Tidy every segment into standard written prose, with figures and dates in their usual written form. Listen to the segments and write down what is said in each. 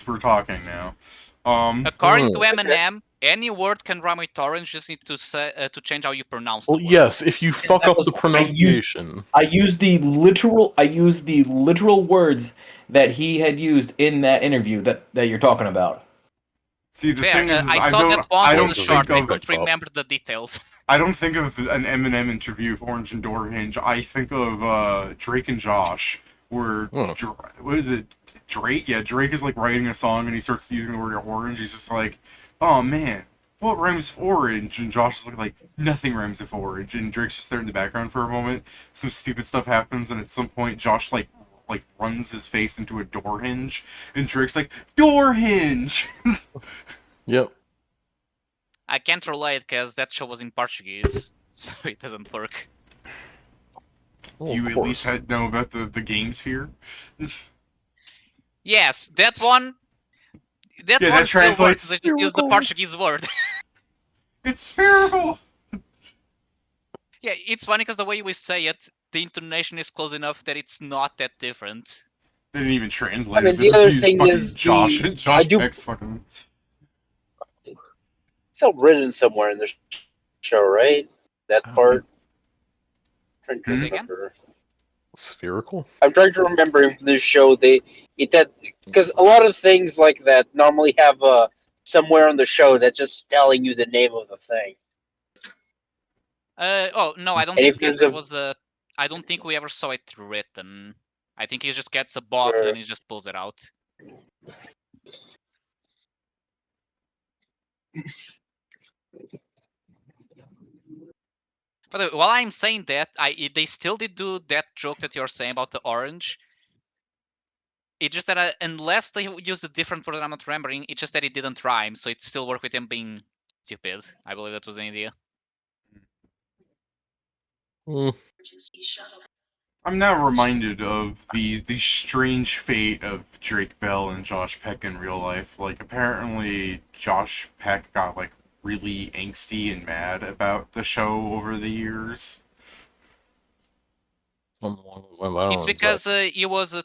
we're talking now. According to Eminem, any word can rhyme with orange. Just need to say to change how you pronounce the Well, word. yes, if you fuck that up was- the pronunciation. I used the literal words that he had used in that interview that you're talking about. See, the Fair. thing is, I I saw don't, that once I on don't the think short. I of, couldn't remember the details. I don't think of an Eminem interview of Orange and Doorhinge. I think of Drake and Josh, where what is it? Drake? Yeah, Drake is like writing a song and he starts using the word orange. He's just like, "Oh man, what rhymes with orange?" And Josh is like, "Nothing rhymes with orange." And Drake's just there in the background for a moment. Some stupid stuff happens, and at some point, Josh like runs his face into a door hinge, and Drake's like, "Door hinge." Yep. I can't relate because that show was in Portuguese, so it doesn't work. Well, You of at course. least know about the game sphere. Yes, that one. That Yeah, one that still works. translates. They just use the Portuguese word. It's spherical. Yeah, it's funny because the way we say it, the intonation is close enough that it's not that different. They didn't even translate I mean, it. the They just other used thing fucking is Josh. I Josh do- Peck's fucking. It's all written somewhere in the show, right? That part. I'm trying to Say again? remember. Spherical? I'm trying to remember in this show because a lot of things like that normally have somewhere on the show that's just telling you the name of the thing. Oh no, I don't And think if there's there a- was a. I don't think we ever saw it written. I think he just gets a box and he just pulls it out. But while I'm saying that, they still did do that joke that you're saying about the orange. It's just that unless they used a different word that I'm not remembering, it's just that it didn't rhyme, so it still worked with him being stupid. I believe that was the idea. I'm now reminded of the strange fate of Drake Bell and Josh Peck in real life. Like, apparently, Josh Peck got like really angsty and mad about the show over the years. It's because he was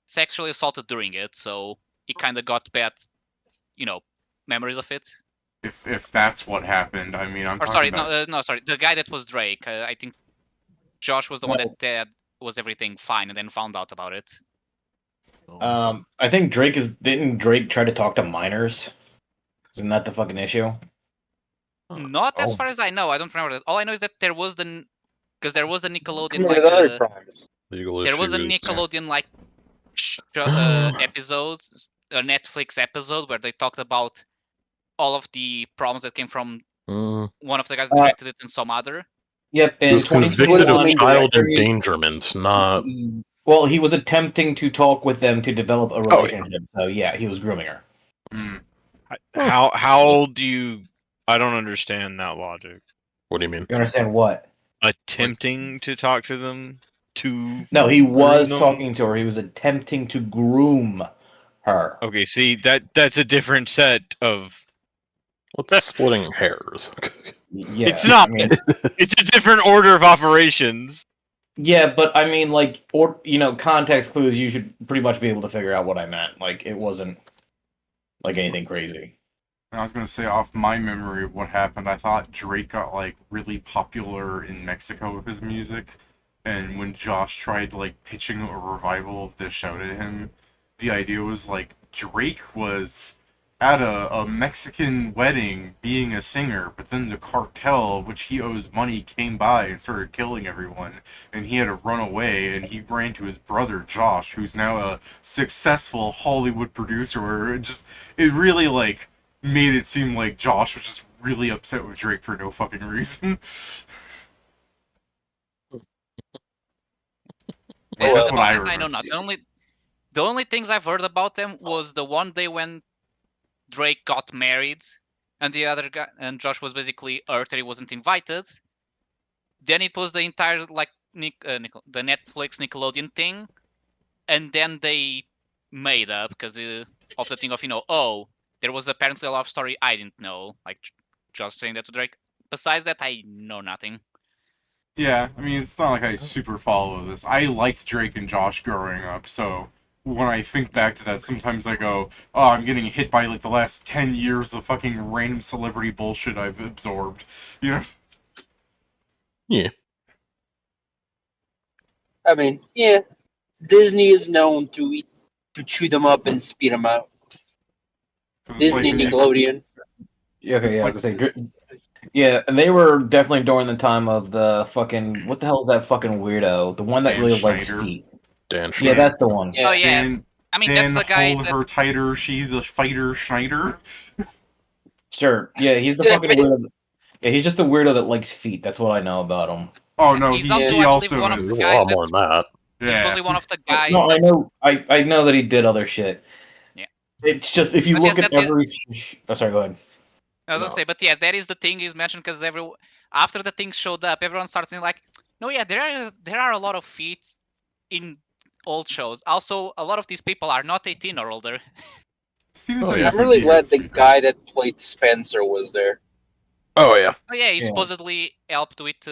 sexually assaulted during it, so he kind of got bad, memories of it. If that's what happened, I mean, I'm Or talking sorry, about. no, sorry, the guy that was Drake. I think Josh was the one that was everything fine and then found out about it. I think didn't Drake try to talk to minors? Isn't that the fucking issue? Not as far as I know. I don't remember that. All I know is that there was the Nickelodeon Come with other crimes. there was a Nickelodeon episode, a Netflix episode where they talked about all of the problems that came from one of the guys that directed it and some other. Yep, He in was convicted of 2021, child endangerment, not. Well, he was attempting to talk with them to develop a relationship. So yeah, he was grooming her. How do you? I don't understand that logic. What do you mean? You understand what? Attempting to talk to them to. No, he was them? talking to her. He was attempting to groom her. Okay, see that's a different set of. What's splitting hairs? Yeah, It's not. I mean, It's a different order of operations. yeah, but I mean, like, context clues. You should pretty much be able to figure out what I meant. Like, it wasn't like anything crazy. I was gonna say, off my memory of what happened, I thought Drake got like really popular in Mexico with his music, and when Josh tried like pitching a revival of this show to him, the idea was like Drake was at a Mexican wedding being a singer, but then the cartel of which he owes money came by and started killing everyone, and he had to run away, and he ran to his brother Josh, who's now a successful Hollywood producer. Where it really like made it seem like Josh was just really upset with Drake for no fucking reason. That's what I remember. I know not. The only things I've heard about them was the one day when Drake got married, and the other guy and Josh was basically hurt that he wasn't invited. Then it was the entire the Netflix Nickelodeon thing, and then they made up because of the thing of there was apparently a love story I didn't know, like Josh saying that to Drake. Besides that, I know nothing. Yeah, I mean, it's not like I super follow this. I liked Drake and Josh growing up, so when I think back to that, sometimes I go, oh, I'm getting hit by like the last 10 years of fucking random celebrity bullshit I've absorbed. You know? Yeah. I mean, yeah, Disney is known to chew them up and spit them out. 'Cause it's Disney, like, Nickelodeon. Yeah, okay, It's yeah, I like- was gonna say, yeah, and they were definitely during the time of the fucking what the hell is that fucking weirdo? The one that Dan really likes Schneider. feet. Dan Yeah, Schneider. that's the one. Yeah. Oh yeah, Dan, I mean Dan that's the guy hold that her tighter, she's a fighter Schneider. Sure. Yeah, he's the Yeah, fucking weirdo. Yeah, he's just the weirdo that likes feet. That's what I know about him. Oh no, He's he, also, he I believe, also one of There's the is. a guys lot that more than that. he's Yeah. supposedly one of the guys. No, I that, know. I know that he did other shit. Yeah. It's just if you But look yes, at that is- every. Oh, sorry. Go ahead. I was gonna No. say, but yeah, that is the thing he's mentioned because after the thing showed up, everyone started saying like, no, yeah, there are a lot of feet in old shows. Also, a lot of these people are not 18 or older. Steven Oh, said he yeah. was I'm gonna really be here glad this the weekend. guy that played Spencer was there. Oh yeah. Oh yeah, he Yeah. supposedly helped with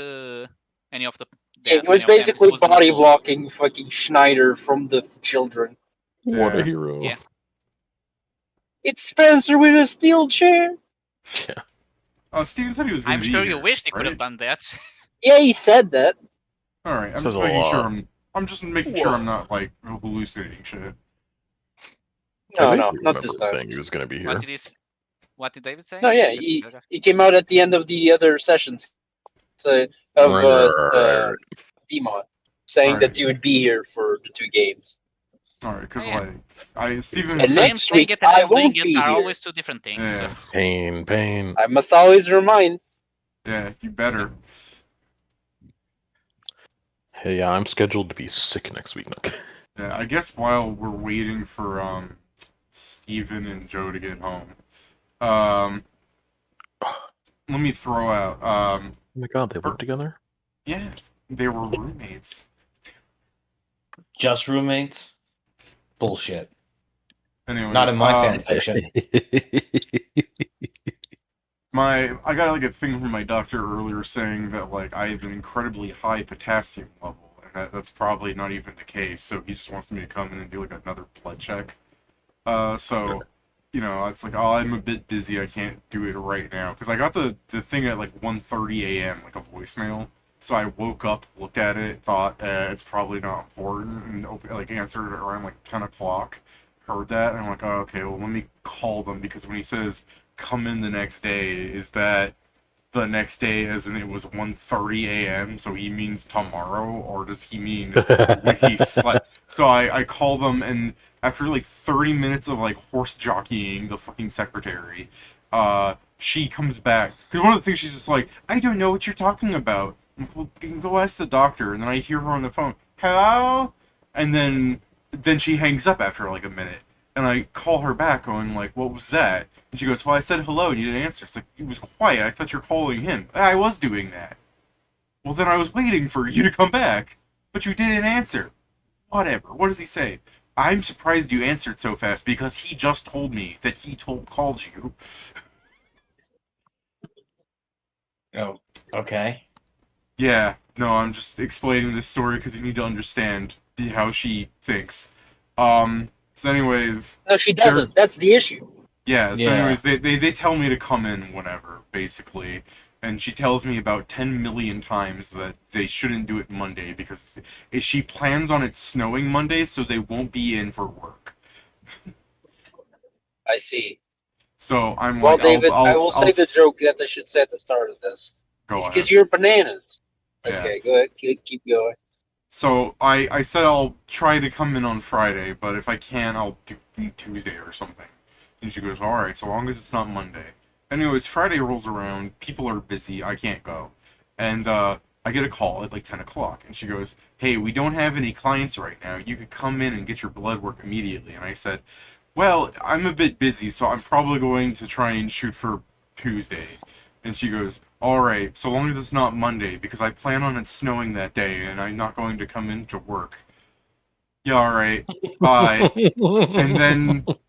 any of the. Yeah, he was any of them. basically He was in the body pool. blocking fucking Schneider from the children. What Yeah. a hero. Yeah. It's Spencer with a steel chair. Yeah. Steven said he was gonna I'm be sure here. you wished he could have right? done that. Yeah, he said that. All right, I'm Says just a making sure lot. I'm just making sure I'm not like hallucinating shit. No, I no, vaguely not remember this him time. saying he was going to be here. What did David say? No, yeah, he came out at the end of the other sessions of Right. Demon, saying Alright. that he would be here for the 2 games. All right, because Oh, yeah. Steven And said, Him next saying week, it and I him doing won't it be are here. always two different things. So. Yeah. Pain. I must always remind. yeah, you better. Hey, yeah, I'm scheduled to be sick next week. Yeah, I guess while we're waiting for Steven and Joe to get home, let me throw out Oh my god, they live together? yeah, they were roommates. Just roommates. Bullshit. Anyways, Not in my fan fiction. I got like a thing from my doctor earlier saying that like I have an incredibly high potassium level, and that's probably not even the case. So he just wants me to come in and do like another blood check. So you know, it's like, oh, I'm a bit busy, I can't do it right now, because I got the thing at like 1:30 a.m. like a voicemail. So I woke up, looked at it, thought it's probably not important, and like answered it around like 10 o'clock. Heard that, and I'm like, oh, okay, well let me call them, because when he says come in the next day, is that the next day as in it was 1:30 a.m. so he means tomorrow, or does he mean when he slept? So I call them, and after like 30 minutes of like horse jockeying the fucking secretary, she comes back, because one of the things she's just like, I don't know what you're talking about. I'm like, well, you can go ask the doctor. And then I hear her on the phone, hello, and then she hangs up after like a minute. And I call her back going like, what was that? And she goes, well, I said hello and you didn't answer. It's like, it was quiet. I thought you were calling him. I was doing that. Well, then I was waiting for you to come back, but you didn't answer. Whatever. What does he say? I'm surprised you answered so fast because he just told me that he called you. Oh, okay. Yeah, no, I'm just explaining this story because you need to understand how she thinks. So anyways, No, she doesn't. That's the issue. yeah, so Yeah. anyways, they tell me to come in whenever, basically. And she tells me about 10 million times that they shouldn't do it Monday because she plans on it snowing Monday, so they won't be in for work. I see. So I'm Well, like, David, I'll I will say the joke that I should say at the start of this. Go It's ahead. because you're bananas. Yeah. Okay, go ahead. Keep going. So I said I'll try to come in on Friday, but if I can, I'll do Tuesday or something. And she goes, alright, so long as it's not Monday. Anyways, Friday rolls around, people are busy, I can't go. And I get a call at like 10 o'clock, and she goes, hey, we don't have any clients right now, you could come in and get your blood work immediately. And I said, well, I'm a bit busy, so I'm probably going to try and shoot for Tuesday. And she goes, alright, so long as it's not Monday, because I plan on it snowing that day, and I'm not going to come into work. Yeah, alright, bye.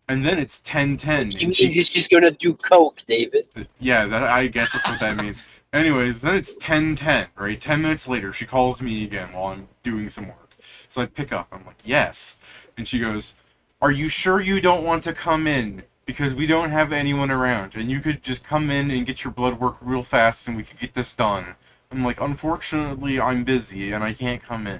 And then it's 10:10, She and means he's just gonna do coke, David. yeah, I guess that's what that means. Anyways, then it's 10:10, right? 10 minutes later, she calls me again while I'm doing some work. So I pick up, I'm like, yes. And she goes, "Are you sure you don't want to come in? Because we don't have anyone around, and you could just come in and get your blood work real fast, and we could get this done." I'm like, "Unfortunately, I'm busy, and I can't come in.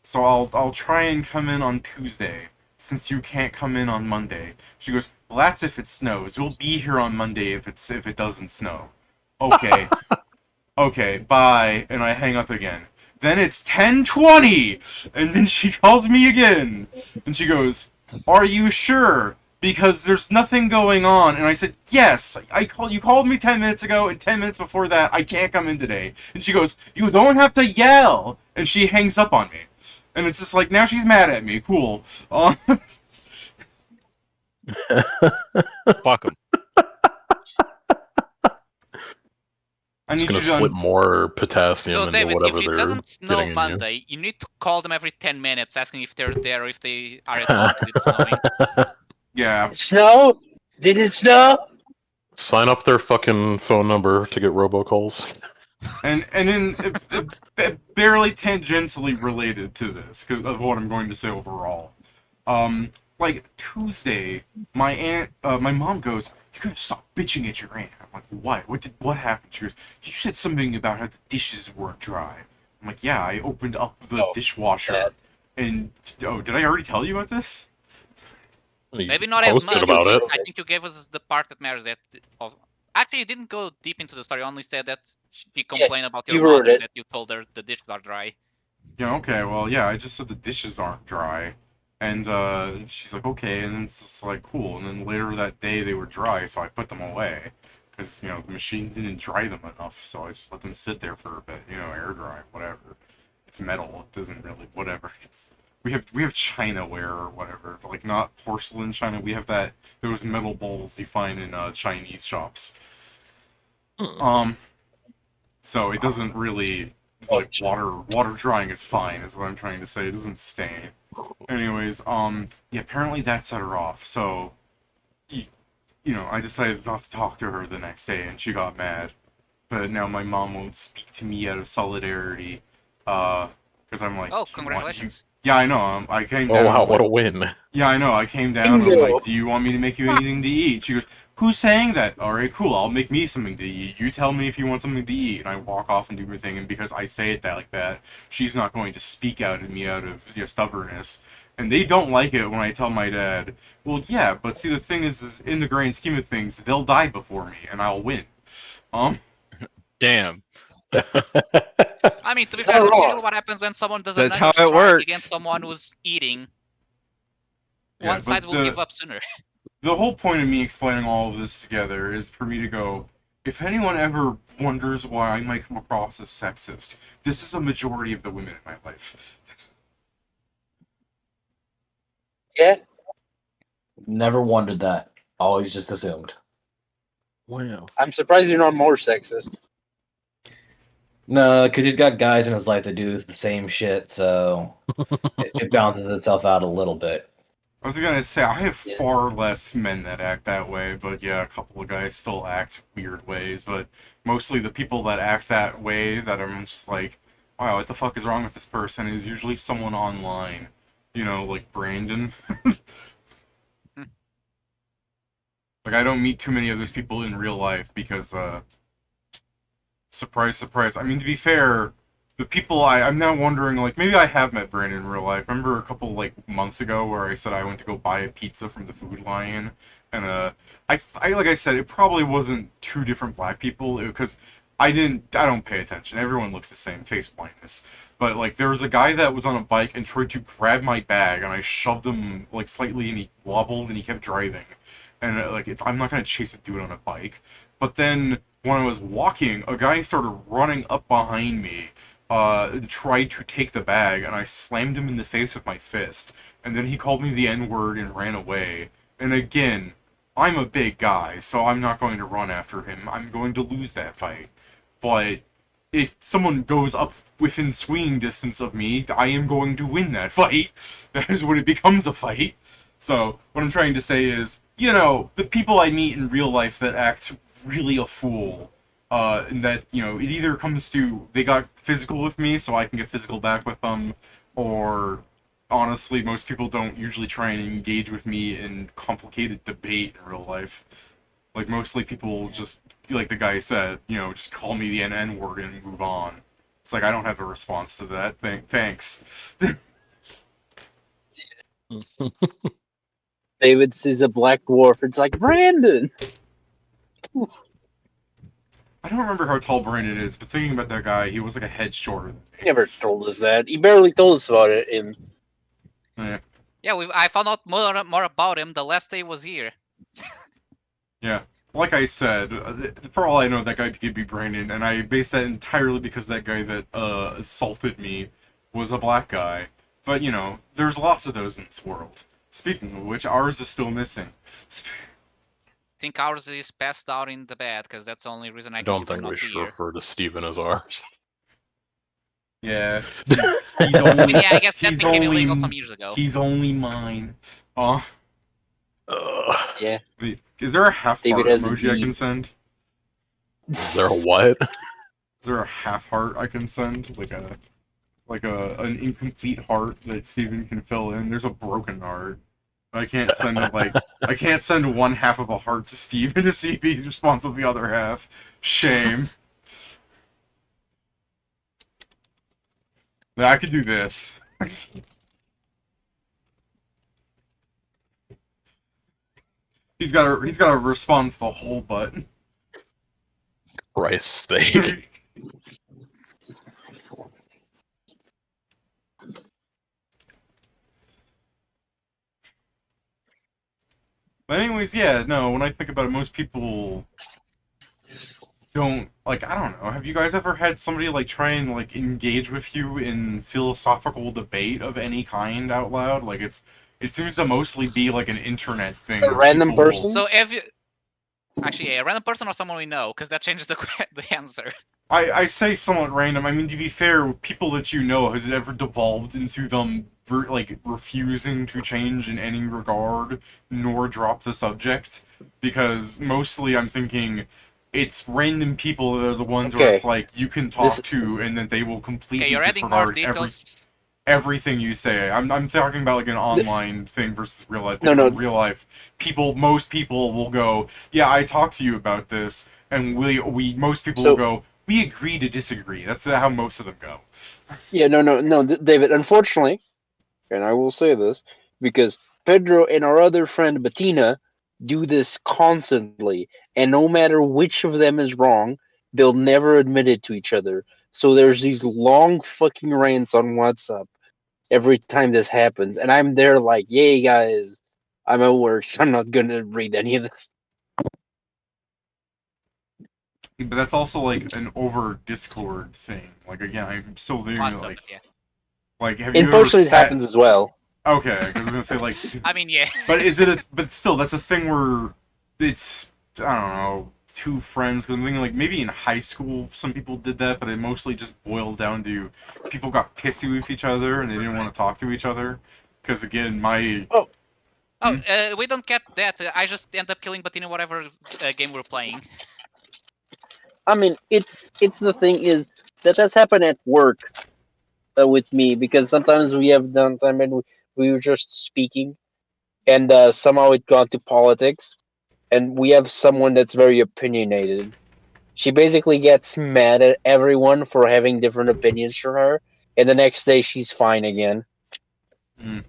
So I'll try and come in on Tuesday, since you can't come in on Monday." She goes, "Well, that's if it snows. We'll be here on Monday if it doesn't snow." Okay. Okay, bye, and I hang up again. Then it's 10:20, and then she calls me again, and she goes, "Are you sure? Because there's nothing going on." And I said, "Yes, you called me 10 minutes ago, and 10 minutes before that, I can't come in today." And she goes, "You don't have to yell," and she hangs up on me. And it's just like, now she's mad at me, cool. Fuck them. I Just need gonna you to slip more potassium So into David, whatever if it they're doesn't snow getting in Monday, you need to call them every 10 minutes asking if they're there or if they are at home because it's snowing. you. Yeah, Snow? Did it snow? Sign up their fucking phone number to get robocalls. and then barely tangentially related to this, 'cause of what I'm going to say overall. Like Tuesday, my mom goes, "You gotta stop bitching at your aunt." I'm like, "What? What happened?" She goes, "You said something about how the dishes weren't dry." I'm like, "Yeah, I opened up the dishwasher, that. and did I already tell you about this?" You Maybe not as posted much. about it. I think you gave us the part that matters. Actually, you didn't go deep into the story. You only said that she complained about your you heard mother, it. that you told her the dishes are dry. Yeah, okay, well, yeah, I just said the dishes aren't dry. And she's like, "Okay," and then it's just like, cool. And then later that day they were dry, so I put them away. Because, the machine didn't dry them enough, so I just let them sit there for a bit, air dry, whatever. It's metal, it doesn't really, whatever. We have chinaware or whatever, like not porcelain china, we have those metal bowls you find in Chinese shops. So it doesn't really, like, water drying is fine, is what I'm trying to say. It doesn't stain. Anyways, yeah, apparently that set her off. So, I decided not to talk to her the next day, and she got mad. But now my mom won't speak to me out of solidarity, because I'm like, Oh, "Do you want- congratulations. Yeah, I know. I came Oh down. wow, I'm what a like, win! yeah, I know. I came down. I'm Bingo. like, "Do you want me to make you anything to eat?" She goes, "Who's saying that?" "All right, cool. I'll make me something to eat. You tell me if you want something to eat." And I walk off and do her thing. And because I say it like that, she's not going to speak out at me out of stubbornness. And they don't like it when I tell my dad, "Well, yeah, but see, the thing is in the grand scheme of things, they'll die before me, and I'll win." Damn. I mean, to be It's fair, not that's wrong. usually what happens when someone does a That's how numbers it strike works. against someone who's eating. Yeah, One side but will give up sooner. the whole point of me explaining all of this together is for me to go, if anyone ever wonders why I might come across as sexist, this is a majority of the women in my life. Yeah. Never wondered that. Always just assumed. Wow. I'm surprised you're not more sexist. No, because he's got guys in his life that do the same shit, so it balances itself out a little bit. I was gonna say, I have Yeah. far less men that act that way, but yeah, a couple of guys still act weird ways, but mostly the people that act that way that I'm just like, wow, what the fuck is wrong with this person, is usually someone online. Like Brandon. Like, I don't meet too many of those people in real life because, surprise, surprise. I mean, to be fair, the people I'm now wondering, like, maybe I have met Brandon in real life. Remember a couple, like, months ago where I said I went to go buy a pizza from the Food Lion? And, like I said, it probably wasn't two different black people, because I don't pay attention. Everyone looks the same, face blindness. But, like, there was a guy that was on a bike and tried to grab my bag, and I shoved him, like, slightly, and he wobbled, and he kept driving. And, I'm not gonna chase a dude on a bike. But then, when I was walking, a guy started running up behind me, and tried to take the bag, and I slammed him in the face with my fist. And then he called me the N-word and ran away. And again, I'm a big guy, so I'm not going to run after him. I'm going to lose that fight. But if someone goes up within swinging distance of me, I am going to win that fight. That is when it becomes a fight. So, what I'm trying to say is, the people I meet in real life that act really a fool, and that, it either comes to, they got physical with me so I can get physical back with them, or honestly, most people don't usually try and engage with me in complicated debate in real life. Like, mostly people just, like the guy said, just call me the N word and move on. It's like, I don't have a response to that. Thanks. David sees a black dwarf. It's like, Brandon! I don't remember how tall Brandon is, but thinking about that guy, he was like a head shorter than He me. never told us that. He barely told us about it. Yeah. Yeah, I found out more about him the last day he was here. Yeah. Like I said, for all I know, that guy could be Brandon, and I base that entirely because that guy that assaulted me was a black guy. But, there's lots of those in this world. Speaking of which, ours is still missing. I think ours is passed out in the bed, because that's the only reason I I can don't see from think we not should here. refer to Steven as ours. Yeah, he's I mean, only yeah, I guess that he's became only illegal some years ago. he's only mine. Oh, Yeah. is there a half David heart has a emoji I can deed. send? Is there a what? Is there a half heart I can send? Like an incomplete heart that Steven can fill in? There's a broken heart. I can't send it I can't send one half of a heart to Steven to see if he's responsible for the other half. Shame. Yeah, I could do this. He's gotta respond to the whole button. Christ's sake. But anyways, yeah, no, when I think about it, most people don't, I don't know, have you guys ever had somebody, try and, engage with you in philosophical debate of any kind out loud? It seems to mostly be, an internet thing. A where random people- person? So if you... Actually, yeah, a random person or someone we know, because that changes the answer. I say somewhat random. I mean, to be fair, people that you know, has it ever devolved into them, refusing to change in any regard, nor drop the subject? Because mostly I'm thinking it's random people that are the ones where it's you can talk to, and then they will completely Okay, you're adding more disregard details. everything you say. I'm talking about an online thing versus real life. No, Because no. in real life, most people will go, yeah, I talked to you about this, and most people will go, we agree to disagree. That's how most of them go. Yeah, no, David, unfortunately, and I will say this, because Pedro and our other friend Bettina do this constantly, and no matter which of them is wrong, they'll never admit it to each other. So there's these long fucking rants on WhatsApp every time this happens, and I'm there like, yay, guys, I'm at work, so I'm not gonna read any of this. But that's also an over Discord thing. Again, I'm still doing Lots of it. it, yeah. Have you In ever person, it sat... happens as well. Okay, because I was gonna say I mean, yeah. But but still, that's a thing where it's, I don't know, two friends. Because I'm thinking, maybe in high school, some people did that, but it mostly just boiled down to people got pissy with each other and they didn't want to talk to each other. Because again, We don't get that. I just end up killing Bettina whatever game we're playing. I mean, it's the thing is that's happened at work with me, because sometimes we have downtime and we were just speaking, and somehow it got to politics, and we have someone that's very opinionated. She basically gets mad at everyone for having different opinions from her, and the next day she's fine again. Mm.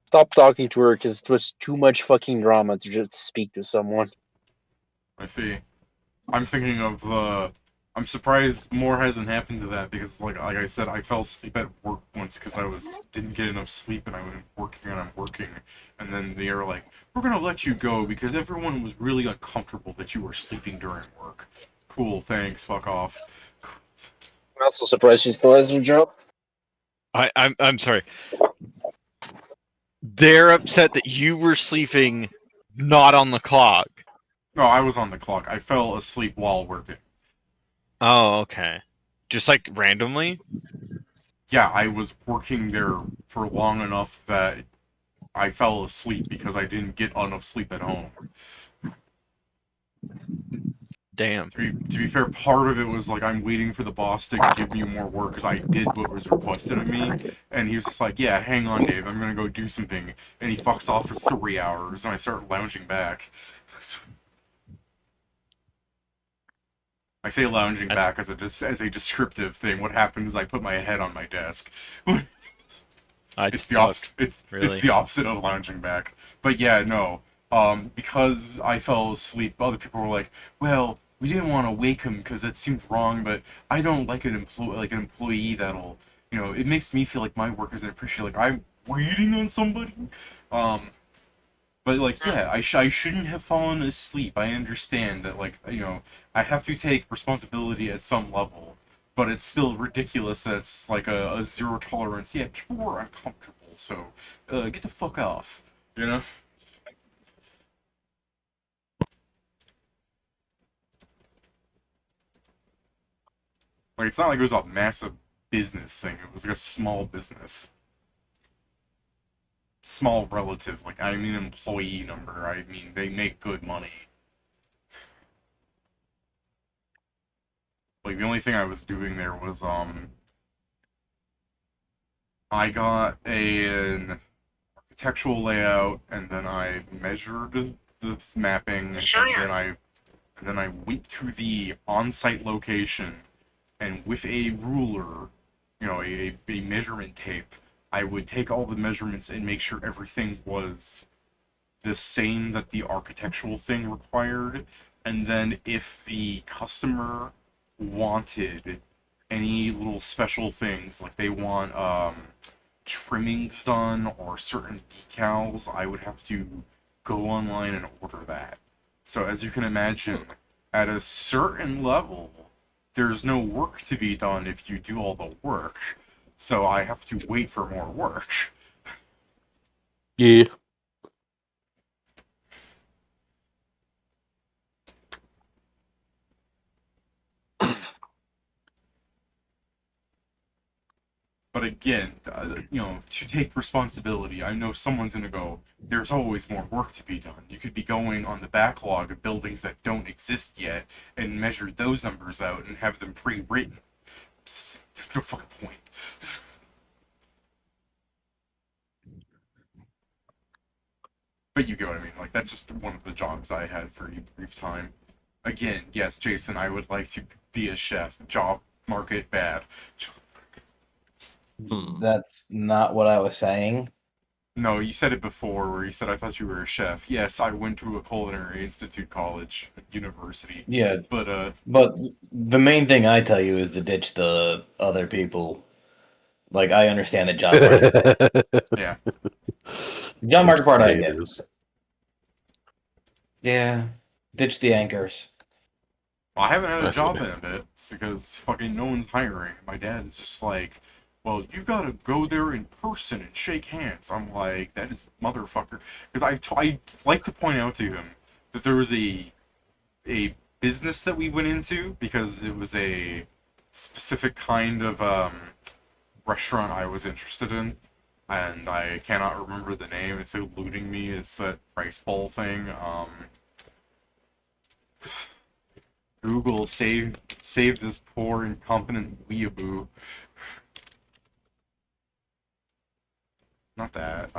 Stop talking to her because it was too much fucking drama to just speak to someone. I see. I'm thinking of, I'm surprised more hasn't happened to that because, like I said, I fell asleep at work once because didn't get enough sleep and I'm working, and then they are like, we're gonna let you go because everyone was really uncomfortable that you were sleeping during work. Cool, thanks, fuck off. I'm also surprised she still has her job. I'm sorry. They're upset that you were sleeping not on the clock. No, I was on the clock. I fell asleep while working. Oh, okay. Just randomly? Yeah, I was working there for long enough that I fell asleep because I didn't get enough sleep at home. Damn. To be fair, part of it was like I'm waiting for the boss to give me more work because I did what was requested of me, and he was just like, "Yeah, hang on, Dave, I'm gonna go do something," and he fucks off for 3 hours, and I start lounging back. I say lounging That's- back as a descriptive thing. What happened is I put my head on my desk. It's the opposite. It's Really? the opposite of lounging back. But yeah, no. Because I fell asleep, other people were like, "Well, we didn't want to wake him because it seemed wrong, but I don't like an employee that'll, it makes me feel like my work isn't appreciated. Like I'm waiting on somebody." But like, yeah, I shouldn't have fallen asleep. I understand that, like, I have to take responsibility at some level, but it's still ridiculous that it's like a zero tolerance. Yeah, people were uncomfortable, so get the fuck off, you know? Like, it's not like it was a massive business thing. It was like a small business. Small relative, like, I mean employee number. I mean, they make good money. Like, the only thing I was doing there was, I got an architectural layout, and then I measured the mapping, and then I went to the on-site location, and with a ruler, a measurement tape, I would take all the measurements and make sure everything was the same that the architectural thing required, and then if the customer wanted any little special things, like they want trimmings done or certain decals, I would have to go online and order that. So as you can imagine, at a certain level, there's no work to be done if you do all the work. So I have to wait for more work. Yeah. But again, to take responsibility, I know someone's going to go, there's always more work to be done. You could be going on the backlog of buildings that don't exist yet and measure those numbers out and have them pre-written. There's no fucking point. But you get what I mean. Like, that's just one of the jobs I had for a brief time. Again, yes, Jason, I would like to be a chef. Job market bad. That's not what I was saying. No, you said it before, where you said I thought you were a chef. Yes, I went to a culinary institute college, university. Yeah, But but the main thing I tell you is to ditch the other people. Like, I understand the job market. yeah, Job market part I get. Haters. Yeah, ditch the anchors. I haven't had a I see. job in a bit it's because fucking no one's hiring. My dad is just like, well, you gotta go there in person and shake hands. I'm like, that is motherfucker. Because I like to point out to him that there was a business that we went into because it was a specific kind of restaurant I was interested in, and I cannot remember the name. It's eluding me. It's that rice bowl thing. Google save this poor incompetent weeaboo. Not that.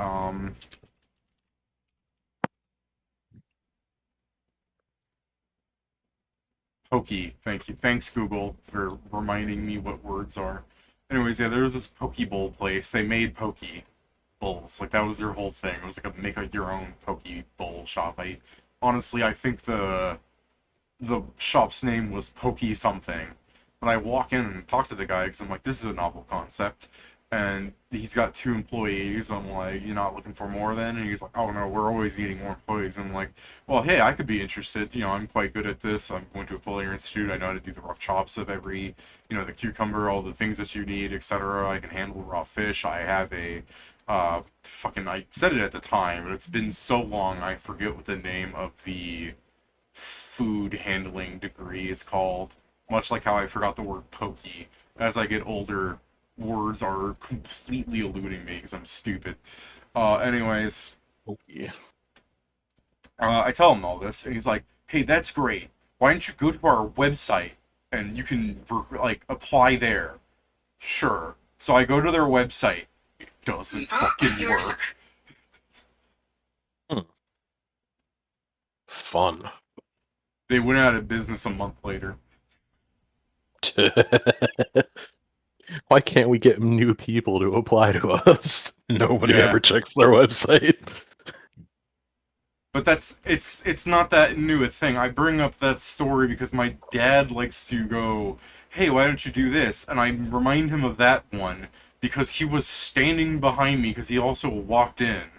Pokey. Thank you. Thanks, Google, for reminding me what words are. Anyways, yeah, there was this poke bowl place. They made poke bowls. Like, that was their whole thing. It was like a make your own poke bowl shop. Honestly, I think the shop's name was Pokey something. But I walk in and talk to the guy because I'm like, this is a novel concept. And he's got 2 employees. I'm like, you're not looking for more then? And he's like, oh no, we're always needing more employees. And I'm like, well, hey, I could be interested. I'm quite good at this. I'm going to a culinary institute. I know how to do the rough chops of every, the cucumber, all the things that you need, etc. I can handle raw fish. I have a, I said it at the time, but it's been so long, I forget what the name of the food handling degree is called. Much like how I forgot the word pokey. As I get older, words are completely eluding me because I'm stupid. Anyways, Oh, yeah. I tell him all this, and he's like, hey, that's great. why don't you go to our website and you can like apply there? Sure. So I go to their website. It doesn't fucking work. Fun. They went out of business a month later. Why can't we get new people to apply to us? Nobody Yeah. ever checks their website. But it's not that new a thing. I bring up that story because my dad likes to go, "Hey, why don't you do this?" And I remind him of that one because he was standing behind me because he also walked in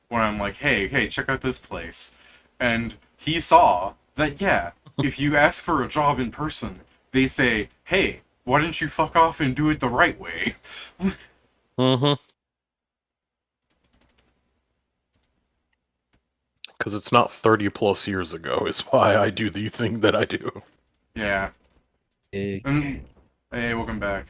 when I'm like, "Hey, check out this place." And he saw that yeah, if you ask for a job in person, they say, "Hey, why don't you fuck off and do it the right way?" Mm-hmm. Because it's not 30 plus years ago is why I do the thing that I do. Yeah. And hey, welcome back.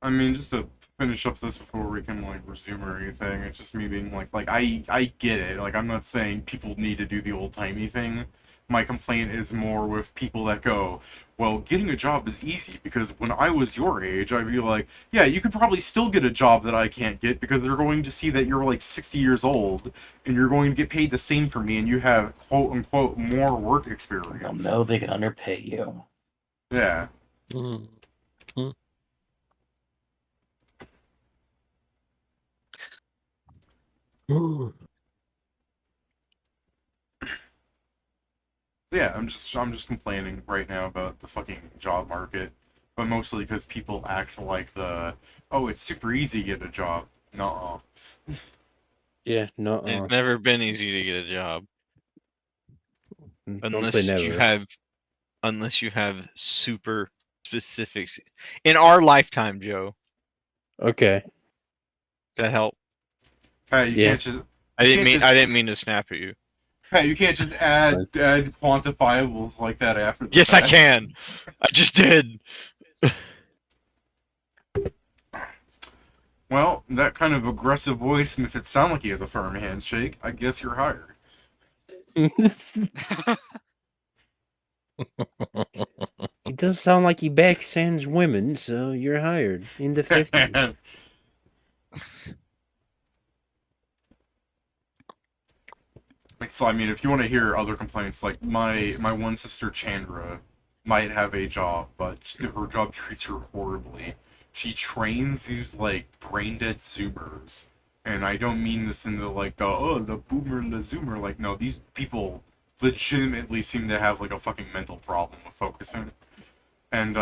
I mean, just to finish up this before we can like resume or anything, it's just me being like I get it. Like I'm not saying people need to do the old timey thing. My complaint is more with people that go, well, getting a job is easy because when I was your age, I'd be like, yeah, you could probably still get a job that I can't get because they're going to see that you're like 60 years old and you're going to get paid the same for me and you have quote unquote more work experience. No, they can underpay you. Yeah. Mm-hmm. Yeah, I'm just complaining right now about the fucking job market, but mostly because people act like it's super easy to get a job. No. Yeah, no. It's never been easy to get a job Don't say never. unless you have super specifics. In our lifetime, Joe, Okay. that help. Hey, you Yeah. can't just. I You didn't can't mean just- I didn't mean to snap at you. Hey, you can't just add quantifiables like that after the Yes, I fact. can. I just did. Well, that kind of aggressive voice makes it sound like he has a firm handshake. I guess you're hired. He does sound like he backstands women, so you're hired in the 50s. So I mean, if you want to hear other complaints, like my one sister Chandra might have a job, but her job treats her horribly. She trains these like brain dead Zoomers, and I don't mean this in the like the boomer and the Zoomer. Like no, these people legitimately seem to have like a fucking mental problem with focusing, and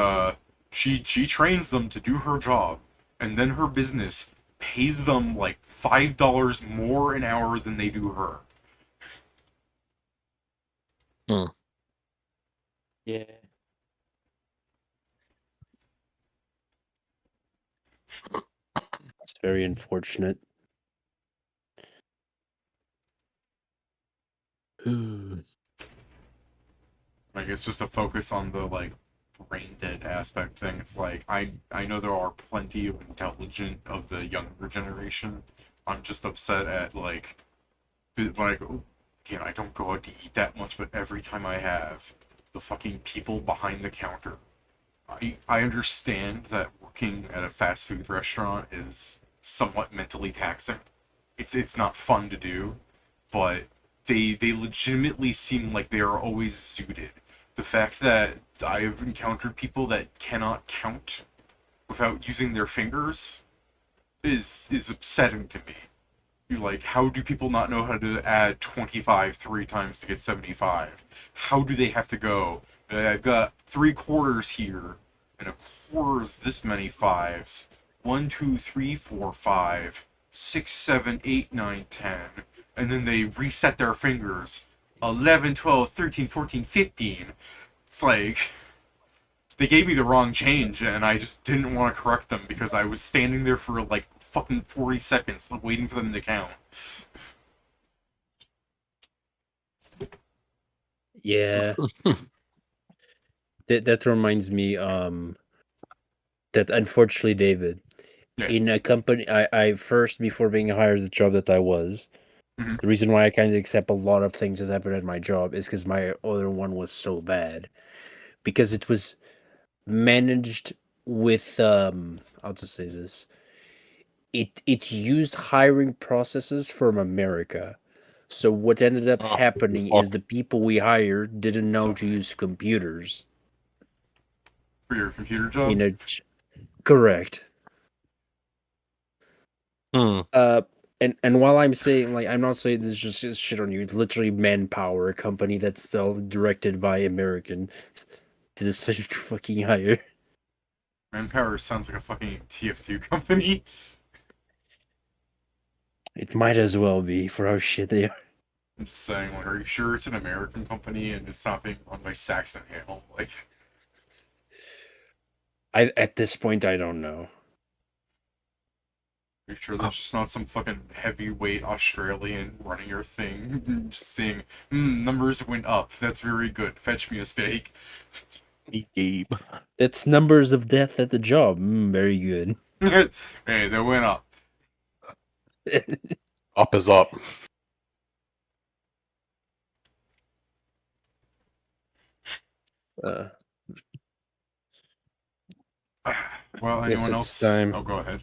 she trains them to do her job, and then her business pays them like $5 more an hour than they do her. Yeah. It's very unfortunate. Like it's just a focus on the like brain dead aspect thing. It's like I know there are plenty of intelligent of the younger generation. I'm just upset at like when I go again, I don't go out to eat that much, but every time I have, the fucking people behind the counter. I understand that working at a fast food restaurant is somewhat mentally taxing. It's not fun to do, but they legitimately seem like they are always suited. The fact that I've encountered people that cannot count without using their fingers is upsetting to me. You're like, how do people not know how to add 25 three times to get 75? How do they have to go? I've got 3/4 here, and a quarter is this many fives. 1, 2, 3, 4, 5, 6, 7, 8, 9, 10. And then they reset their fingers. 11, 12, 13, 14, 15. It's like, they gave me the wrong change, and I just didn't want to correct them because I was standing there for like fucking 40 seconds waiting for them to count. Yeah. That reminds me, that unfortunately, David, Yeah. in a company, I first, before being hired the job that I was, Mhm. The reason why I kind of accept a lot of things that happen at my job is because my other one was so bad. Because it was managed with I'll just say this. It used hiring processes from America. So what ended up Oh, happening fuck. is the people we hired didn't know to Sorry. use computers. For your computer job? You know, correct. Hmm. And while I'm saying, like, I'm not saying this is just shit on you. It's literally Manpower, a company that's still directed by Americans, decided to fucking hire. Manpower sounds like a fucking TF2 company. It might as well be for how shit they are. I'm just saying, like, are you sure it's an American company and it's not being run by Saxon Hale? Like, At this point, I don't know. are you sure there's just not some fucking heavyweight Australian running your thing, just saying, numbers went up. That's very good. Fetch me a steak. Gabe. It's numbers of death at the job. Very good. Hey, they went up. Up is up. Uh, Well, Guess anyone it's else? time. Oh, go ahead.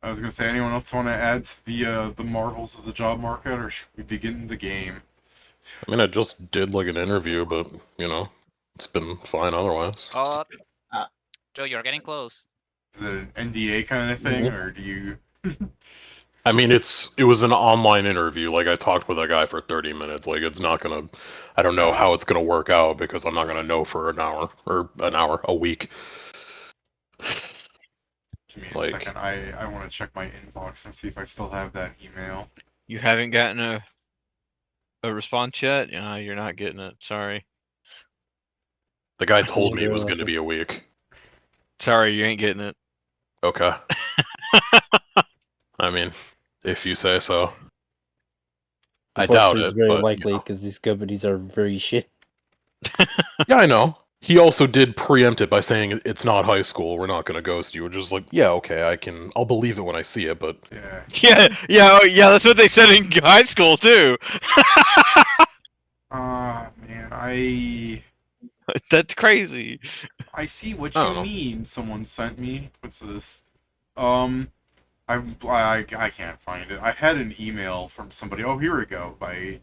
I was gonna say, anyone else want to add to the marvels of the job market, or should we begin the game? I mean, I just did like an interview, but you know, it's been fine otherwise. Oh, Uh, Joe, you're getting close. Is it an NDA kind of thing, or do you? I mean, it was an online interview. Like I talked with a guy for 30 minutes. Like it's not gonna. I don't know how it's gonna work out because I'm not gonna know for a week. Give me a Like- second. I want to check my inbox and see if I still have that email. You haven't gotten a response yet? You're not getting it. Sorry. The guy told me it very was gonna lucky. be a week. Sorry, you ain't getting it. Okay. I mean, if you say so. I doubt Unfortunately, it, it's very but likely because these companies are very shit. yeah, I know. He also did preempt it by saying it's not high school. We're not gonna ghost you. We're just like, yeah, okay, I'll believe it when I see it, but Yeah. Yeah, that's what they said in high school too. Man, That's crazy. I see what I you don't know. mean. Someone sent me. What's this? I can't find it. I had an email from somebody. Oh, here we go. By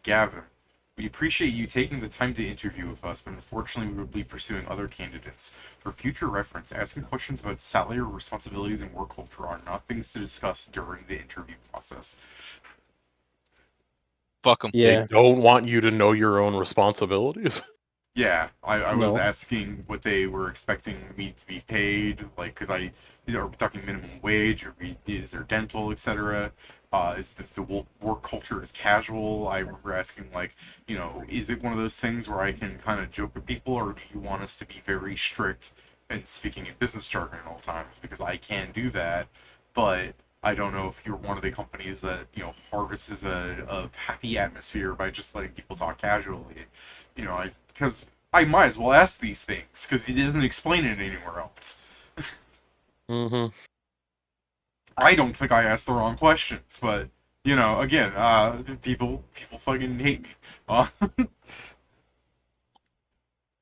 Gavin. We appreciate you taking the time to interview with us, but unfortunately we will be pursuing other candidates. For future reference, asking questions about salary, responsibilities, and work culture are not things to discuss during the interview process. Fuck them. Yeah. They don't want you to know your own responsibilities. Yeah, I was No. asking what they were expecting me to be paid, like, because are we talking minimum wage, or is there dental, etc.? Is the work culture is casual? I remember asking, like, is it one of those things where I can kind of joke with people, or do you want us to be very strict and speaking in business jargon at all times? Because I can do that, but I don't know if you're one of the companies that, harvests a happy atmosphere by just letting people talk casually. Because I might as well ask these things, because he doesn't explain it anywhere else. Mm-hmm. I don't think I asked the wrong questions, but, again, people fucking hate me.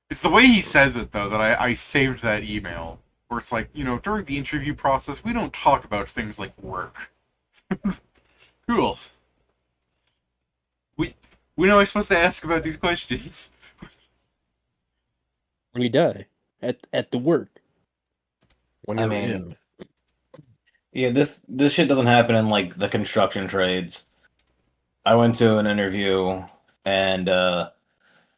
It's the way he says it, though, that I saved that email, where it's like, during the interview process, we don't talk about things like work. Cool. We know I'm supposed to ask about these questions. When you die at the work. When I you're mean- in. Yeah, this shit doesn't happen in like the construction trades. I went to an interview and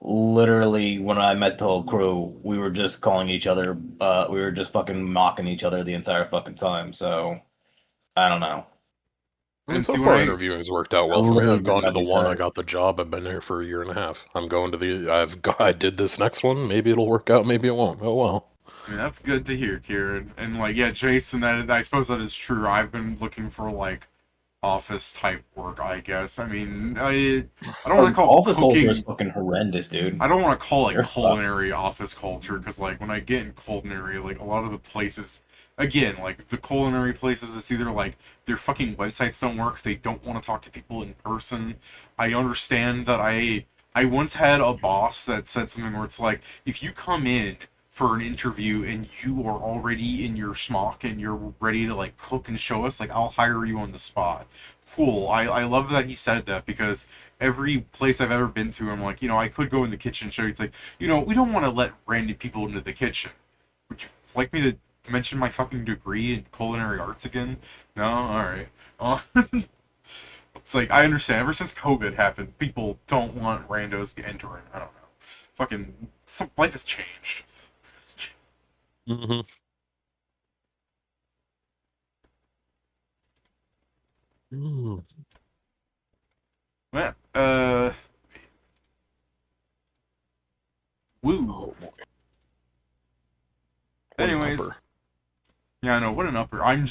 literally when I met the whole crew, we were just calling each other we were just fucking mocking each other the entire fucking time. So I don't know. I mean, And so see, far when I- interviewing's worked out well I for me. literally I've gone to just the met these one, I guys. got the job, I've been here for a year and a half. I'm going to I did this next one, maybe it'll work out, maybe it won't. Oh well. I mean, that's good to hear, Kieran. And, like, yeah, Jason, I suppose that is true. I've been looking for, like, office-type work, I guess. I mean, I don't want to call Office culture cooking... is fucking horrendous, dude. I don't want to call it They're fucked. culinary office culture, because, like, when I get in culinary, like, a lot of the places... again, like the culinary places, it's either like their fucking websites don't work, they don't want to talk to people in person. I understand that I once had a boss that said something where it's like, if you come in for an interview and you are already in your smock and you're ready to like cook and show us, like I'll hire you on the spot. Cool. I love that he said that because every place I've ever been to, I'm like, I could go in the kitchen and show you. It's like, we don't want to let random people into the kitchen. Would you like me to mention my fucking degree in culinary arts again? No? Alright. It's like, I understand. Ever since COVID happened, people don't want randos entering. I don't know. Fucking, life has changed. Mm-hmm. Mm. Well, woo. What an Anyways, upper. yeah, I know, what an upper. I'm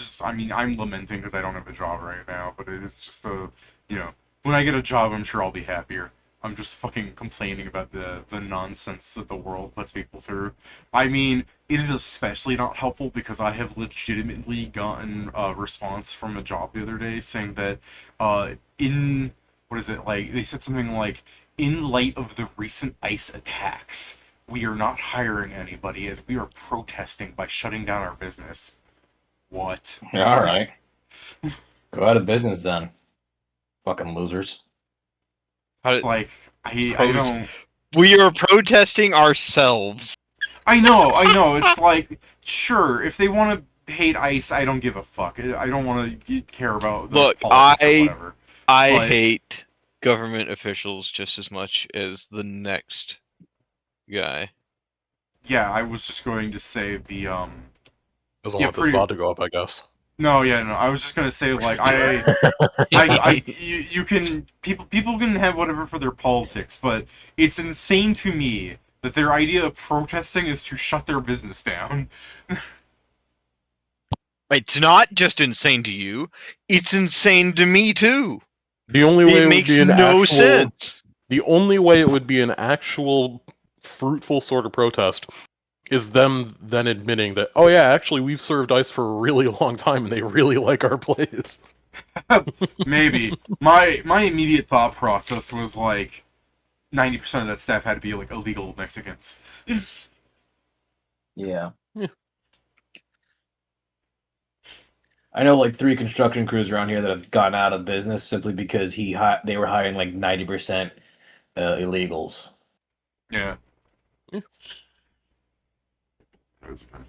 lamenting because I don't have a job right now, but it is just when I get a job, I'm sure I'll be happier. I'm just fucking complaining about the nonsense that the world puts people through. I mean, it is especially not helpful because I have legitimately gotten a response from a job the other day saying that, what is it, like, they said something like, in light of the recent ICE attacks, we are not hiring anybody as we are protesting by shutting down our business. What? All right. Go out of business then. Fucking losers. It's like, I don't... We are protesting ourselves. I know, it's like, sure, if they want to hate ICE, I don't give a fuck. I don't want to care about the Look, politics or whatever. I But- hate government officials just as much as the next guy. Yeah, I was just going to say the, Doesn't Yeah, want this pretty- VOD to go up, I guess. No, I was just gonna say, like, you can, people can have whatever for their politics, but it's insane to me that their idea of protesting is to shut their business down. It's not just insane to you; it's insane to me too. The only way It it would makes be an no actual, sense. the only way it would be an actual fruitful sort of protest is them then admitting that, oh yeah, actually we've served ICE for a really long time and they really like our place. Maybe. My immediate thought process was like 90% of that staff had to be like illegal Mexicans. Yeah. Yeah. I know like 3 construction crews around here that have gotten out of business simply because they were hiring like 90% illegals. Yeah. Yeah. That was good.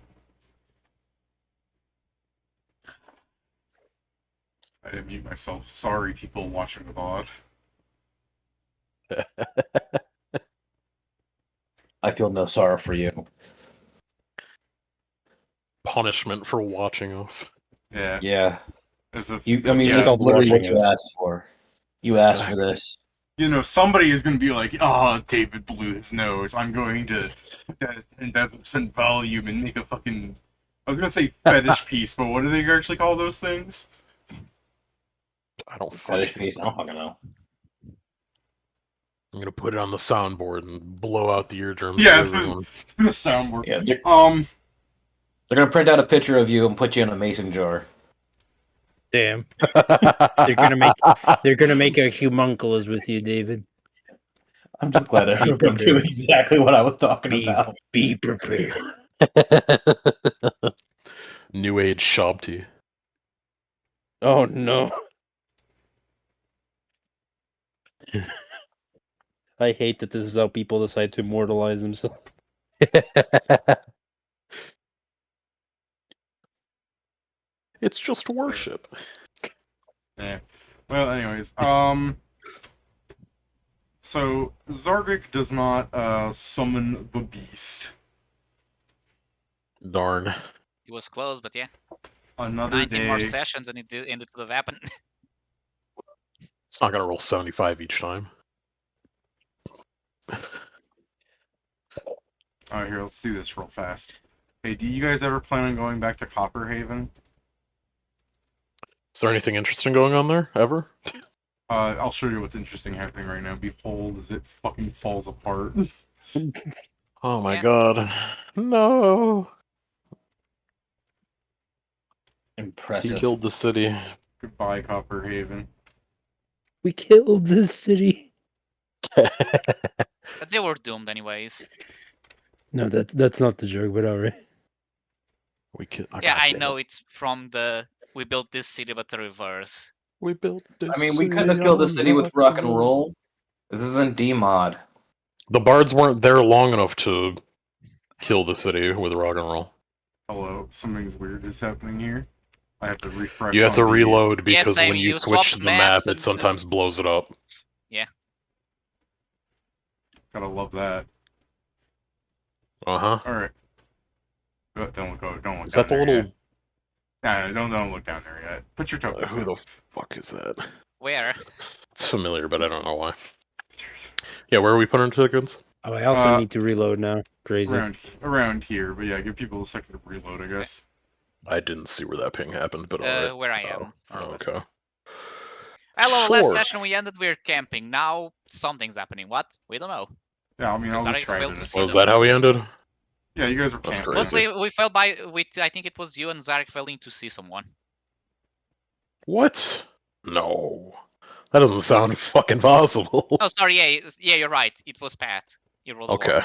I didn't mute myself. Sorry, people watching the VOD. I feel no sorrow for you. Punishment for watching us. Yeah. Yeah. As if This is yeah, literally what watching you us. asked for. You asked for Exactly. this. somebody is going to be like, David blew his nose. I'm going to put that at 10,000% volume and make a fucking... I was going to say fetish piece, but what do they actually call those things? I don't Fetish fucking piece. I don't fucking know. I'm gonna put it on the soundboard and blow out the eardrums Yeah, of everyone. the soundboard. Yeah, they're gonna print out a picture of you and put you in a mason jar. Damn. They're gonna make a humunculus with you, David. I'm just glad I Be remember prepared. exactly what I was talking Be about. be prepared. New Age shop tea. Oh no. I hate that this is how people decide to immortalize themselves. It's just worship. Yeah. Well, anyways, so Zardik does not summon the beast. Darn. It was close, but yeah. Another 19 more day. sessions and it ended with a weapon. It's not gonna roll 75 each time. Alright, here, let's do this real fast. Hey, do you guys ever plan on going back to Copperhaven? Is there anything interesting going on there, ever? I'll show you what's interesting happening right now. Behold, as it fucking falls apart. Oh my Yeah. god. No. He Impressive. killed the city. Goodbye, Copperhaven. We killed the city. But they were doomed anyways. No, that's not the joke, but alright. We killed. Yeah, I know it's from the we built this city, but the reverse. We built this. I mean, we couldn't have city killed the on city with rock and roll. This isn't D-mod. The bards weren't there long enough to kill the city with rock and roll. Hello, something's weird is happening here. I have to refresh. You have to on the- reload because same, when you you switch swapped the map, maps it and- sometimes blows it up. Gotta love that. Uh huh. All right. Don't look. Don't look. Is down that the there little? Yet. Nah, don't look down there yet. Put your token. Who the fuck is that? Where? It's familiar, but I don't know why. Yeah, where are we putting our tokens? Oh, I also need to reload now. Crazy. around here, but yeah, give people a second to reload, I guess. I didn't see where that ping happened, but alright. Where I am. Oh, okay. Hello, last Sure. session we ended, we're camping. Now something's happening. What? We don't know. Yeah, I mean, I'll Zarek just try failed to this. see Was them. that how we ended? Yeah, you guys were That's camping. crazy. Mostly we fell by with I think it was you and Zarek failing to see someone. What? No. That doesn't sound fucking possible. Oh sorry, yeah, you're right. It was Pat. He rolled a Okay. one.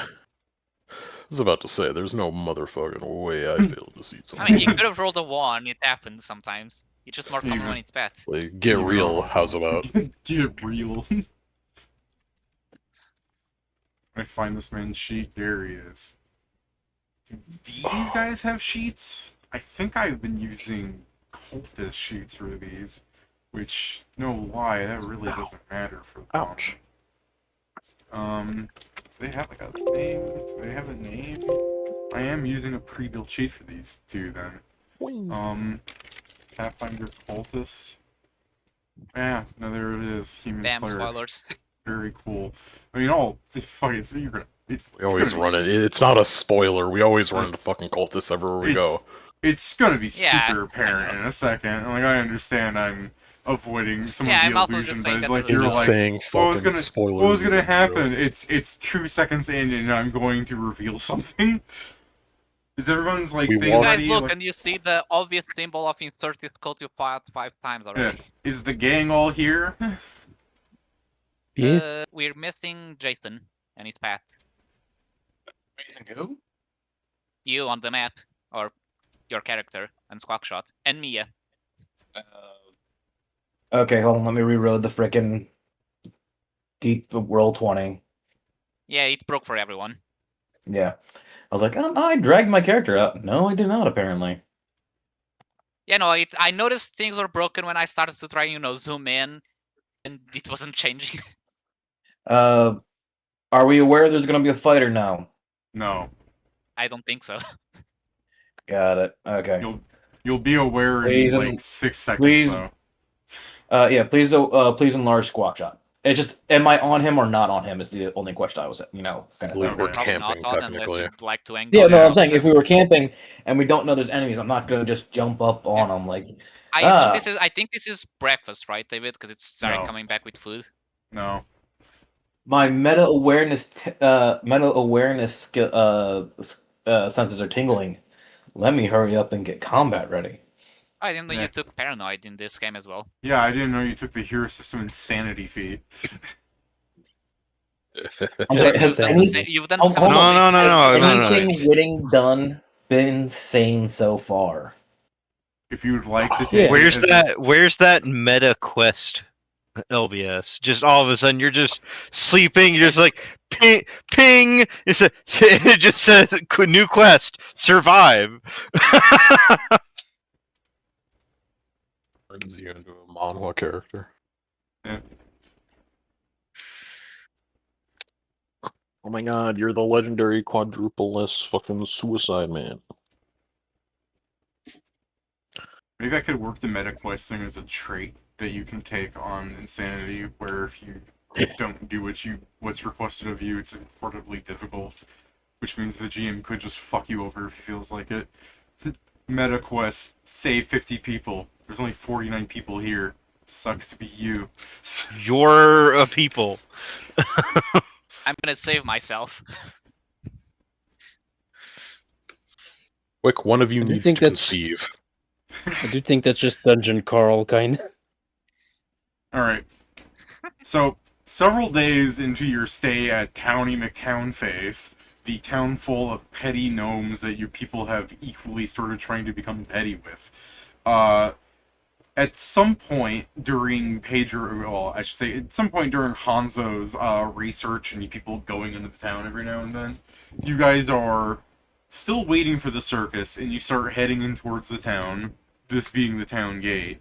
I was about to say, there's no motherfucking way I failed to see I someone. mean, you could have rolled a one. It happens sometimes. It's just more common Even- when it's Pat. Like, get Even real, on- how's about? Get real. I find this man's sheet. There he is. Do these guys have sheets? I think I've been using cultist sheets for these, which, no lie, that really doesn't matter for them. Ouch. Do they have like a thing? Do they have a name? I am using a pre-built sheet for these two then. Pathfinder Cultists. Yeah, no, there it is. Human Damn cleric. spoilers. Very cool. I mean, fucking, you're gonna. We always run it. It's not a spoiler. We always run into fucking cultists everywhere we go. It's gonna be Yeah, super apparent in a second. Like, I understand I'm avoiding some Yeah, of I'm the also illusion, just saying but that like the- You're you're just like, saying what was fucking gonna spoilers. what was gonna is a happen? joke. It's 2 seconds in, and I'm going to reveal something. Is everyone's like We thing walk- Guys, ready? look, Like, and you see the obvious symbol of insert this code you fought 5 times already. is the gang all here? Yeah. We're missing Jason and his Pat. Who? You on the map, or your character, and Squawkshot, and Mia. Okay, hold on. Let me reload the frickin' roll 20. Yeah, it broke for everyone. Yeah. I was like, oh, no, I dragged my character up. No, I did not, apparently. Yeah, no, I noticed things were broken when I started to try, zoom in, and it wasn't changing. Are we aware there's gonna be a fighter now? No. I don't think so. Got it. Okay. You'll be aware Please in and- like 6 seconds please- though. Yeah, please enlarge Squawkshot. It just, am I on him or not on him is the only question I was, I kind of. believe we're Probably camping, not on unless technically. you'd like to angle. Yeah, no, Yeah. I'm saying if we were camping and we don't know there's enemies, I'm not gonna just jump up on them like. I assume I think this is breakfast, right, David? Because it's Zarek No. coming back with food. No. My meta awareness senses are tingling. Let me hurry up and get combat ready. I didn't know Yeah. you took paranoid in this game as well. Yeah, I didn't know you took the hero system insanity feat. I'm That's sorry, has insane. any, You've done hold- some. hold on. No. anything Witting done been sane so far? If you'd like to take Yeah. it Where's that meta quest? LBS. Just all of a sudden you're just sleeping. You're just like ping, ping. It just says new quest. Survive. Turns you into a manhwa character. Yeah. Oh my god, you're the legendary quadruple-less fucking suicide man. Maybe I could work the meta quest thing as a trait that you can take on insanity, where if you don't do what's requested of you, it's incredibly difficult. Which means the GM could just fuck you over if he feels like it. Meta quest, save 50 people. There's only 49 people here. Sucks to be you. You're a people. I'm gonna save myself. Quick, one of you I do needs think to that's- conceive. I do think that's just Dungeon Carl, kind of. All right. So, several days into your stay at Towny McTownface, the town full of petty gnomes that you people have equally started trying to become petty with, at some point during I should say, at some point during Hanzo's research and you people going into the town every now and then, you guys are still waiting for the circus, and you start heading in towards the town, this being the town gate,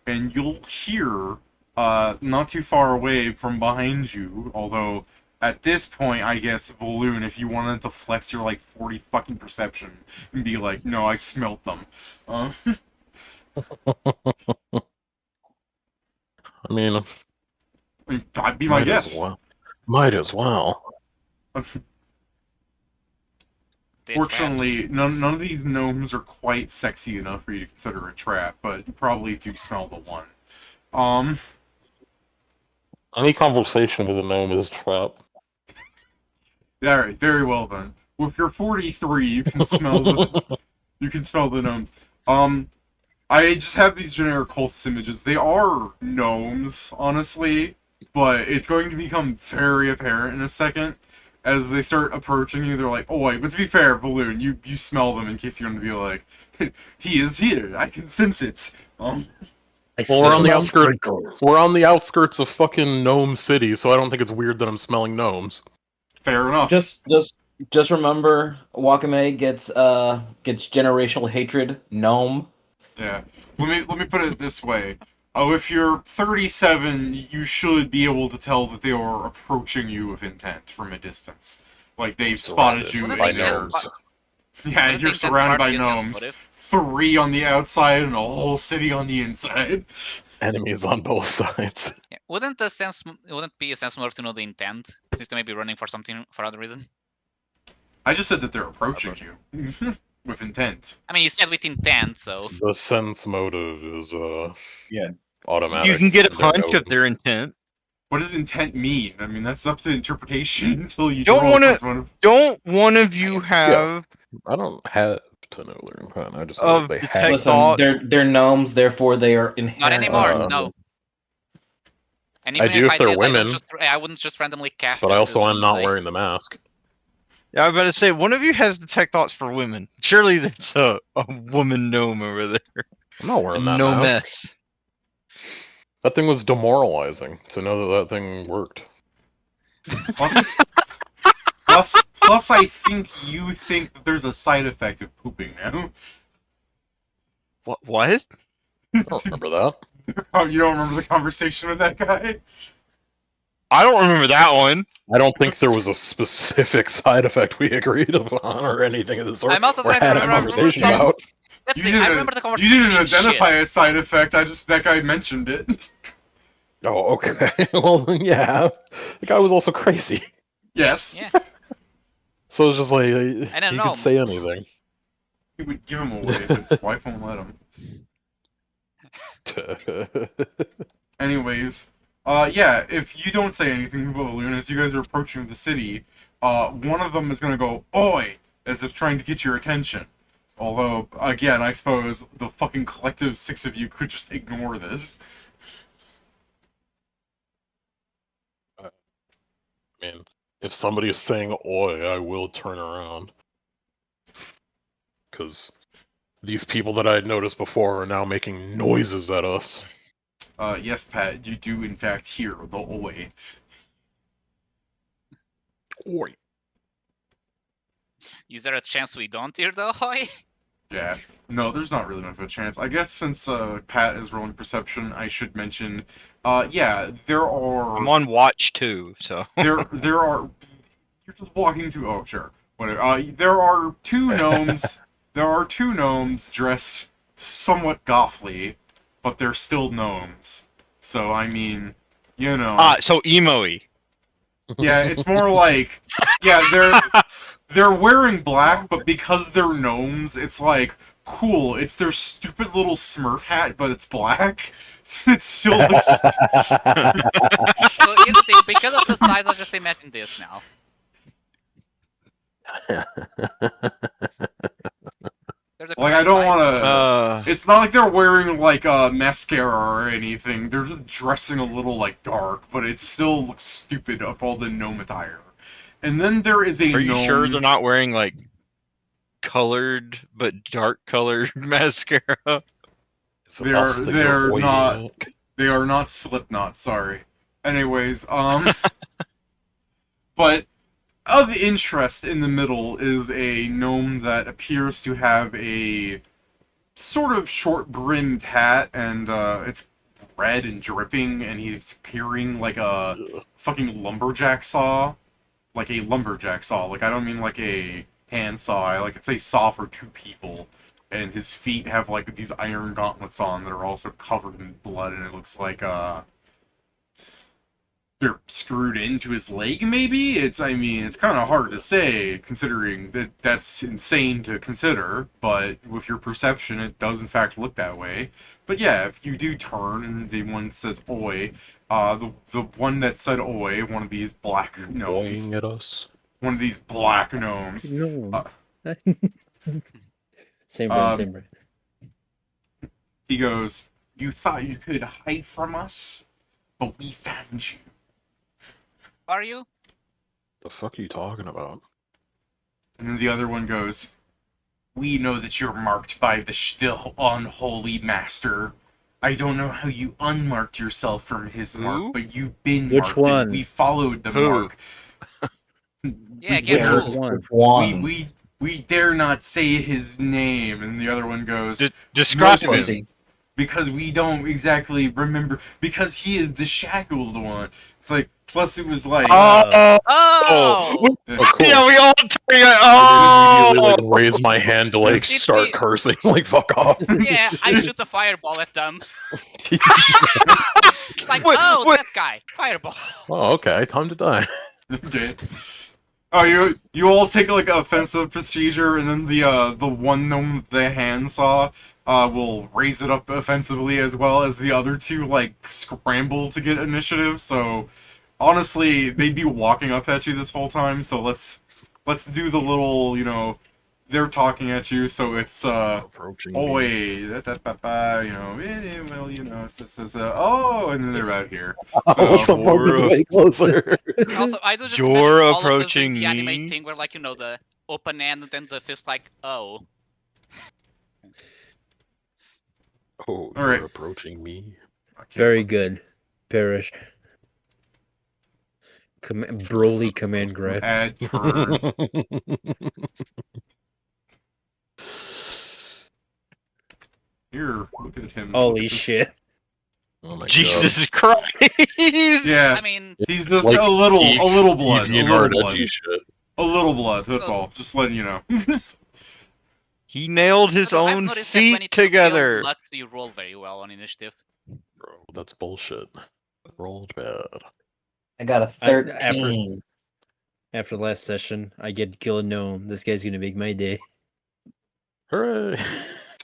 and you'll hear, not too far away from behind you, although at this point, I guess, Valoon, if you wanted to flex your, 40 fucking perception and be like, no, I smelt them. I mean, that'd be my guess. Might as well. Fortunately, none of these gnomes are quite sexy enough for you to consider a trap, but you probably do smell the one. Any conversation with a gnome is a trap. Alright, very well then. With your 43, you can smell the gnomes. I just have these generic cultist images. They are gnomes, honestly, but it's going to become very apparent in a second. As they start approaching you, they're like, oh wait, but to be fair, Valoon, you smell them in case you're going to be like, he is here, I can sense it. Well, we're on the outskirts. We're on the outskirts of fucking Gnome City, so I don't think it's weird that I'm smelling gnomes. Fair enough. Just remember, Wakame gets generational hatred. Gnome. Yeah. Let me put it this way. If you're 37, you should be able to tell that they are approaching you with intent from a distance. Like they've spotted you. By gnomes. Yeah, you're surrounded by gnomes. 3 on the outside and a whole city on the inside. Enemies on both sides. Yeah. Wouldn't be a sense more to know the intent, since they may be running for something for other reason? I just said that they're approaching you with intent. I mean, you said with intent, so The sense motive is automatic. You can get a They're hunch of gnomes. their intent. What does intent mean? I mean, that's up to interpretation until you Don't roll wanna- sense motive. Don't one of you have I don't have to know their intent. I just know of they the have. tech Listen, thoughts? they're gnomes, therefore they are inherent. not anymore. Uh, No. And I even do if if they're did, women. I wouldn't just randomly cast. But it I also to am not like- wearing the mask. Yeah, I was about to say, one of you has detect thoughts for women. Surely there's a woman gnome over there. I'm not wearing that No mask. mess. That thing was demoralizing to know that thing worked. Plus, I think you think that there's a side effect of pooping now. What? I don't remember that. Oh, you don't remember the conversation with that guy? I don't remember that one. I don't think there was a specific side effect we agreed upon or anything of the sort. I'm also We're trying to having a remember conversation some- about. That's You the thing, I didn't- remember the You conversation. didn't being identify shit. a side effect. That guy mentioned it. Oh, okay. Well, yeah. The guy was also crazy. Yes. Yeah. So it's just like I don't he know. could say anything. He would give him away, but his wife won't let him. Anyways, yeah, if you don't say anything, Valoon, as you guys are approaching the city, one of them is gonna go, "Oi!" as if trying to get your attention. Although, again, I suppose the fucking collective 6 of you could just ignore this. I mean, if somebody is saying "oi," I will turn around. Because these people that I had noticed before are now making noises at us. Yes, Pat, you do in fact hear the "oi." Oi. Is there a chance we don't hear the hoy? Yeah. No, there's not really much of a chance. I guess since Pat is rolling perception, I should mention, yeah, there are... I'm on watch too, so. there are... You're just walking to... Oh, sure. Whatever. There are 2 gnomes... There are 2 gnomes dressed somewhat gothly, but they're still gnomes. So, I mean, you know... So emo-y. Yeah, it's more like... Yeah, they're wearing black, but because they're gnomes, it's like, cool, it's their stupid little Smurf hat, but it's black. It still looks... So here's the thing, because of the size, I'll just imagine this now. There's a Like, I don't want to... It's not like they're wearing, like, mascara or anything. They're just dressing a little, like, dark, but it still looks stupid of all the gnome attire. And then there is a Are you gnome... sure they're not wearing, like, colored but dark colored mascara? They're not... They are not Slipknot, sorry. Anyways, but of interest in the middle is a gnome that appears to have a sort of short-brimmed hat, and it's red and dripping, and he's carrying like a fucking lumberjack saw. Like a lumberjack saw. Like, I don't mean like a handsaw. Like, it's a saw for two people. And his feet have like these iron gauntlets on that are also covered in blood, and it looks like they're screwed into his leg, maybe? It's kind of hard to say, considering that that's insane to consider, but with your perception, it does in fact look that way. But yeah, if you do turn, and the one that says oi, the one that said oi, one of these black gnomes. At us. One of these black gnomes. No. Same brand, same brand. He goes, "You thought you could hide from us, but we found you." Are you? The fuck are you talking about? And then the other one goes, "We know that you're marked by the unholy master. I don't know how you unmarked yourself from his mark, but you've been Which marked. And one? we followed the Who? mark. Yeah, guess Which who? one? One. We dare not say his name." And the other one goes, Describe "No, him. because we don't exactly remember, because he is the shackled one." It's like, plus it was like, Oh! Oh, cool. Yeah, we all turn. I Oh! immediately like raise my hand to like It's start me. cursing. Like fuck off. Yeah, I shoot a fireball at them. Like, What- oh, what- that guy. Fireball. Oh, okay. Time to die. okay. Oh, you all take like offensive procedure, and then the one gnome with the handsaw will raise it up offensively, as well as the other two like scramble to get initiative. So honestly, they'd be walking up at you this whole time. So let's do the little, they're talking at you, so it's Approaching me. oi, oh, and then they're out here. So What the fuck is way closer? Also, I do just You're imagine all of us approaching doing the anime me? thing where, like, the open end and then the fist, like, oh. Oh, All right. you're approaching me. Very good. Perish. Broly command grab. Add turn. Here, look at him. Holy Look at this- shit. Oh my Jesus Christ! Yeah, I mean, he's just Like a little blood, a little hard blood, edgy shit. a little blood. That's Oh. all. Just letting you know. He nailed his I've own noticed that when feet it's a kill, together. luck, you roll very well on initiative. Bro, that's bullshit. Rolled bad. I got a I- 13. After the last session, I get to kill a gnome. This guy's gonna make my day. Hooray!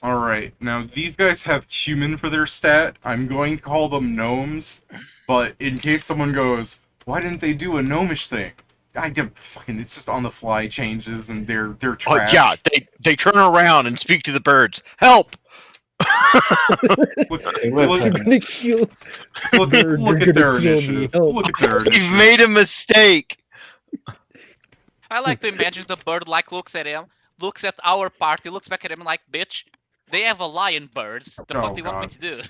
All right, now these guys have human for their stat. I'm going to call them gnomes, but in case someone goes, "Why didn't they do a gnomish thing?" I did fucking. It's just on the fly changes, and they're Oh trash. yeah, they turn around and speak to the birds. Help! Look, Hey, You're listen, gonna kill. look Bird, at you're their gonna kill me. initiative. Help. Look at their You've initiative. made a mistake. I like to imagine the bird, like, looks at him, looks at our party, looks back at him like, bitch, they have a lion birds. The Oh, fuck do you want me God. to do?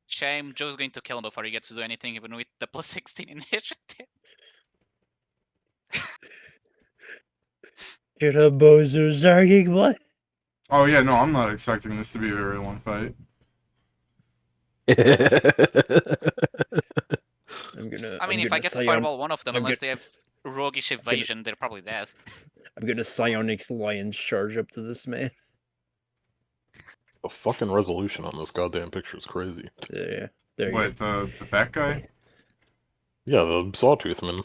Shame, Joe's going to kill him before he gets to do anything, even with the plus 16 initiative. Shut up, bozo. Zarging blood. Oh yeah, no, I'm not expecting this to be a very long fight. I'm gonna. I mean, I'm if I gonna get to psion- fireball one of them, I'm unless they have roguish evasion, they're probably dead. I'm gonna psionics lions charge up to this man. The fucking resolution on this goddamn picture is crazy. Yeah, there you What, go. the back guy? Yeah, the sawtooth man.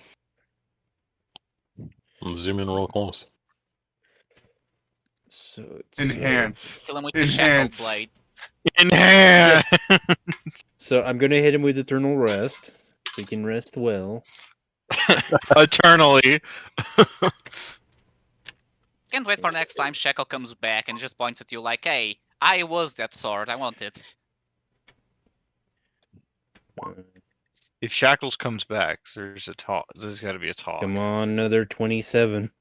I'm zoom in real close. So it's, Enhance. Kill him with the shackle Enhance. blade. In hand. So I'm gonna hit him with eternal rest, so he can rest well. Eternally. Can't wait for next time Shackle comes back and just points at you like, hey, I was that sword, I want it. If Shackles comes back, there's a talk. There's got to be a talk. Come on, another 27.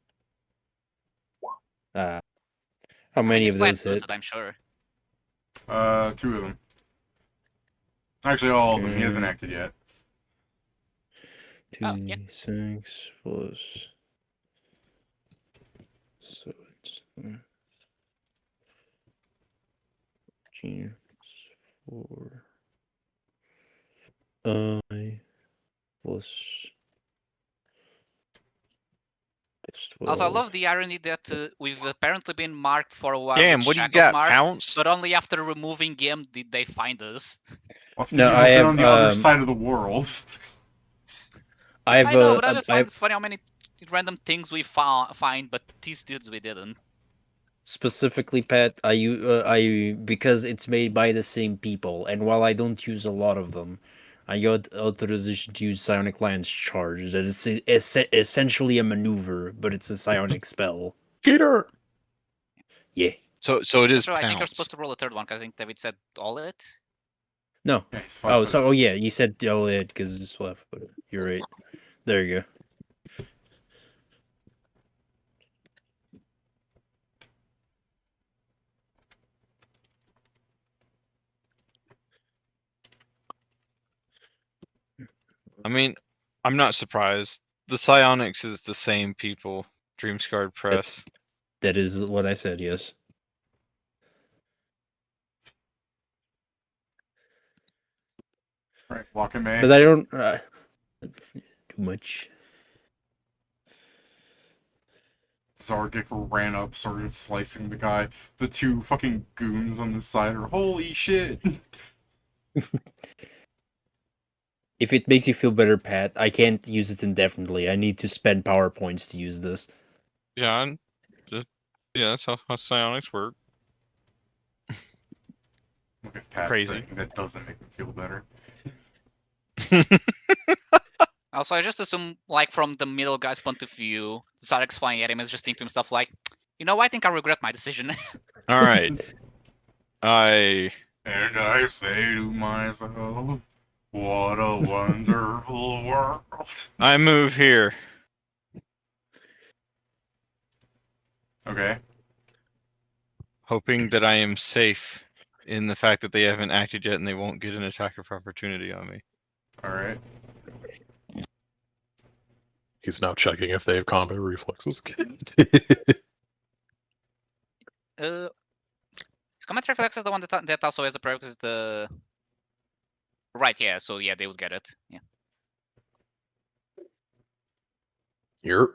How many He's of those hit? flat-footed, I'm sure. 2 of them. Actually, all of them. He hasn't Okay. acted yet. 2d6 plus. So it's 14 4. I plus 12. Also, I love the irony that we've apparently been marked for a while Damn, with what do you Shackle's got, mark, Pounce? but only after removing him did they find us. Well, it's 'cause No, you've I been have, on the other side of the world. I have I know, but I a, just I find have it's funny how many random things we find, but these dudes we didn't. specifically, Pat. I because it's made by the same people, and while I don't use a lot of them, I got authorization to use Psionic Lance Charge. That is essentially a maneuver, but it's a psionic spell. Cheater. Yeah. So it is So I think you're Pounce. supposed to roll a third one, because I think David said all it. No. Yeah, he's Oh, 5'. so yeah, you said all it because it's left, but you're right. There you go. I mean, I'm not surprised. The Psionics is the same people. Dreamscarred Press. That is what I said. Yes. Right, walk him But I don't too much. Zargic ran up, started slicing the guy. The 2 fucking goons on the side are holy shit. If it makes you feel better, Pat, I can't use it indefinitely. I need to spend power points to use this. Yeah, that's how Psionics work. Look at Pat Crazy. saying that doesn't make me feel better. Also, I just assume, like, from the middle guy's point of view, Zarek's flying at him is just thinking to himself, like, you know, I think I regret my decision. All right. And I say to myself, what a wonderful world. I move here. Okay. Hoping that I am safe in the fact that they haven't acted yet and they won't get an attack of opportunity on me. Alright. He's now checking if they have combat reflexes. Is Combat Reflex is the one that also has the prerequisite, Right, yeah, so yeah, they would get it. Yeah. Here.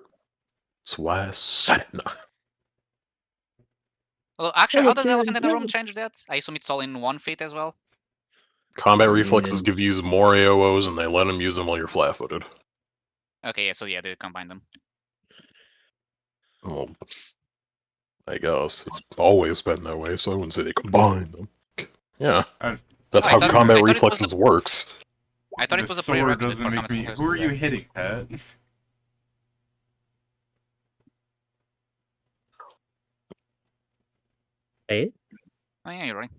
That's why I said it. No. Although, actually, how does the Elephant in the Room change that? I assume it's all in one feat as well? Combat reflexes Yeah. give you more AOs, and they let them use them while you're flat-footed. Okay, yeah, so yeah, they combine them. Well, I guess it's always been that way, so I wouldn't say they combine them. Yeah, I that's Oh, I how thought- combat I thought it was reflexes works. I thought it the was a sword prerequisite doesn't for make Combat me. Reflex Who to are do you that. hitting, Pat? Hey? Oh yeah, you're right.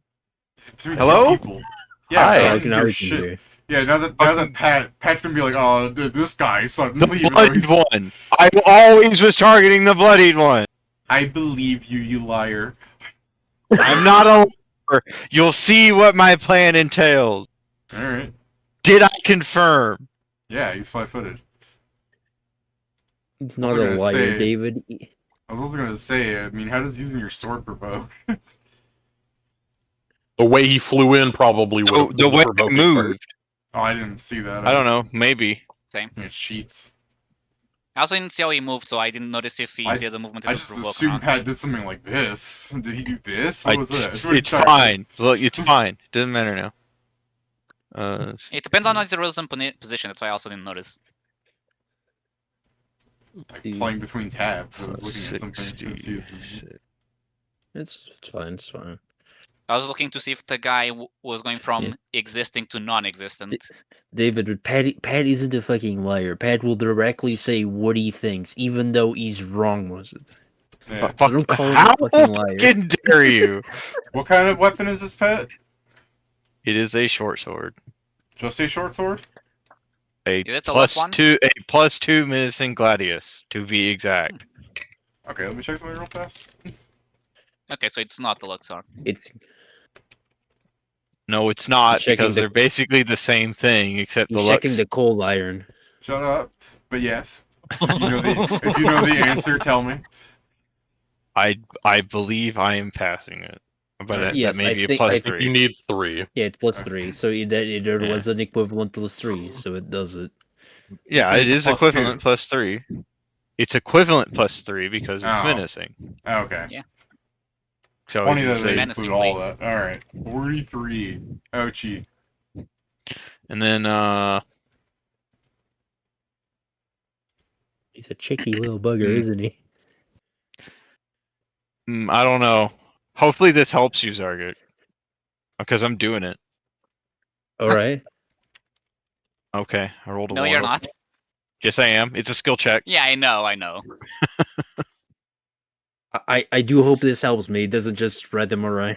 It's between Hello? 2 people. Yeah, Hi. Pat Oh, didn't now do we can shit. hear. Yeah, now that Pat's gonna be like, oh, this guy suddenly. The even though bloodied one. I always was targeting the bloodied one. I believe you, you liar. I'm not a liar. You'll see what my plan entails. Alright. Did I confirm? Yeah, he's 5-footed. It's I not was a gonna liar, say- David. I was also gonna say, I mean, how does using your sword provoke? The way he flew in probably would have The been way I provoking part. moved. Oh, I didn't see that. I don't know. Maybe. Same. It's cheats. I also didn't see how he moved, so I didn't notice if he did the movement. I It was just provoked or assumed not. Pat did something like this. Did he do this? What was that? Everybody It's start- fine. Look, it's fine. Doesn't matter now. It depends on his relevant position. That's why I also didn't notice. Like playing between tabs. I was looking at something. 60, Couldn't see his movement. It's fine. It's fine. I was looking to see if the guy was going from Yeah. existing to non-existent. David, but Pat isn't a fucking liar. Pat will directly say what he thinks, even though he's wrong most of the time. Yeah. So don't call him How a fucking liar. fucking dare you? What kind of weapon is this, Pet? It is a short sword. Just a short sword? A Is it the luck one? +2 menacing gladius, to be exact. Okay, let me check something real fast. Okay, so it's not the Luxor. It's No, it's not, Checking because the- they're basically the same thing, except the checking Lux. the cold iron. Shut up. But yes. If you know the answer, tell me. I believe I am passing it, but Alright. Yes, that may I be a think- plus I I think you +3. need 3. Yeah, it's plus Okay. 3. So there Yeah. was an equivalent +3, so it does it. Yeah, say it it's is a equivalent +2. +3. It's equivalent +3 because it's Oh. menacing. Okay. Yeah. So Funny it that is they a- include all that. Alright. 43. Ouchie. and then He's a cheeky little bugger, isn't he? I don't know. Hopefully this helps you, Zargit, because I'm doing it. All right. Okay, I rolled a No, 1. you're not. Yes, I am. It's a skill check. Yeah, I know. I do hope this helps me. It doesn't just spread them around.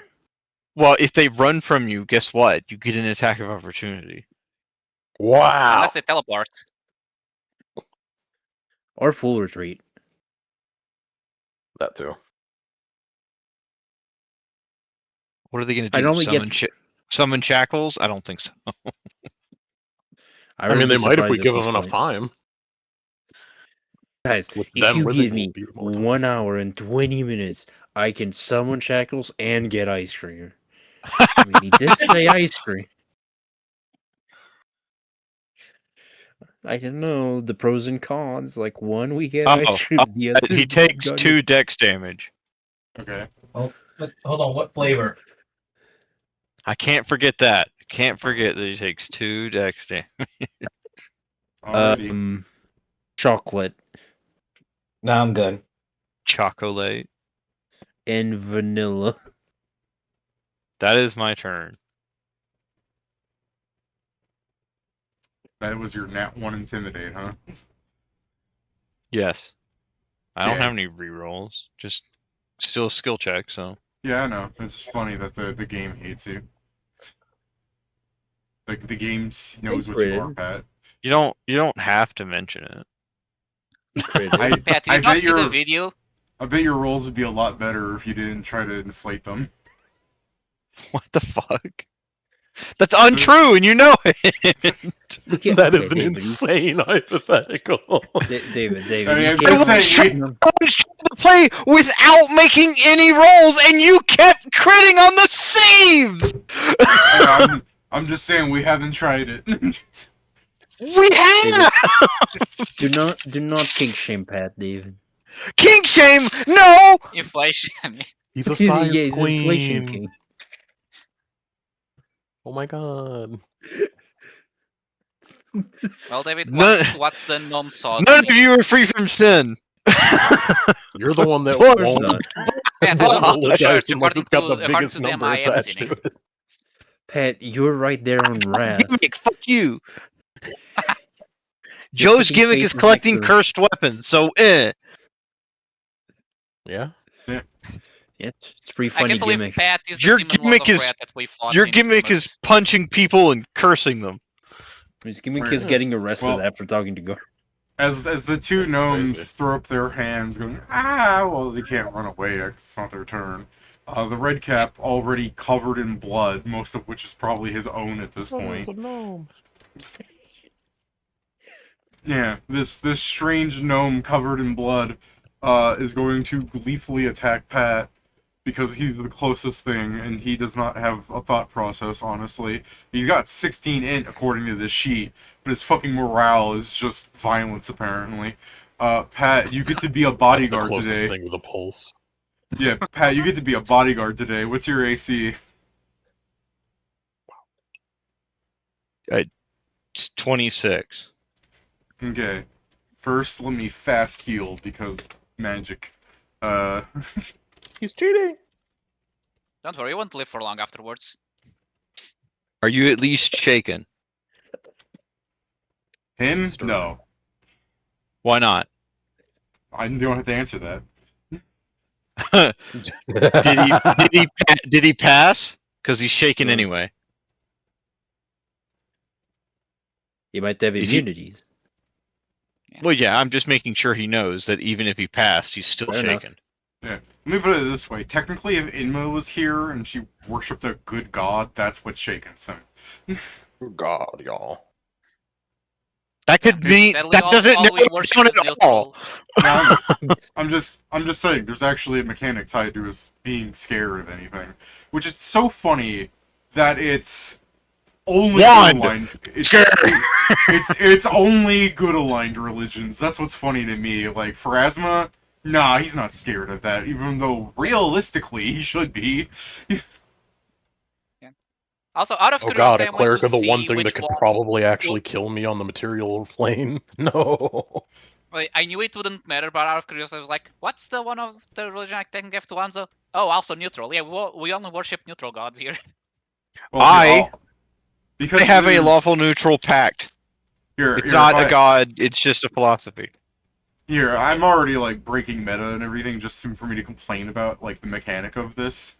Well, if they run from you, guess what? You get an attack of opportunity. Wow. Unless they teleport. Or full retreat. That too. What are they going I to do? normally Summon, get- summon shackles? I don't think so. I mean, wouldn't they be might if surprised we at give this them enough point. time. Guys, With if them you living give me will be more time. 1 hour and 20 minutes, I can summon shackles and get ice cream. I mean, he did say ice cream. I don't know the pros and cons. Like one, we get ice cream. The other, He we takes don't 2 dex damage. Okay. Oh, but hold on. What flavor? I can't forget that. I can't forget that he takes 2 dex damage. Alrighty. chocolate No, I'm good. Chocolate. and vanilla. That is my turn. That was your nat 1 intimidate, huh? Yes. I don't Yeah. have any rerolls. Just still a skill check, so. Yeah, I know. It's funny that the game hates you. The game knows what you are, Pat. You don't have to mention it. I Pat, did I you not bet see the your video? I bet your rolls would be a lot better if you didn't try to inflate them. What the fuck? That's untrue, and you know it. That is an David, insane hypothetical. David, I mean, you I'm can't just saying, say- I was trying to play without making any rolls, and you kept critting on the saves. I'm just saying we haven't tried it. We have do not kink shame Pat, David. king shame. No. Inflation. He's a He's science he's inflation queen. king. Oh my god. Well, David, None- what's the gnome saw? None of you are free from sin. You're the one that Of course won't not. Pat, won't well, roll the sure, dice unless it's got the according biggest to them, number I am attached sinning. to it. Pat, you're right there on Wrath. Gimmick, fuck you. Joe's fucking gimmick face is is collecting like the- cursed weapons, so eh. Yeah. Yeah, it's pretty I funny can't believe gimmick. Pat is the Your demon gimmick lord of is- red that we fought Your in gimmick is Primus. punching people and cursing them. His gimmick is getting arrested Well- after talking to Gar. As the two That's gnomes crazy. throw up their hands, going well, they can't run away. It's not their turn. The red cap already covered in blood, most of which is probably his own at this point. Yeah, this strange gnome covered in blood is going to gleefully attack Pat because he's the closest thing and he does not have a thought process, honestly. He's got 16 int according to this sheet, but his fucking morale is just violence, apparently. Pat, you get to be a The bodyguard closest today. thing with a pulse. Yeah, Pat, you get to be a bodyguard today. What's your AC? It's 26. Okay. First, let me fast heal because magic. He's cheating. Don't worry, you won't live for long afterwards. Are you at least shaken? Him? Stir. No. Why not? I don't have to answer that. Did he pass? Because he's shaking No. anyway. You might have If he- immunities. Well, yeah, I'm just making sure he knows that even if he passed, he's still Fair enough. shaking. Yeah. Let me put it this way. Technically, if Inma was here and she worshipped a good god, that's what's shaking him. God, y'all. That could be. Sadly, That doesn't all narrow we it worship down is at all. neutral. Yeah, I'm just saying. There's actually a mechanic tied to his being scared of anything, which it's so funny that it's only Wand! good aligned. Scared. It's only good aligned religions. That's what's funny to me. Like Pharasma, nah, he's not scared of that. Even though realistically he should be. Also, out of Oh god, curiosity, a I want cleric to are the one see thing which that could one. probably actually kill me on the material plane. No. Wait, I knew it wouldn't matter, but out of curiosity, I was like, "What's the one of the religion I can give to Anzo?" Oh, also neutral. Yeah, we only worship neutral gods here. Well, because They have a there's- lawful neutral pact. Here, It's here, not if a god. It's just a philosophy. Here, I'm already like breaking meta and everything just for me to complain about like the mechanic of this.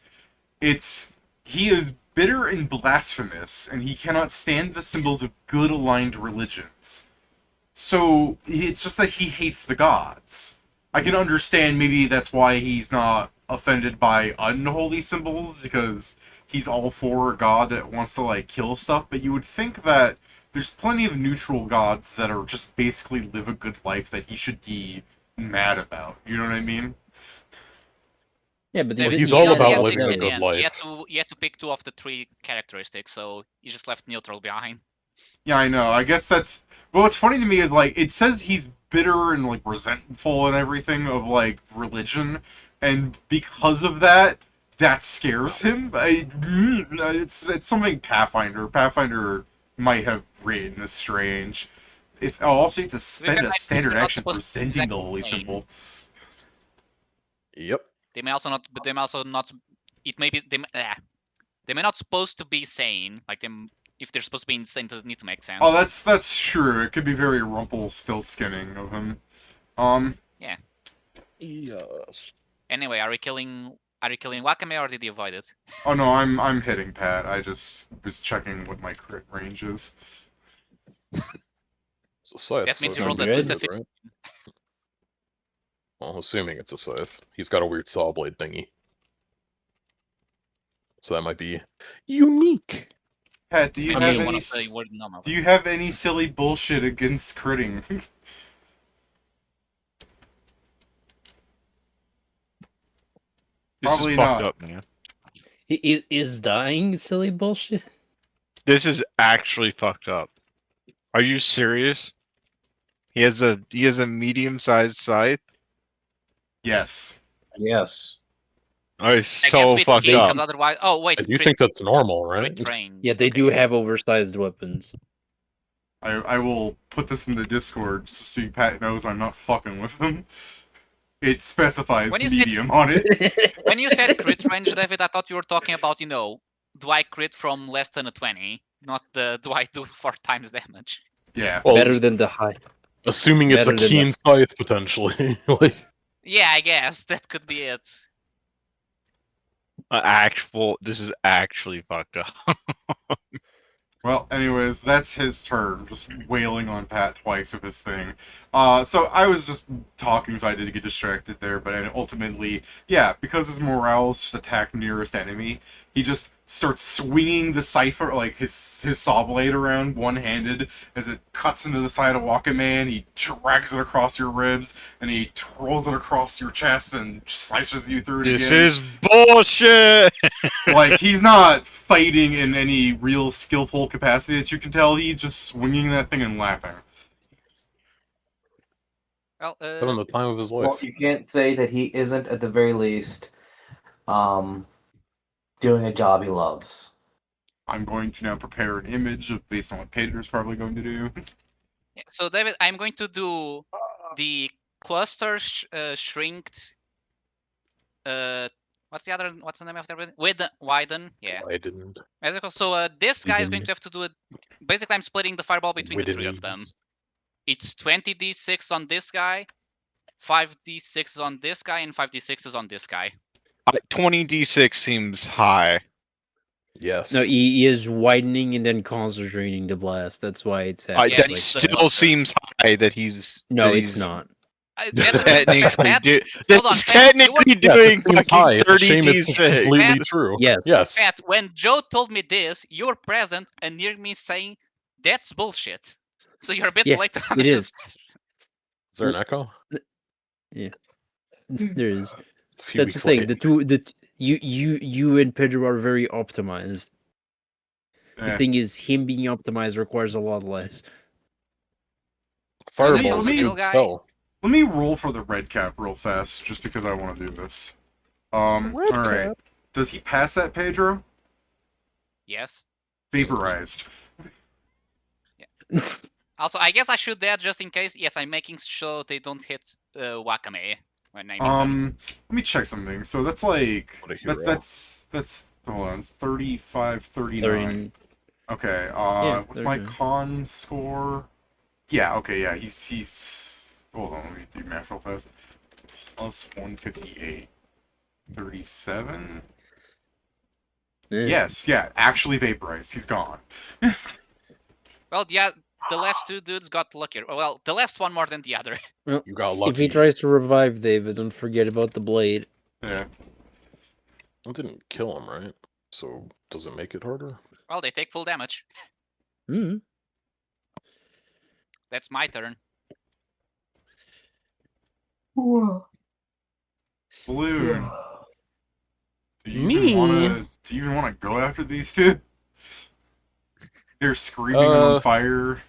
He is bitter and blasphemous, and he cannot stand the symbols of good aligned religions. So it's just that he hates the gods. I can understand maybe that's why he's not offended by unholy symbols, because he's all for a god that wants to like kill stuff, but you would think that there's plenty of neutral gods that are just basically live a good life that he should be mad about. You know what I mean? Yeah, but David, he's he all only about has living 6 a in the good end. life. He had to pick 2 of the 3 characteristics, so he just left neutral behind. Yeah, I know. I guess that's. But what's funny to me is like it says he's bitter and like resentful and everything of like religion, and because of that, that scares him. It's something Pathfinder might have written as strange. If also you have to spend a standard not action supposed to be presenting the exactly holy the same. symbol. Yep. They may also not. But they may also not. It may be. They may not supposed to be sane. Like them. If they're supposed to be insane, it doesn't need to make sense. Oh, that's true. It could be very Rumpelstiltskinning of him. Yes. Anyway, are you killing Wakame or did you avoid it? Oh no, I'm hitting Pat. I just was checking what my crit range is. It's a scythe. That means so you rolled it's at good, least a right? Well, assuming it's a scythe. He's got a weird saw blade thingy. So that might be unique. Pat, do you Maybe have one any? of the word normal. Do you have any silly bullshit against critting? This Probably is fucked not. up, man. Is dying silly bullshit? This is actually fucked up. Are you serious? He has a medium-sized scythe. Yes. Yes. Oh, it's I guess so we fucked can, up. because otherwise. Oh wait, I do think that's normal, right? crit range. Yeah, they Okay. do have oversized weapons. I will put this in the Discord so Pat knows I'm not fucking with him. It specifies When you said- medium on it. When you said crit range, David, I thought you were talking about, do I crit from less than a 20, not the do I do 4 times damage. Yeah. Well, Better than the high. assuming it's a better than keen scythe, potentially. Like, Yeah, I guess that could be it. This is actually fucked up. Well, anyways, that's his turn, just wailing on Pat twice with his thing. So I was just talking, so I did get distracted there, but ultimately, yeah, because his morale is just attack nearest enemy, he just starts swinging the cipher, like his saw blade around one-handed as it cuts into the side of Walkaman. He drags it across your ribs, and he twirls it across your chest and slices you through it This again. is bullshit. Like, he's not fighting in any real skillful capacity that you can tell. He's just swinging that thing and laughing. Well, having the time of his life. Well, you can't say that he isn't, at the very least, doing a job he loves. I'm going to now prepare an image based on what Pedro's probably going to do. so David, I'm going to do the cluster shrinked. What's the name of the widen? Yeah. I didn't. So this guy is going to have to do it. Basically, I'm splitting the fireball between the 3 of them. It's 20d6 on this guy, 5d6 on this guy and 5d6 on this guy. 20d6 seems high. Yes. No, he is widening and then concentrating the blast. That's why it's I, happening. Yeah, that he's still cluster. seems high that he's. No, that it's he's not. That's technically Pat, do, hold on, that's Pat, you were- technically Yes, doing it seems high. fucking It's a shame it's 30d6. completely Pat, true. Yes. Yes. Pat, when Joe told me this, you were present and near me saying, that's bullshit. So you're a bit Yeah, late to it is. Is there an echo? Yeah, there is. It's a few That's the weeks thing. late. You and Pedro are very optimized. The Eh. thing is, him being optimized requires a lot less. Fireball's a middle good guy. spell. Let me roll for the red cap real fast, just because I want to do this. Red alright. cap. Does he pass that, Pedro? Yes. Vaporized. Also, I guess I should that just in case. Yes, I'm making sure they don't hit Wakame when naming them. Let me check something. So that's like What a hero. that's hold on, 35, 39. 30 Okay, Yeah, what's my 39. con score? Yeah, okay, yeah, he's hold on, let me do math real fast. Plus 158. 37? Yeah. Yes, yeah, actually vaporized. He's gone. Well, yeah, the last two dudes got luckier. Well, the last one more than the other. Well, You got if he lucky. tries to revive David, don't forget about the blade. Yeah. It didn't kill him, right? So does it make it harder? Well, they take full damage. Hmm. That's my turn. Balloon. Do you Me? even wanna go after these two? They're screaming and on fire.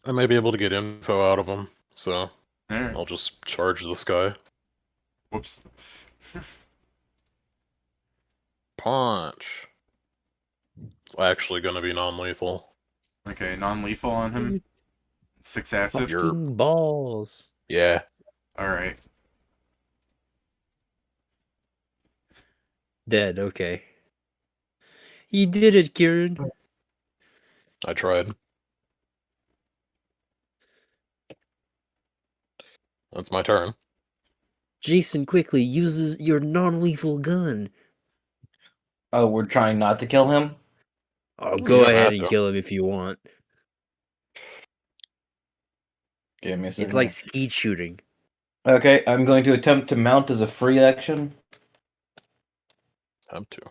I may be able to get info out of him, so Alright. I'll just charge this guy. Whoops. Punch. It's actually gonna be non-lethal. Okay, non-lethal on him. 6 acid. You're- Fucking balls. Yeah. Alright. Dead, okay. You did it, Kieran. I tried. That's my turn. Jason quickly uses your non-lethal gun. Oh, we're trying not to kill him? Oh, You go don't ahead have and to. kill him if you want. Give me a second. It's like skeet shooting. Okay, I'm going to attempt to mount as a free action. Have to.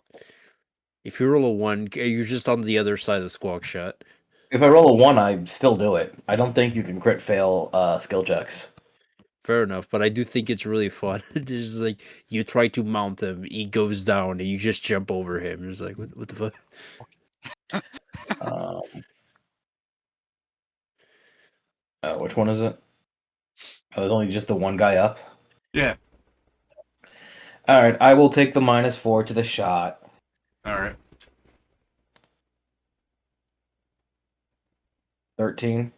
If you roll a 1, you're just on the other side of the squawk shot. If I roll a 1, I still do it. I don't think you can crit fail skill checks. Fair enough, but I do think it's really fun. It's just like you try to mount him, he goes down, and you just jump over him. It's like, what the fuck? Which one is it? Oh, there's only just the one guy up? Yeah. Alright, I will take the -4 to the shot. Alright. 13.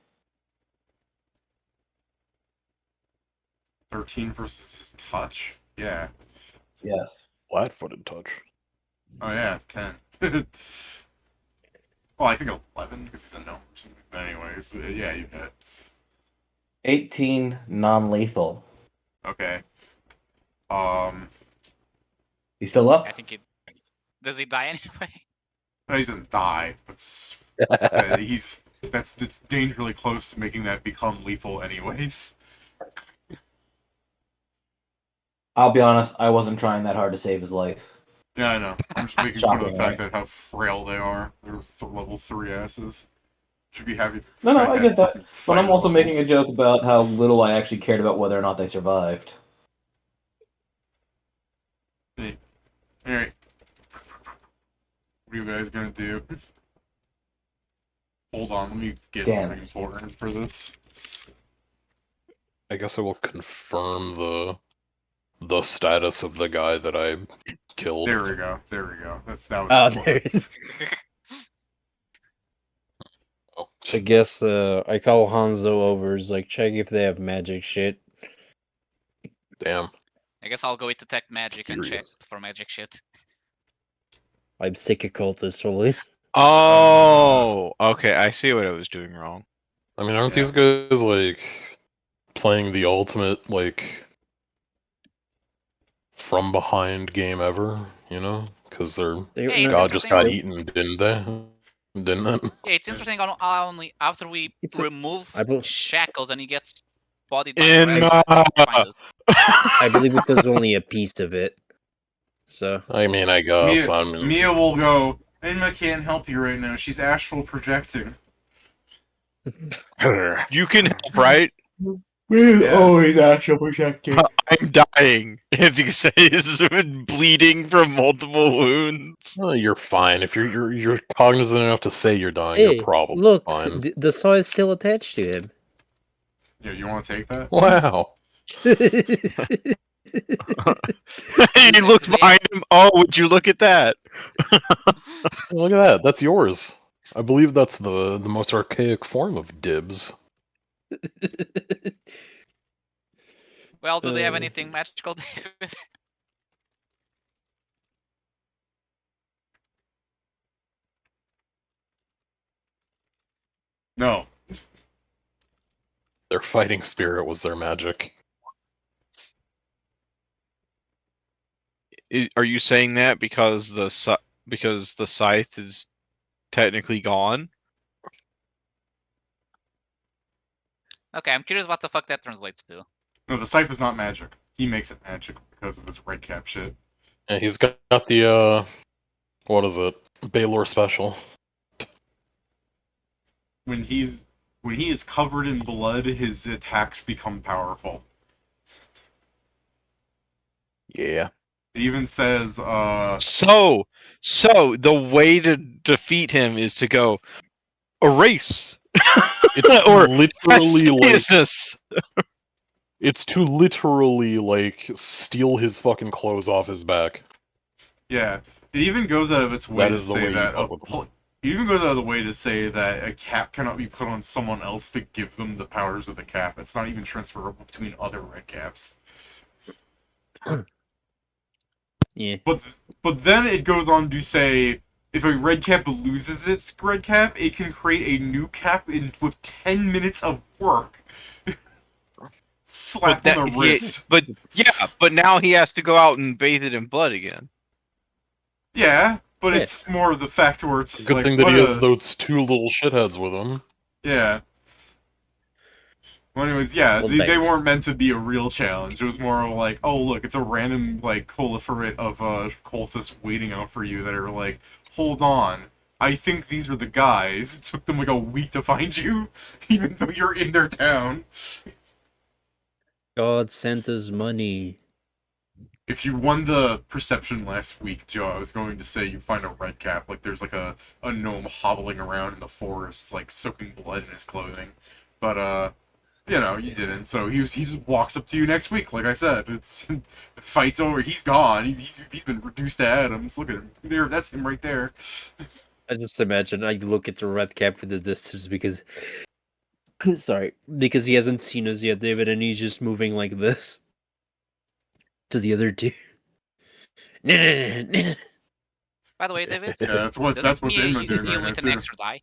13 versus his touch? Yeah. Yes. Flat-footed touch. Oh yeah, 10. Well, I think 11 because he's a gnome or something. But anyways, yeah, you hit. 18 non-lethal. Okay. He's still up? I think it. Does he die anyway? He doesn't die, but it's dangerously close to making that become lethal anyways. I'll be honest, I wasn't trying that hard to save his life. Yeah, I know. I'm just making fun of the Shocking, fact right? that how frail they are. They're level 3 asses. Should be happy. this No, guy I had get that. fucking But I'm fire also making a levels. joke about how little I actually cared about whether or not they survived. Alright. What are you guys gonna do? Hold on, let me get something Dance. important for this. I guess I will confirm the status of the guy that I killed. There we go. There we go. That was Oh, important. there. Oh, I guess I call Hanzo over. It's like, check if they have magic shit. damn. I guess I'll go with detect magic and check Curious. for magic shit. I'm sick of cultists, fully. Oh, okay. I see what I was doing wrong. I mean, aren't Yeah. these guys like playing the ultimate, like, from behind game ever, you know? Because their Yeah, it's god just interesting. got eaten, didn't they? Didn't it? Yeah, it's interesting on only after we It's a- remove I bel- shackles and he gets bodied by In the red find us. I believe it was only a piece of it. So I mean, I guess. I mean, Mia will go, Enma can't help you right now. She's astral projecting. You can help, right? Yes. always actually projecting. I'm dying. As you say, he's been bleeding from multiple wounds. oh, you're fine. If you're cognizant enough to say you're dying, hey, you're probably look, fine. the saw is still attached to him. Yeah, you want to take that? Wow. He looks behind him. Oh, would you look at that? Look at that. That's yours. I believe that's the most archaic form of dibs. Well, do they have anything magical, David? No. Their fighting spirit was their magic. Are you saying that because the scythe is technically gone? Okay, I'm curious what the fuck that translates to. No, the scythe is not magic. He makes it magic because of his red cap shit. And he's got the what is it? Baylor special. When he is covered in blood, his attacks become powerful. Yeah. It even says, So the way to defeat him is to go erase. It's or literally like fastidiousness. it's to literally like steal his fucking clothes off his back. yeah. It even goes out of its way That to is the say way you that fuck with them. it even goes out of the way to say that a cap cannot be put on someone else to give them the powers of the cap. It's not even transferable between other red caps. Yeah. But then it goes on to say if a red cap loses its red cap, it can create a new cap with 10 minutes of work. Slap on the wrist. But now he has to go out and bathe it in blood again. Yeah, but Yeah. it's more of the fact where it's just Good like, thing that what he has a- those two little shitheads with him. Yeah. Well, anyways, yeah, Well, they thanks. weren't meant to be a real challenge. It was more like, oh, look, it's a random, like, proliferate of cultists waiting out for you that are like, hold on, I think these are the guys. It took them like a week to find you, even though you're in their town. God sent us money. If you won the perception last week, Joe, I was going to say you find a red cap, like there's like a gnome hobbling around in the forest, like soaking blood in his clothing. But, you know, you didn't. So he just walks up to you next week, like I said. It's the fight's over. He's gone. He's been reduced to atoms. Look at him. There, that's him right there. I just imagine I look at the red cap from the distance because sorry, because he hasn't seen us yet, David, and he's just moving like this to the other two. By the way, David, Yeah, that's what's doesn't Inma Mia doing heal right with now an too. extra die?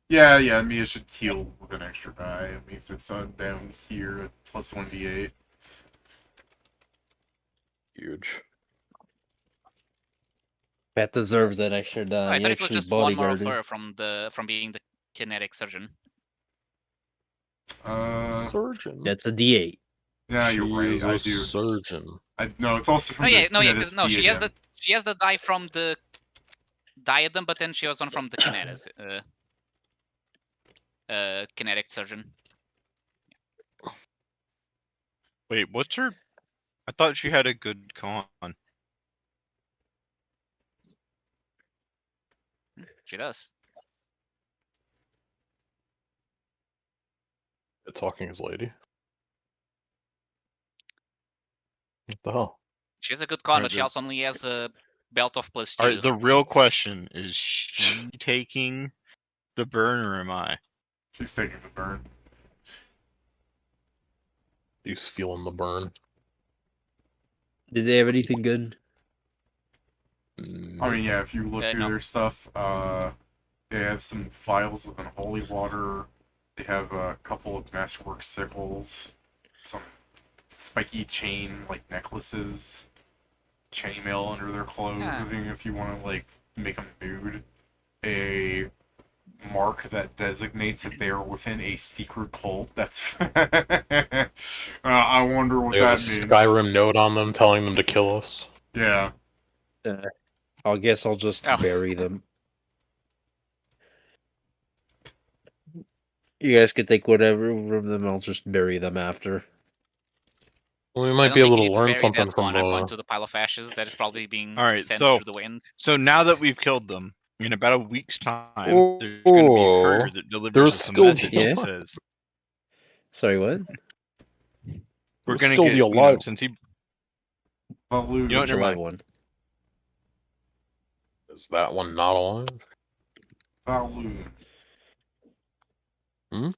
Yeah, Mia should heal with an extra die. I mean, if it's down here at plus 1d8. Huge. Pat deserves that extra die. Oh, I He thought it was actually just one more of bodyguarded. her from being the kinetic surgeon. Surgeon. That's a D8. Yeah, you're right. She's I a do. surgeon. No, it's also from No, yeah, the no, yeah, Kinetis no. She has diadem. the die from the diadem, but then she has one from the kinetic surgeon. Wait, what's her? I thought she had a good con. She does. Talking as lady. What the hell? She has a good con, Alright, but she the- also only has a belt of +2. Alright, the real question is she taking the burn or am I? She's taking the burn. He's feeling the burn. Did they have anything good? I mean, yeah, if you look through no. their stuff, they have some vials of unholy water. They have a couple of masterwork sickles, some spiky chain like necklaces, chainmail under their clothing if you want to like make them nude. A mark that designates that they are within a secret cult. That's I wonder what They have a that means. Skyrim note on them telling them to kill us. Yeah. I guess I'll just Oh. bury them. You guys can take whatever from them. I'll just bury them after. Well, we I might don't be think able you to need to learn bury something that from one. I'm going the. to the pile of ashes that is probably being Alright, sent so- through the wind. So now that we've killed them, in about a week's time, there's going to be a courier that delivers there's us a still message Yeah. that says, Sorry, what? we're There's going to still get, the alive. since he... Balloon. You know what, Which never alive mind. one? Is that one not alive? Balloon. Hmm?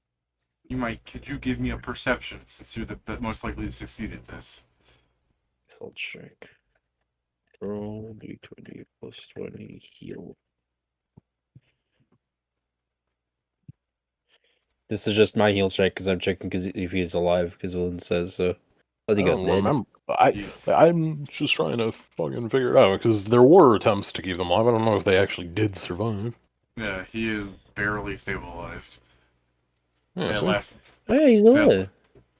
Could you give me a perception since you're the most likely to succeed at this? I'll check. Roll d20 plus 20 heal. This is just my heal check because I'm checking because if he's alive, because Willen says so. I I think I'm don't dead. remember. He's- I'm just trying to fucking figure it out because there were attempts to keep them alive. I don't know if they actually did survive. Yeah, he is barely stabilized. Yeah, That see? last Oh yeah, he's alive.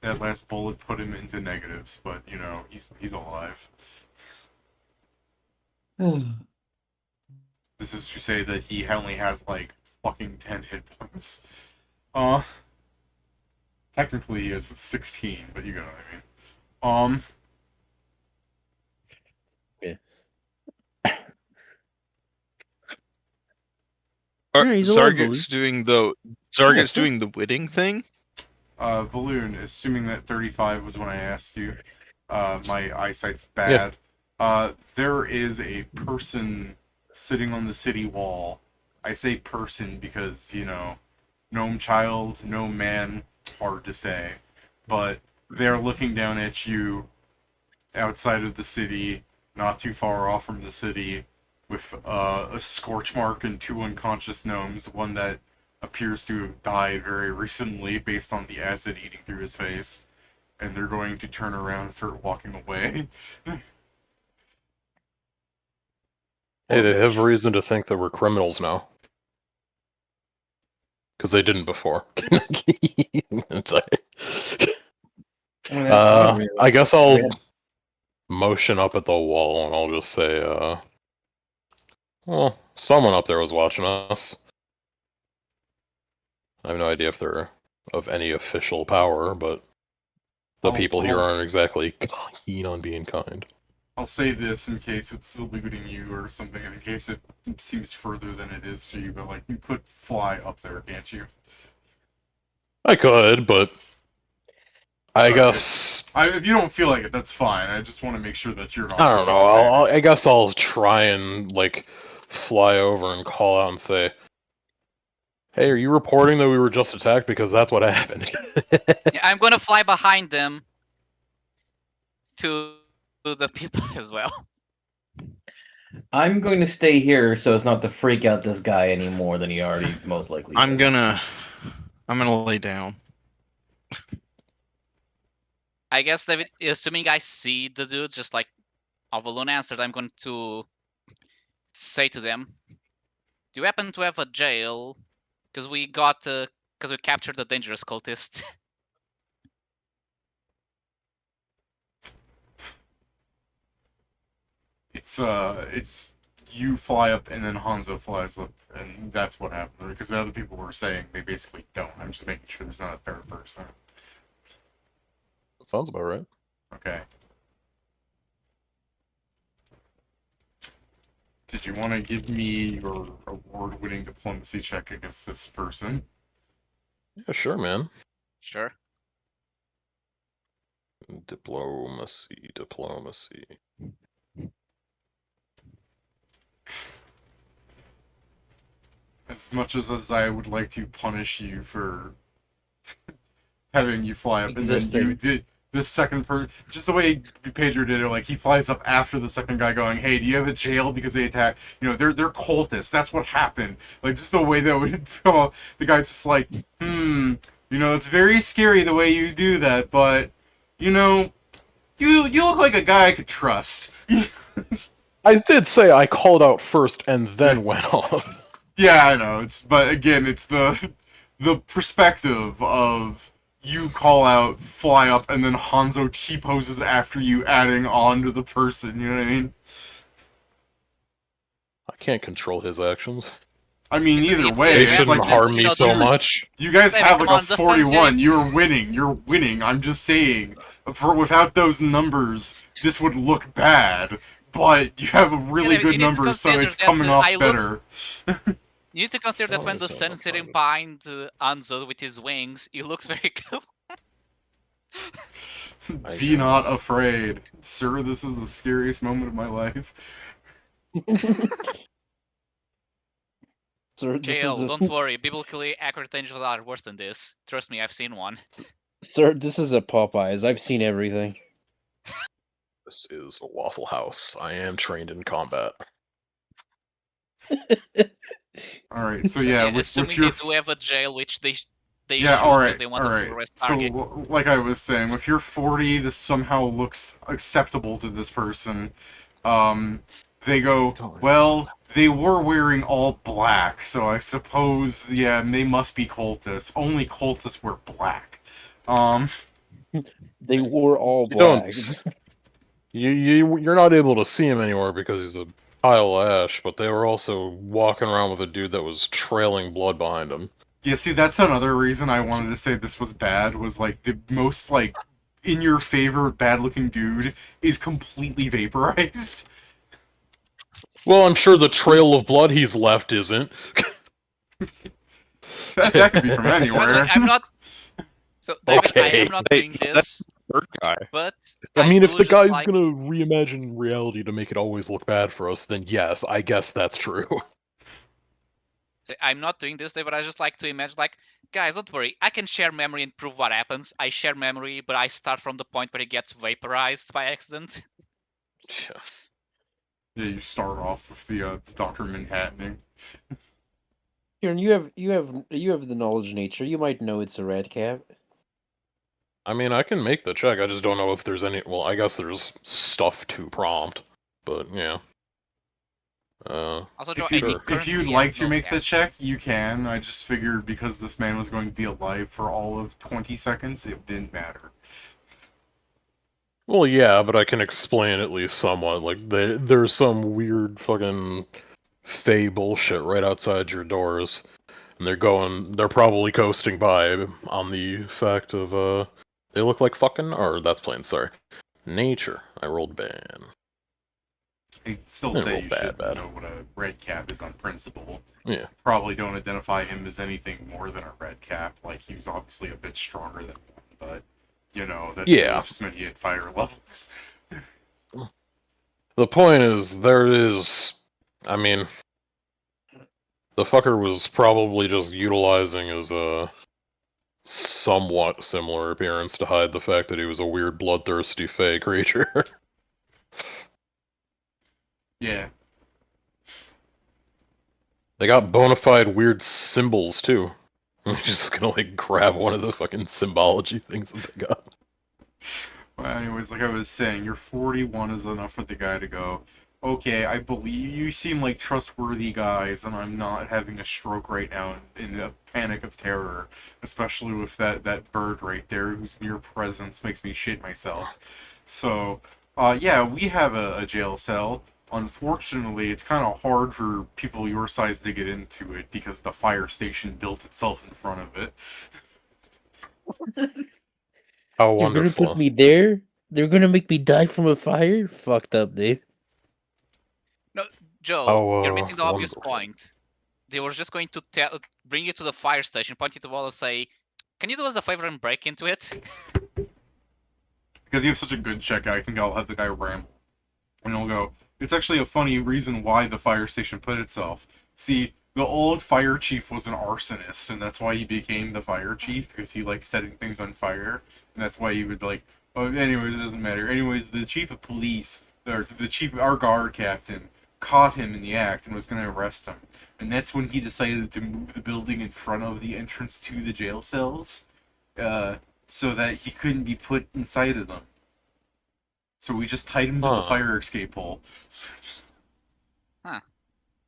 that last bullet put him into negatives, but you know he's alive. This is to say that he only has like fucking 10 hit points. Technically he has 16, but you know what I mean. Yeah, he's alive, Zarget's doing the whitting thing. Valoon, assuming that 35 was when I asked you, my eyesight's bad. There is a person sitting on the city wall. I say person because, you know, gnome child, gnome man, hard to say. But they're looking down at you outside of the city, not too far off from the city, with a scorch mark and two unconscious gnomes, one that appears to have died very recently based on the acid eating through his face, and they're going to turn around and start walking away. Hey, they have reason to think that we're criminals now. Because they didn't before. I'm sorry. I guess I'll motion up at the wall and I'll just say, well, someone up there was watching us. I have no idea if they're of any official power, but the people here aren't exactly keen on being kind. I'll say this in case it's eluding you or something, in case it seems further than it is to you, but like, you could fly up there, can't you? I could, but I guess if you don't feel like it, that's fine. I just want to make sure that you're not. I don't know. I guess I'll try and like fly over and call out and say, "Hey, are you reporting that we were just attacked? Because that's what happened." Yeah, I'm gonna fly behind them to the people as well. I'm going to stay here so as not to freak out this guy any more than he already most likely I'm is. gonna lay down. I guess David, assuming I see the dude, just like Avalon answered, I'm going to say to them, "Do you happen to have a jail? Because we captured a dangerous cultist." It's you fly up and then Hanzo flies up, and that's what happened. Because the other people were saying they basically don't. I'm just making sure there's not a third person. Sounds about right. Okay. Did you want to give me your award-winning diplomacy check against this person? Yeah, sure, man. Sure. Diplomacy. As much as I would like to punish you for having you fly up and then Existing. this second person, just the way Pedro did it, like he flies up after the second guy, going, "Hey, do you have a jail because they attacked? You know, they're cultists. That's what happened." Like just the way that would come up, the guy's just like, "You know, it's very scary the way you do that, but you know, you look like a guy I could trust." I did say I called out first and then went off. Yeah, I know. But again, it's the perspective of you call out, fly up, and then Hanzo T-poses after you, adding on to the person. You know what I mean? I can't control his actions. I mean, either It's- way, They it's shouldn't like harm me so dude. much. you guys David, have come like on, a the 41. sunset- You're winning. You're winning. I'm just saying, without those numbers, this would look bad. But you have a really Yeah, you good need to number, so consider it's that, coming off I look- better. You need to consider that when the that's sun not sitting private. behind Anzo with his wings, he looks very cool. I Be not guess. afraid. Sir, this is the scariest moment of my life. Sir, this JL, is don't worry, biblically accurate angels are worse than this. Trust me, I've seen one. Sir, this is a Popeyes. I've seen everything. This is a Waffle House. I am trained in combat. Alright, so yeah, with assuming your... they do have a jail, which they Yeah, should, because they want to alright. arrest So, target. like I was saying, with your 40, this somehow looks acceptable to this person. They go, well, they were wearing all black, so I suppose, yeah, they must be cultists. Only cultists wear black. They were all You don't- black. You're not able to see him anymore because he's a pile of ash, but they were also walking around with a dude that was trailing blood behind him. Yeah, see, that's another reason I wanted to say this was bad, was, like, the most, like, in-your-favor, bad-looking dude is completely vaporized. Well, I'm sure the trail of blood he's left isn't. That could be from By the way, anywhere. I'm not. So, David, I Okay. am not Hey, doing this, Bird guy. but I mean, if do the just guy's like- gonna reimagine reality to make it always look bad for us, then yes, I guess that's true. So I'm not doing this, David. I just like to imagine, like, guys, don't worry. I can share memory and prove what happens. I share memory, but I start from the point where it gets vaporized by accident. Yeah. Yeah, you start off with the Dr. Manhattan. Kieran, you have the knowledge of nature. You might know it's a red cap. I mean, I can make the check, I just don't know if there's any... Well, I guess there's stuff to prompt, but yeah. Also, Joe, If I you'd, think if currently you'd he like has to no make the cap. check, you can. I just figured because this man was going to be alive for all of 20 seconds, it didn't matter. Well, yeah, but I can explain at least somewhat. Like, there's some weird fucking fey bullshit right outside your doors. And they're probably coasting by on the fact of, they look like fucking, or that's plain, sorry. Nature. I rolled ban. I'd still Yeah, say well, you bad, should bad. know what a red cap is on principle. Yeah. Probably don't identify him as anything more than a red cap. Like, he was obviously a bit stronger than one, but, you know, that Yeah. just meant he had fire levels. The point is, I mean, the fucker was probably just utilizing his, somewhat similar appearance to hide the fact that he was a weird, bloodthirsty fey creature. Yeah. They got bona fide weird symbols, too. I'm just gonna, like, grab one of the fucking symbology things that they got. Well, anyways, like I was saying, your 41 is enough for the guy to go, okay, I believe you seem like trustworthy guys, and I'm not having a stroke right now in a panic of terror, especially with that bird right there whose mere presence makes me shit myself. So, yeah, we have a jail cell. Unfortunately, it's kind of hard for people your size to get into it because the fire station built itself in front of it. How You're gonna wonderful. put me there? They're gonna make me die from a fire? Fucked up, Dave. Joe, Oh, you're missing the obvious wonderful. point. They were just going to bring you to the fire station, point you to the wall, and say, "Can you do us a favor and break into it?" Because you have such a good check, I think I'll have the guy ramble. And he'll go, it's actually a funny reason why the fire station put itself. See, The old fire chief was an arsonist, and that's why he became the fire chief, because he liked setting things on fire, and that's why he would like. Oh, anyways, it doesn't matter. Anyways, the chief of police, or the chief, our guard captain, caught him in the act and was going to arrest him, and that's when he decided to move the building in front of the entrance to the jail cells, so that he couldn't be put inside of them. So we just tied him to the fire escape hole. Huh.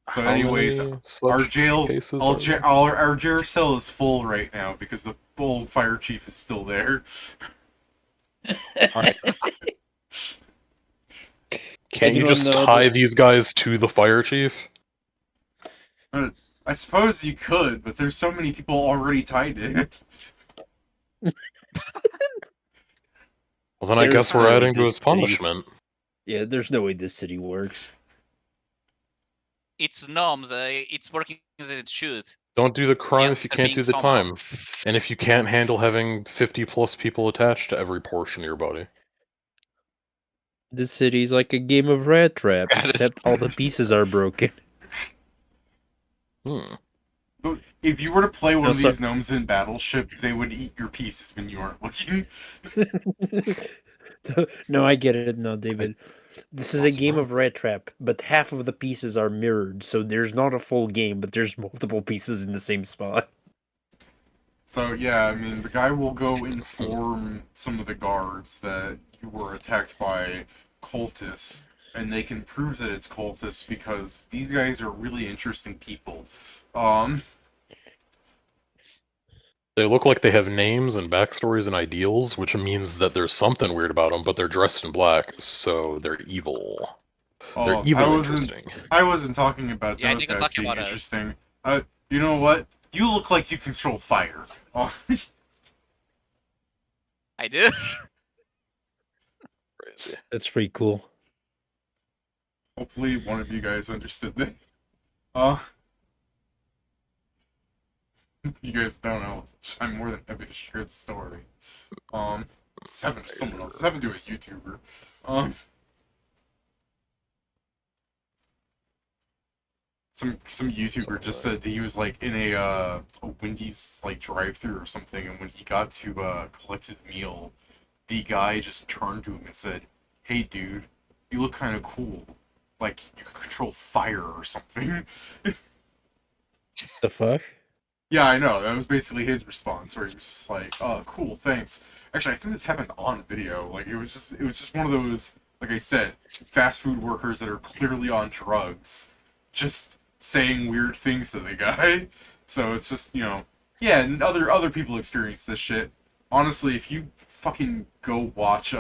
So How anyways, many our such jail, cases our, are ja- there? our jail cell is full right now because the old fire chief is still there. Alright. Can't you Anyone just know tie that- these guys to the fire chief? I suppose you could, but there's so many people already tied to it. Well, then I There's guess we're no way adding to this his city- punishment. Yeah, there's no way this city works. It's gnomes. It's working as it should. Don't do the crime Yeah, if you they're can't being do the somehow. time. And if you can't handle having 50 plus people attached to every portion of your body. This city's like a game of Rat Trap, That is- except all the pieces are broken. But if you were to play one No, of so- these gnomes in Battleship, they would eat your pieces when you aren't looking. No, I get it now, David. This is a game of Rat Trap, but half of the pieces are mirrored, so there's not a full game, but there's multiple pieces in the same spot. So yeah, I mean, the guy will go inform some of the guards that you were attacked by cultists, and they can prove that it's cultists because these guys are really interesting people. They look like they have names and backstories and ideals, which means that there's something weird about them, but they're dressed in black, so they're evil. They're evil interesting. I wasn't talking about Yeah, I those think it's guys talking being about us. interesting. You know what? You look like you control fire. I do. Crazy. That's pretty cool. Hopefully one of you guys understood that. If you guys don't know, I'm more than happy to share the story. It's happened to someone else. It's happened to a YouTuber. Some YouTuber just said that he was like in a Wendy's like drive-thru or something, and when he got to collect his meal, the guy just turned to him and said, "Hey, dude, you look kind of cool. Like you could control fire or something." The fuck? Yeah, I know. That was basically his response, where he was just like, "Oh, cool, thanks." Actually, I think this happened on video. Like, it was just one of those, like I said, fast food workers that are clearly on drugs, just saying weird things to the guy. So it's just, yeah, and other people experience this shit. Honestly, if you fucking go watch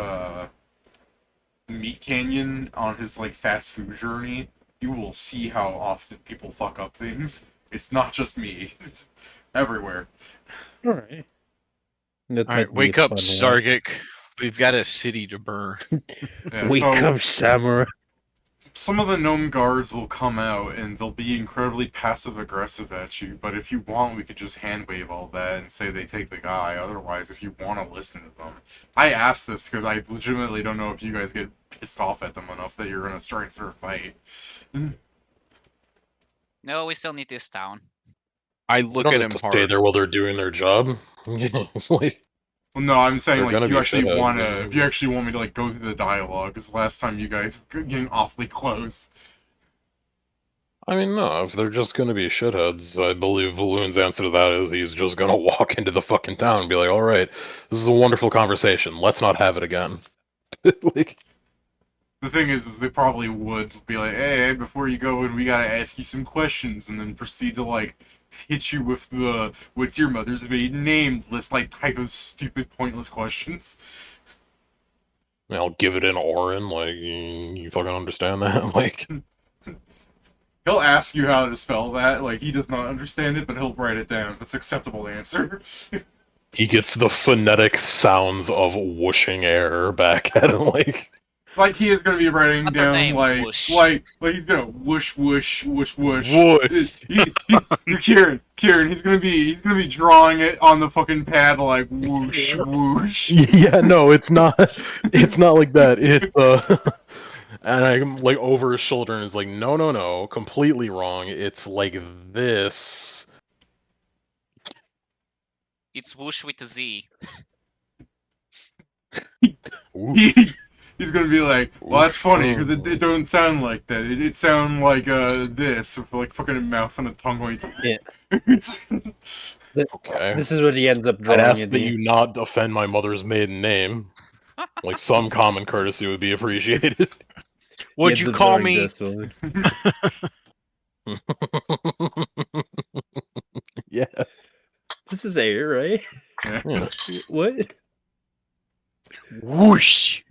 Meat Canyon on his like fast food journey, you will see how often people fuck up things. It's not just me. It's everywhere. Alright. Alright, wake up, Sargic. We've got a city to burn. Yeah, Wake so up, Samurai. some of the gnome guards will come out and they'll be incredibly passive aggressive at you, but if you want, we could just hand wave all that and say they take the guy. Otherwise, if you want to listen to them. I asked this because I legitimately don't know if you guys get pissed off at them enough that you're going to start a fight. No, we still need this town. I You look don't at have him to stay hard. there while they're doing their job. Like, Well, no, I'm saying They're like gonna if you be actually shitheads, want to, yeah. if you actually want me to like go through the dialogue, because last time you guys were getting awfully close. I mean, no, if they're just gonna be shitheads, I believe Valoon's answer to that is he's just gonna walk into the fucking town and be like, alright, this is a wonderful conversation, let's not have it again. Like, The thing is they probably would be like, hey, before you go in, we gotta ask you some questions, and then proceed to like hit you with the what's your mother's maiden name list, like type of stupid, pointless questions. I'll give it an Orin, like, you fucking understand that? Like, He'll ask you how to spell that, like he does not understand it, but he'll write it down. That's acceptable answer. he gets the phonetic sounds of whooshing air back at him, like, Like he is gonna be writing What's her down name? like Whoosh. like he's gonna whoosh whoosh whoosh whoosh. Whoosh. Kieran, he's gonna be drawing it on the fucking pad like whoosh whoosh. yeah, no, it's not like that, And I'm like over his shoulder and is like, no, completely wrong. It's like this. It's whoosh with a Z. Ooh. He's gonna be like, well, that's funny because it don't sound like that. It sound like this with like fucking a mouth and a tongue going. Yeah. Okay. This is what he ends up I'd drawing ask at that the you not offend my mother's maiden name. Like some common courtesy would be appreciated. Would he you ends up call drawing me? this one. Yeah. This is air, right? Yeah. What? Whoosh.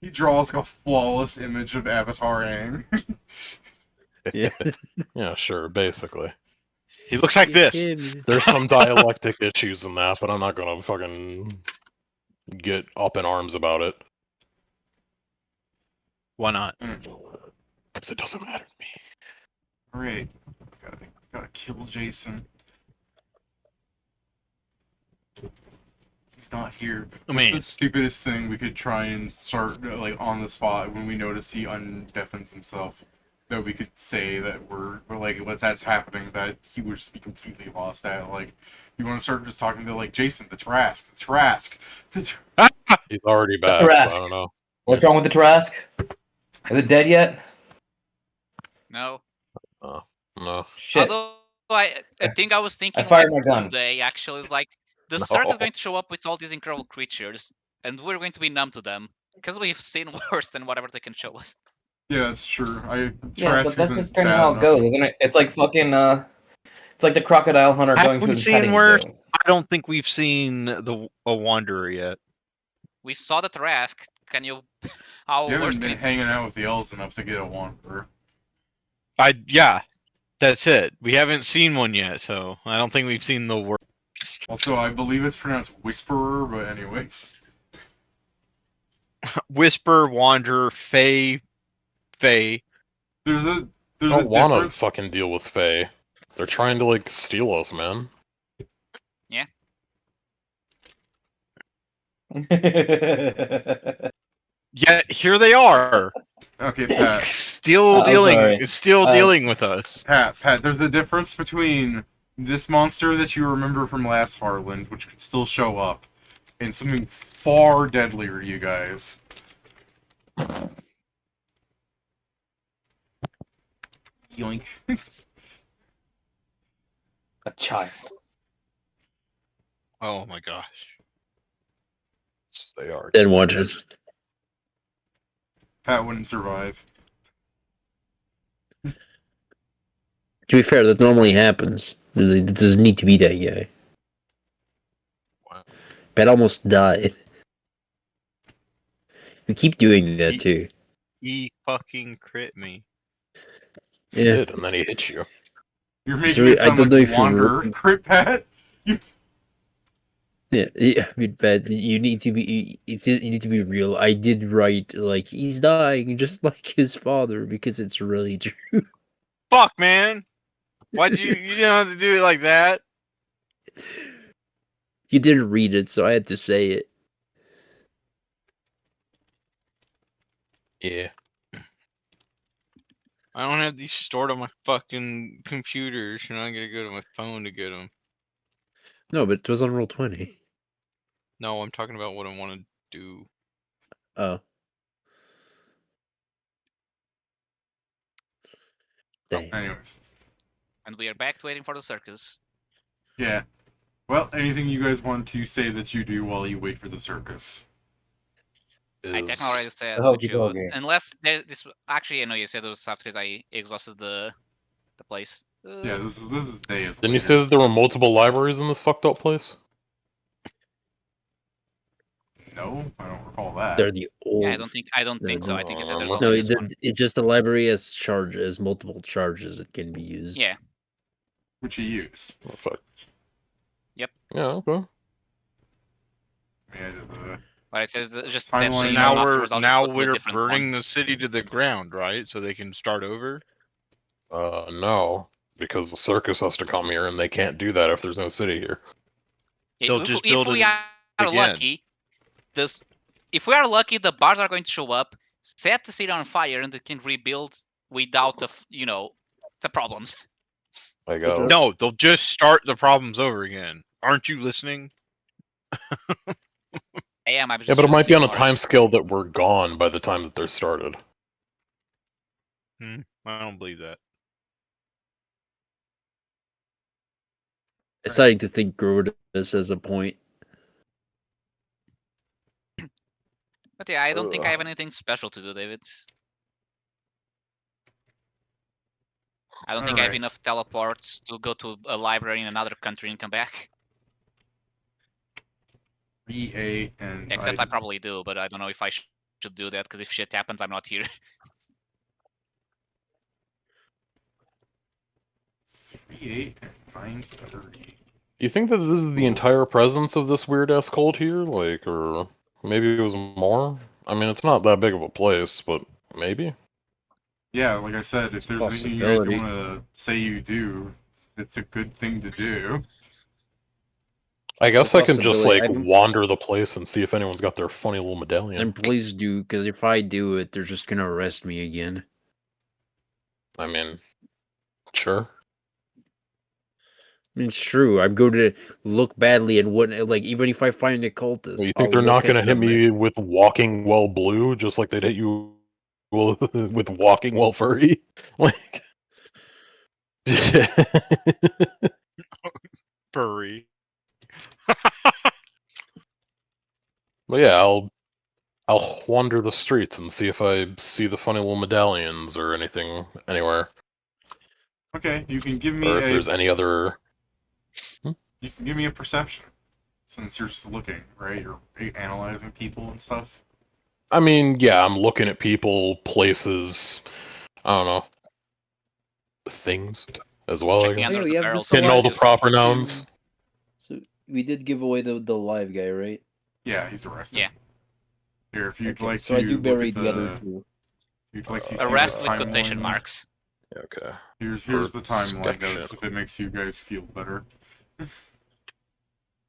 He draws like a flawless image of Avatar Aang. Yeah. Yeah, sure, basically. He looks like It's this. him. There's some dialectic issues in that, but I'm not gonna fucking get up in arms about it. Why not? Because it doesn't matter to me. Alright, gotta kill Jason. He's not here. I What's mean- the stupidest thing we could try and start like on the spot when we notice he undeafens himself? That we could say that we're like what's that's happening that he would just be completely lost at. Like you want to start just talking to like Jason, the Trask. He's already back, Tarrasque. so I don't know. What's wrong with the Tarrasque? Is it dead yet? No. No. Shit. Although I think I was thinking fired like my gun. today actually is like the No. circus is going to show up with all these incredible creatures, and we're going to be numb to them because we've seen worse than whatever they can show us. Yeah, that's true. Yeah, Trask but that's isn't just kind of bad how it enough. goes, isn't it? It's like fucking, it's like the crocodile hunter Have going to we a seen petting worse? zoo. I don't think we've seen a Wanderer yet. We saw the Trask. Can you? How You worse haven't can been it? hanging out with the elves enough to get a wanderer. Yeah, that's it. We haven't seen one yet, so I don't think we've seen the worst. Also, I believe it's pronounced Whisperer, but anyways. Whisper, Wanderer, Fae. There's I a don't want to difference. fucking deal with Fae. They're trying to, like, steal us, man. Yet here they are, Okay, Pat. still I'm sorry. dealing with us. Pat, there's a difference between this monster that you remember from last Harlonde, which could still show up, and something far deadlier to you guys. Yoink. A child. Oh my gosh. They are. Then watch it. Pat wouldn't survive. To be fair, that normally happens. It doesn't need to be that guy. Wow. Pat almost died. We keep doing that too. He fucking crit me. He Yeah. did, and then he hit you. You're making really- it I sound don't know like if you're- Wanderer. Crit, Pat? Yeah, I mean, Pat, you need to be you need to be real. I did write like he's dying just like his father because it's really true. Fuck, man. Why'd you didn't have to do it like that? You didn't read it, so I had to say it. Yeah. I don't have these stored on my fucking computer, so now I gotta go to my phone to get them. No, but it was on Roll20. No, I'm talking about what I want to do. Oh. Dang. Anyways. And we are back to waiting for the circus. Yeah. Well, anything you guys want to say that you do while you wait for the circus? I technically already said Oh, what you would. okay. Unless this actually, I know you said it was after because I exhausted the place. Yeah, this is days. Didn't you later. say that there were multiple libraries in this fucked up place? No, I don't recall that. They're the old. Yeah, I don't think so. I think you said there's No, only No, this one. it's just the library has multiple charges that can be used. Yeah. Which you used. Oh, fuck. Yep. Yeah, okay. Yeah, But it says just Timeline that So you now know, we're a different burning one. the city to the ground, right? So they can start over. No. Because the circus has to come here, and they can't do that if there's no city here. They'll just build if we it are again. lucky, if we are lucky, the bars are going to show up, set the city on fire and it can rebuild without the problems. I guess. No, they'll just start the problems over again. Aren't you listening? I am. I'm Yeah, just but it might be on a ignore time it. scale that we're gone by the time that they're started. I don't believe that. I'm starting to think Grotus as a point. But yeah, I don't think I Ugh. have anything special to do, David. I don't think I have Alright. enough teleports to go to a library in another country and come back. 3-8 and Except I probably do, but I don't know if I should do that, because if shit happens, I'm not here. 3-8 and 9-30. You think that this is the entire presence of this weird ass cult here? Like, or maybe it was more? I mean, it's not that big of a place, but maybe? Yeah, like I said, if It's a there's anything you guys possibility. want to say you do, it's a good thing to do. I guess I can just, like, possibility. wander the place and see if anyone's got their funny little medallion. And please do, because if I do it, they're just gonna arrest me again. I mean, sure. I mean, it's true. I'm going to look badly and what, like, even if I find a cultist, Well, you I'll think they're not look going to at hit them me with Walking Well Blue, just like they'd hit you with Walking Well Furry? Like... Furry. But yeah, I'll wander the streets and see if I see the funny little medallions or anything anywhere. Okay, you can give me Or if there's any other... You can give me a perception, since you're just looking, right? You're analyzing people and stuff. I mean, yeah, I'm looking at people, places, I don't know, things as well, Checking I under guess. the we have barrels. this Getting all the Just proper nouns. So we did give away the live guy, right? Yeah, he's arrested. Yeah. Here, if you'd Okay, like so to I do look bury at the other two. if you'd like to see arrest the with timeline, quotation marks. Okay. Here's the timeline Perception. notes if it makes you guys feel better.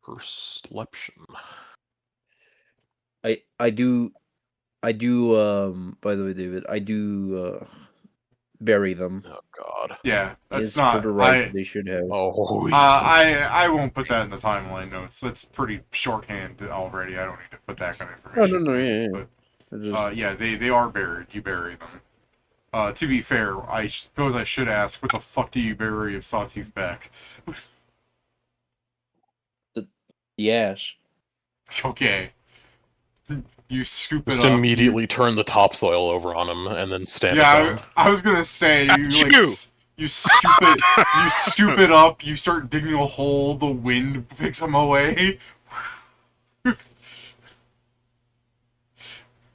Perception. I do by the way, David, I do bury them. Oh god. Yeah, that's It's not. for the right they should have. Oh, I won't put that in the timeline notes. That's pretty shorthand already. I don't need to put that kind of Oh information. no, yeah. But I just, yeah, they are buried. You bury them. To be fair, I suppose I should ask, what the fuck do you bury of Sawtooth back? the ash. Okay. You scoop just it up. immediately turn the topsoil over on him and then stand it Yeah, down. I was gonna say you like Achoo! you scoop it. You scoop it up. You start digging a hole. The wind picks them away.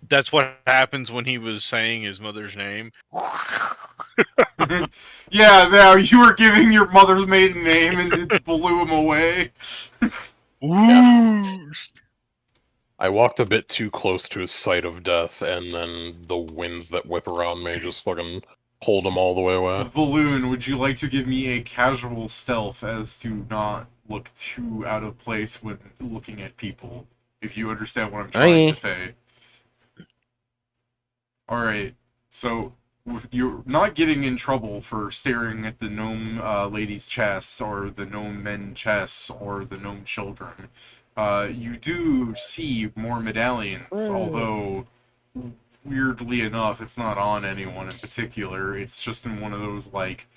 That's what happens when he was saying his mother's name. Yeah, now you were giving your mother's maiden name and it blew him away. Ooh. I walked a bit too close to his site of death, and then the winds that whip around me just fucking pulled him all the way away. Valoon, would you like to give me a casual stealth as to not look too out of place when looking at people? If you understand what I'm trying to say. Alright, so you're not getting in trouble for staring at the gnome ladies' chests, or the gnome men chests, or the gnome children. You do see more medallions, although weirdly enough, it's not on anyone in particular. It's just in one of those like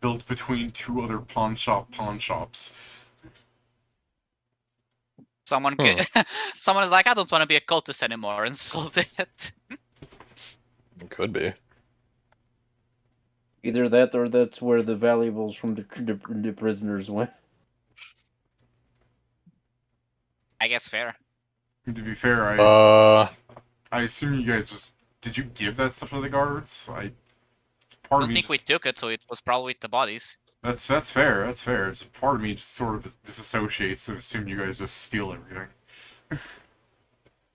built between two other pawn shops. Someone someone is like, I don't want to be a cultist anymore, and sold it. It could be. Either that or that's where the valuables from the prisoners went. I guess fair. To be fair, Uh, I assume you guys just did you give that stuff to the guards? I don't think we took it, so it was probably with the bodies. That's fair. That's fair. It's part of me just sort of disassociates and assume you guys just steal everything.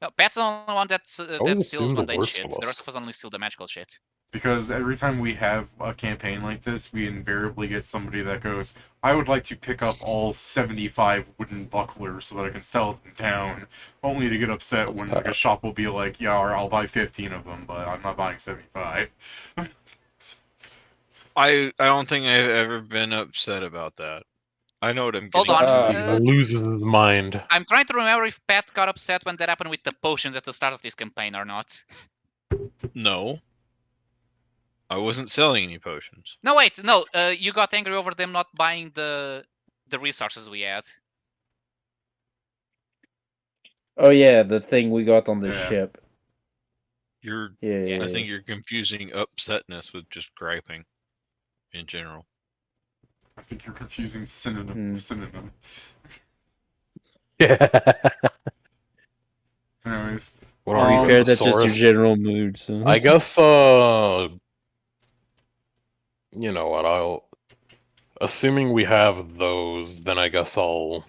No, Pat's the only one that always steals assume the mundane worst shit. of The us. rest of us only steal the magical shit. Because every time we have a campaign like this, we invariably get somebody that goes, I would like to pick up all 75 wooden bucklers so that I can sell them down, only to get upset That's when bad. like a shop will be like, yeah, I'll buy 15 of them, but I'm not buying 75. I don't think I've ever been upset about that. I know what I'm Hold getting on. into He here. loses his mind. I'm trying to remember if Pat got upset when that happened with the potions at the start of this campaign or not. No. I wasn't selling any potions. No, wait, no. You got angry over them not buying the resources we had. Oh yeah, the thing we got on the Yeah. ship. You're Yeah. I think you're confusing upsetness with just griping in general. I think you're confusing synonym with synonym. Yeah. Anyways, What To are be you, fair, a that's just your thesaurus? general mood. So. I guess, you know what, assuming we have those, then I guess I'll...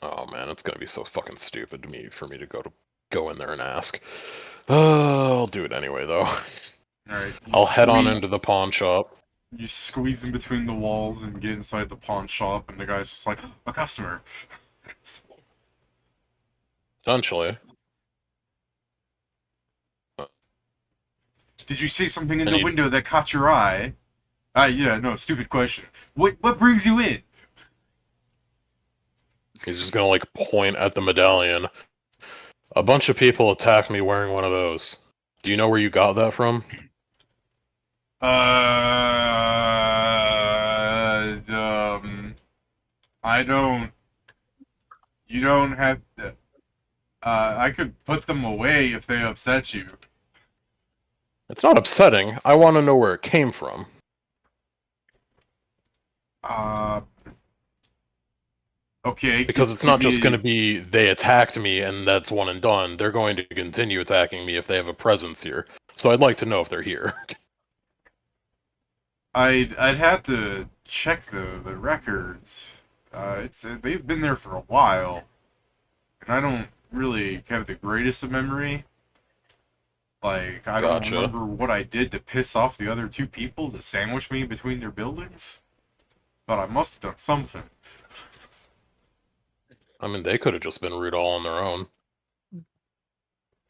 Oh man, it's gonna be so fucking stupid for me to go in there and ask. I'll do it anyway, though. alright. I'll head on into the pawn shop. You squeeze in between the walls and get inside the pawn shop, and the guy's just like, a customer. Essentially. Did you see something in I the need- window that caught your eye? Yeah, no, stupid question. What brings you in? He's just gonna, like, point at the medallion. A bunch of people attacked me wearing one of those. Do you know where you got that from? I don't... You don't have to... I could put them away if they upset you. It's not upsetting. I want to know where it came from. Okay. Because it's not just going to be, they attacked me and that's one and done. They're going to continue attacking me if they have a presence here. So I'd like to know if they're here. I'd have to check the records. They've been there for a while, and I don't really have the greatest of memory. Like, I don't Gotcha. remember what I did to piss off the other two people to sandwich me between their buildings, but I must have done something. I mean, they could have just been rude all on their own.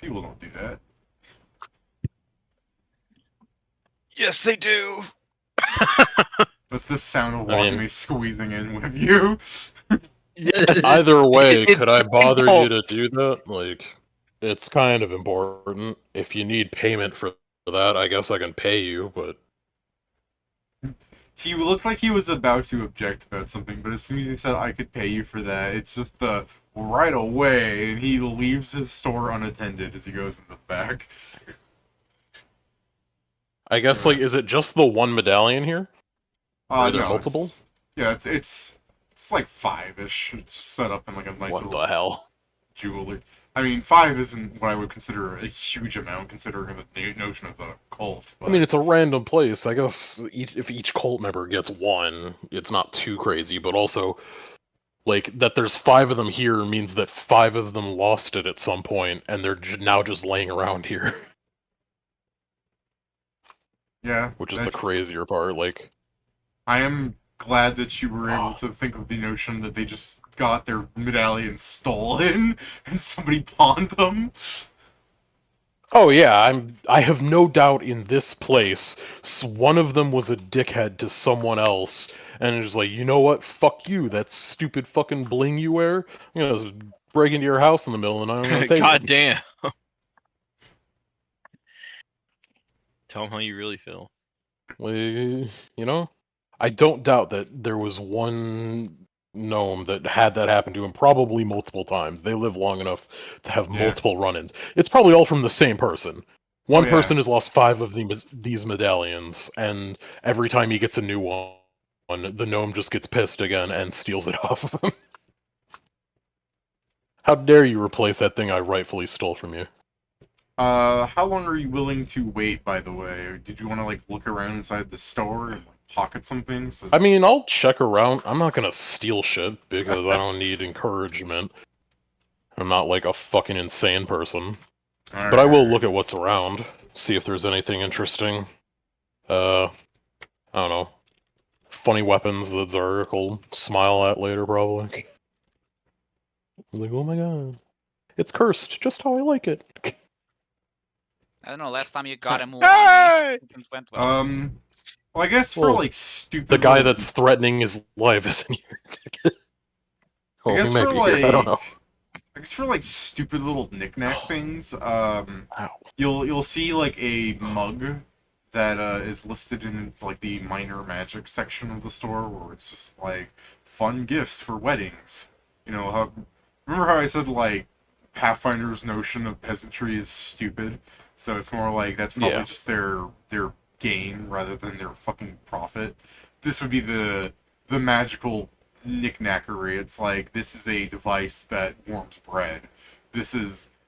People don't do that. Yes, they do. That's the sound of I mean- Wakame squeezing in with you. Either way, It's could I bother simple. you to do that? Like, it's kind of important. If you need payment for that, I guess I can pay you, but... He looked like he was about to object about something, but as soon as he said, I could pay you for that, it's just the right away, and he leaves his store unattended as he goes in the back. I guess, like, is it just the one medallion here? Are there No, multiple? it's like 5-ish. It's set up in like a nice What little the hell? jeweler. I mean, 5 isn't what I would consider a huge amount, considering the notion of a cult. But... I mean, it's a random place. I guess if each cult member gets one, it's not too crazy, but also, like, that there's 5 of them here means that 5 of them lost it at some point, and they're now just laying around here. yeah, Which is the crazier part, like... I am glad that you were able to think of the notion that they just got their medallion stolen and somebody pawned them. Oh yeah, I have no doubt in this place, one of them was a dickhead to someone else, and it's like, you know what, fuck you, that stupid fucking bling you wear, you know, just break into your house in the middle of the night, I'm gonna take God it. damn. Tell them how you really feel. Like, you know? I don't doubt that there was one gnome that had that happen to him probably multiple times. They live long enough to have Yeah. multiple run-ins. It's probably all from the same person. One yeah. person has lost 5 of these medallions, and every time he gets a new one, the gnome just gets pissed again and steals it off of him. How dare you replace that thing I rightfully stole from you? How long are you willing to wait, by the way? Or did you want to, like, look around inside the store and, like, pocket some things? I mean, I'll check around. I'm not gonna steal shit, because I don't need encouragement. I'm not like a fucking insane person. But I will look at what's around, see if there's anything interesting. I don't know. Funny weapons that Zarek will smile at later, probably. Like, oh my god. It's cursed, just how I like it. I don't know. Last time you got a move on me, Hey! it went well. Well, I guess for Well, like stupid. The guy little- that's threatening his life isn't here. I Well, guess he may for be here, I don't know. like. I guess for like stupid little knickknack things, Ow. you'll see like a mug that is listed in like the minor magic section of the store, where it's just like fun gifts for weddings. You know, remember how I said like Pathfinder's notion of peasantry is stupid, so it's more like that's probably Yeah. just their gain rather than their fucking profit. This would be the magical knickknackery. It's like, this is a device that warms bread.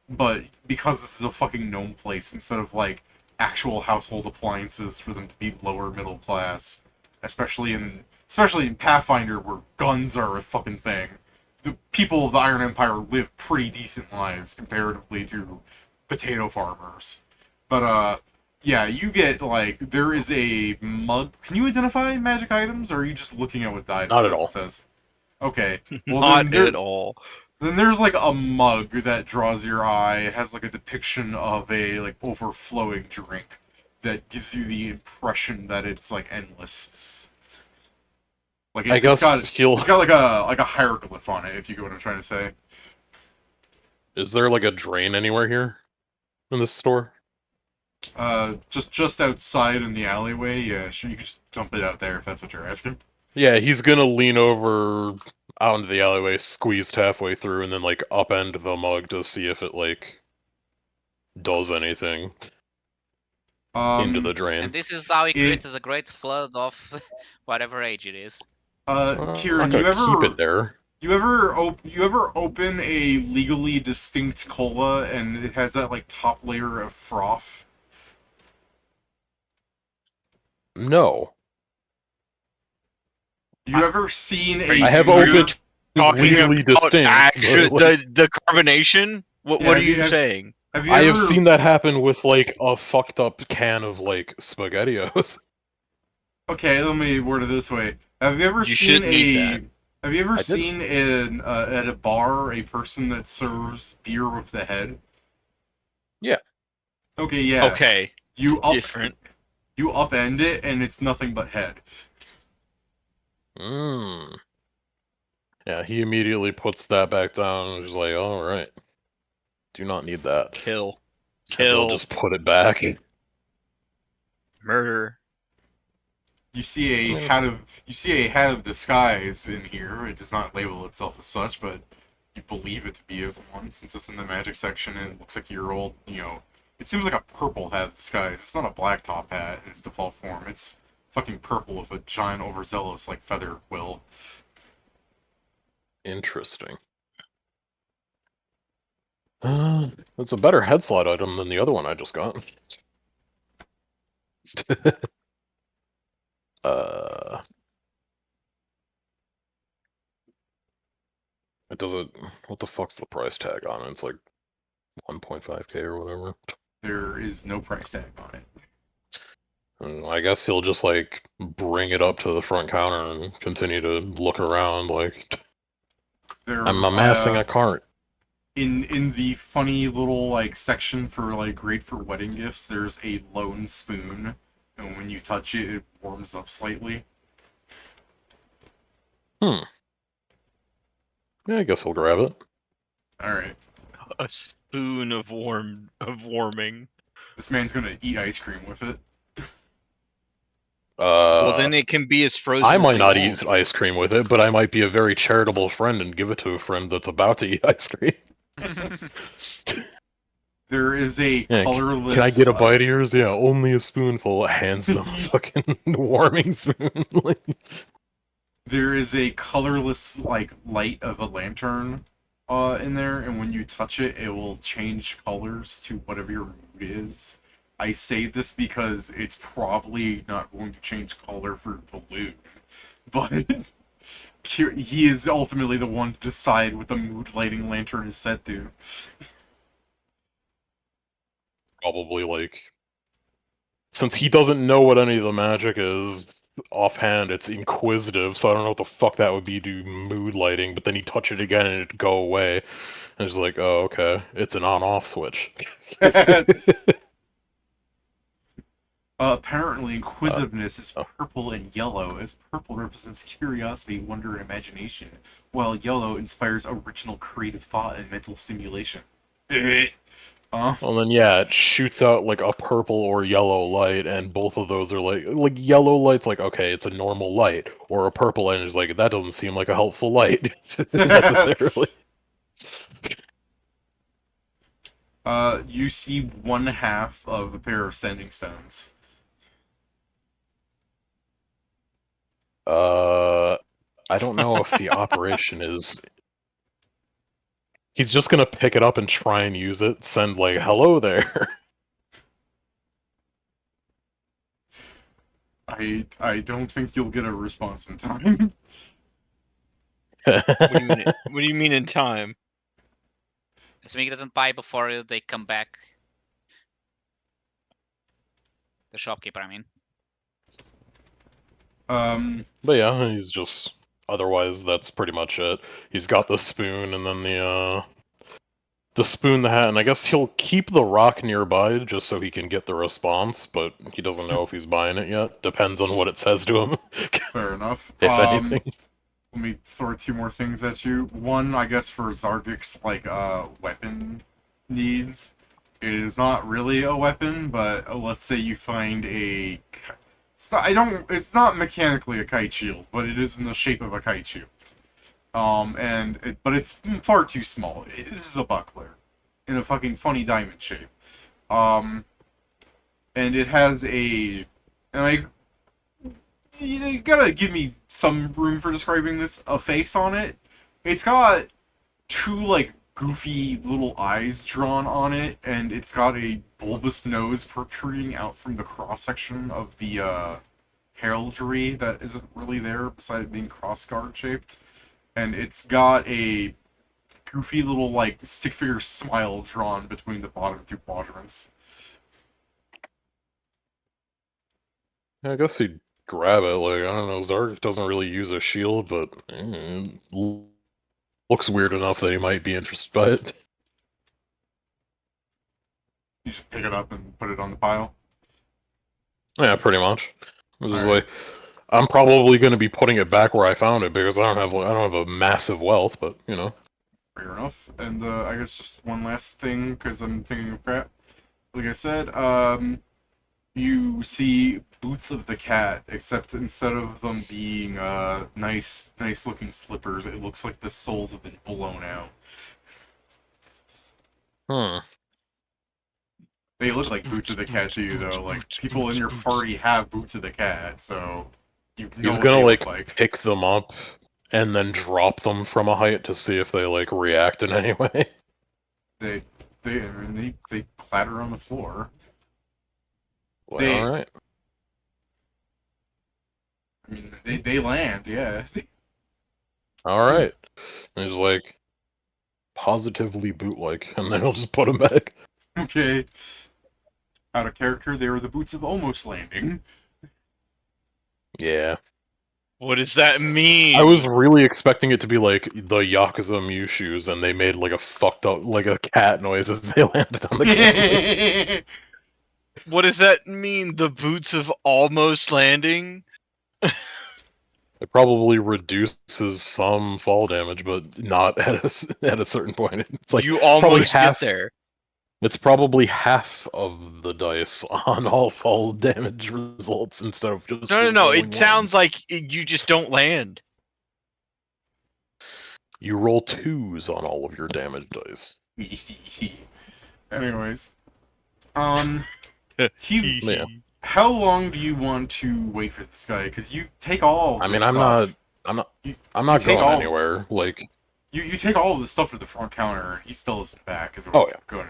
But because this is a fucking gnome place, instead of like actual household appliances for them to be lower middle class, especially in Pathfinder where guns are a fucking thing. The people of the Iron Empire live pretty decent lives comparatively to potato farmers. But yeah, you get like, there is a mug. Can you identify magic items, or are you just looking at what the item Not at all. says? Okay. Well, Not then at all. then there's like a mug that draws your eye. It has like a depiction of a like overflowing drink that gives you the impression that it's like endless. Like I guess it's got like a hieroglyph on it, if you get what I'm trying to say. Is there like a drain anywhere here in this store? Just outside in the alleyway. Yeah, sure, you can just dump it out there if that's what you're asking. Yeah, he's gonna lean over out into the alleyway, squeezed halfway through, and then like upend the mug to see if it like does anything into the drain. And this is how he it- created a great flood of whatever age it is. Kieran, I'm you not gonna keep ever it there. you ever open a legally distinct cola and it has that like top layer of froth? No. You ever seen a I have weird- opened Talking legally about distinct. actual, but, like, the carbonation? What Yeah, are you saying? Have you I ever have seen that happen with like a fucked up can of like SpaghettiOs. Okay, let me word it this way. Have you ever You seen shouldn't eat that. Have you ever I didn't. seen in at a bar a person that serves beer with the head? Yeah. Okay, yeah. Okay, different. You upend it and it's nothing but head. Mm. Yeah, he immediately puts that back down and is like, all right. Do not need that. Kill. And they'll Kill. just put it back. Murder. You see a hat of disguise in here. It does not label itself as such, but you believe it to be as one since it's in the magic section and it looks like your old, it seems like a purple hat of disguise. It's not a black top hat in its default form. It's fucking purple with a giant overzealous like feather quill. Interesting. It's a better head slot item than the other one I just got. It doesn't. What the fuck's the price tag on it? It's like 1.5k or whatever. There is no price tag on it. I guess he'll just like bring it up to the front counter and continue to look around like I'm amassing a cart. In the funny little like section for like great for wedding gifts, there's a lone spoon, and when you touch it, it warms up slightly. Yeah, I guess I'll grab it. All right, A spoon of warming. this man's gonna eat ice cream with it. Well, then it can be as frozen. I as might you not want. eat ice cream with it, but I might be a very charitable friend and give it to a friend that's about to eat ice cream. There is a Yeah, colorless. Can I get a bite of yours? Yeah, only a spoonful. Hands them a fucking warming spoon. There is a colorless like light of a lantern in there, and when you touch it, it will change colors to whatever your mood is. I say this because it's probably not going to change color for Balloon, but he is ultimately the one to decide what the mood lighting lantern is set to. Probably like since he doesn't know what any of the magic is offhand, it's inquisitive, so I don't know what the fuck that would be to mood lighting, but then he'd touch it again and it'd go away. And it's like, oh, okay. It's an on-off switch. Apparently, inquisitiveness is oh. purple and yellow, as purple represents curiosity, wonder, and imagination, while yellow inspires original creative thought and mental stimulation. Well, then yeah, it shoots out like a purple or yellow light, and both of those are like yellow light's like, okay, it's a normal light, or a purple energy is like, that doesn't seem like a helpful light necessarily. You see one half of a pair of sending stones. I don't know if the operation is. He's just gonna pick it up and try and use it. Send like, hello there. I don't think you'll get a response in time. What do you mean in time? Assuming he doesn't buy before they come back. The shopkeeper, I mean. But yeah, he's just. Otherwise, that's pretty much it. He's got the spoon and then the spoon, the hat, and I guess he'll keep the rock nearby just so he can get the response, but he doesn't know if he's buying it yet. Depends on what it says to him. Fair enough. If anything. Let me throw two more things at you. One, I guess for Zargic's like weapon needs, it is not really a weapon, but let's say you find a. It's not mechanically a kite shield, but it is in the shape of a kite shield. But it's far too small. This is a buckler in a fucking funny diamond shape. And it has you gotta give me some room for describing this. A face on it. It's got two like goofy little eyes drawn on it, and it's got a bulbous nose protruding out from the cross section of the heraldry that isn't really there, besides being cross-guard shaped. And it's got a goofy little like stick figure smile drawn between the bottom two quadrants. I guess he'd grab it. Like, I don't know, Zarg doesn't really use a shield, but looks weird enough that he might be interested by it. You just pick it up and put it on the pile. Yeah, pretty much. This is like, I'm probably going to be putting it back where I found it because I don't have a massive wealth, but you know. Fair enough. And I guess just one last thing, because I'm thinking of crap. Like I said, you see boots of the cat, except instead of them being nice looking slippers, it looks like the soles have been blown out. They look like boots of the cat to you, though. Like, people in your party have boots of the cat, so you know he's what gonna they like look like. pick them up and then drop them from a height to see if they like react in any way. They clatter on the floor. Well, alright. I mean, they land, yeah. Alright. He's like, positively boot-like, and then he'll just put them back. Okay. Out of character, they were the boots of almost landing. Yeah. What does that mean? I was really expecting it to be like the Yakuza Mew shoes, and they made like a fucked up, like a cat noise as they landed on the ground. What does that mean? The boots of almost landing? It probably reduces some fall damage, but not at a certain point. It's like You it's probably almost half. get there. It's probably half of the dice on all fall damage results instead of just. No. It rolling sounds ones. like you just don't land. You roll 2s on all of your damage dice. Anyways. Yeah. How long do you want to wait for this guy? Because you take all of I this mean, stuff. I'm not take going all of- anywhere. Like, You take all of the stuff to the front counter, and he still isn't back. Oh, yeah. Going.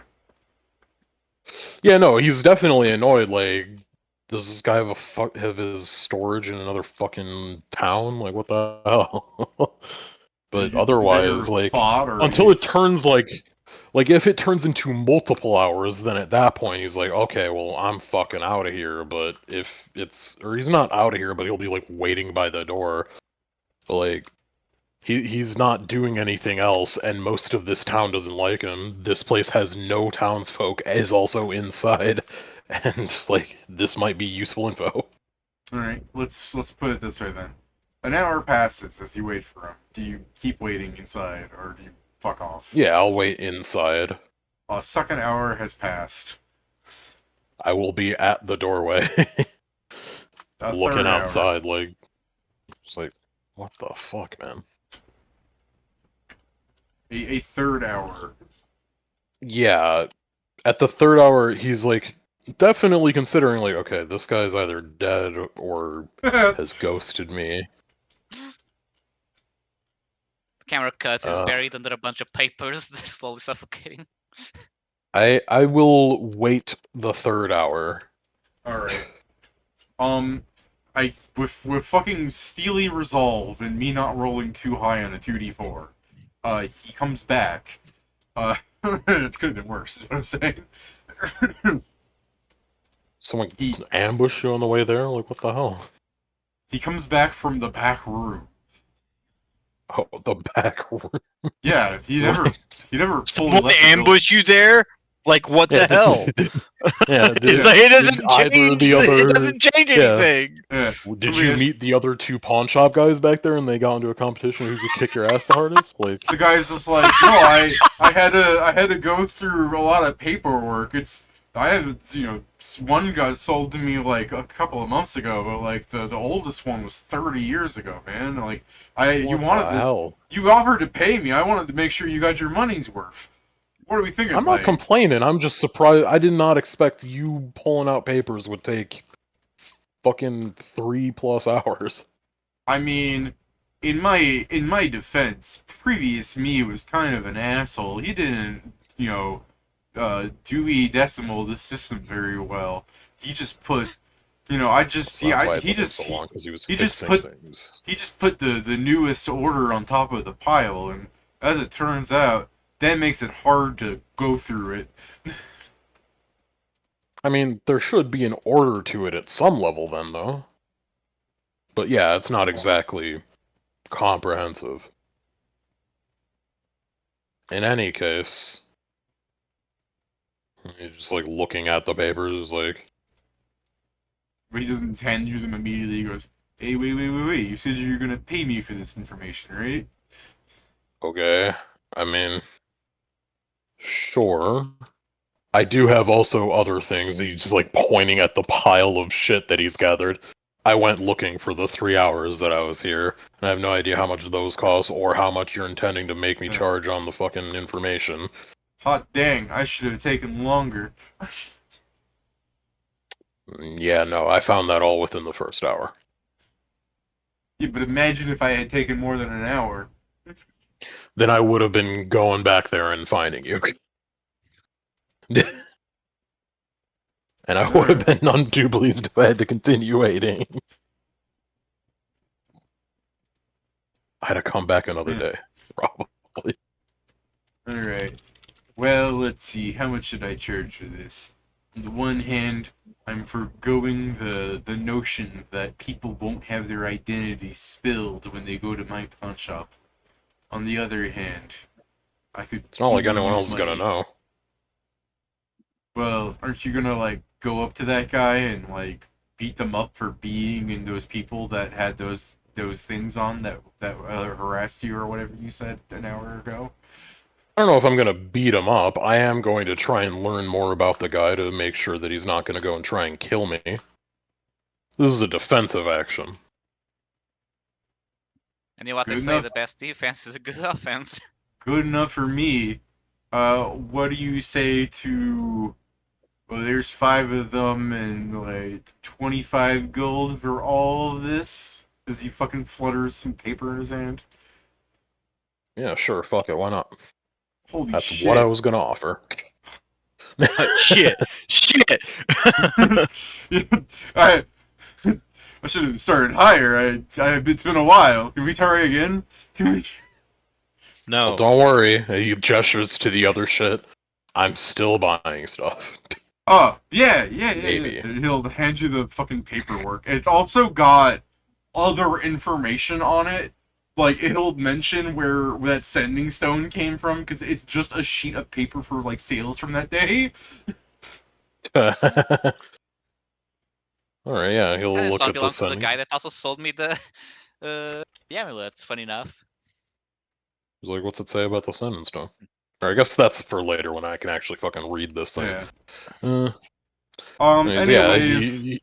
yeah, no, he's definitely annoyed. Like, does this guy have his storage in another fucking town? Like, what the hell? But otherwise, like, until it turns like Like, if it turns into multiple hours, then at that point he's like, okay, well, I'm fucking out of here. But if it's... Or he's not out of here, but he'll be, like, waiting by the door. But, like, he's not doing anything else, and most of this town doesn't like him. This place has no townsfolk, is also inside. And, like, this might be useful info. Alright, let's put it this way then. An hour passes as you wait for him. Do you keep waiting inside, or do you fuck off? Yeah, I'll wait inside. A second hour has passed. I will be at the doorway. A Looking third hour. outside, like... It's like, what the fuck, man? A third hour. Yeah, at the third hour, he's like definitely considering like, okay, this guy's either dead or has ghosted me. The camera cuts. He's Uh. buried under a bunch of papers. They're slowly suffocating. I will wait the third hour. Alright. With fucking steely resolve and me not rolling too high on a 2d4, he comes back. It could have been worse, is what I'm saying. Someone He- ambush you on the way there? Like, what the hell? He comes back from the back room. Oh, the back room. Yeah, he never fully Someone left the ambush you there? Like, what the hell? Yeah, It's like, it doesn't either change. the other- It doesn't change yeah. anything. building. Yeah. Did Somebody you has- meet the other two pawn shop guys back there and they got into a competition who could kick your ass the hardest? Like, The guy's just like, no, I had to go through a lot of paperwork. One got sold to me like a couple of months ago, but like the oldest one was 30 years ago, man. Like you what wanted the this, hell? you offered to pay me. I wanted to make sure you got your money's worth. What are we thinking? I'm not like? complaining. I'm just surprised. I did not expect you pulling out papers would take fucking 3+ hours. I mean, in my defense, previous me was kind of an asshole. He didn't, Dewey Decimal the system very well. He just put, That's why it took so long, because he was he just fixing put- things. He just put the newest order on top of the pile, and as it turns out, that makes it hard to go through it. I mean, there should be an order to it at some level then, though. But yeah, it's not exactly comprehensive. In any case, he's just like looking at the papers, like, But he doesn't hand you them immediately. He goes, "Hey, wait! You said you were gonna pay me for this information, right?" okay, I mean, sure. I do have also other things. He's just like pointing at the pile of shit that he's gathered. I went looking for the 3 hours that I was here, and I have no idea how much those cost or how much you're intending to make me Yeah. charge on the fucking information. Hot dang! I should have taken longer. Yeah, no, I found that all within the first hour. Yeah, but imagine if I had taken more than an hour. Then I would have been going back there and finding you. And I would have been none too pleased if I had to continue waiting. I had to come back another Yeah. day, probably. Alright. Well, let's see. How much should I charge for this? On the one hand, I'm forgoing the notion that people won't have their identities spilled when they go to my pawn shop. On the other hand, I could... It's not like even anyone use else is gonna money. know. Well, aren't you gonna, like, go up to that guy and, like, beat them up for being in those people that had those things on that harassed you or whatever you said an hour ago? I don't know if I'm gonna beat him up. I am going to try and learn more about the guy to make sure that he's not gonna go and try and kill me. This is a defensive action. And you know what they Good say, enough. the best defense is a good offense. Good enough for me. What do you say to... Well, there's 5 of them and, like, 25 gold for all of this? As he fucking flutters some paper in his hand. Yeah, sure, fuck it, why not? Holy That's shit. what I was gonna offer. Shit. Shit. I should have started higher. It's been a while. Can we try again? Can we... No. Well, don't worry. He gestures to the other shit. I'm still buying stuff. Oh, yeah. Maybe. He'll hand you the fucking paperwork. It's also got other information on it. Like, it'll mention where that sending stone came from, because it's just a sheet of paper for, like, sales from that day. Alright, yeah, he'll This look song at the belongs to the sending. guy that also sold me the amulets. Funny enough. He's like, what's it say about the sending stone? Or I guess that's for later when I can actually fucking read this thing. Yeah. Anyways, yeah, Anyways,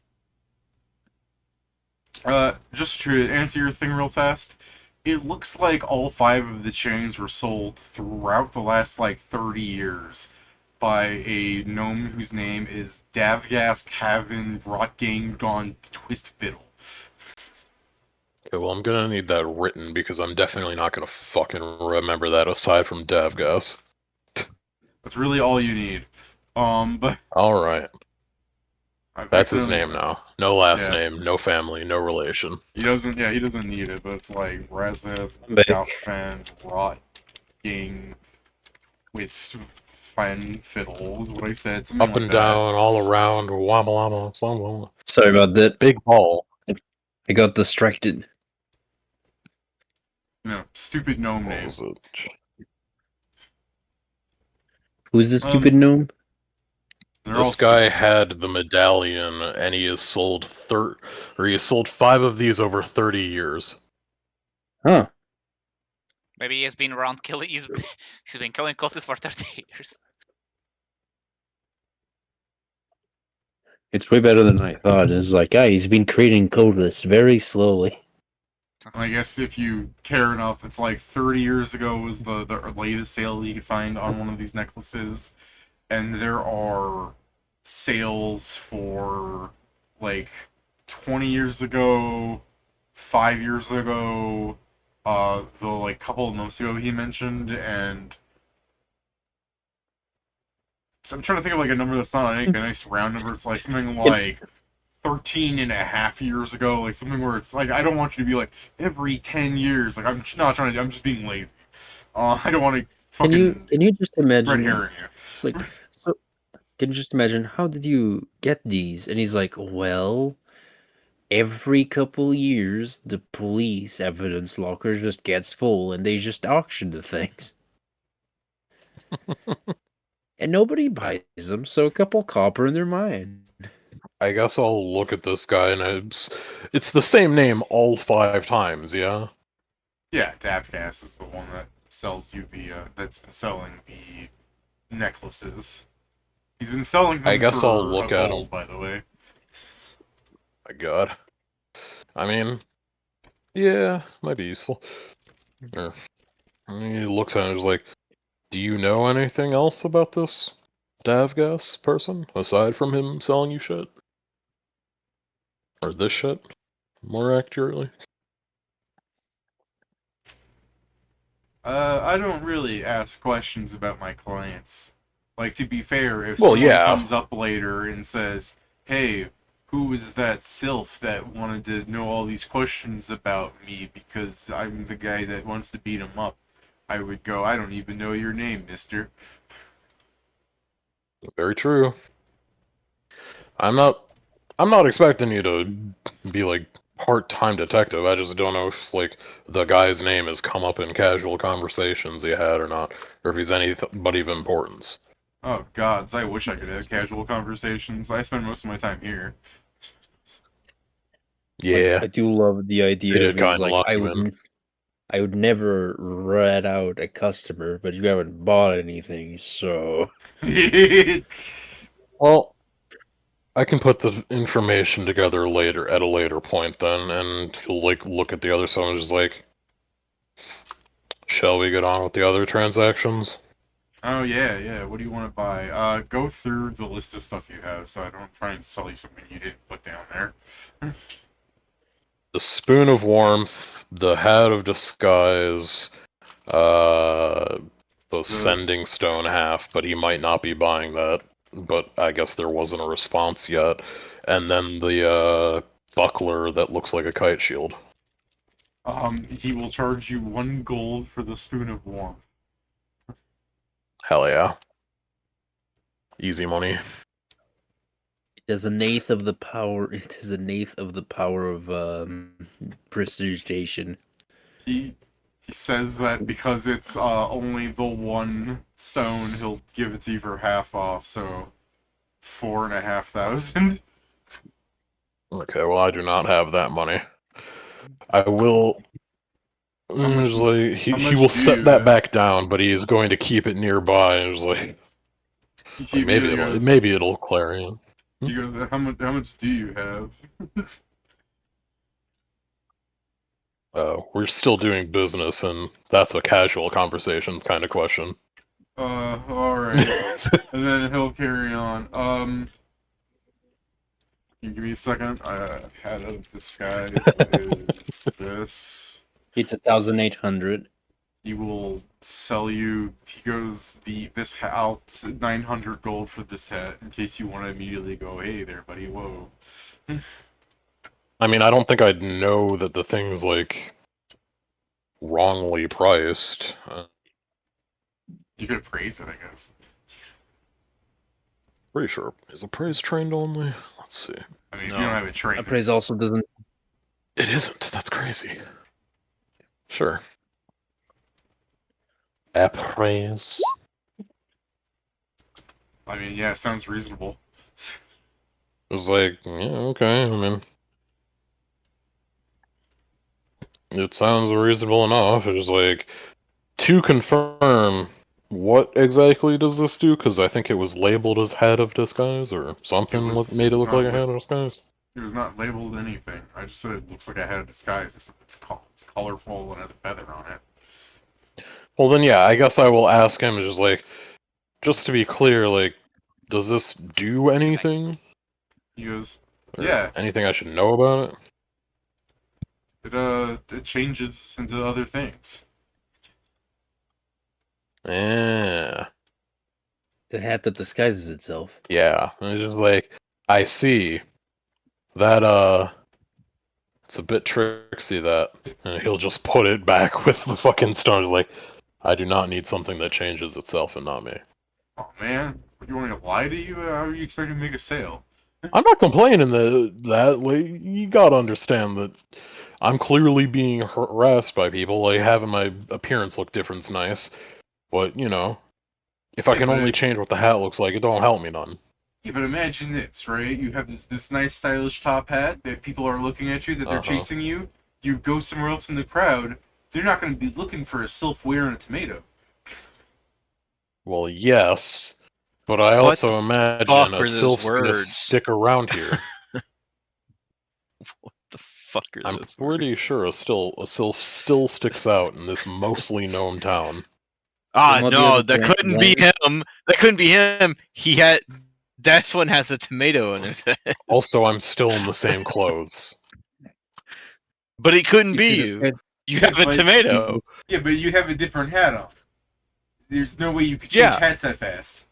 just to answer your thing real fast, it looks like all 5 of the chains were sold throughout the last, like, 30 years by a gnome whose name is Davgas Kavin Rotgang Gone Twist Fiddle. Okay, well, I'm gonna need that written because I'm definitely not gonna fucking remember that aside from Davgas. That's really all you need. But Alright. I've That's his accidentally- name now. No last Yeah. name, no family, no relation. He doesn't need it, but it's like Razaz But- Gaffan Rotgang Twist Fan Fiddle is what I said. Something Up like and that. down, all around, wobble wobble, wobble. Sorry about that. Big ball. I got distracted. No, stupid gnome What name. was it? Who's the stupid gnome? They're all This guy stupid. had the medallion, and he has sold 5 of these over 30 years. Huh. Maybe he's been around killing. He's been killing cultists for 30 years. It's way better than I thought. It's like, he's been creating codeless very slowly. I guess if you care enough, it's like 30 years ago was the latest sale you could find on one of these necklaces, and there are sales for like 20 years ago, 5 years ago, the like couple of months ago he mentioned, and so I'm trying to think of like a number that's not like a nice round number. It's like something like 13 and a half years ago, like something where it's like I don't want you to be like every 10 years. Like I'm not trying to. I'm just being lazy. I don't want to fucking Can you just red imagine? herring you. It's like, so can you just imagine how did you get these? And he's like, well, every couple years the police evidence locker just gets full and they just auction the things. And nobody buys them, so a couple copper in their mind. I guess I'll look at this guy, and it's the same name all 5 times, yeah? Yeah, Davcast is the one that sells you the that's been selling the necklaces. He's been selling them I guess for I'll look a at gold, him. by the way. My god. I mean, yeah, might be useful. Or, he looks at it and is like, do you know anything else about this Davgas person, aside from him selling you shit? Or this shit, more accurately? I don't really ask questions about my clients. Like, to be fair, if Well, someone yeah. comes up later and says, hey, who was that sylph that wanted to know all these questions about me because I'm the guy that wants to beat him up, I would go, I don't even know your name, mister. Very true. I'm not expecting you to be like part-time detective. I just don't know if like the guy's name has come up in casual conversations you had or not, or if he's anybody of importance. Oh, gods, I wish I could have casual conversations. I spend most of my time here. Yeah, I do love the they idea did of his, kind of like, lock you in. I would never rat out a customer, but you haven't bought anything, so Well, I can put the information together later at a later point then, and he'll like look at the other side and just like, shall we get on with the other transactions? Oh, yeah, what do you want to buy? Go through the list of stuff you have so I don't try and sell you something you didn't put down there. The Spoon of Warmth, the Hat of Disguise, the Sending Stone half, but he might not be buying that. But I guess there wasn't a response yet. And then the buckler that looks like a kite shield. He will charge you 1 gold for the spoon of warmth. Hell yeah. Easy money. It is an eighth of the power. It is an eighth of the power of prestidigitation. He says that because it's only the 1 stone, he'll give it to you for half off, so 4,500. Okay, well, I do not have that money. I will. How much- He how much will do set you that have? back down, but he is going to keep it nearby. And it's like, maybe it'll clear in. He goes, how much do you have? We're still doing business, and that's a casual conversation kind of question. Alright. And then he'll carry on. Can you give me a second? I had a disguise is this. It's 1,800. He will sell you. He goes this hat out 900 gold for this hat in case you want to immediately go, hey there, buddy. Whoa. I mean, I don't think I'd know that the thing's like wrongly priced. You could appraise it, I guess. Pretty sure. Is appraise trained only? Let's see. I mean, if No. you don't have it trained, Appraise also doesn't. It isn't. That's crazy. Sure. Appraise. I mean, yeah, sounds reasonable. It was like, yeah, okay. I mean, it sounds reasonable enough. It's like, to confirm, what exactly does this do? Because I think it was labeled as Head of Disguise or something made it look like a Head of Disguise. It was not labeled anything. I just said it looks like a head of disguise. It's colorful and has a feather on it. Well, then, yeah, I guess I will ask him, just like, just to be clear, like, does this do anything? He goes, Or yeah. Anything I should know about it? It changes into other things. Yeah. The hat that disguises itself. Yeah. And it's just like, I see. That, it's a bit tricksy, that. And he'll just put it back with the fucking stones, like, I do not need something that changes itself and not me. Oh man, you want me to lie to you? How are you expecting to make a sale? I'm not complaining that like, you gotta understand that I'm clearly being harassed by people, like, having my appearance look different's nice, but, you know, if I Yeah, can but only change what the hat looks like, it don't help me none. Yeah, but imagine this, right? You have this nice stylish top hat that people are looking at you, that they're chasing you. You go somewhere else in the crowd, they're not going to be looking for a sylph wearing a tomato. Well, yes, but I What also the imagine fuck a are those sylph's gonna words? stick around here. What the fuck are I'm those? pretty sure a sylph still sticks out in this mostly known town. Ah, might be no, able that to couldn't be him. That couldn't be him. He had. This one has a tomato in his head. Also, I'm still in the same clothes. But it couldn't You be could you. have You have a but- tomato. Yeah, but you have a different hat on. There's no way you could change Yeah. hats that fast.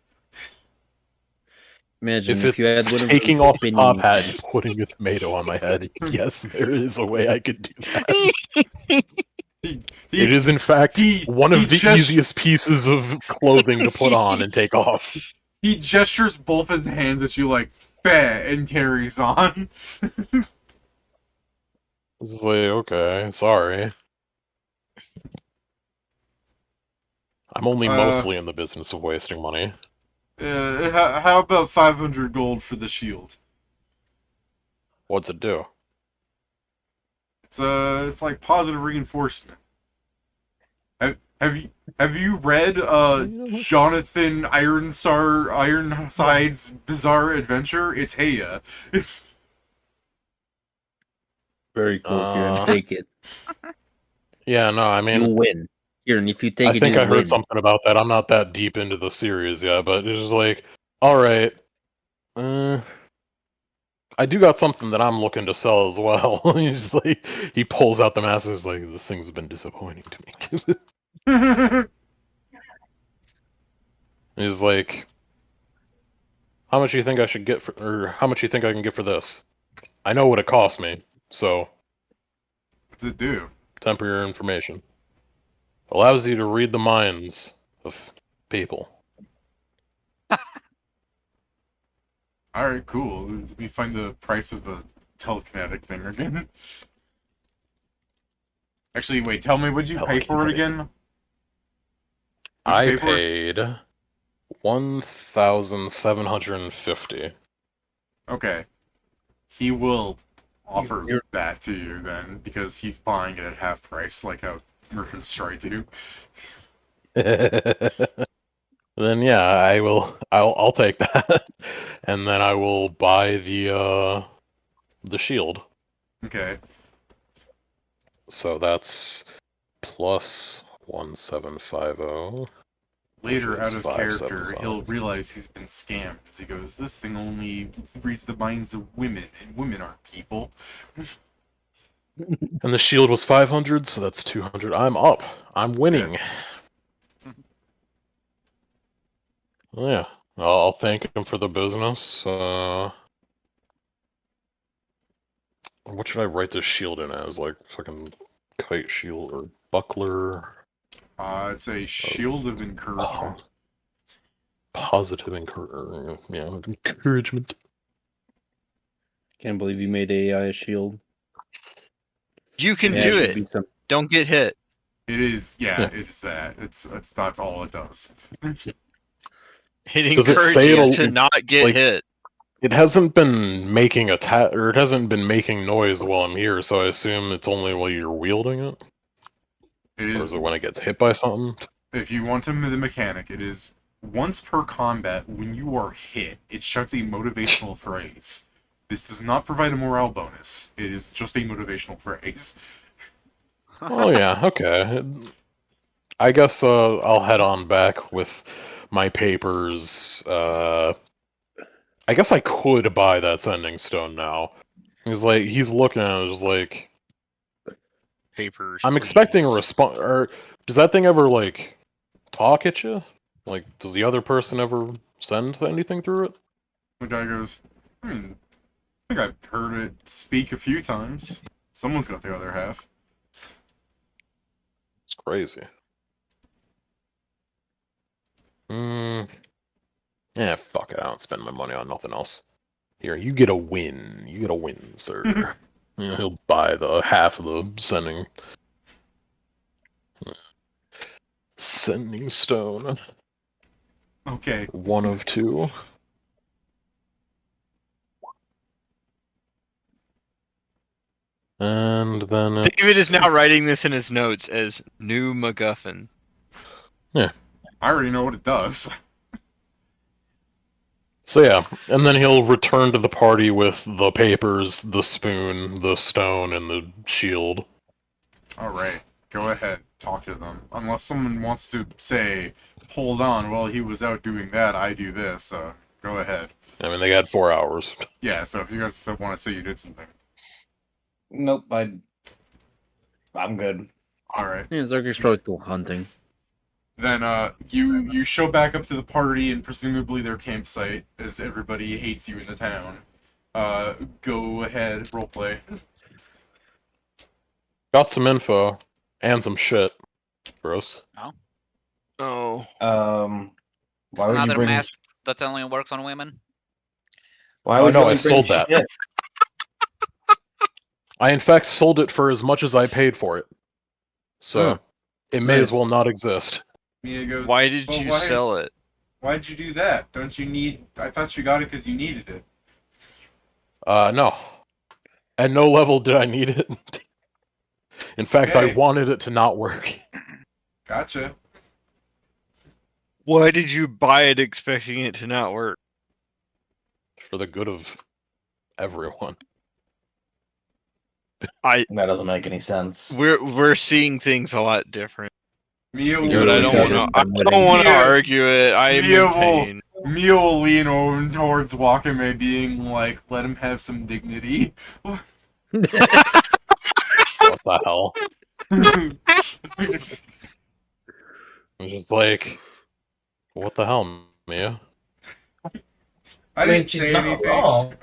Imagine If if you had it's one of taking those off the top spinning- hat and putting a tomato on my head, yes, there is a way I could do that. It is, in fact, one of the easiest pieces of clothing to put on and take off. He gestures both his hands at you like, fat, and carries on. It's like, okay, sorry. I'm only mostly in the business of wasting money. How about 500 gold for the shield? What's it do? It's like positive reinforcement. Have you read Jonathan Ironside's Bizarre Adventure? It's Heya. Very cool, Kieran. Take it. Yeah, no, I mean, You'll win. Kieran, if you take I it, think you'll I heard win. something about that. I'm not that deep into the series yet, but it's just like, alright, I do got something that I'm looking to sell as well. He's like, he pulls out the mask and is like, this thing's been disappointing to me. He's like, how much do you think I should get for, or how much do you think I can get for this? I know what it cost me, so. What's it do? Temporary information. Allows you to read the minds of people. Alright, cool. Let me find the price of a telekinetic thing again. Actually, wait, tell me, what'd you pay for it again? What'd you I pay for it? paid 1,750. Okay. He will offer You're- that to you then, because he's buying it at half price, like how merchants try to. Then yeah, I'll take that. And then I will buy the shield. Okay. So that's plus 1,750. Later, Which is out of character, 575. he'll realize he's been scammed, as he goes, this thing only reads the minds of women, and women aren't people. And the shield was 500, so that's 200. I'm up. I'm winning. Yeah. I'll thank him for the business. What should I write this shield in as? Like, fucking kite shield or buckler? It's a shield of encouragement. Positive encouragement. Can't believe you made AI a shield. You can Yeah, do it it. should Be some- Don't get hit. It is, Yeah. it is that. It's that's all it does. It Does it say encourages it'll- to not get like- hit. It hasn't been making or it hasn't been making noise while I'm here, so I assume it's only while you're wielding it? It Or is, is it when it gets hit by something? if you want him the mechanic, it is once per combat, when you are hit, it shouts a motivational phrase. This does not provide a morale bonus. It is just a motivational phrase. Oh yeah, okay. I guess I'll head on back with my papers. I guess I could buy that sending stone now. He's looking at it, just like, Papers. I'm please. expecting a response. Or does that thing ever like talk at you? Like, does the other person ever send anything through it? The guy goes, I mean, I think I've heard it speak a few times. Someone's got the other half. It's crazy. Yeah, fuck it. I don't spend my money on nothing else. Here, you get a win. You get a win, sir. He'll buy the half of the sending stone. Okay. One of two. And then David is now writing this in his notes as new MacGuffin. I already know what it does. So yeah, and then he'll return to the party with the papers, the spoon, the stone, and the shield. Alright, go ahead, talk to them. Unless someone wants to say, hold on, while he was out doing that, I do this, go ahead. I mean, they got 4 hours. Yeah, so if you guys want to say you did something. Nope, I'm good. Alright. Yeah, Zerger's probably still hunting. Then, you show back up to the party and presumably their campsite, as everybody hates you in the town. Go ahead, roleplay. Got some info and some shit. Gross. Oh. Why would you Another bring? mask that only works on women. Why Oh, would no, you I only bring sold that. shit? I in fact sold it for as much as I paid for it. So it may as nice. well not exist. Mia goes, Why did "Well, you sell it? Why'd you do that? Don't you need... I thought you got it because you needed it." No. At no level did I need it. In fact, I Okay. wanted it to not work. Gotcha. Why did you buy it expecting it to not work? For the good of everyone. That doesn't make any sense. We're seeing things a lot different. Mia will... But I don't Because want to. I'm I don't want to Mia- argue it. I am Mia in will- pain. Mia will lean over towards Wakame, being like, let him have some dignity. What the hell? It's just like, what the hell, Mia? I didn't she's say not anything. wrong.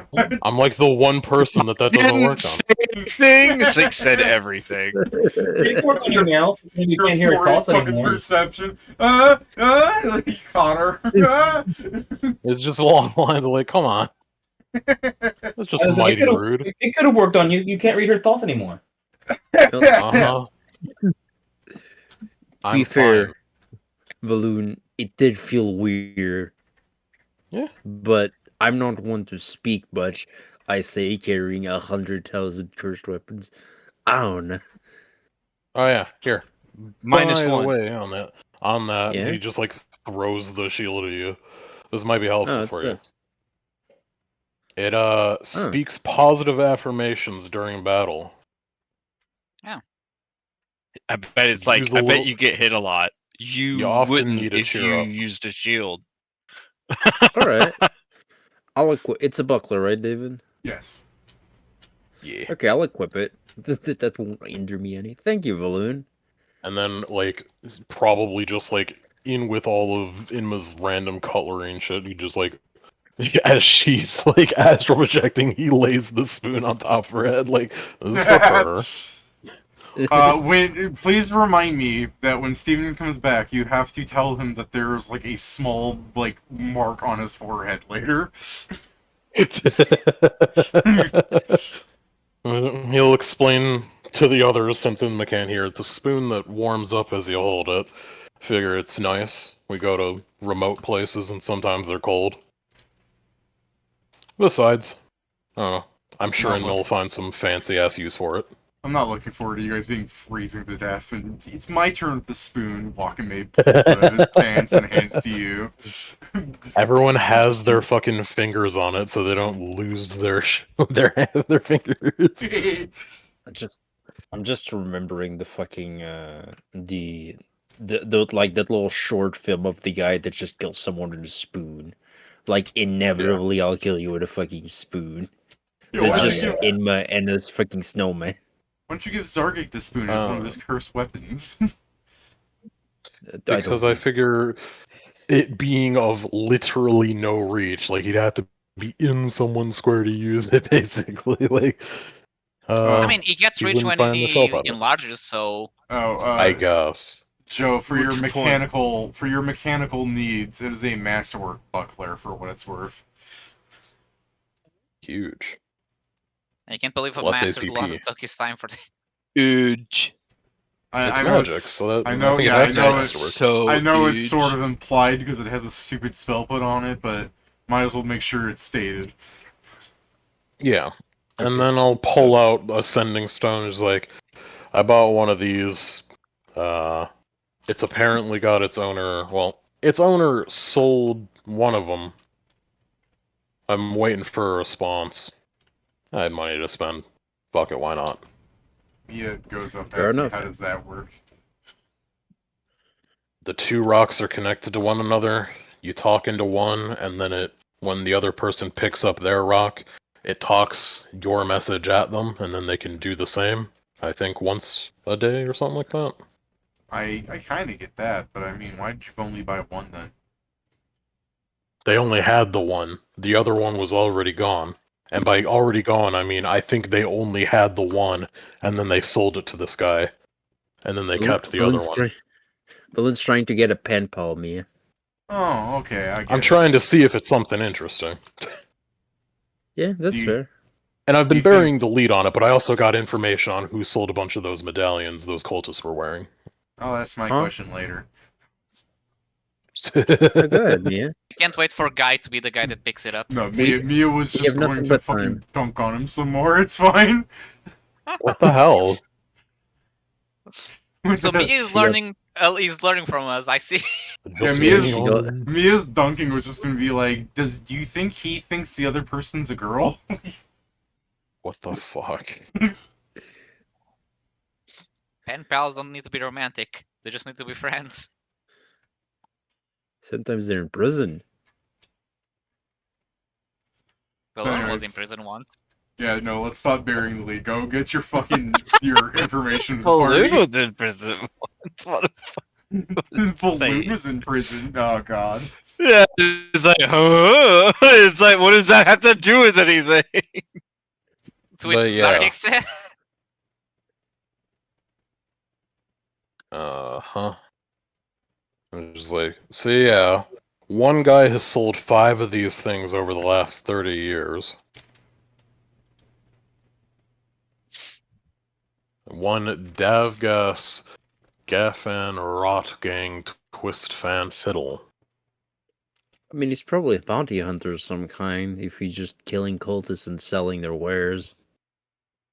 I'm like the one person that doesn't Didn't work on. say anything. Six said everything. You can work on your mouth. You Your can't hear your 40 thoughts fucking anymore. perception. Like you caught her. It's just along the lines of like, come on. That's just mighty rude. It could have worked on you. You can't read her thoughts anymore. Uh-huh. To I'm be fair, fine. Valoon, it did feel weird. Yeah. But I'm not one to speak much. I say carrying 100,000 cursed weapons. I don't know. Oh yeah, here. Minus By the one. way, on that, Yeah? he just like throws the shield at you. This might be Oh, helpful it's for you. this. It speaks positive affirmations during battle. I bet it's like Use a I bet little- you get hit a lot. You often wouldn't need to if cheer you up. used a shield. Alright. It's a buckler, right, David? Yes. Yeah. Okay, I'll equip it. That won't hinder me any. Thank you, Valoon. And then like probably just like in with all of Inma's random cutlery and shit, he just like as she's like astral projecting, he lays the spoon on top of her head like this is for her. Please remind me that when Steven comes back, you have to tell him that there's like a small like mark on his forehead later. He'll explain to the others since Inma can't hear. It's a spoon that warms up as you hold it. Figure it's nice. We go to remote places and sometimes they're cold. Besides, I don't know. I'm sure Inma will find some fancy ass use for it. I'm not looking forward to you guys being freezing to death, and it's my turn with the spoon. Wakame pulls it out of his pants and hands it to you. Everyone has their fucking fingers on it so they don't lose their their fingers. I'm just remembering the fucking the like that little short film of the guy that just kills someone with a spoon. Like inevitably, I'll kill you with a fucking spoon. Yo, That's why just Inma and this fucking snowman. don't you give Zargik the spoon as one of his cursed weapons? Because I figure it being of literally no reach, like he'd have to be in someone's square to use it, basically. Like, I mean, it gets he rich wouldn't when find the he help of it. enlarges, so I guess. Joe, for your Which point? mechanical needs, it is a masterwork buckler for what it's worth. Huge. I can't believe a Less master ACP. lost took his time for that. Huge. It's I know magic, so that, I know, think yeah, it has to be masterwork. So I know huge. it's sort of implied because it has a stupid spell put on it, but might as well make sure it's stated. Yeah. And Okay. then I'll pull out Ascending Stone. It's like, I bought one of these. It's apparently got its owner. Well, its owner sold one of them. I'm waiting for a response. I had money to spend. Fuck it, why not? Mia goes up Fair asking, enough. how does that work? The two rocks are connected to one another. You talk into one, and then when the other person picks up their rock, it talks your message at them, and then they can do the same. I think once a day or something like that. I kind of get that, but I mean, why did you only buy one then? They only had the one. The other one was already gone. And by already gone, I mean I think they only had the one, and then they sold it to this guy. And then they kept the other one. Valoon's trying to get a pen pal, Mia. Oh, okay, I get I'm it. trying to see if it's something interesting. Yeah, that's You- fair. And I've been You think- burying the lead on it, but I also got information on who sold a bunch of those medallions those cultists were wearing. Oh, that's my Huh? question later. Oh, go ahead, Mia. I can't wait for Guy to be the guy that picks it up. No, We- Mia was we just have going nothing to but fucking time. dunk on him some more. It's fine. What the hell? So Mia is learning. He's learning from us. I see. Just Mia's- being on- Mia's dunking was just going to be like, do you think he thinks the other person's a girl? What the fuck? Pen pals don't need to be romantic. They just need to be friends. Sometimes they're in prison. Balloon was in Anyways. prison once. Yeah, no, let's stop burying the lead. Go get your fucking your information to the Balloon party. was in prison. What the fuck? Balloon was in prison. Oh god. Yeah, it's like, huh? It's like, what does that have to do with anything? It's what But yeah. Zargek said. Huh. It was like, so yeah, one guy has sold 5 of these things over the last 30 years. One Davgas Gaffan Rot Gang Twist Fan Fiddle. I mean, he's probably a bounty hunter of some kind if he's just killing cultists and selling their wares.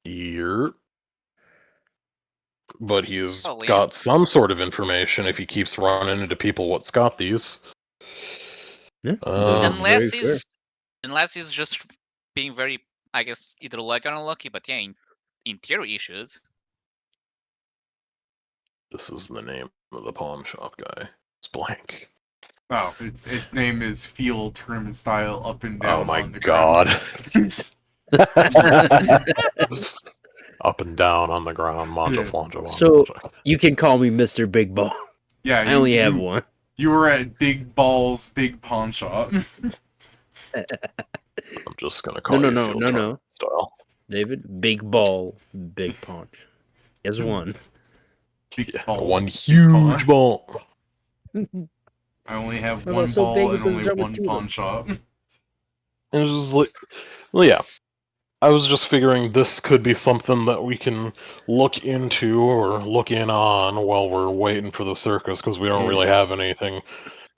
Yep. But he's Oh, yeah. got some sort of information if he keeps running into people what's got these. Yeah, Uh, that's very unless fair. he's just being very, I guess, either lucky or unlucky. But yeah, in theory, he should. This is the name of the pawn shop guy. It's blank. Oh, its name is Field Tournament Style Up and Down Oh my on the god. ground. Up and down on the ground, manja Yeah. flanja, manja, So- manja. You can call me Mr. Big Ball. Yeah, I only have one. You were at Big Ball's Big Pawn Shop. I'm just gonna call No, you no, Field no, no. Tournament Style. David, Big Ball, Big Punch. There's one. Big Yeah, ball. one huge ball. I only have Well, one so ball big and it was only number one 2 of pawn them. shop. It was just like, well, yeah. I was just figuring this could be something that we can look into or look in on while we're waiting for the circus, because we don't really have anything.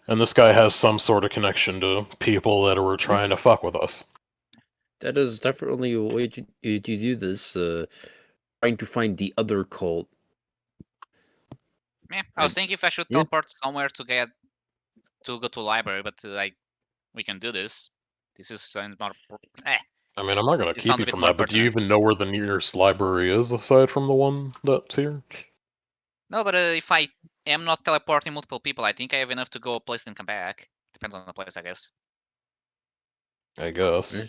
And this guy has some sort of connection to people that were trying to fuck with us. That is definitely a way to do this. Trying to find the other cult. Yeah, I was thinking if I should Yeah. teleport somewhere to go to a library, but like we can do this. This is not. I mean, I'm not gonna It keep sounds you a bit from more that, but do you pertinent. even know where the nearest library is, aside from the one that's here? No, but if I am not teleporting multiple people, I think I have enough to go a place and come back. Depends on the place, I guess. I guess.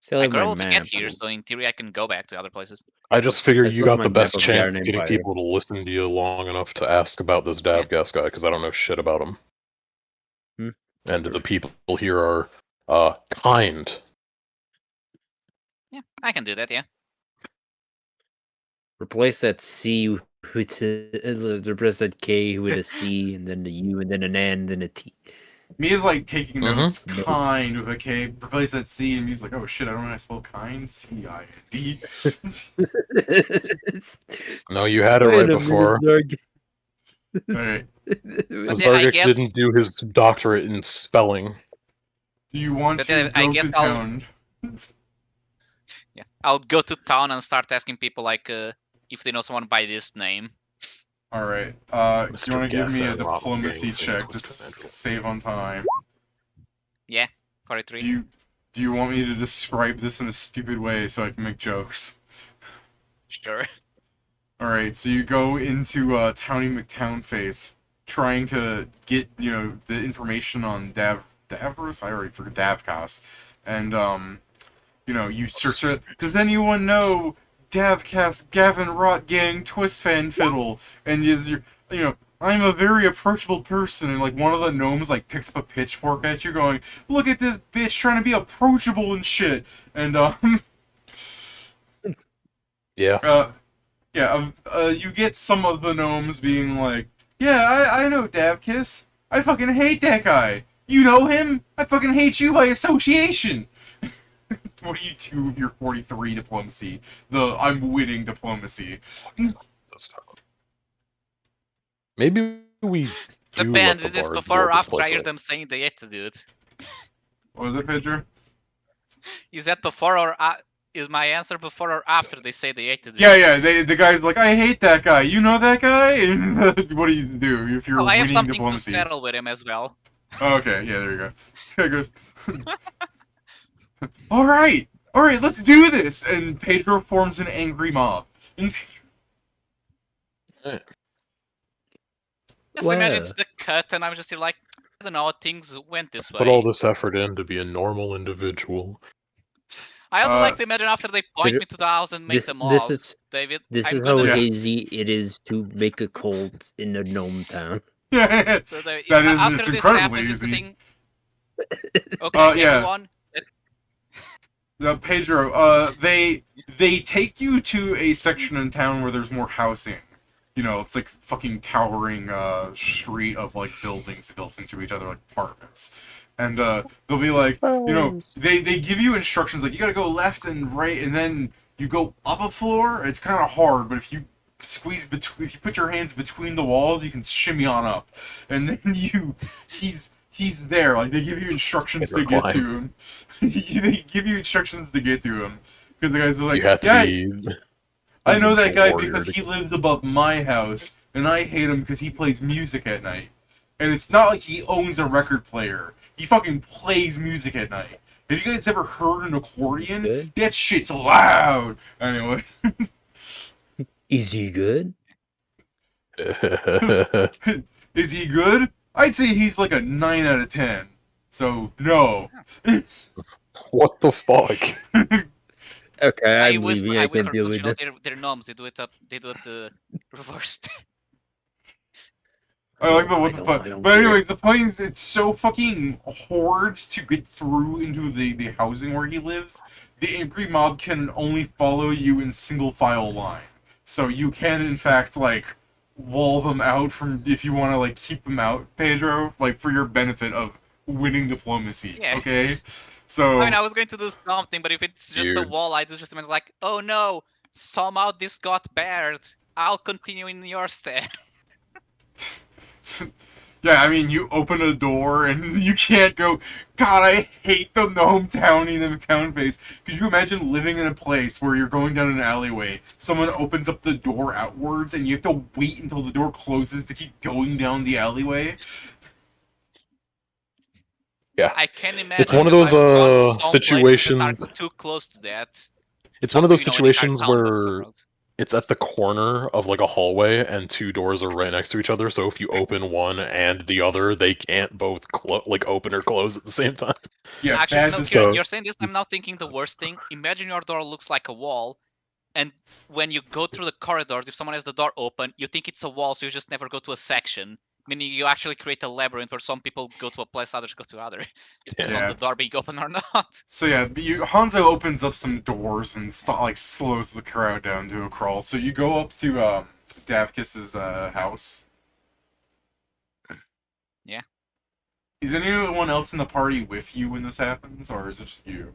Still I have could my able to get map. here, so in theory I can go back to other places. I just figure I you still have got my the map best of chance Garen of getting Empire. people to listen to you long enough to ask about this Davgas guy, because I don't know shit about him. And the people here are kind. Yeah, I can do that. Yeah. Replace that C with replace that K with a C and then a U and then an N and then a T. Me is like taking notes, No. kind with a K, replace that C, and me's like, oh shit, I don't know how to spell kind. C-I-N-D. No, you had it Wait right a before. minute, Alright, But yeah, I Zargik guess- didn't do his doctorate in spelling. do you want But to then I go guess to town? Yeah, I'll go to town and start asking people like if they know someone by this name. Alright, do you Mr. want to give me a Gaffin, Rotten diplomacy Gang, check to Twisted Ankle. save on time? Yeah, 43. Do you want me to describe this in a stupid way so I can make jokes? Sure. Alright, so you go into Towny McTownface, trying to get, the information on Davros? I already forgot Davcast. And, you search it. Does anyone know Davcast Gavin Rot Gang Twist Fan Fiddle? And I'm a very approachable person, and like one of the gnomes like picks up a pitchfork at you, going, "Look at this bitch trying to be approachable and shit." And Yeah. you get some of the gnomes being like, "Yeah, I know Davkiss. I fucking hate that guy. You know him? I fucking hate you by association." What do you do with your 43 diplomacy? I'm winning diplomacy. That's tough. Maybe we do Depends. let Is the this bard before blow or this after I place hear up. them saying they hate to do it? What was it, Pedro? Is that before or is my answer before or after they say they hate to do Yeah, it? yeah. The guy's like, "I hate that guy. You know that guy?" And what do you do if you're Oh, I have winning something diplomacy? to settle with him as well. Oh, okay, yeah, there you go. Guy goes, all right, let's do this. And Pedro forms an angry mob. And Just imagine it's the cut, and I'm just here like, I don't know, things went this way. Put all this effort in to be a normal individual. I also like to imagine after they point But me to the house and make this them this all. is David, this I'm is gonna how Yeah. hazy it is to make a cult in a gnome town. Yeah, So the, that is, after it's this incredibly happens, is the easy. thing. Okay, Yeah. everyone. Pedro, they take you to a section in town where there's more housing. You know, it's like fucking towering street of like buildings built into each other like apartments. And they'll be like, you know, they give you instructions like you gotta go left and right, and then you go up a floor. It's kind of hard, but if you squeeze between, if you put your hands between the walls, you can shimmy on up. And then he's there. Like they give you instructions to get to him. They give you instructions to get to him because the guys are like, You have to yeah, be. I know that guy warrior because to he get- lives above my house, and I hate him because he plays music at night. And it's not like he owns a record player. He fucking plays music at night. Have you guys ever heard an accordion? Good. That shit's loud. Anyway. Is he good? Is he good? I'd say he's like a 9 out of 10. So, no. What the fuck? Okay, I I'm whisper, leaving. I I can't whisper, deal but with you know that. they're gnomes. They do it reversed. I like the I what's the don't- point. I don't But care. anyways, the point is it's so fucking hard to get through into the housing where he lives. The angry mob can only follow you in single file line. So you can in fact like wall them out from if you want to like keep them out, Pedro, like for your benefit of winning diplomacy. Yeah. Okay? So I mean, I was going to do something, but if it's just a Huge. wall, I just imagine like, oh no, somehow this got barred. I'll continue in your stead. yeah, I mean, you open a door and you can't go, God, I hate the gnome townie, the town face. Could you imagine living in a place where you're going down an alleyway, someone opens up the door outwards, and you have to wait until the door closes to keep going down the alleyway? Yeah. I can imagine. It's one of because those I've gone to some places that situations. are too close to that. It's one of those You know, an entire situations town, but where somewhere else. it's at the corner of like a hallway and two doors are right next to each other. So if you open one and the other, they can't both like open or close at the same time. Yeah, Actually, bad no, design. So- you're saying this. I'm now thinking the worst thing. Imagine your door looks like a wall, and when you go through the corridors, if someone has the door open, you think it's a wall, so you just never go to a section. Meaning you actually create a labyrinth where some people go to a place, others go to other. Depends on Yeah. the door being open or not. So yeah, Hanzo opens up some doors and like slows the crowd down to a crawl. So you go up to Davkis's house. Yeah. Is anyone else in the party with you when this happens, or is it just you?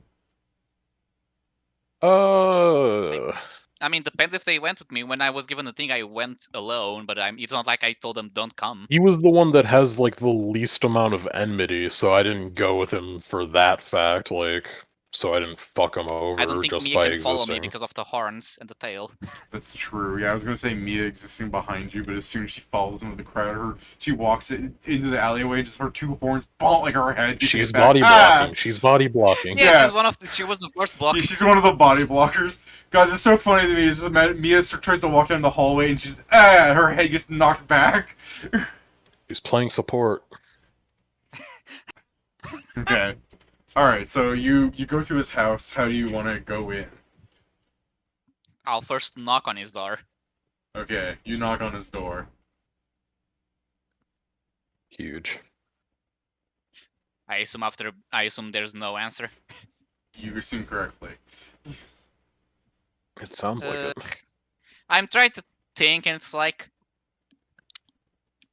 I mean, depends if they went with me. When I was given the thing, I went alone, but it's not like I told them don't come. He was the one that has like the least amount of enmity, so I didn't go with him for that fact. Like, so I didn't fuck him over I don't think just Mia by can follow existing. me because of the horns and the tail. That's true. Yeah, I was gonna say Mia existing behind you, but as soon as she follows into the crowd, she walks into the alleyway, just her two horns bonk like her head. gets She's hit back. body Ah! blocking. She's body blocking. Yeah, Yeah. she's one of she was the first block. Yeah, she's one of the body blockers. God, that's so funny to me. It's just Mia tries to walk down the hallway and she's her head gets knocked back. She's playing support. Okay. Alright, so you go to his house. How do you want to go in? I'll first knock on his door. Okay, you knock on his door. Huge. I assume there's no answer. You assume correctly. It sounds like it. I'm trying to think, and it's like,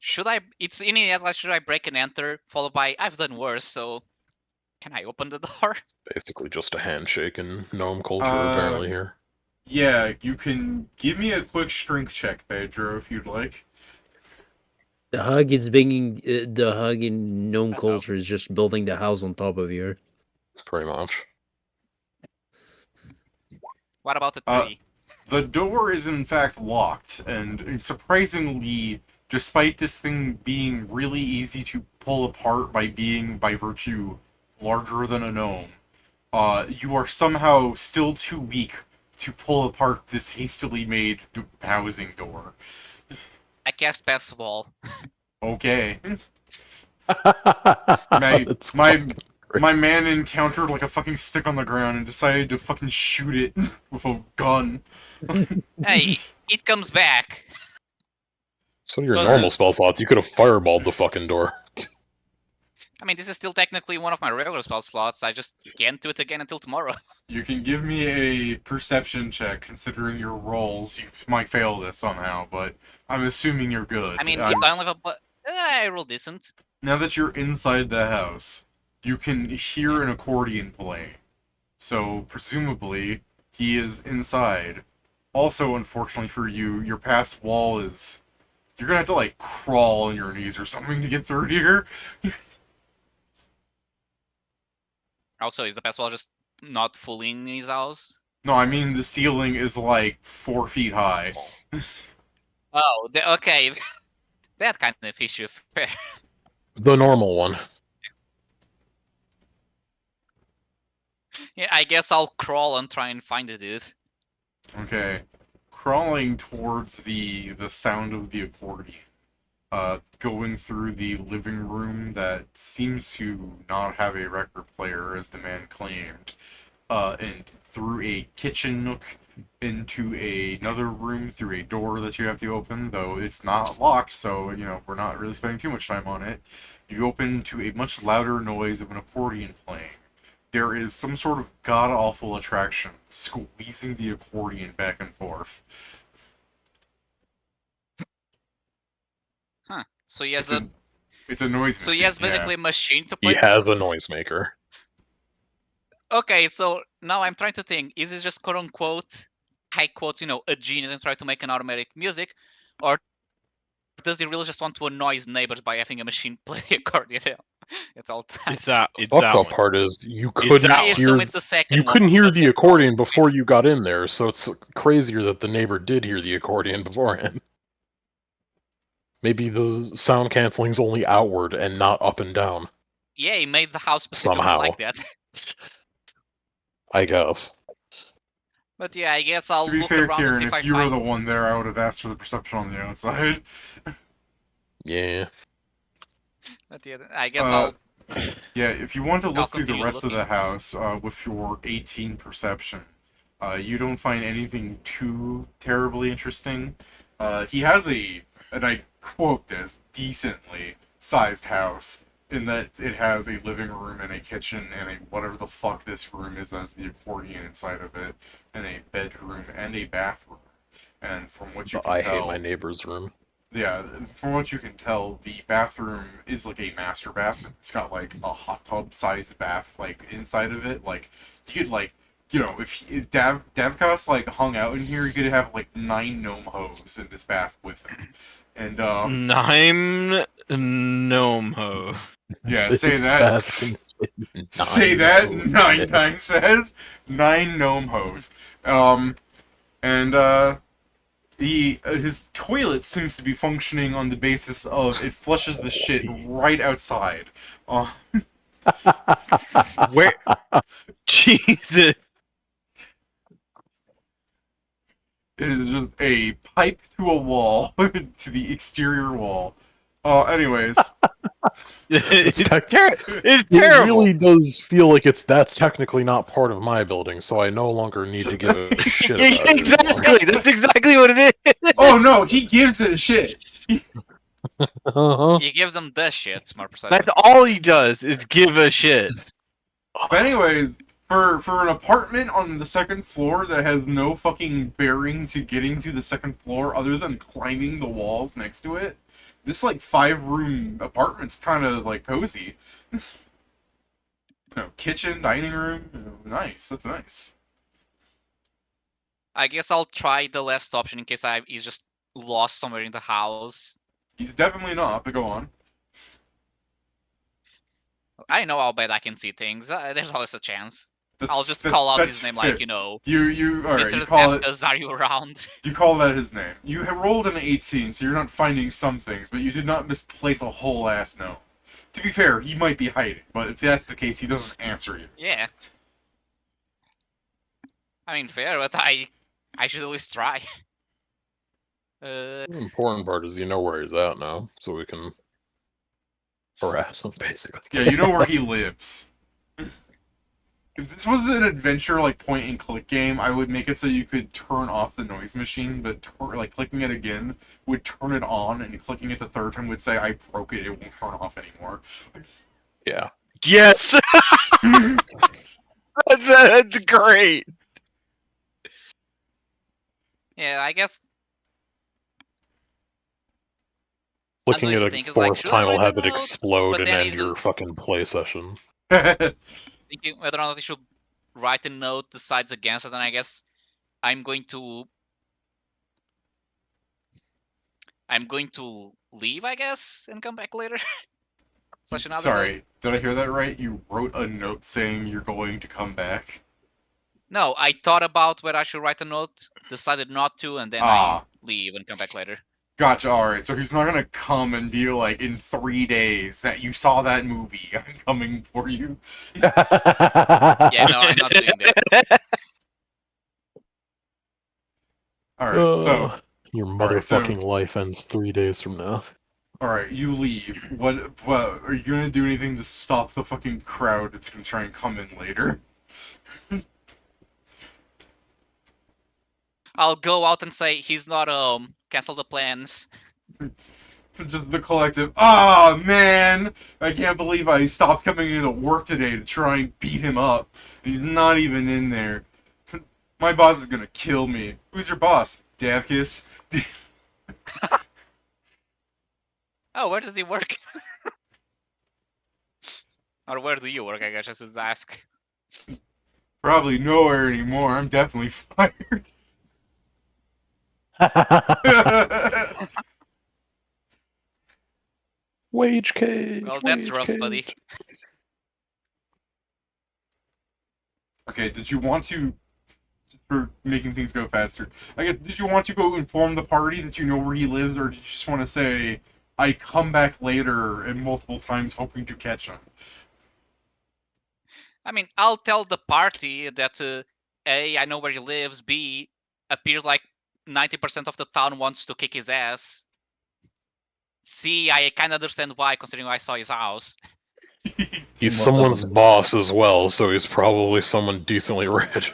should I? It's in the end, like, should I break and enter, followed by I've done worse. So, can I open the door? Basically just a handshake in gnome culture, Uh, apparently, here. Yeah, you can give me a quick strength check, Pedro, if you'd like. The hug is bringing the hug in gnome Uh-oh. culture is just building the house on top of you. Pretty much. What about the Uh, tree? The door is in fact locked, and surprisingly, despite this thing being really easy to pull apart by being, by virtue, larger than a gnome, you are somehow still too weak to pull apart this hastily made housing door. I cast pass wall. Okay. That's my fucking My man encountered like a fucking stick on the ground and decided to fucking shoot it with a gun. Hey, it comes back. It's one of your Does normal it? spell slots. You could have fireballed the fucking door. I mean, this is still technically one of my regular spell slots. I just can't do it again until tomorrow. You can give me a perception check, considering your rolls. You might fail this somehow, but I'm assuming you're good. I mean, I'm- I only have a I roll decent. Now that you're inside the house, you can hear an accordion playing. So, presumably, he is inside. Also, unfortunately for you, your past wall is... You're gonna have to, like, crawl on your knees or something to get through here. Also, is the past wall just not fully in his house? No, I mean the ceiling is, like, 4 feet high. Oh, okay. That kind of issue. Fair. The normal one. Yeah, I guess I'll crawl and try and find the dude. Okay. Crawling towards the sound of the accordion. Going through the living room that seems to not have a record player, as the man claimed. And through a kitchen nook into another room through a door that you have to open, though it's not locked, so, you know, we're not really spending too much time on it. You open to a much louder noise of an accordion playing. There is some sort of god-awful attraction squeezing the accordion back and forth. Huh. So he has It's a noise So he machine, has basically yeah. a machine to He play. has a noisemaker. Okay, so now I'm trying to think: is it just quote unquote, high quotes, a genius and try to make an automatic music, or does he really just want to annoy his neighbors by having a machine play the accordion? It's all time. It's that. It's Fucked that up one. part is you couldn't that I one. hear. assume it's the second You one. couldn't hear but the yeah. accordion before you got in there, so it's crazier that the neighbor did hear the accordion beforehand. Maybe the sound canceling's only outward and not up and down. Yeah, he made the house specifically Somehow. like that. I guess. But yeah, I guess I'll To be look fair, around Kieran, and see if I if you were find. the one there, I would have asked for the perception on the outside. Yeah. But yeah, I guess I'll. Yeah, if you want to I'll look through the continue rest of the looking. house with your 18 perception, you don't find anything too terribly interesting. He has and I quote this, decently sized house, in that it has a living room and a kitchen and a whatever the fuck this room is that has the accordion inside of it, and a bedroom and a bathroom. And from what you can I tell, hate my neighbor's room. yeah, from what you can tell, the bathroom is like a master bath. It's got like a hot tub sized bath like inside of it. Like you could like, if Davkos like hung out in here, you could have like 9 gnome hoes in this bath with him. And 9 gnome ho. yeah, This say that. bath contains Say 9 that gnomes. 9 times fast. 9 gnome hoes. And his toilet seems to be functioning on the basis of it flushes the shit right outside. Where? Jesus. It is just a pipe to a wall, to the exterior wall. Anyways, It's, tech- it's It terrible. really does feel like that's technically not part of my building, so I no longer need to give a shit about it. Exactly. That's exactly what it is. oh no, he gives it a shit. Uh-huh. He gives them the shit, more precisely. That's all he does is give a shit. But anyways, for an apartment on the second floor that has no fucking bearing to getting to the second floor other than climbing the walls next to it, this like 5-room apartment's kind of like cozy. Kitchen, dining room, nice. That's nice. I guess I'll try the last option in case he's just lost somewhere in the house. He's definitely not, but go on. I know how bad I can see things. There's always a chance. That's, I'll just that's- call out that's his name, fair. like, You all Mr. right? You call it. Defkas, are you around? You call that his name. You have rolled an 18, so you're not finding some things, but you did not misplace a whole ass no. To be fair, he might be hiding, but if that's the case, he doesn't answer you. Yeah. I mean, fair, but I should at least try. The important part is you know where he's at now, so we can harass him, basically. Yeah, you know where he lives. If this was an adventure like point and click game, I would make it so you could turn off the noise machine, but like clicking it again would turn it on, and clicking it the third time would say I broke it. It won't turn off anymore. Yeah. Yes, that's great. Yeah, I guess Clicking Andrew's it a thing is like, fourth should I time will write a have it note? explode But and then end he's your fucking play session. thinking whether or not he should write a note, decides against it, and I guess I'm going to leave, I guess, and come back later. Slash another day. Sorry, did I hear that right? You wrote a note saying you're going to come back. No, I thought about whether I should write a note, decided not to, and then I leave and come back later. Gotcha. All right. So he's not gonna come and be like, in 3 days that you saw that movie. I'm coming for you. Yeah, no, I'm not doing that. All right. So, your right, so- motherfucking life ends 3 days from now. all right, you leave. What? Are you gonna do anything to stop the fucking crowd that's gonna try and come in later? I'll go out and say he's not cancel the plans. Just the collective. Ah, man! I can't believe I stopped coming into work today to try and beat him up. He's not even in there. My boss is gonna kill me. Who's your boss? Davkis? Oh, where does he work? Or where do you work? I guess I should ask. Probably nowhere anymore. I'm definitely fired. Wage cage. Well, that's wage rough, cage. buddy. Okay, did you want to, just for making things go faster, I guess, did you want to go inform the party that you know where he lives, or did you just want to say, I come back later and multiple times hoping to catch him? I mean, I'll tell the party that A, I know where he lives, B, appears like 90% of the town wants to kick his ass. C, I kind of understand why, considering I saw his house. He's someone's boss as well, so he's probably someone decently rich.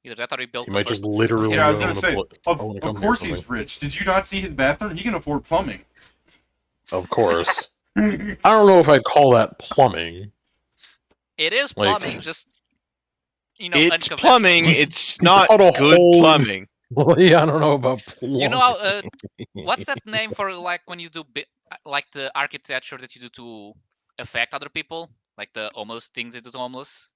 Either that or he built He the might first... just literally Yeah, I was own gonna the say, pla- of own a company or course something. he's rich. Did you not see his bathroom? He can afford plumbing. Of course. I don't know if I'd call that plumbing. It is Like- plumbing, just... You know, It's unconventional. plumbing. It's not cut a good hole in- plumbing. Well, yeah, I don't know about plumbing. You know how, what's that name for, like, when you do, like, the architecture that you do to affect other people? Like the homeless things they do to homeless?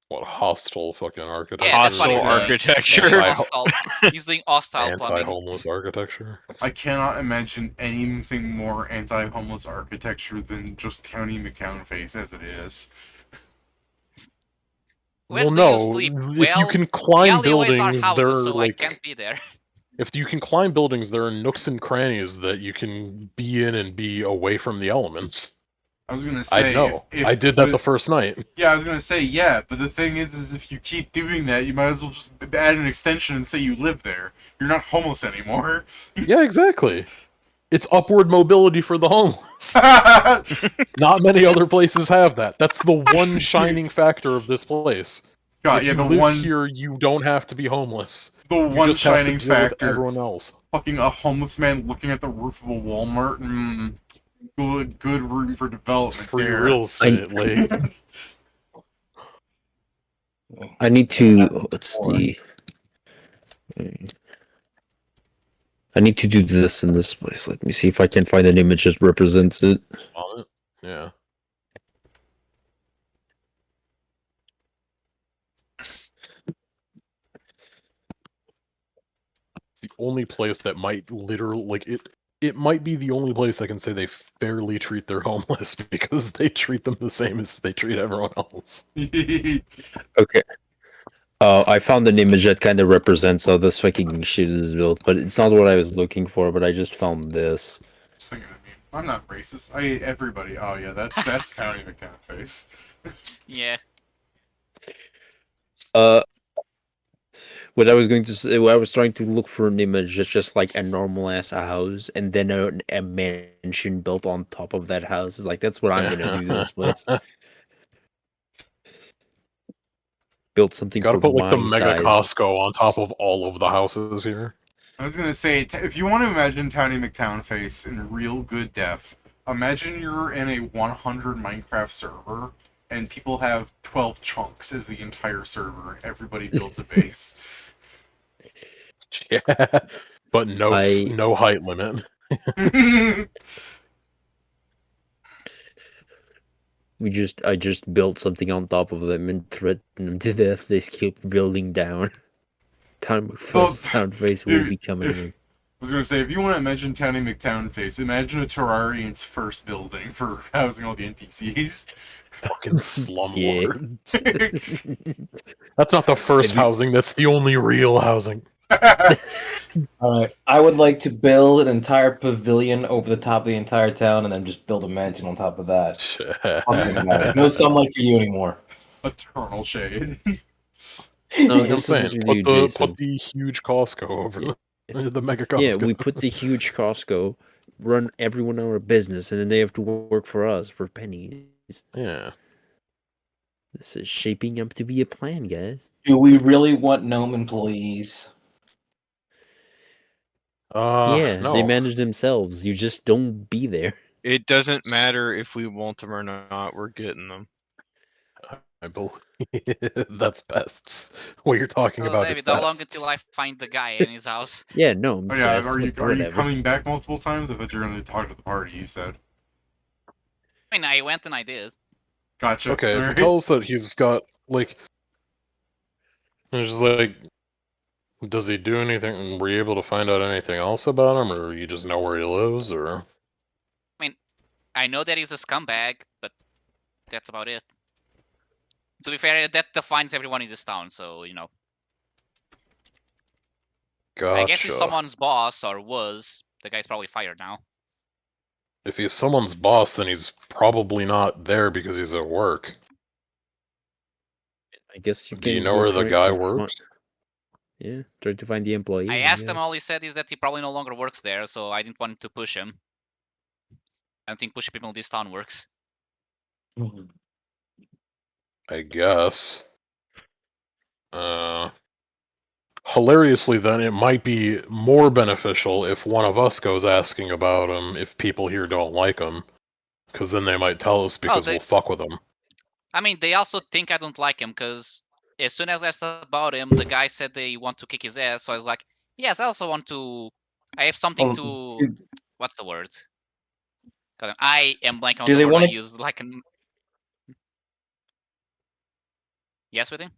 What, hostile fucking architecture? Yeah, that's what Hostile he's doing. architecture. He's doing hostile plumbing. Anti-homeless architecture. I cannot imagine anything more anti-homeless architecture than just County McTown face as it is. Where Well, do you no. sleep? If you Well, can the climb alleyways are buildings, houses, there are so I like. can't be there. If you can climb buildings, there are nooks and crannies that you can be in and be away from the elements. I was gonna say, I know. if I did that the first night. Yeah, I was gonna say, yeah, but the thing is if you keep doing that, you might as well just add an extension and say you live there. You're not homeless anymore. Yeah, exactly. It's upward mobility for the homeless. Not many other places have that. That's the one shining factor of this place. God, If yeah, you the live one, here, you don't have to be homeless. the You one just have to shining deal with factor. everyone else. Fucking a homeless man looking at the roof of a Walmart. Good room for development Free there. real estate, like. I need to. What's the? I need to do this in this place. Let me see if I can find an image that represents it. On it? Yeah. It's the only place that might literally like it might be the only place I can say they fairly treat their homeless because they treat them the same as they treat everyone else. Okay. I found an image that kind of represents how this fucking shit is built, but it's not what I was looking for. But I just found this. Just thinking of me. I'm not racist. I hate everybody. Oh yeah, that's Tony McTown face. Yeah. What I was going to say, what I was trying to look for an image that's just like a normal ass house, and then a mansion built on top of that house. Is like that's what I'm gonna do to this place. Build something Gotta for put like the my mega size. Costco on top of all of the houses here. I was gonna say, if you want to imagine Tiny McTownface in real good depth, imagine you're in a 100 Minecraft server, and people have 12 chunks as the entire server, and everybody builds a base. Yeah, but I no height limit. I just built something on top of them and threatened them to death. They keep building down. Town Well, face will be coming if, here. I was gonna say, if you want to imagine Tiny McTownface, imagine a Terrarian's first building for housing all the NPCs. Fucking Yeah. slumlord. That's not the first If you- housing, that's the only real housing. All right. I would like to build an entire pavilion over the top of the entire town, and then just build a mansion on top of that. Okay, guys, no sunlight for you anymore. Eternal shade. No, Like I'm this is what saying, we do, Jason. put the huge Costco over the mega Costco. Yeah, we put the huge Costco, run everyone out of business, and then they have to work for us for pennies. Yeah. This is shaping up to be a plan, guys. Do we really want gnome employees? Yeah, no. they manage themselves. You just don't be there. It doesn't matter if we want them or not. We're getting them. I believe that's pests. What you're talking So, about is David, how long pests. until I find the guy in his house? Yeah, no, Oh yeah, best, are you whatever. coming back multiple times? I thought you were going to talk to the party. You said. I mean, I went and I did. Gotcha. Okay, if you Alright. tell us that he's got like, it's just like, does he do anything? Were you able to find out anything else about him, or you just know where he lives, or? I know that he's a scumbag, but that's about it. To be fair, that defines everyone in this town, so, you know. Gotcha. I guess he's someone's boss, or was. The guy's probably fired now. If he's someone's boss, then he's probably not there because he's at work. I guess you Do can you know go where the try guy to works? Yeah, try to find the employee. I asked him, all guess. he said is that he probably no longer works there, so I didn't want to push him. I don't think pushing people in this town works. I guess. Hilariously, then, it might be more beneficial if one of us goes asking about him if people here don't like him. Because then they might tell us because they- we'll fuck with him. I mean, they also think I don't like him, because as soon as I asked about him, the guy said they want to kick his ass, so I was like, yes, I also want to... I have something to... What's the word? God, I am blanking on Do the they word I wanna- use, like an... Yes, with him?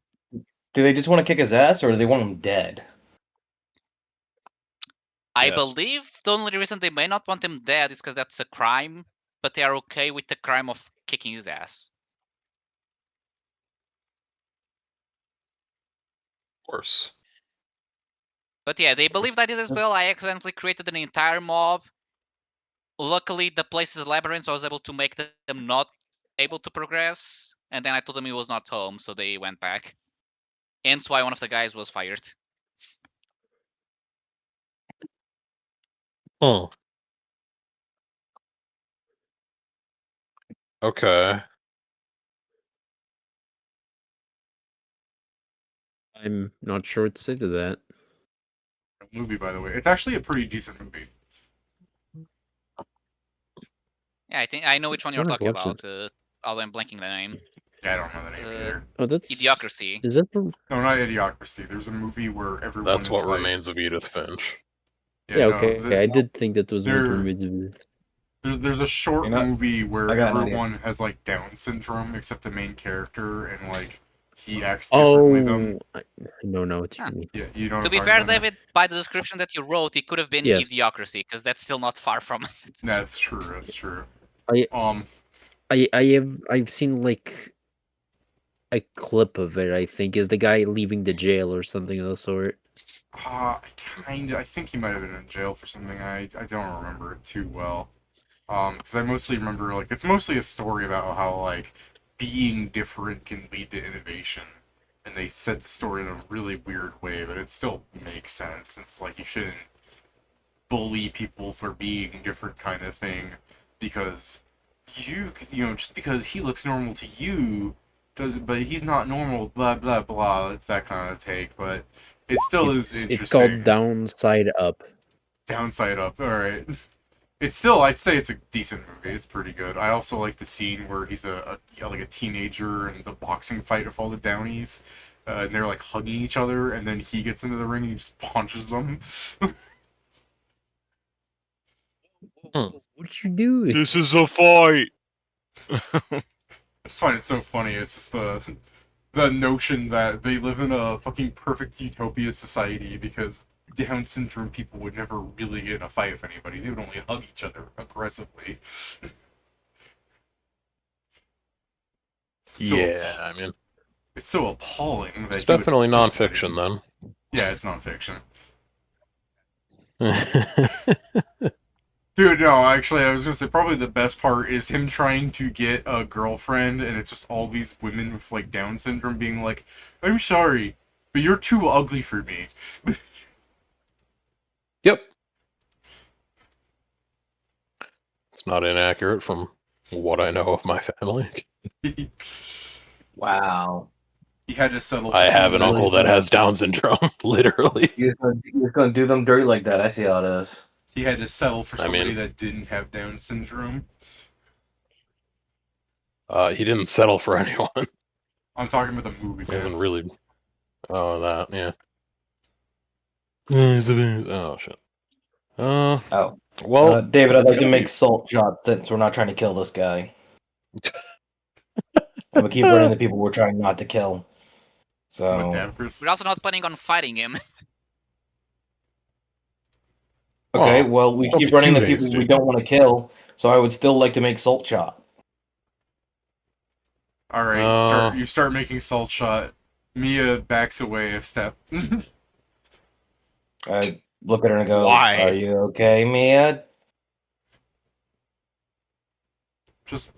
Do they just want to kick his ass, or do they want him dead? I Yes. believe the only reason they may not want him dead is because that's a crime, but they are okay with the crime of kicking his ass. Of course. But yeah, they believed I did as well. I accidentally created an entire mob. Luckily, the place is labyrinth, so I was able to make them not able to progress. And then I told them he was not home, so they went back. Hence why one of the guys was fired. Oh. Okay. I'm not sure what to say to that. Movie, by the way, it's actually a pretty decent movie. Yeah, I think I know which one you're Wanna talking watch about. Although I'm blanking the name. Yeah, I don't know the name either. Oh, that's Idiocracy. Is that from? No, not Idiocracy. There's a movie where everyone That's is what like, remains of Edith Finch. Yeah, no, okay. I did think that was there- what we There's a short You know, movie where I got an idea. everyone has like Down syndrome except the main character, and like he acts differently than. Oh, I don't know what you Huh. mean. Yeah, you don't. To be fair, David, by the description that you wrote, it could have been Yes. Idiocracy, because that's still not far from it. That's true. That's true. I- I've seen like a clip of it. I think is the guy leaving the jail or something of the sort. I think he might have been in jail for something. I don't remember it too well. Because I mostly remember like it's mostly a story about how like being different can lead to innovation, and they said the story in a really weird way, but it still makes sense. It's like you shouldn't bully people for being different kind of thing, because just because he looks normal to you but he's not normal, blah blah blah. It's that kind of take, but it still is interesting. It's called Downside Up. Downside Up. All right. It's still, I'd say it's a decent movie. It's pretty good. I also like the scene where he's like a teenager in the boxing fight with all the Downies, and they're like hugging each other, and then he gets into the ring and he just punches them. What you doing? This is a fight. I just find it so funny. It's just the notion that they live in a fucking perfect utopia society because Down syndrome people would never really get in a fight with anybody. They would only hug each other aggressively. Yeah, I mean, it's so appalling that it's he would definitely fix nonfiction anything. Yeah, it's nonfiction. then. Dude, no, actually, I was gonna say probably the best part is him trying to get a girlfriend, and it's just all these women with like Down syndrome being like, "I'm sorry, but you're too ugly for me." Yep. It's not inaccurate from what I know of my family. Wow. He had to settle. I have an somebody. uncle that has Down syndrome, literally. You're gonna do them dirty like that. I see how it is. He had to settle for I somebody mean- that didn't have Down syndrome. He didn't settle for anyone. I'm talking about the movie. He doesn't man. really. Oh, that, yeah. Oh, shit. Oh, Well, David, I'd it's like to gonna make be- salt shots since we're not trying to kill this guy. And we keep running the people we're trying not to kill. What, So Davkers? We're also not planning on fighting him. okay, Aw, well we don't keep be running the too people hasty. we don't want to kill. So I would still like to make salt shot. All right, you start making salt shot. Mia backs away a step. I look at her and go, Why? "Are you okay, Mia?" Just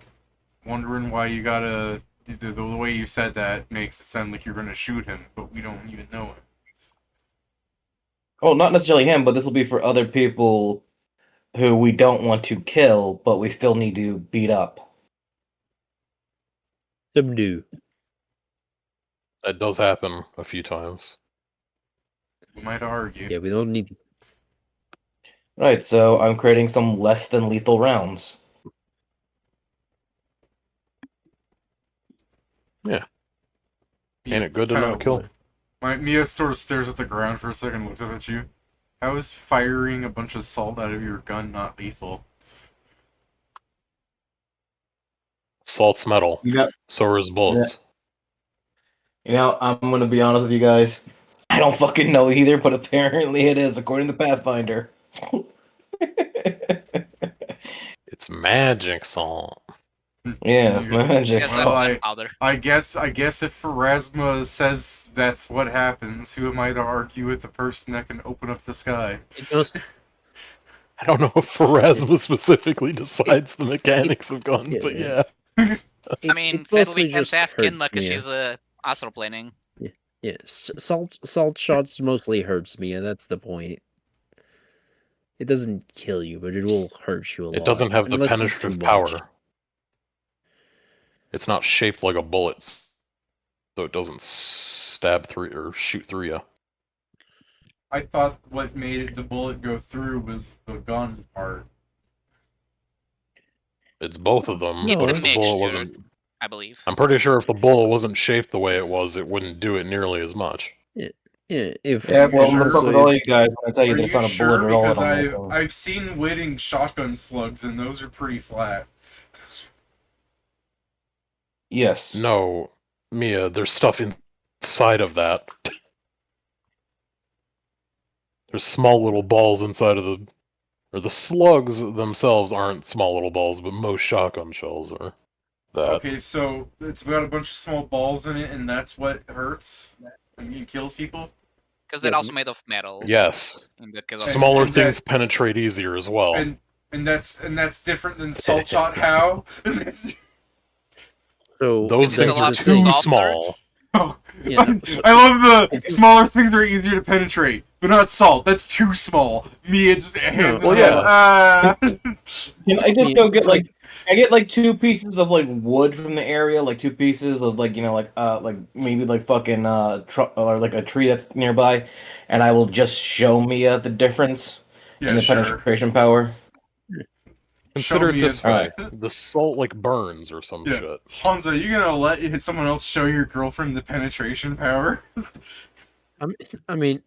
wondering why you gotta. The way you said that makes it sound like you're gonna shoot him, but we don't even know him. Oh, not necessarily him, but this will be for other people who we don't want to kill, but we still need to beat up. Subdue. That does happen a few times. We might argue. Yeah, we don't need. Right, so I'm creating some less than lethal rounds. Ain't it good to Kinda not kill? Mia sort of stares at the ground for a second and looks up at you. How is firing a bunch of salt out of your gun not lethal? Salt's metal. Yeah. So is bullets. You know, I'm gonna be honest with you guys. I don't fucking know either, but apparently it is, according to Pathfinder. It's magic salt. Yeah, You- magic. Because Well, that's gunpowder. I guess if Pharasma says that's what happens, who am I to argue with the person that can open up the sky? It goes, I don't know if Pharasma specifically decides the mechanics of guns, but yeah. I mean, it sadly mostly we can't just ask hurt Kinma because me. she's astroplaning. Yeah, salt shots mostly hurts me, and that's the point. It doesn't kill you, but it will hurt you a lot. It doesn't have the unless you penetrative too power. much. It's not shaped like a bullet, so it doesn't stab through or shoot through you. I thought what made the bullet go through was the gun part. It's both of them. No, but It's if a the bullet mixture, wasn't, I believe. I'm pretty sure if the bullet wasn't shaped the way it was, it wouldn't do it nearly as much. Yeah, if Yeah, well, I'm Sure. gonna fuck with all you guys when I tell you Are there's you not a sure? bullet at all. Because on that thing. I've seen winning shotgun slugs, and those are pretty flat. Yes. No, Mia, there's stuff inside of that. There's small little balls inside of the... Or the slugs themselves aren't small little balls, but most shotgun shells are that. Okay, so it's got a bunch of small balls in it, and that's what hurts and kills people. Because they're Yes. also made of metal. Yes. In the case of Smaller and things that- penetrate easier as well. And that's different than salt shot. How? so Those It's a things are lot too softer. small. Oh, Yeah, I love the smaller things are easier to penetrate, but not salt. That's too small. Mia just hands well, it yeah. out. Can I just mean, go get it's like- I get like 2 pieces of like wood from the area, like 2 pieces of like like maybe like fucking or like a tree that's nearby, and I will just show Mia the difference in Yeah, the sure. penetration power. Consider it me this a- way: the salt like burns or some Yeah, shit. Hanzo, you gonna let someone else show your girlfriend the penetration power? I mean,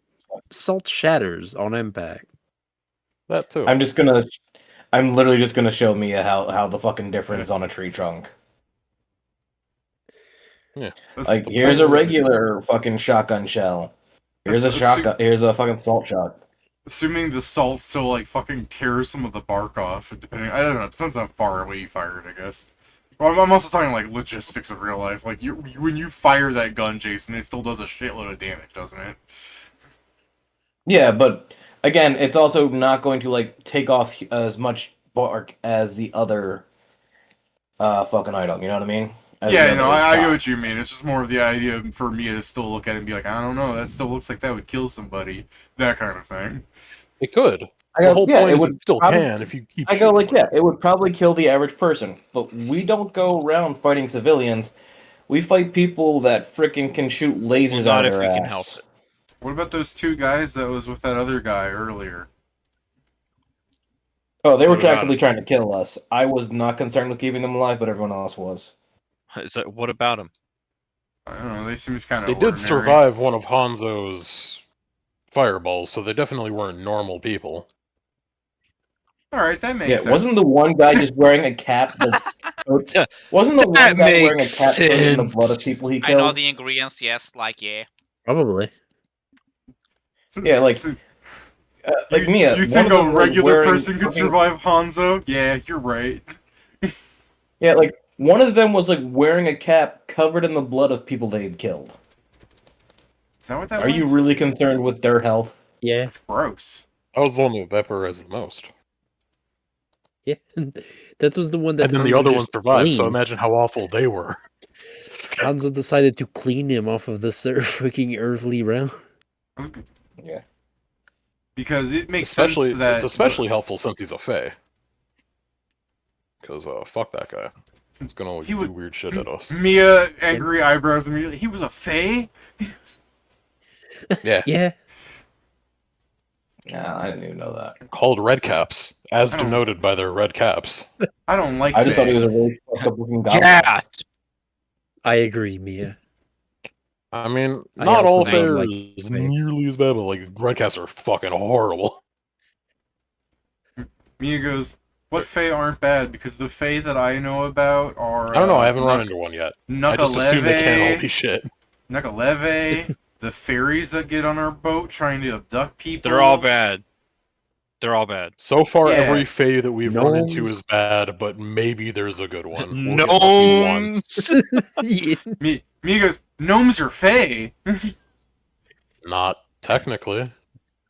salt shatters on impact. That too. I'm literally just gonna show Mia how the fucking difference on a tree trunk. That's- Like the here's point a is- regular fucking shotgun shell. Here's a shotgun. Here's a fucking salt shot. Assuming the salt still like fucking tears some of the bark off, depending. I don't know. Depends how far away you fire it, I guess. Well, I'm also talking like logistics of real life. Like when you fire that gun, Jason, it still does a shitload of damage, doesn't it? Yeah, but again, it's also not going to like take off as much bark as the other fucking item. You know what I mean? As Yeah, the you know, other I get shot. what you mean. It's just more of the idea for me to still look at it and be like, I don't know, that still looks like that would kill somebody. That kind of thing. It could. I The go, whole yeah, point it is would it still probably- can if you keep. I go shooting like, with yeah, it. it would probably kill the average person, but we don't go around fighting civilians. We fight people that freaking can shoot lasers Well, not out of if their we ass. can help it. What about those two guys that was with that other guy earlier? Oh, they were What about actively him? trying to kill us. I was not concerned with keeping them alive, but everyone else was. Is that, what about him? I don't know. They seemed kind of. They did survive one of Hanzo's fireballs, so they definitely weren't normal people. All right, that makes Yeah, sense. wasn't the one guy just wearing a cap that wasn't the one That guy wearing a makes cap coated in the blood of sense. people he I know killed? the ingredients. Yes, like yeah. Probably. Yeah, like like Mia. You one think of a them was regular wearing person could fucking- survive Hanzo? Yeah, you're right. Yeah, like one of them was like wearing a cap covered in the blood of people they had killed. Is that what that Are was? you really concerned with their health? Yeah, That's gross. I was the one that vaporized the most. yeah. That was the one that And then the Hanzo other one just survived, so cleaned. imagine how awful they were. Hanzo decided to clean him off of the freaking earthly realm. Yeah. Because it makes Especially, sense that it's especially helpful since he's a Fae. Because, fuck that guy. He's gonna like, He do would- weird shit at us. Mia, angry eyebrows immediately. He was a fae? Yeah. Yeah, Nah, I didn't even know that. Called red caps, as I don't- denoted by their red caps. I don't like I just fae. thought he was a really fucked up looking guy. Yeah. I agree, Mia. I mean, I not also all don't Fae are like as Fae. nearly as bad, but like red caps are fucking horrible. Mia goes, what fae aren't bad? Because the fae that I know about are... I don't know, I haven't run into one yet. I just assume they can't all be shit. Nukaleve, the fairies that get on our boat trying to abduct people. They're all bad. They're all bad. So far, Yeah. every Fae that we've run into Gnomes. is bad, but maybe there's a good one. We'll get lucky once. Gnomes. Mia goes, gnomes are fae. Not technically.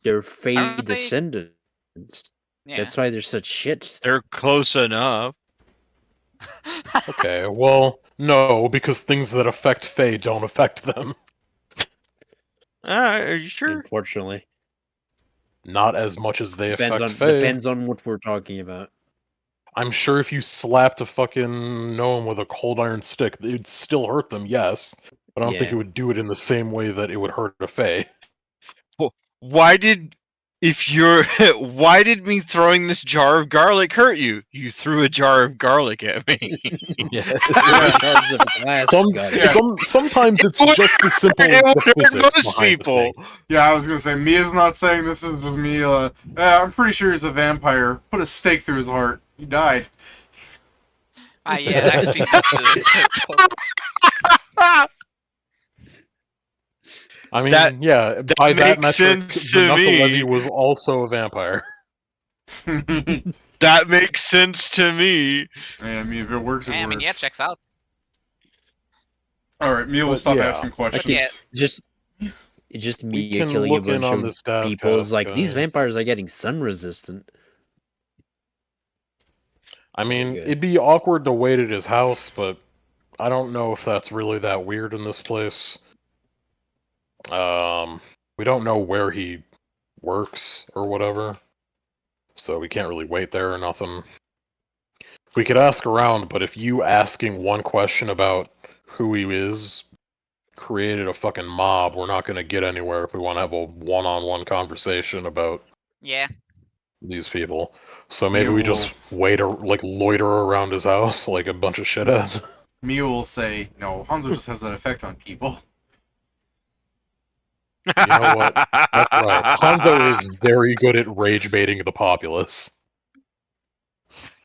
They're Fae Aren't they- descendants. Yeah. That's why they're such shits. They're close enough. Okay, well, no, because things that affect Fae don't affect them. Are you sure? Unfortunately, Not as much as they depends affect on Fae. depends on what we're talking about. I'm sure if you slapped a fucking gnome with a cold iron stick, it'd still hurt them, yes. But I don't think Yeah. it would do it in the same way that it would hurt a Fae. Why did why did me throwing this jar of garlic hurt you? You threw a jar of garlic at me. Yeah. Shards of glass got it. Sometimes it's would just as simple as It the would hurt physics most behind the people. thing. Yeah, I was gonna say, Mia's not saying this is with Mia. I'm pretty sure he's a vampire. Put a stake through his heart. He died. Yeah, I've seen that. I mean, That- yeah, that by that makes metric, sense the to me. Knuckle Levy was also a vampire. That makes sense to me. Yeah, I mean, if it works, it Yeah, I mean, yeah, works. checks out. Alright, Mia will But stop yeah, asking questions. yeah. Just it's just We me can killing a look in bunch on of this daft people. It's cast like these guy. vampires are getting sun resistant. I So mean, good. it'd be awkward to wait at his house, but I don't know if that's really that weird in this place. We don't know where he works or whatever, so we can't really wait there or nothing. We could ask around, but if you asking one question about who he is created a fucking mob, we're not gonna get anywhere if we want to have a one-on-one conversation about Yeah. these people. So maybe Mia we just wait or like loiter around his house like a bunch of shitheads. Mia will say, no, Hanzo just has that effect on people. You know what? That's right. Hanzo is very good at rage baiting the populace.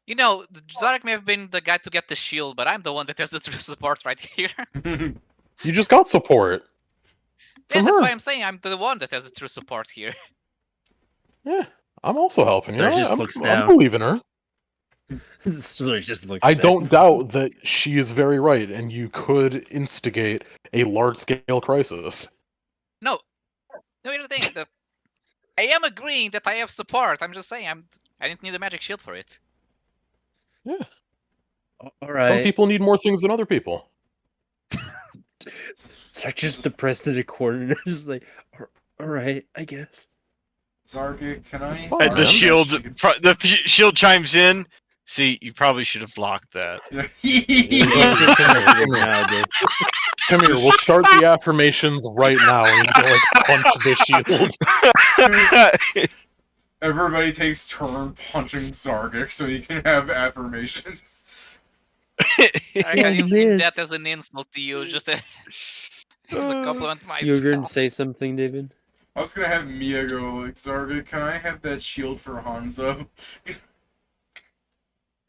You know, Zarek may have been the guy to get the shield, but I'm the one that has the true support right here. You just got support. Yeah, From that's her. why I'm saying I'm the one that has the true support here. Yeah, I'm also helping you. But it just looks I'm down. believing her. It just looks I down. don't doubt that she is very right, and you could instigate a large-scale crisis. No, here's the thing. I am agreeing that I have support. I'm just saying I didn't need a magic shield for it. Yeah. All right. Some people need more things than other people. So just depressed in a corner, just like, all right, I guess. Zargig, can I? It's fine, And man. the shield chimes in. See, you probably should have blocked that. Now, dude. Come here, we'll start the affirmations right now, and he's gonna like punch the shield. Everybody takes turn punching Zargig so you can have affirmations. I didn't mean missed. that as an insult to you, just as a compliment to myself. You were going to say something, David? I was gonna have Mia go like, Zargig, can I have that shield for Hanzo?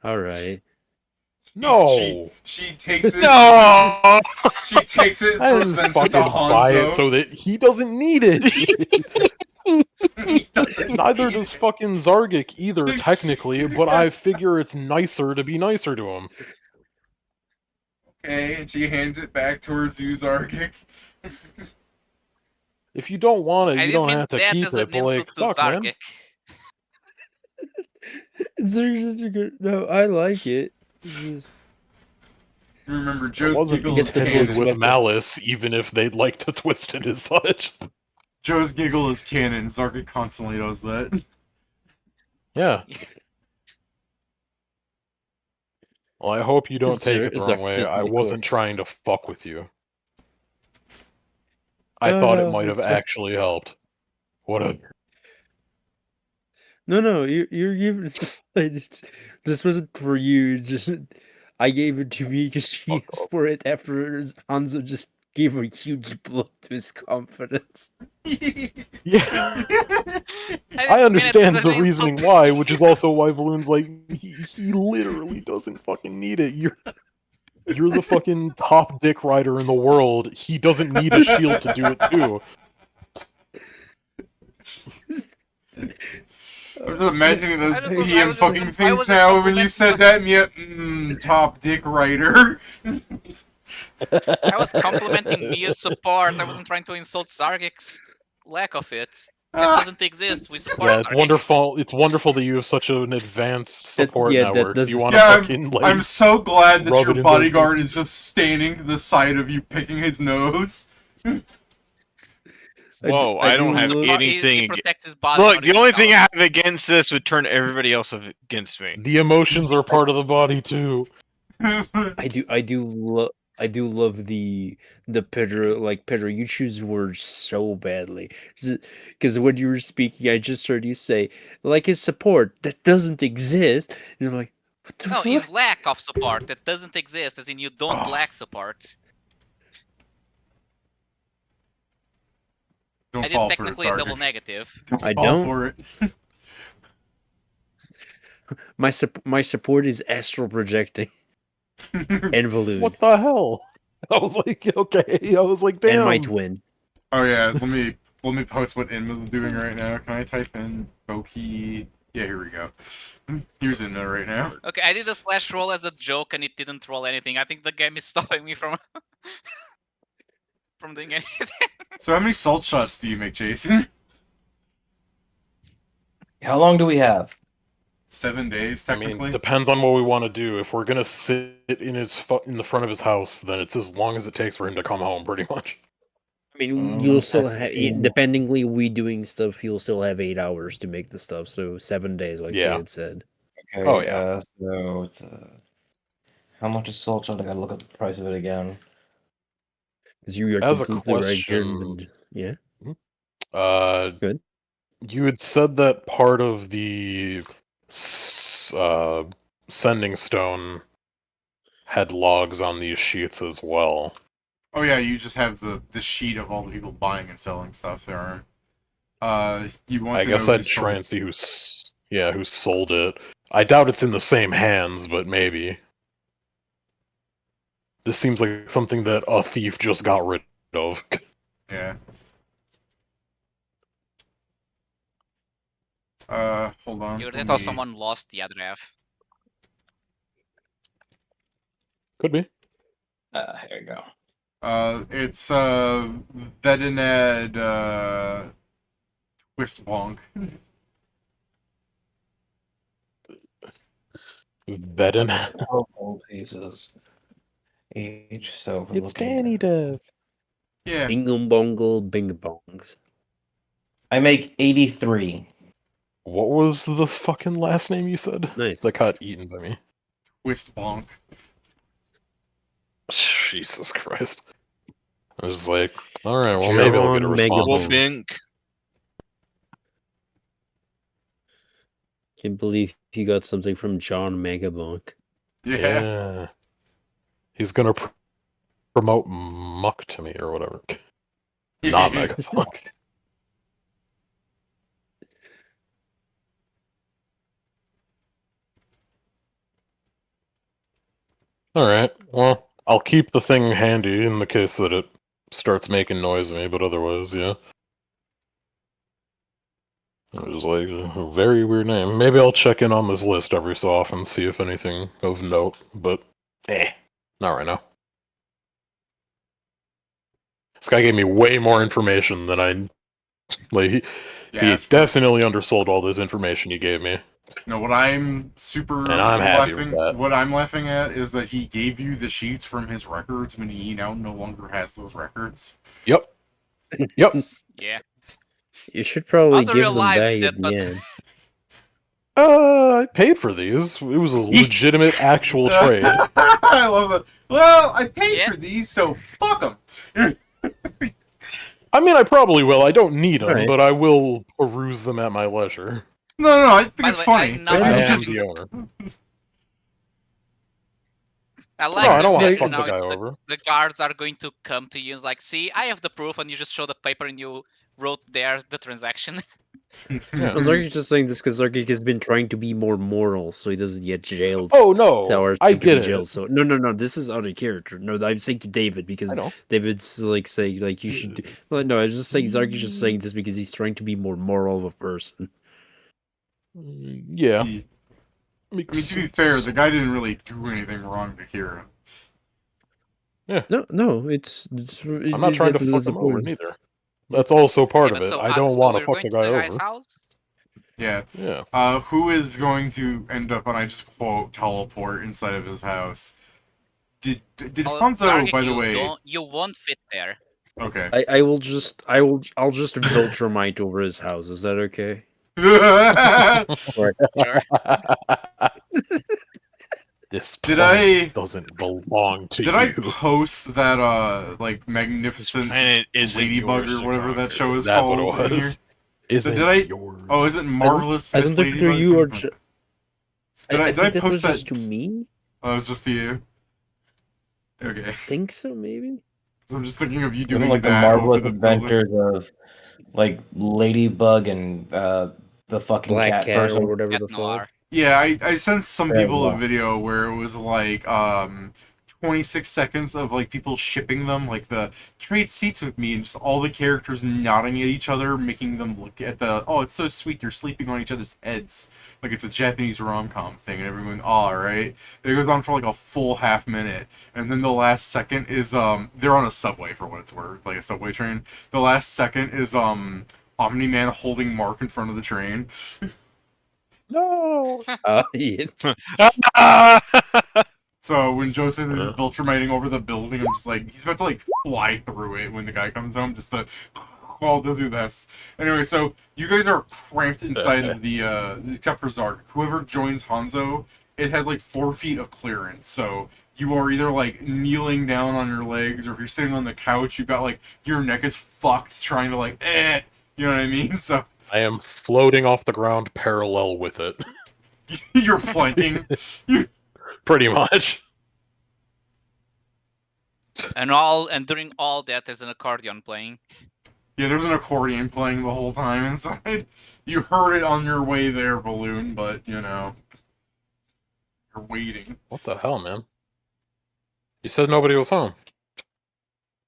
All right. No! She takes it. No! She takes it, I didn't presents it fucking to buy it Hanzo. so that he doesn't need it! He doesn't Neither need does it. fucking Zargik either, technically, but I figure it's nicer to be nicer to him. Okay, and she hands it back towards you, Zargig. If you don't want it, I you didn't don't mean have to that keep as an it, but like, insult to fuck, man. Zargik. No, I like it. It's just- Remember, It Joe's wasn't giggle gets is the intended votes canon. with back up. malice, even if they'd like to twist it as such. Joe's giggle is canon. Zargig constantly does that. Yeah. Well, I hope you don't take it the wrong Zark way. just I like, wasn't trying to fuck with you. I No, thought it no, might have it's fine. actually helped. Whatever. No, you're giving it. This wasn't for you. Just I gave it to me because she Fuck asked off. for it after Hanzo just gave a huge blow to his confidence. Yeah. I didn't mean it understand as the an reasoning insult. why, which is also why Balloon's like, he literally doesn't fucking need it. You're the fucking top dick rider in the world. He doesn't need a shield to do it too. I'm just imagining those I just was- I PM was just- fucking I things was just now when you complimenting said that, Mia. Top dick rider. I was complimenting Mia's support. I wasn't trying to insult Zargik's lack of it. It doesn't exist. We support Yeah, it's Zargik. wonderful. It's wonderful that you have such an advanced support yeah, that network. Do does- you want to Yeah, fucking like? I'm so glad that rub it your in bodyguard is just standing to the side of you, picking his nose. Whoa, I don't have love- anything He ag- protected body. Look, the only thing I have against this would turn everybody else against me. The emotions are part of the body too. I do love the Pedro. Like Pedro, you choose words so badly because when you were speaking, I just heard you say like his support that doesn't exist, and I'm like, what the No, fuck? his lack of support that doesn't exist, as in you don't Oh. lack support. Don't I did fall for it, technically a double Sergeant. negative. I Fall don't. for it. My support is astral projecting and Balloon What the hell? I was like, okay. I was like, damn. and my twin. Oh yeah, let me post what Inma's doing right now. Can I type in Boki? Yeah, here we go. Here's Inma right now. Okay, I did a slash roll as a joke and it didn't roll anything. I think the game is stopping me from from doing anything. So how many salt shots do you make, Jason? How long do we have? 7 days, I technically. mean, depends on what we want to do. If we're gonna sit in his in the front of his house, then it's as long as it takes for him to come home, pretty much. I mean, you'll still have, dependingly we doing stuff, you'll still have 8 hours to make the stuff. So 7 days, like Yeah. David said. Okay, Oh, yeah. so it's how much is salt shot? I gotta look up the price of it again. Because you are As a completely right, Jim. question, And yeah, Good. You had said that part of the sending stone had logs on these sheets as well. Oh yeah, you just have the sheet of all the people buying and selling stuff there. You want I to guess know I'd who try sold and see who sold it. I doubt it's in the same hands, but maybe. This seems like something that a thief just got rid of. Yeah. Hold on. Either let that or me- someone lost the address. Could be. Here you go. It's Vedined Twist Wonk. Vedin. Gold pieces. Each, so we're It's looking Danny at- Dev. Yeah. bingle bongle, bing bongs. I make 83. What was the fucking last name you said? Nice. That got eaten by me. Twist Bonk. Jesus Christ. I was like, alright, well maybe I'll get a John response. Megabone. Bink. Can't believe you got something from John Megabonk. Yeah. Yeah. He's gonna promote Muck to me or whatever. Not Megapunk. Alright, well, I'll keep the thing handy in the case that it starts making noise at me, but otherwise, yeah. It was like a very weird name. Maybe I'll check in on this list every so often, see if anything of note, but not right now. This guy gave me way more information than I... Like, he it's definitely undersold all this information he gave me. No, what I'm super And I'm happy with laughing that. what I'm laughing at is that he gave you the sheets from his records when he now no longer has those records. Yep. Yep. Yeah. You should probably Also give them realized back that, at the but- end. I paid for these. It was a legitimate, actual trade. I love it. Well, I paid Yeah. for these, so fuck them. I mean, I probably will. I don't need them, Alright. but I will peruse them at my leisure. No, I think By it's the way, funny. now I I think we am should the owner. I like No, I the don't want to fact fuck now the guy it's over. the guards are going to come to you and like, see, I have the proof, and you just show the paper and you wrote there the transaction. Yeah. Well, Zarki's just saying this because Zarkik has been trying to be more moral, so he doesn't get jailed. Oh, no. Or I to be get jailed. it. So no, this is out of character. No, I'm saying to David I because know. David's like saying like you should. Well, no, I was just saying Zarki's just saying this because he's trying to be more moral of a person. Yeah. I mean, to be fair, the guy didn't really do anything wrong to Kira. No, it's I'm not trying to fuck that's the him over, point. neither. That's also part Yeah, of but it. so, I don't so want to we're fuck going the guy to the guy's over. house. Yeah. Yeah. Who is going to end up, and I just quote, teleport inside of his house? Did Oh, Hanzo, Zargik, by the way... you won't fit there. Okay. I'll just Viltrumite over his house. Is that okay? Sure. This Did planet I- doesn't belong to Did you. I post that, like, magnificent Planet isn't Ladybug yours or to whatever that conquer. show is That's called what it in here? was. Isn't Did I- yours. Oh, is it Marvelous I Miss don't think to Ladybug? you or Something like I Did I think that post was that- just to me. Oh, it was just to you? Okay. Think so, maybe. So I'm just thinking of you Doing doing like the that marvelous over the building. adventures of like Ladybug and the fucking Black cat, cat person. or whatever Cat the fuck. Noir. Yeah, I sent some Very people a well. video where it was like 26 seconds of like people shipping them, like the trade seats with me, and just all the characters nodding at each other, making them look at oh, it's so sweet, they're sleeping on each other's heads. Like it's a Japanese rom-com thing, and everyone, right? It goes on for like a full half minute, and then the last second is they're on a subway for what it's worth, like a subway train. The last second is Omni-Man holding Mark in front of the train. No. Yeah. So when Joe says he's Uh. Viltrumiting over the building, I'm just like, he's about to like fly through it when the guy comes home, just to all to do this. Anyway, so you guys are cramped inside of the except for Zark. Whoever joins Hanzo, it has like 4 feet of clearance. So you are either like kneeling down on your legs, or if you're sitting on the couch, you've got like your neck is fucked trying to like you know what I mean? So I am floating off the ground parallel with it. you're planking. Pretty much. And during all that, there's an accordion playing. Yeah, there's an accordion playing the whole time inside. You heard it on your way there, Balloon, but, you know, you're waiting. What the hell, man? You said nobody was home.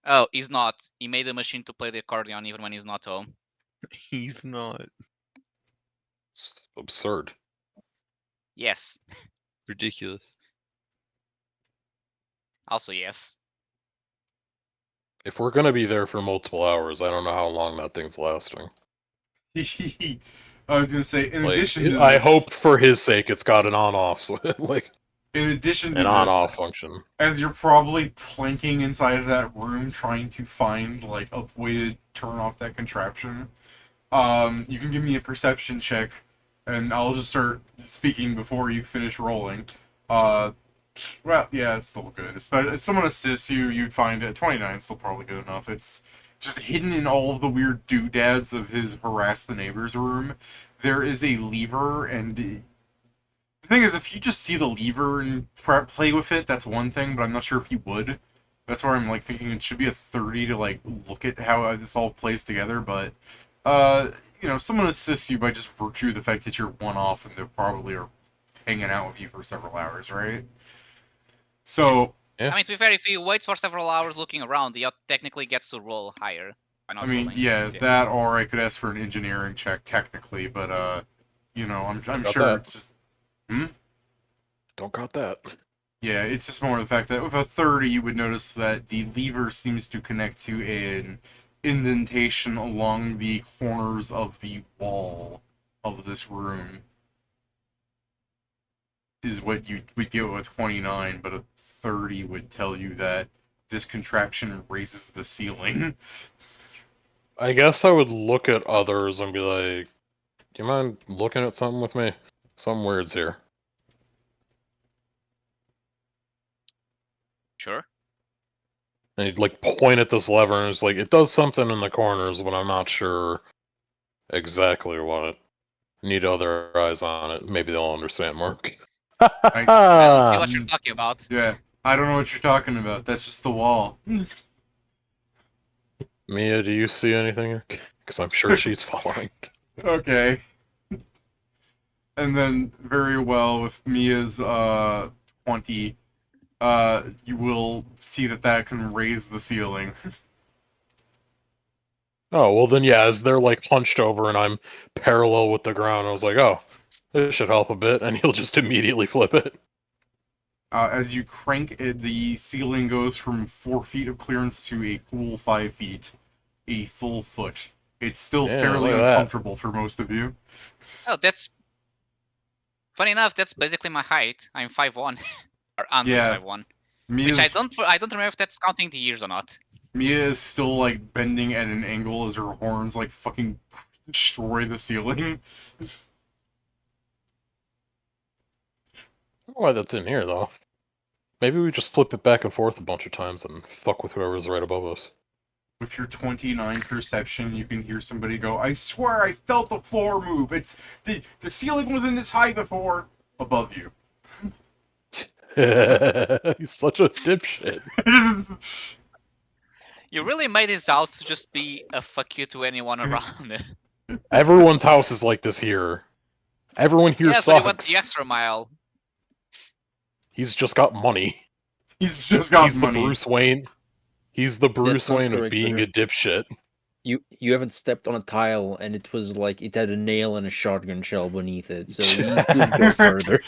Oh, he's not. He made a machine to play the accordion even when he's not home. He's not. It's absurd. Yes. Ridiculous. Also, yes. If we're gonna be there for multiple hours, I don't know how long that thing's lasting. I was gonna say, in addition to this, I hope for his sake it's got an on-off, so, like, in addition to an this, on-off function. as you're probably planking inside of that room trying to find, like, a way to turn off that contraption, you can give me a perception check, and I'll just start speaking before you finish rolling. Well, yeah, it's still good. If someone assists you, you'd find it. 29 is still probably good enough. It's just hidden in all of the weird doodads of his harass the neighbors room. There is a lever, and the thing is, if you just see the lever and play with it, that's one thing, but I'm not sure if you would. That's where I'm, like, thinking it should be a 30 to, like, look at how this all plays together, but, you know, someone assists you by just virtue of the fact that you're one off, and they probably are hanging out with you for several hours, right? So, Yeah. I mean, to be fair, if he waits for several hours looking around, he technically gets to roll higher. By not I mean, rolling. yeah, that, or I could ask for an engineering check, technically, but, you know, I'm Got sure that. it's just, hmm? Don't got that. Yeah, it's just more the fact that with a 30, you would notice that the lever seems to connect to an indentation along the corners of the wall of this room. Is what you would get with a 29, but a 30 would tell you that this contraption raises the ceiling. I guess I would look at others and be like, do you mind looking at something with me? Some weird's here. Sure. And he'd, like, point at this lever and it's like, it does something in the corners, but I'm not sure exactly what. Need other eyes on it. Maybe they'll understand more. I don't see what you're talking about. Yeah, I don't know what you're talking about. That's just the wall. Mia, do you see anything? Because I'm sure she's following. Okay. And then, very well, with Mia's 20, you will see that can raise the ceiling. Oh, well then yeah, as they're like hunched over and I'm parallel with the ground, I was like, oh, this should help a bit, and he'll just immediately flip it. As you crank it, the ceiling goes from 4 feet of clearance to a cool 5 feet. A full foot. It's still Yeah, fairly look at that. uncomfortable for most of you. Oh, that's... Funny enough, that's basically my height. I'm 5'1". Or under Yeah. 5'1". Mia's, Which I don't remember if that's counting the years or not. Mia is still, like, bending at an angle as her horns, like, fucking destroy the ceiling. I don't know why that's in here, though. Maybe we just flip it back and forth a bunch of times and fuck with whoever's right above us. With your 29 perception, you can hear somebody go, I swear I felt the floor move. It's the ceiling wasn't this high before. Above you. He's such a dipshit. You really made his house to just be a fuck you to anyone around it. Everyone's house is like this here. Everyone here Yeah, so he went sucks. the extra mile. He's just got money. He's just got He's money. the Bruce Wayne. He's the Bruce not Wayne of correct, being a dipshit. You haven't stepped on a tile and it was like it had a nail and a shotgun shell beneath it, so he's good to go further.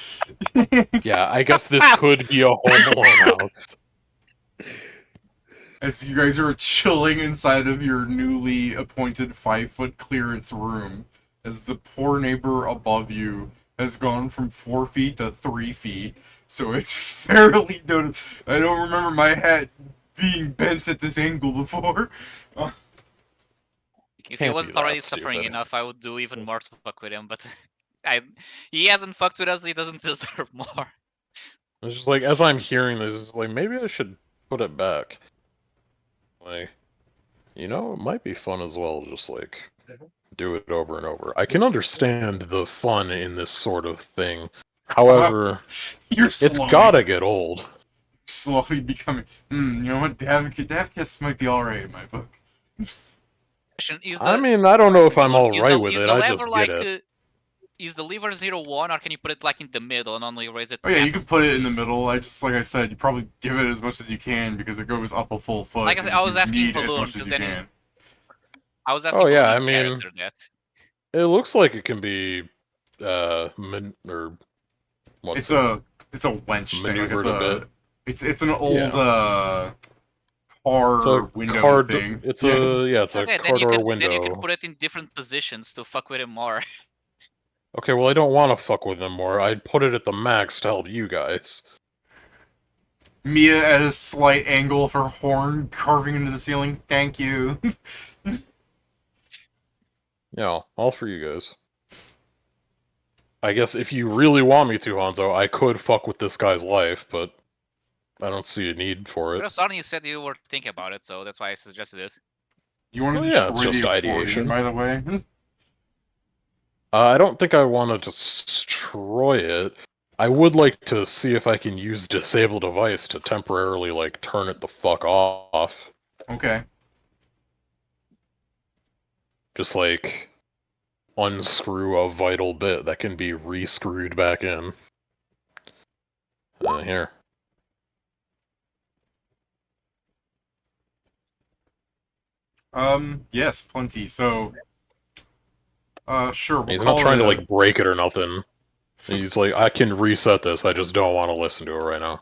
Yeah, I guess this could be a Home Alone house. As you guys are chilling inside of your newly appointed 5-foot clearance room, as the poor neighbor above you has gone from 4 feet to 3 feet, so it's fairly noticeable. I don't remember my hat being bent at this angle before. If he Can't be wasn't that already suffering stupid. enough, I would do even more to fuck with him. But he hasn't fucked with us. He doesn't deserve more. It's just like, as I'm hearing this, it's like, maybe I should put it back. Like, it might be fun as well, just like, do it over and over. I can understand the fun in this sort of thing. However, You're it's gotta get old. slowly becoming. You know what? Davkiss might be alright in my book. Is I the mean, I don't know if I'm is alright the with is it, the I lever just like get it. is the lever 0-1, or can you put it like in the middle and only raise it? Oh yeah, half you can of put it in the speed? middle. Like I said, you probably give it as much as you can because it goes up a full foot. Like I said, and I was you asking need as Balloon, much as because you then can. I was Oh asking yeah, Balloon I in mean, character that. it looks like it can be, It's a wench thing. Like maneuvered a bit. it's an old Yeah. car It's a window thing. It's Yeah. it's a Okay, car door window. then you can put it in different positions to fuck with him more. Okay, well I don't want to fuck with them more. I'd put it at the max to help you guys. Mia at a slight angle for horn carving into the ceiling. Thank you. Yeah, all for you guys. I guess if you really want me to, Hanzo, I could fuck with this guy's life, but I don't see a need for it. But Sonny, you said you were thinking about it, so that's why I suggested it. You want to Well, yeah, it's destroy just the accordion, ideation. by the way? I don't think I want to destroy it. I would like to see if I can use disable device to temporarily, like, turn it the fuck off. Okay. Just, like, unscrew a vital bit that can be re-screwed back in. Here. Yes, plenty. So, sure, we'll He's call not trying it to, a... like, break it or nothing. He's like, I can reset this, I just don't want to listen to it right now.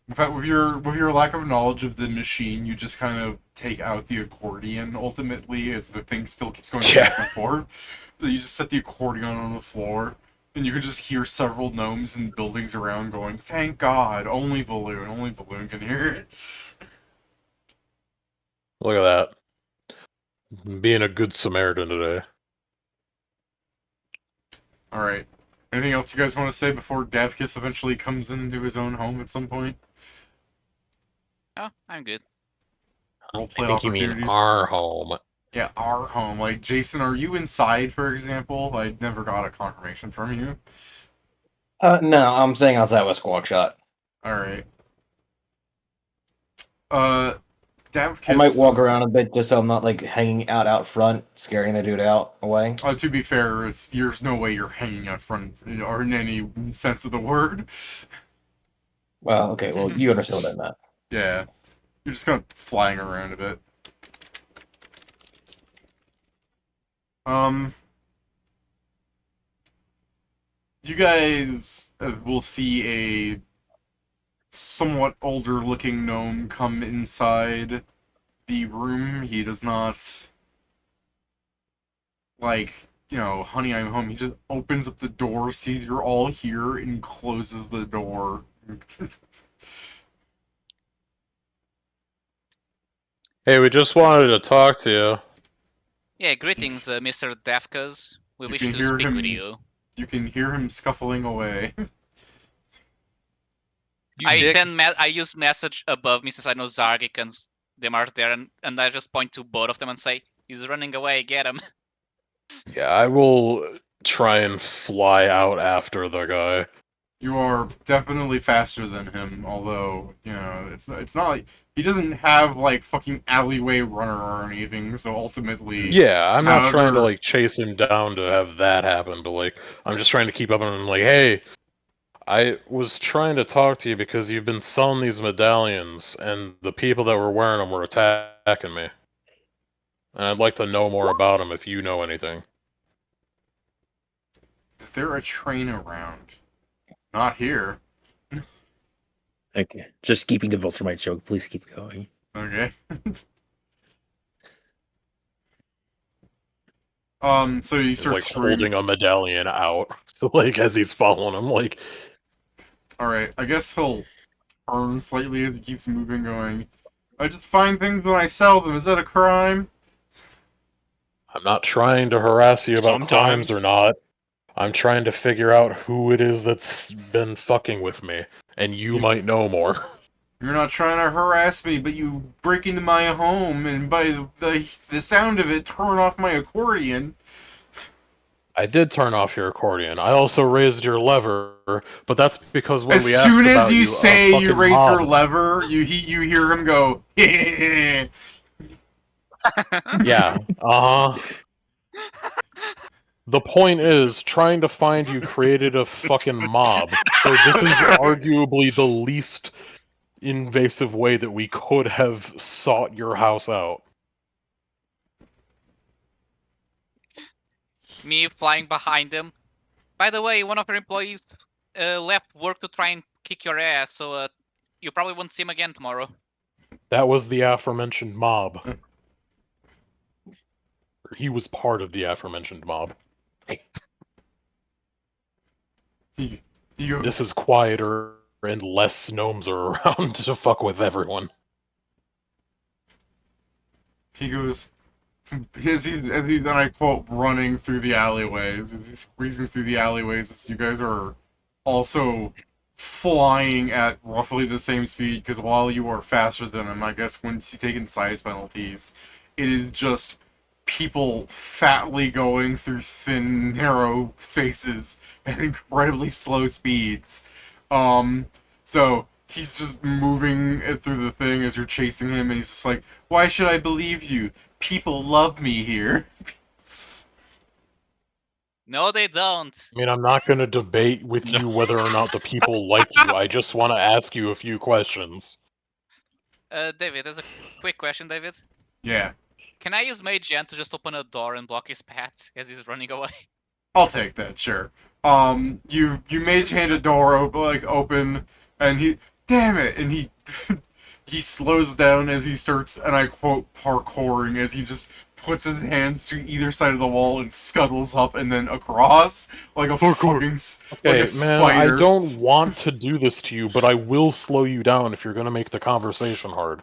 In fact, with your lack of knowledge of the machine, you just kind of take out the accordion ultimately, as the thing still keeps going back and forth. So you just set the accordion on the floor, and you can just hear several gnomes and buildings around going, "Thank God, only Balloon can hear it." Look at that. Being a good Samaritan today. All right. Anything else you guys want to say before Davkiss eventually comes into his own home at some point? Oh, I'm good. Roleplay I think you mean opportunities. our home. Yeah, our home. Like, Jason, are you inside, for example? I never got a confirmation from you. No, I'm staying outside with Squawk Shot. Alright. I Davkiss... might walk around a bit just so I'm not like hanging out front, scaring the dude away. to be fair, there's no way you're hanging out front, or in any sense of the word. Well, okay, well you understand what I meant. Yeah. You're just kind of flying around a bit. You guys will see a somewhat older looking gnome come inside the room. He does not, like, honey, I'm home. He just opens up the door, sees you're all here, and closes the door. Hey, we just wanted to talk to you. Yeah, greetings, Mr. Dafkas. We You wish can to hear speak him- with you. You can hear him scuffling away. I use message above me since I know Zargik and them are there, and I just point to both of them and say, "He's running away. Get him." Yeah, I will try and fly out after the guy. You are definitely faster than him, although, it's not like he doesn't have like fucking alleyway runner or anything, so ultimately Yeah, I'm not trying to however- like chase him down to have that happen, but like I'm just trying to keep up and I'm like, hey, I was trying to talk to you because you've been selling these medallions and the people that were wearing them were attacking me. And I'd like to know more about them if you know anything. Is there a train around? Not here. Okay, just keeping the Viltrumite joke. Please keep going. Okay. So you He's start like screaming. holding a medallion out, so like as he's following him, like Alright, I guess he'll turns slightly as he keeps moving, going, I just find things and I sell them. Is that a crime? I'm not trying to harass you about crimes Sometimes. or not. I'm trying to figure out who it is that's been fucking with me, and you might know more. You're not trying to harass me, but you break into my home and by the sound of it, turn off my accordion. I did turn off your accordion. I also raised your lever, but that's because when As we soon asked as about you you, say a you fucking raise your mob. lever, you hear him go, Yeah, The point is, trying to find you created a fucking mob. So this is arguably the least invasive way that we could have sought your house out. Me flying behind him. By the way, one of your employees left work to try and kick your ass, so you probably won't see him again tomorrow. That was the aforementioned mob. He was part of the aforementioned mob. he goes, This is quieter and less gnomes are around to fuck with everyone. he goes, as he's, and I quote, running through the alleyways, as he's squeezing through the alleyways, as you guys are also flying at roughly the same speed, because while you are faster than him, I guess once you take in size penalties, it is just people fatly going through thin, narrow spaces at incredibly slow speeds. So he's just moving through the thing as you're chasing him, and he's just like, why should I believe you? People love me here. No, they don't. I mean, I'm not gonna debate with you whether or not the people like you. I just want to ask you a few questions. David, there's a quick question, David. Yeah, Can I use Mage Hand to just open a door and block his path as he's running away? I'll take that, sure. You mage hand a door open, and he, damn it, and he he slows down as he starts, and I quote, parkouring, as he just puts his hands to either side of the wall and scuttles up and then across like a fucking like Okay, a man, spider. I don't want to do this to you, but I will slow you down if you're gonna make the conversation hard.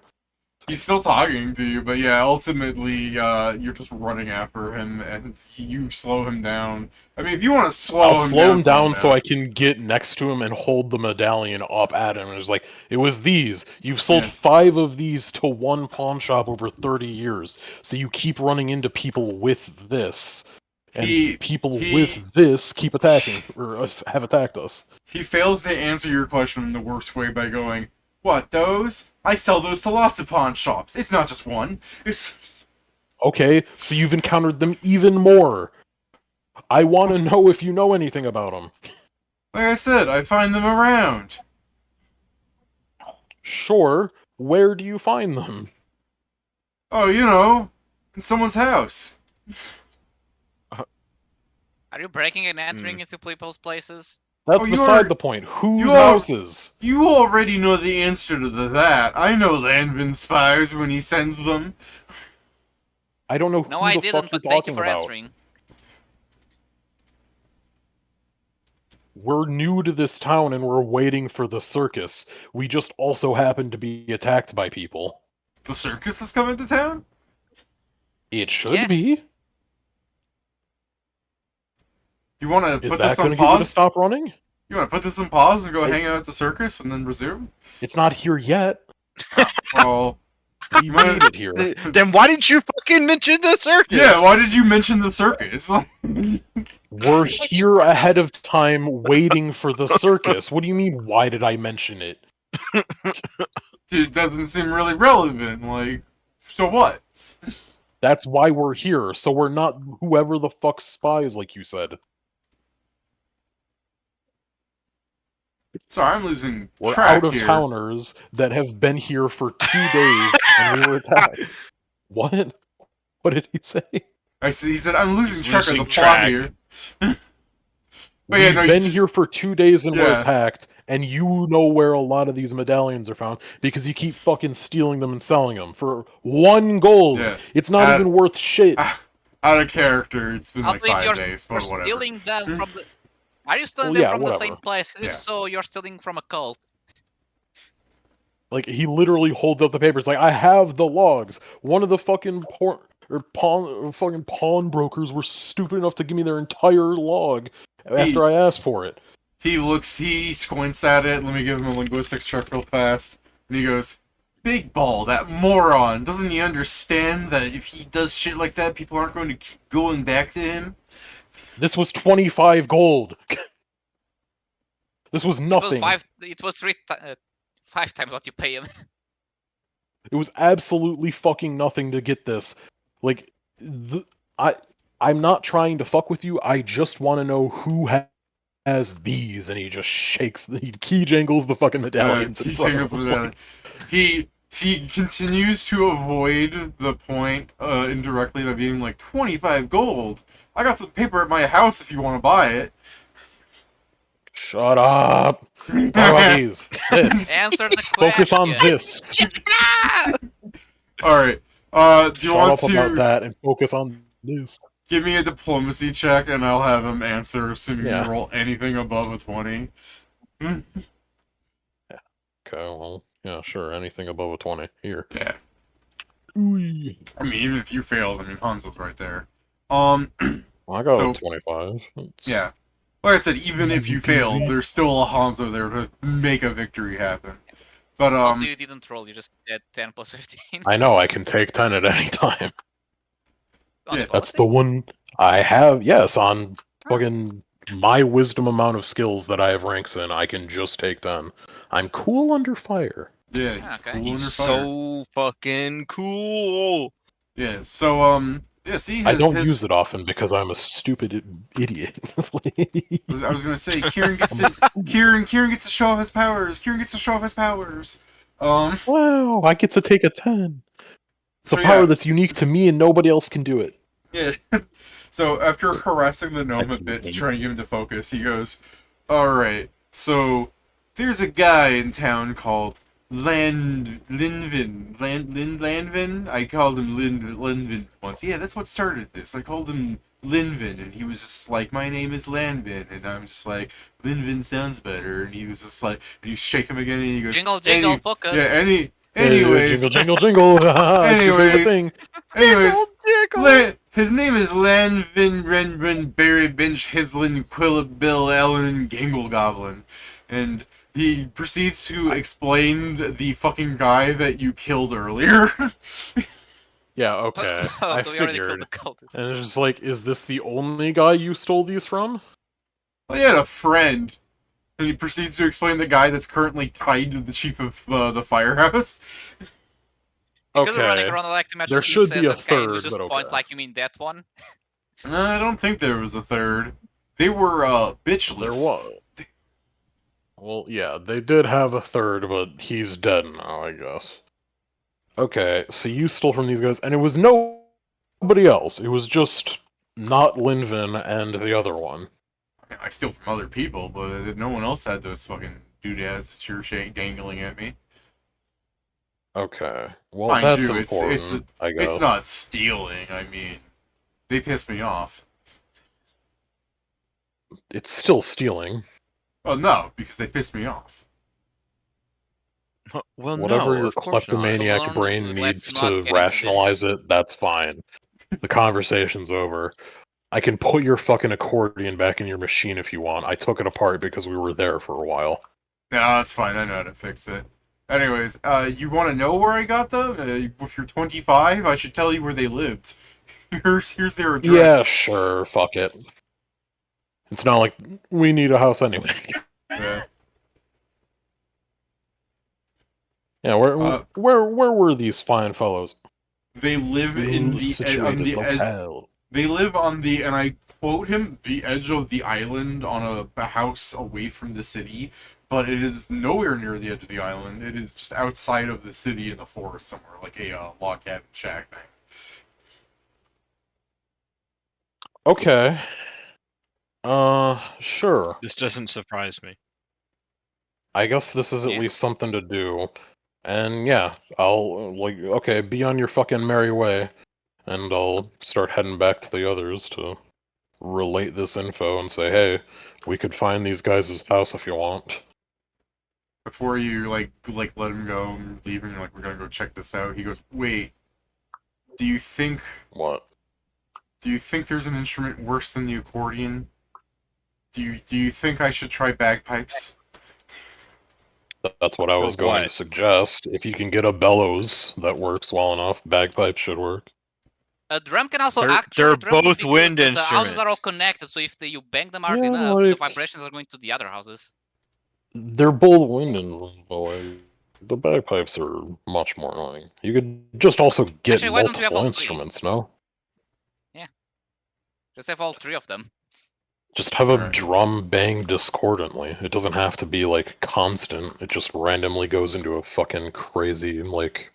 He's still talking to you, but yeah, ultimately, you're just running after him, and you slow him down. I mean, if you want to slow I'll him slow him slow down so I can get next to him and hold the medallion up at him. And it's like, it was these. You've sold Yeah. 5 of these to one pawn shop over 30 years. So you keep running into people with this. And people with this keep attacking, or have attacked us. He fails to answer your question in the worst way by going, what, those? I sell those to lots of pawn shops. It's not just one. It's... Okay, so you've encountered them even more. I want to know if you know anything about them. Like I said, I find them around. Sure, where do you find them? Oh, you know, in someone's house. Are you breaking and entering into people's places? That's you beside are- the point. Whose you are- houses? You already know the answer to that. I know Lanvin spies when he sends them. I don't know No, who I the didn't, fuck but you're thank you talking for about. answering. We're new to this town and we're waiting for the circus. We just also happen to be attacked by people. The circus is coming to town? It should Yeah. be. You want to Is put that this going on to get you to pause? stop running? You want to put this on pause and go hang out at the circus and then resume? It's not here yet. Well, We made it here. Then why didn't you fucking mention the circus? yeah, why did you mention the circus? We're here ahead of time waiting for the circus. What do you mean, why did I mention it? It doesn't seem really relevant. Like, so what? That's why we're here, so we're not whoever the fuck spies, like you said. Sorry, I'm losing We're track out of here. towners that have been here for 2 days and we were attacked. What? What did he say? He said, I'm losing He's track of losing the plot track. here. We've yeah, no, you been just- here for 2 days and we're Yeah. attacked, and you know where a lot of these medallions are found because you keep fucking stealing them and selling them for 1 gold. Yeah. It's not even worth shit. Out of character, it's been like Also, if 5 you're, days, you're but whatever. stealing them from the... Are you stealing Well, them yeah, from the whatever. same place? 'Cause Yeah. If so, you're stealing from a cult. Like, he literally holds up the papers like, I have the logs. One of the fucking pawnbrokers were stupid enough to give me their entire log after I asked for it. He squints at it. Let me give him a linguistics check real fast. And he goes, Big Ball, that moron. Doesn't he understand that if he does shit like that, people aren't going to keep going back to him? This was 25 gold. This was nothing. It was 5 times what you pay him. It was absolutely fucking nothing to get this. Like, I'm not trying to fuck with you. I just want to know who has these. And he just he key jangles the fucking medallions in front of him. He continues to avoid the point indirectly by being like, 25 gold. I got some paper at my house if you want to buy it. Shut up. Talk about these. This. Answer the question. Focus on this. Alright. Do you Shut want up to about that and focus on this. give me a diplomacy check and I'll have him answer, assuming Yeah. you roll anything above a 20. Okay, well, yeah, sure. Anything above a 20. Here. Yeah. Ooh. I mean, even if you failed, I mean, Hanzo's right there. Well, I got So- a 25. Yeah. Like I said, even if you Easy peasy. failed, there's still a Hanzo there to make a victory happen. But, Also, you didn't roll. You just did 10 plus 15. I know, I can take 10 at any time. On Yeah, That's diplomacy? the one I have, yes, on fucking my wisdom amount of skills that I have ranks in, I can just take 10. I'm cool under fire. yeah, he's Okay. cool He's under fire. so fucking cool. Yeah, so, yeah, see, I don't use it often because I'm a stupid idiot. I was gonna say, Kieran gets to show off his powers. Kieran gets to show off his powers. Wow, I get to take a 10. It's So, a power yeah. that's unique to me and nobody else can do it. Yeah. So after harassing the gnome a That's bit to amazing. try and get him to focus, he goes, "Alright, so there's a guy in town called Linvin. Landvin? I called him Linvin once. Yeah, that's what started this. I called him Linvin, and he was just like, my name is Landvin, and I'm just like, Linvin sounds better, and he was just like, and you shake him again, and he goes, Jingle, jingle, focus. Yeah, anyways, Jingle, jingle, jingle. It's your favorite Anyways. thing. anyways, his name is Lanvin Renvin Barry Bench Hislin Quillabill Ellen Gangle Goblin. And he proceeds to explain the fucking guy that you killed earlier. Yeah, okay. Oh, I so we already killed figured. the cultist. And it's just like, is this the only guy you stole these from? Well, he had a friend. And he proceeds to explain the guy that's currently tied to the chief of the firehouse. Because we're running Okay. around like to match There he should says be a okay, and you third, just but point okay. like you mean that one. I don't think there was a third. They were, bitchless. There was. Well, yeah, they did have a third, but he's dead now, I guess. Okay, so you stole from these guys, and it was nobody else. It was just not Linvin and the other one. I steal from other people, but no one else had those fucking doodads that you're dangling at me. Okay, well, Mind that's you, important, I guess. It's not stealing, I mean, they piss me off. It's still stealing. Well, no, because they piss me off. Well, Whatever no, your of course not. kleptomaniac Alone, brain let's needs not to get into rationalize it, that's fine. The conversation's over. I can put your fucking accordion back in your machine if you want. I took it apart because we were there for a while. No, that's fine, I know how to fix it. Anyways, you want to know where I got them? If you're 25, I should tell you where they lived. Here's their address. Yeah, sure, fuck it. It's not like we need a house anyway. Yeah. Yeah, where were these fine fellows? They live in the situated locale. They live on the, and I quote him, the edge of the island on a house away from the city, but it is nowhere near the edge of the island. It is just outside of the city in the forest somewhere, like a log cabin shack thing. Okay. Sure. This doesn't surprise me. I guess this is at Yeah. least something to do. And yeah, I'll, okay, be on your fucking merry way. And I'll start heading back to the others to relate this info and say, hey, we could find these guys' house if you want. before you like let him go and leaving, like we're gonna go check this out. He goes, "Wait, do you think What? there's an instrument worse than the accordion? Do you think I should try bagpipes?" That's what I For was going to what? suggest. If you can get a bellows that works well enough, bagpipes should work. A drum can also They're drum would both be good wind because the houses are all instruments. connected. So if you bang them hard Yeah, enough, the like vibrations are going to the other houses. they're both wind instruments, but like the bagpipes are much more annoying. You could just also get Actually, why don't we have multiple all three? instruments, no? Just have all three of them. Just have a Alright. drum bang discordantly. It doesn't have to be like constant. It just randomly goes into a fucking crazy like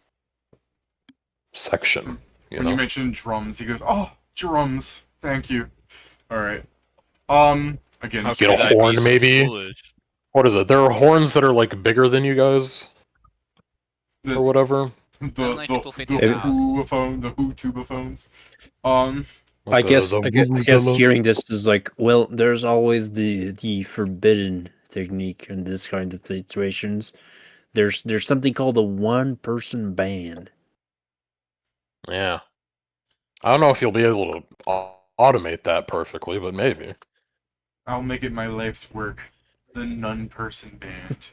section. You When know? you mentioned drums, he goes, "Oh, drums. Thank you." All right. Again, How Get could a I be horn, so maybe? foolish? What is it? There are horns that are like bigger than you guys, the or whatever. the I don't know if it will fit the in the house. the tubophones. Like I guess the I guess Vuvuzela. hearing this is like, well, there's always the forbidden technique in this kind of situations. There's something called a one person band. Yeah. I don't know if you'll be able to automate that perfectly, but maybe. I'll make it my life's work. The nun-person band.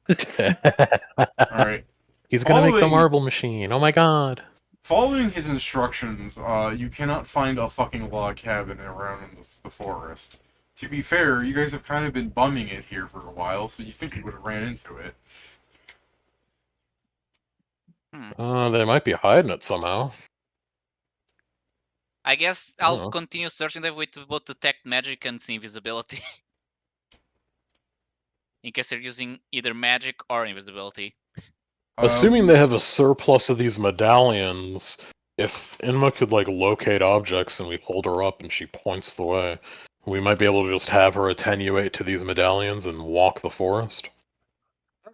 All right. He's gonna make the Following- marble machine. Oh my god. Following his instructions, you cannot find a fucking log cabin around in the forest. To be fair, you guys have kind of been bumming it here for a while, so you think you would have ran into it. They might be hiding it somehow. I guess I don't I'll know. continue searching them with both detect magic and see invisibility. In case they're using either magic or invisibility. Assuming they have a surplus of these medallions, if Inma could like locate objects and we hold her up and she points the way, we might be able to just have her attenuate to these medallions and walk the forest.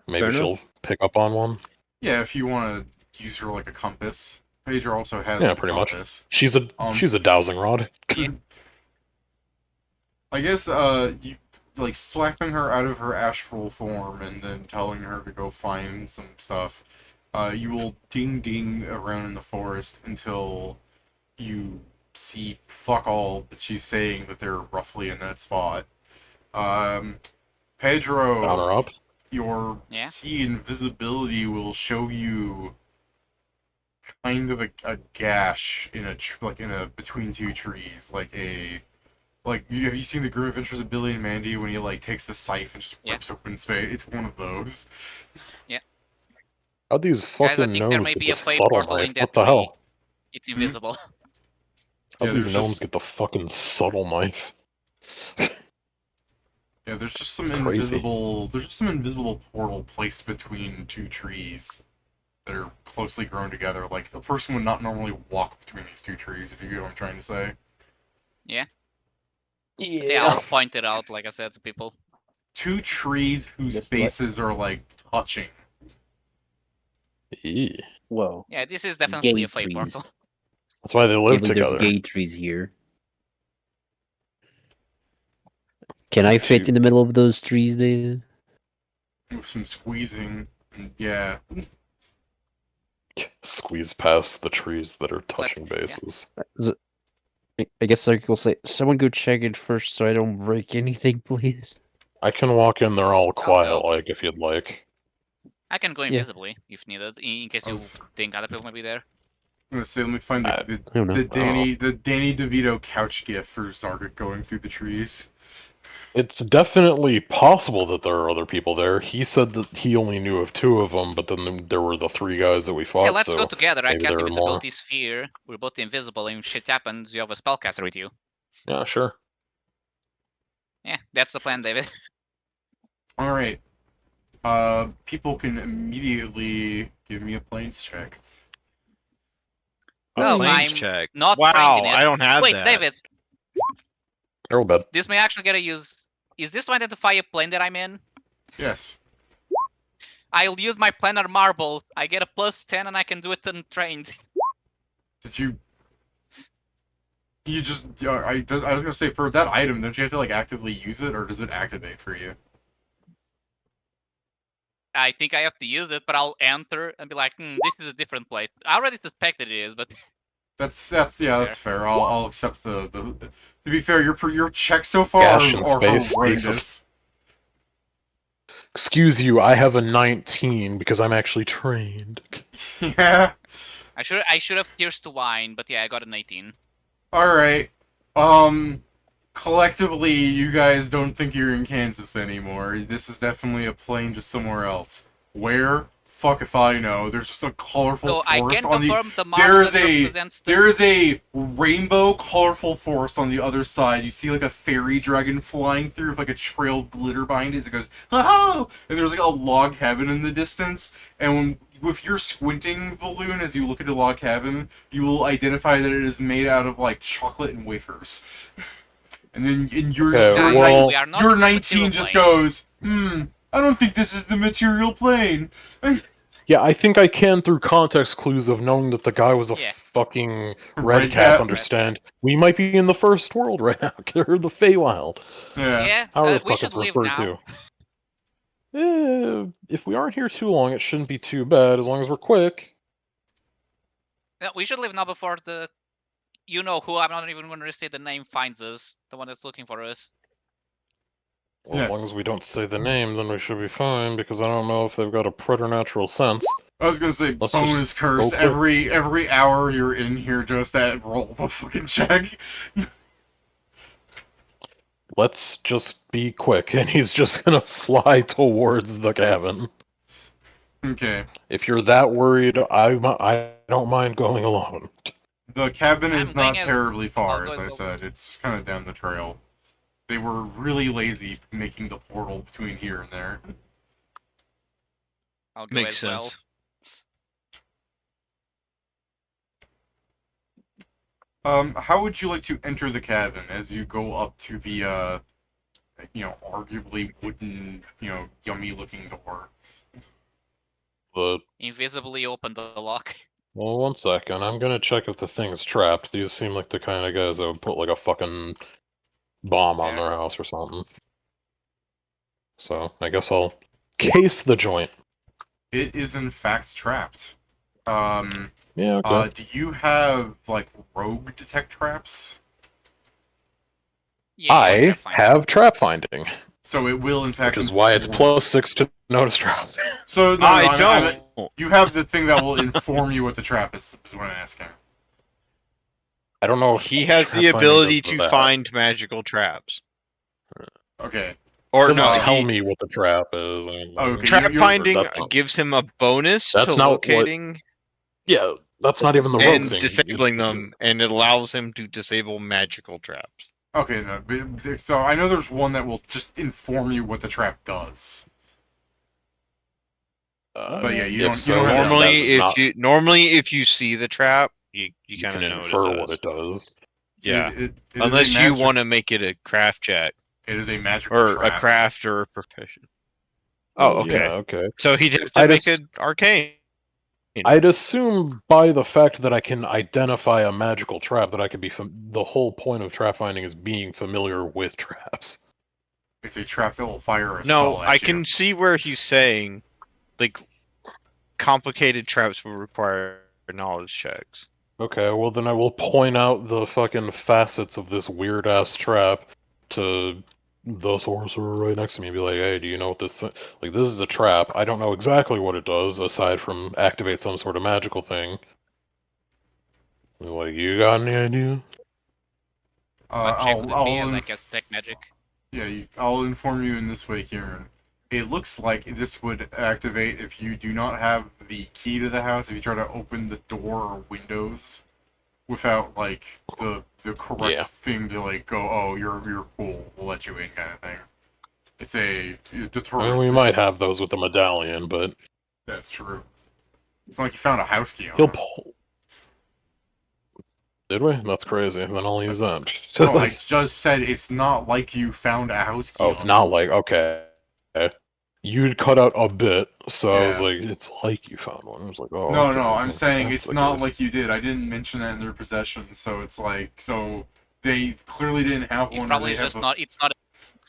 Maybe Fair she'll enough. pick up on one. Yeah, if you want to use her like a compass. Pedro also has Yeah, a pretty much. compass. She's a dowsing rod. I guess, you, like, slapping her out of her astral form and then telling her to go find some stuff, you will ding-ding around in the forest until you see fuck all, but she's saying that they're roughly in that spot. Down Pedro, her up. your Yeah? see invisibility will show you kind of a gash in a between two trees, like have you seen the Grim Adventures of Billy and Mandy when he like takes the scythe and just Yeah. rips open space? It's one of those. How'd these Guys, I fucking think there gnomes may get be the a fey subtle portal in knife? that What the tree. hell? It's invisible. How'd Yeah, these there's gnomes just- get the fucking subtle knife? Yeah, there's just some It's crazy. invisible portal placed between two trees that are closely grown together. Like a person would not normally walk between these two trees, if you get what I'm trying to say. Yeah, I'll point it out, like I said, to people. Two trees whose Guess what? bases are like touching. Eee. Whoa. Yeah, this is definitely Gay a fey trees. portal. That's why they live Given there's together. gay trees here. Can I There's fit two- in the middle of those trees, David? With some squeezing. And yeah. Squeeze past the trees that are touching yeah. bases. I guess I will say, someone go check it first so I don't break anything, please. I can walk in there all quiet, go. like if you'd like. I can go Yeah. invisibly if needed, in case you think other people might be there. I'm gonna say, let me find I don't know. the Danny DeVito couch gif for Zarga going through the trees. It's definitely possible that there are other people there. He said that he only knew of two of them, but then there were the three guys that we fought. Yeah, let's so go together. I maybe cast there are more. invisibility sphere. We're both invisible, and if shit happens, you have a spellcaster with you. Yeah, sure. Yeah, that's the plan, David. All right. People can immediately give me a planes check. Oh, Planes I'm check. not Wow, trained in it. I don't have Wait, that. David, Roll bed. this may actually get a use. Is this to identify a plane that I'm in? Yes. I'll use my planar marble. I get a +10 and I can do it untrained. Did you? You just? I was gonna say for that item, don't you have to like actively use it, or does it activate for you? I think I have to use it, but I'll enter and be like, this is a different place. I already suspected it is, but That's fair. I'll accept the. To be fair, your checks so far Gash in are space takes horrendous. Excuse you, I have a 19 because I'm actually trained. Yeah. I should have Tears to Wine, but yeah, I got an 18. All right. Collectively, you guys don't think you're in Kansas anymore. This is definitely a plane just somewhere else. Where? Fuck if I know. There's just a colorful So I forest can on the. confirm the There mark is that a represents the... there is a rainbow colorful forest on the other side. You see like a fairy dragon flying through with like a trail of glitter behind it as it goes, oh! And there's like a log cabin in the distance. And if you're squinting, Valoon, as you look at the log cabin, you will identify that it is made out of like chocolate and wafers. And then Okay, well, we are not your in the 19 material just plane. goes, I don't think this is the material plane. Yeah, I think I can through context clues of knowing that the guy was a Yeah. fucking Red red cap. cap. Understand? We might be in the first world right now. Or the Feywild. Yeah. Yeah, However the we fuck should it's leave referred now. to. If we aren't here too long, it shouldn't be too bad as long as we're quick. Yeah, we should leave now before the... You know who, I'm not even going to say the name, finds us. The one that's looking for us. Well, Yeah. as long as we don't say the name, then we should be fine, because I don't know if they've got a preternatural sense. I was gonna say Let's bonus just curse. go quick. Every hour you're in here, just roll the fucking check. Let's just be quick, and he's just gonna fly towards the cabin. Okay. If you're that worried, I don't mind going alone. The cabin is I'm not going as- terribly far, I'll go as I as said. It's just kind of down the trail. They were really lazy making the portal between here and there. I'll go Makes as well. sense. How would you like to enter the cabin as you go up to the, arguably wooden, yummy-looking door? But, Invisibly open the lock. well, one second. I'm gonna check if the thing's trapped. These seem like the kind of guys that would put, like, a fucking bomb on Fair. their house or something. So, I guess I'll case the joint. It is in fact trapped. Yeah, okay. Do you have, like, rogue detect traps? Yeah, I trap finder. have trap finding, So it will, in fact, which is why it's inform- +6 to notice traps. So, no, I I don't. mean, you have the thing that will inform you what the trap is what I'm asking. I don't know if He has trap the finding ability does to that. find magical traps. Okay. Or It doesn't no, tell he, me what the trap is. Okay, trap you're- finding that's not- gives him a bonus That's to not what- locating Yeah, that's not even the rogue and thing. disabling It's- them, and it allows him to disable magical traps. Okay, no, but, so I know there's one that will just inform you what the trap does. But yeah, you if don't- so, you don't have- that Normally, if you see the trap, you you kind can of know infer what what it it does. Yeah. It is a Unless you magic- want to make it a craft check It is a magical or trap. a craft or a profession. Oh, okay. Yeah, okay. So he'd have to I'd make ass- it arcane. I'd assume by the fact that I can identify a magical trap that I could be the whole point of trap finding is being familiar with traps. It's a trap that will fire a No, spell at I you. can see where he's saying, like, complicated traps will require knowledge checks. Okay, well then I will point out the fucking facets of this weird ass trap to the sorcerer right next to me and be like, hey, do you know what this thing... Like, this is a trap. I don't know exactly what it does, aside from activate some sort of magical thing. Like, you got any idea? What check would it be as I guess tech magic? Yeah, I'll inform you in this way, Kieran. It looks like this would activate if you do not have the key to the house, if you try to open the door or windows without, like, the correct Yeah. thing to, like, go, oh, you're cool, we'll let you in kind of thing. It's a I deterrent. mean, we might have those with the medallion, but... That's true. It's not like you found a house key on He'll him. pull... Did we? That's crazy. Then I'll use that. No, I just said it's not like you found a house key Oh, on it's him. not like... Okay. You'd cut out a bit, so I was Yeah. like, it's like you found one. I was like, oh, No, okay, no, I'm saying that's it's the not case. like you did. I didn't mention that in their possession, so it's like, so they clearly didn't have one. It or probably they is just have not. It's not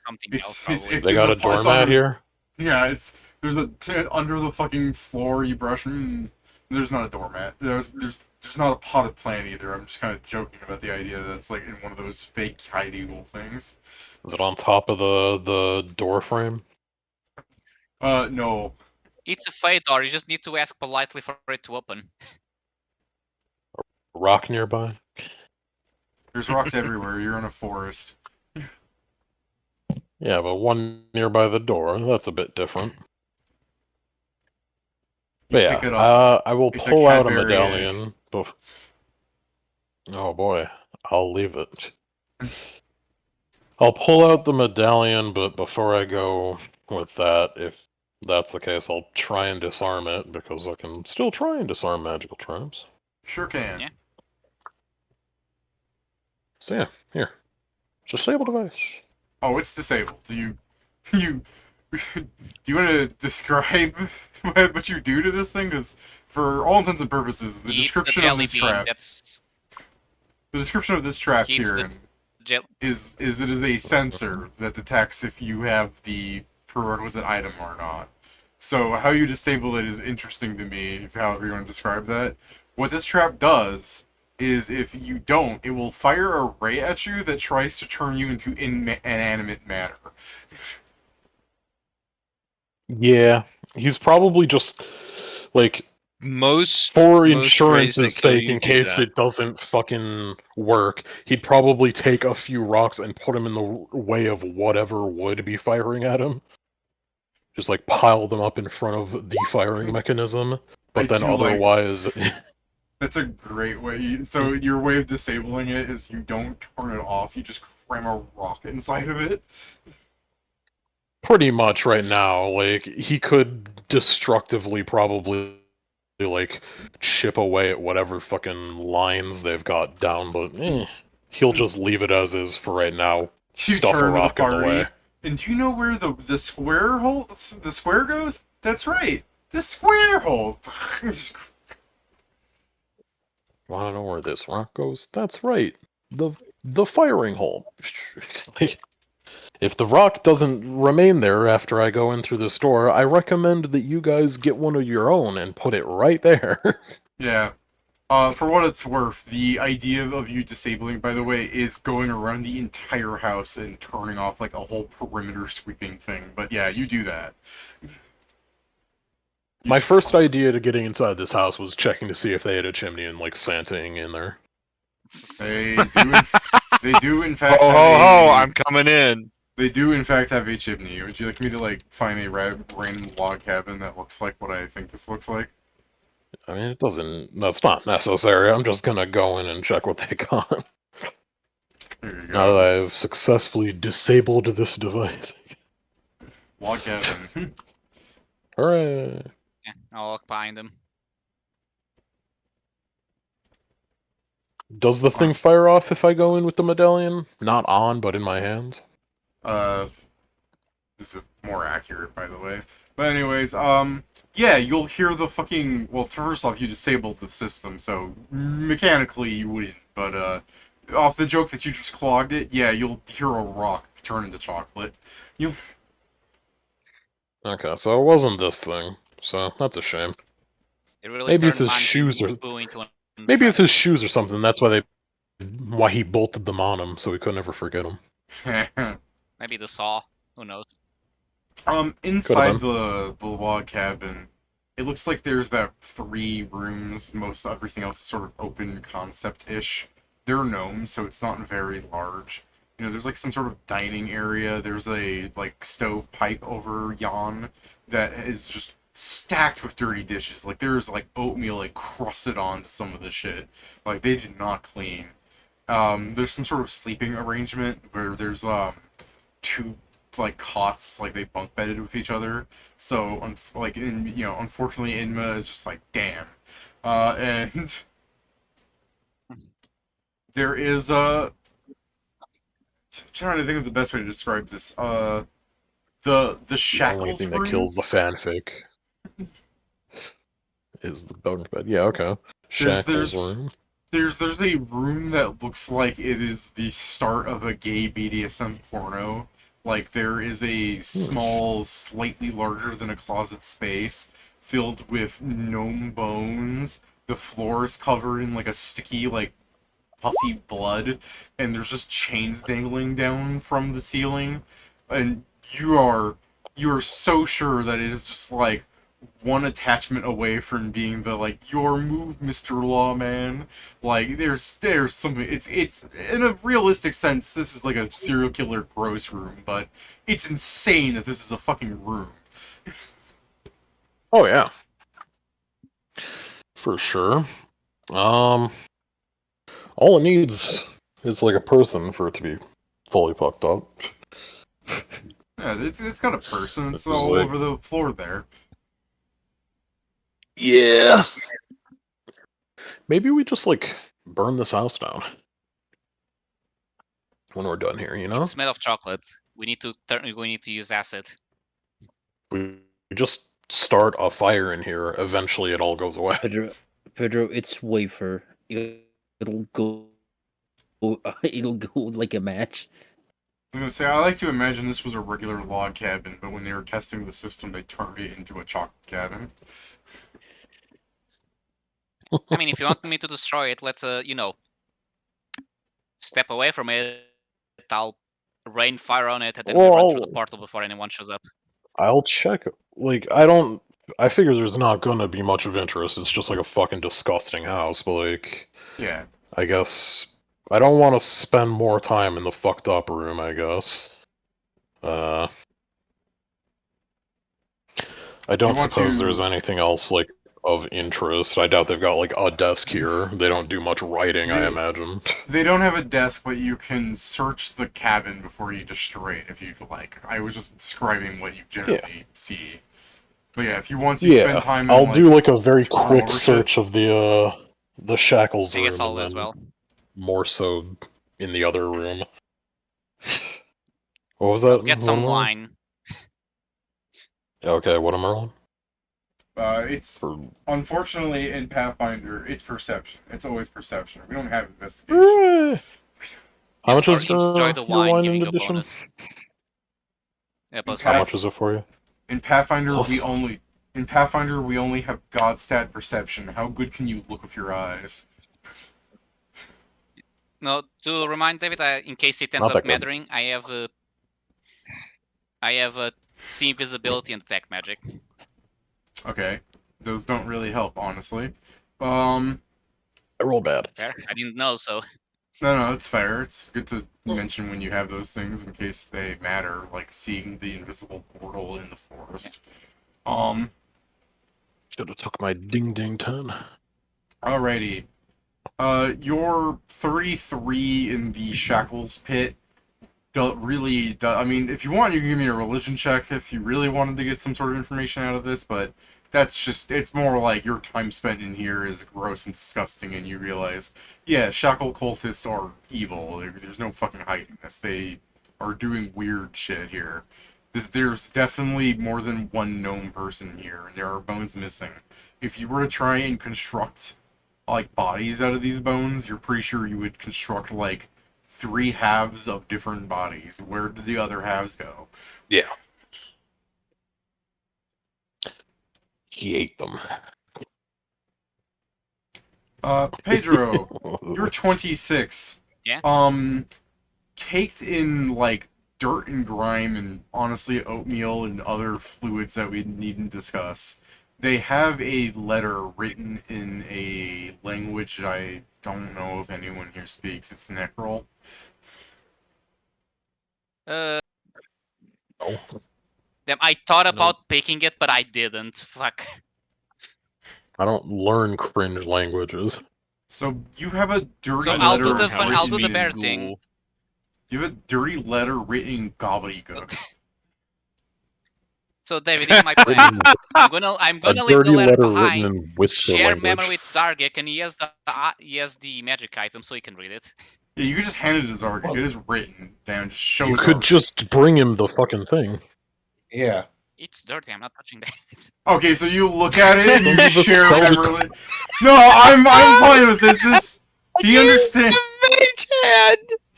something It's- else. it's- Probably. it's- They in got the a it's doormat on- here? Yeah, it's There's a under the fucking floor you brush. There's not a doormat. There's not a potted plant either. I'm just kind of joking about the idea that it's like in one of those fake hide eagle things. Is it on top of the door frame? No. It's a fade door. You just need to ask politely for it to open. Rock nearby? There's rocks everywhere. You're in a forest. Yeah, but one nearby the door. That's a bit different. You But pick yeah, it up. I will It's a pull out a Cadbury egg. medallion. Oh boy, I'll leave it. I'll pull out the medallion, but before I go with that, if that's the case, I'll try and disarm it, because I can still try and disarm magical traps. Sure can. Yeah. So yeah, here. Disable device. Oh, it's disabled. Do you want to describe what you do to this thing? Because for all intents and purposes, the It's description the of jelly this bean. trap, That's the description of this trap It's here the gel. is it is a sensor that detects if you have the prerequisite item or not. So how you disable it is interesting to me, if however you want to describe that. What this trap does is if you don't, it will fire a ray at you that tries to turn you into inanimate matter. Yeah, he's probably just, like, Most for rays insurance's that kill sake, you in do case that. it doesn't fucking work, he'd probably take a few rocks and put them in the way of whatever would be firing at him. Just, like, pile them up in front of the firing mechanism, I but then do like- otherwise... That's a great way. So your way of disabling it is you don't turn it off, you just cram a rock inside of it. Pretty much right now, like, he could destructively probably, like, chip away at whatever fucking lines they've got down, but he'll just leave it as is for right now. You Stuff a turn to the rock in the party, way. and do you know where the square hole, the square goes? That's right, the square hole. Wanna know where this rock goes? That's right, the firing hole. Like, if the rock doesn't remain there after I go in through the store, I recommend that you guys get one of your own and put it right there. Yeah. For what it's worth, the idea of you disabling, by the way, is going around the entire house and turning off like a whole perimeter sweeping thing. But yeah, you do that. My first idea to getting inside this house was checking to see if they had a chimney and, like, Santaing in there. They do in fact Ho have ho ho! a, I'm coming in. They do in fact have a chimney. Would you like me to like find a random log cabin that looks like what I think this looks like? I mean, that's not necessary. I'm just gonna go in and check what they got. Here you go. Now that I've successfully disabled this device. Log cabin. Hooray! Yeah, I'll walk behind them. Does the thing fire off if I go in with the medallion? Not on, but in my hands? This is more accurate, by the way. But anyways, yeah, you'll hear the fucking... Well, first off, you disabled the system, so mechanically you wouldn't. But, off the joke that you just clogged it, yeah, you'll hear a rock turn into chocolate. You... Okay, so it wasn't this thing. So, that's a shame. It really Maybe it's turned his shoes or... Boo into an Maybe it's his shoes or something, that's why he bolted them on him, so we could never forget him. Maybe the saw. Who knows? Inside the log cabin, it looks like there's about 3 rooms. Most everything else is sort of open concept-ish. They're gnomes, so it's not very large. You know, there's like some sort of dining area. There's a like stovepipe over yon that is just stacked with dirty dishes. Like there's like oatmeal like crusted onto some of the shit. Like they did not clean. There's some sort of sleeping arrangement where there's 2 like cots, like they bunk bedded with each other. So unfortunately Inma is just like damn. And there is I'm trying to think of the best way to describe this. The The shackles only thing room? that kills the fanfic is the bunk bed. Yeah, okay. Shackles room. There's a room that looks like it is the start of a gay BDSM porno. Like, there is a small, slightly larger than a closet space filled with gnome bones. The floor is covered in, like, a sticky, like, pussy blood, and there's just chains dangling down from the ceiling. And you are so sure that it is just, like, one attachment away from being the, like, your move, Mr. Lawman. Like, there's something, it's in a realistic sense, this is like a serial killer gross room, but it's insane that this is a fucking room. Oh yeah, for sure. All it needs is like a person for it to be fully fucked up. Yeah, it's got a person, it's This is all like- over the floor there. Yeah. Maybe we just like burn this house down when we're done here. You know, It's made of chocolate. We need to use acid. we just start a fire in here. Eventually, it all goes away. Pedro, it's wafer. It'll go. It'll go like a match. I was gonna say, I like to imagine this was a regular log cabin, but when they were testing the system, they turned it into a chocolate cabin. I mean, if you want me to destroy it, let's step away from it. I'll rain fire on it and then we run through the portal before anyone shows up. I'll check. Like, I figure there's not gonna be much of interest. It's just like a fucking disgusting house. But like, Yeah. I guess I don't want to spend more time in the fucked up room. I guess. I don't want suppose to- there's anything else like of interest. I doubt they've got like a desk here. They don't do much writing, I imagine. They don't have a desk, but you can search the cabin before you destroy it if you'd like. I was just describing what you generally see. But yeah, if you want to spend time in, I'll do like a very turn quick over shit. search of the shackles I room, guess I'll and as then well. more so in the other room. What was I'll that? get some What am I on? wine. Okay, what am I on? it's For... unfortunately in Pathfinder, it's perception. It's always perception. We don't have investigation. How much is Enjoy the your wine, wine giving in you a addition? bonus. Yeah, plus How Path- much is it for you? In Pathfinder, Plus we five. only have God stat perception. How good can you look with your eyes? No, to remind David, in case it ends Not up that good. mattering, I have see invisibility and attack magic. Okay, those don't really help, honestly. I rolled bad. Fair. I didn't know, so No, it's fair. It's good to mention when you have those things in case they matter, like seeing the invisible portal in the forest. Should have took my ding 10. Alrighty. You're 33 in the Shackles pit. I mean, if you want, you can give me a religion check if you really wanted to get some sort of information out of this, but that's just, it's more like your time spent in here is gross and disgusting, and you realize, yeah, Shackle cultists are evil. There's no fucking hiding this. They are doing weird shit here. There's definitely more than one gnome person here, and there are bones missing. If you were to try and construct, like, bodies out of these bones, you're pretty sure you would construct, like, 3 halves of different bodies. Where did the other halves go? Yeah. He ate them. Pedro, you're 26. Yeah. Caked in, like, dirt and grime and, honestly, oatmeal and other fluids that we needn't discuss. They have a letter written in a language I don't know if anyone here speaks. It's Necrol. Oh. Damn, I thought about picking it, but I didn't. Fuck. I don't learn cringe languages. So you have a dirty So letter. I'll do the How I'll is do the mean bear in thing. Google? You have a dirty letter written in gobbledygook. So David, this is my plan. I'm gonna A leave the dirty letter letter written behind. in whisper Share language. memory with Zargek, and he has the magic item, so he can read it. Yeah, you can just hand it to Zarg. It is written down. Just show You could Zarg. just bring him the fucking thing. Yeah. It's dirty. I'm not touching that. Okay, so you look at it and you Don't even share spell it. memory. No, I'm fine with this. He understands.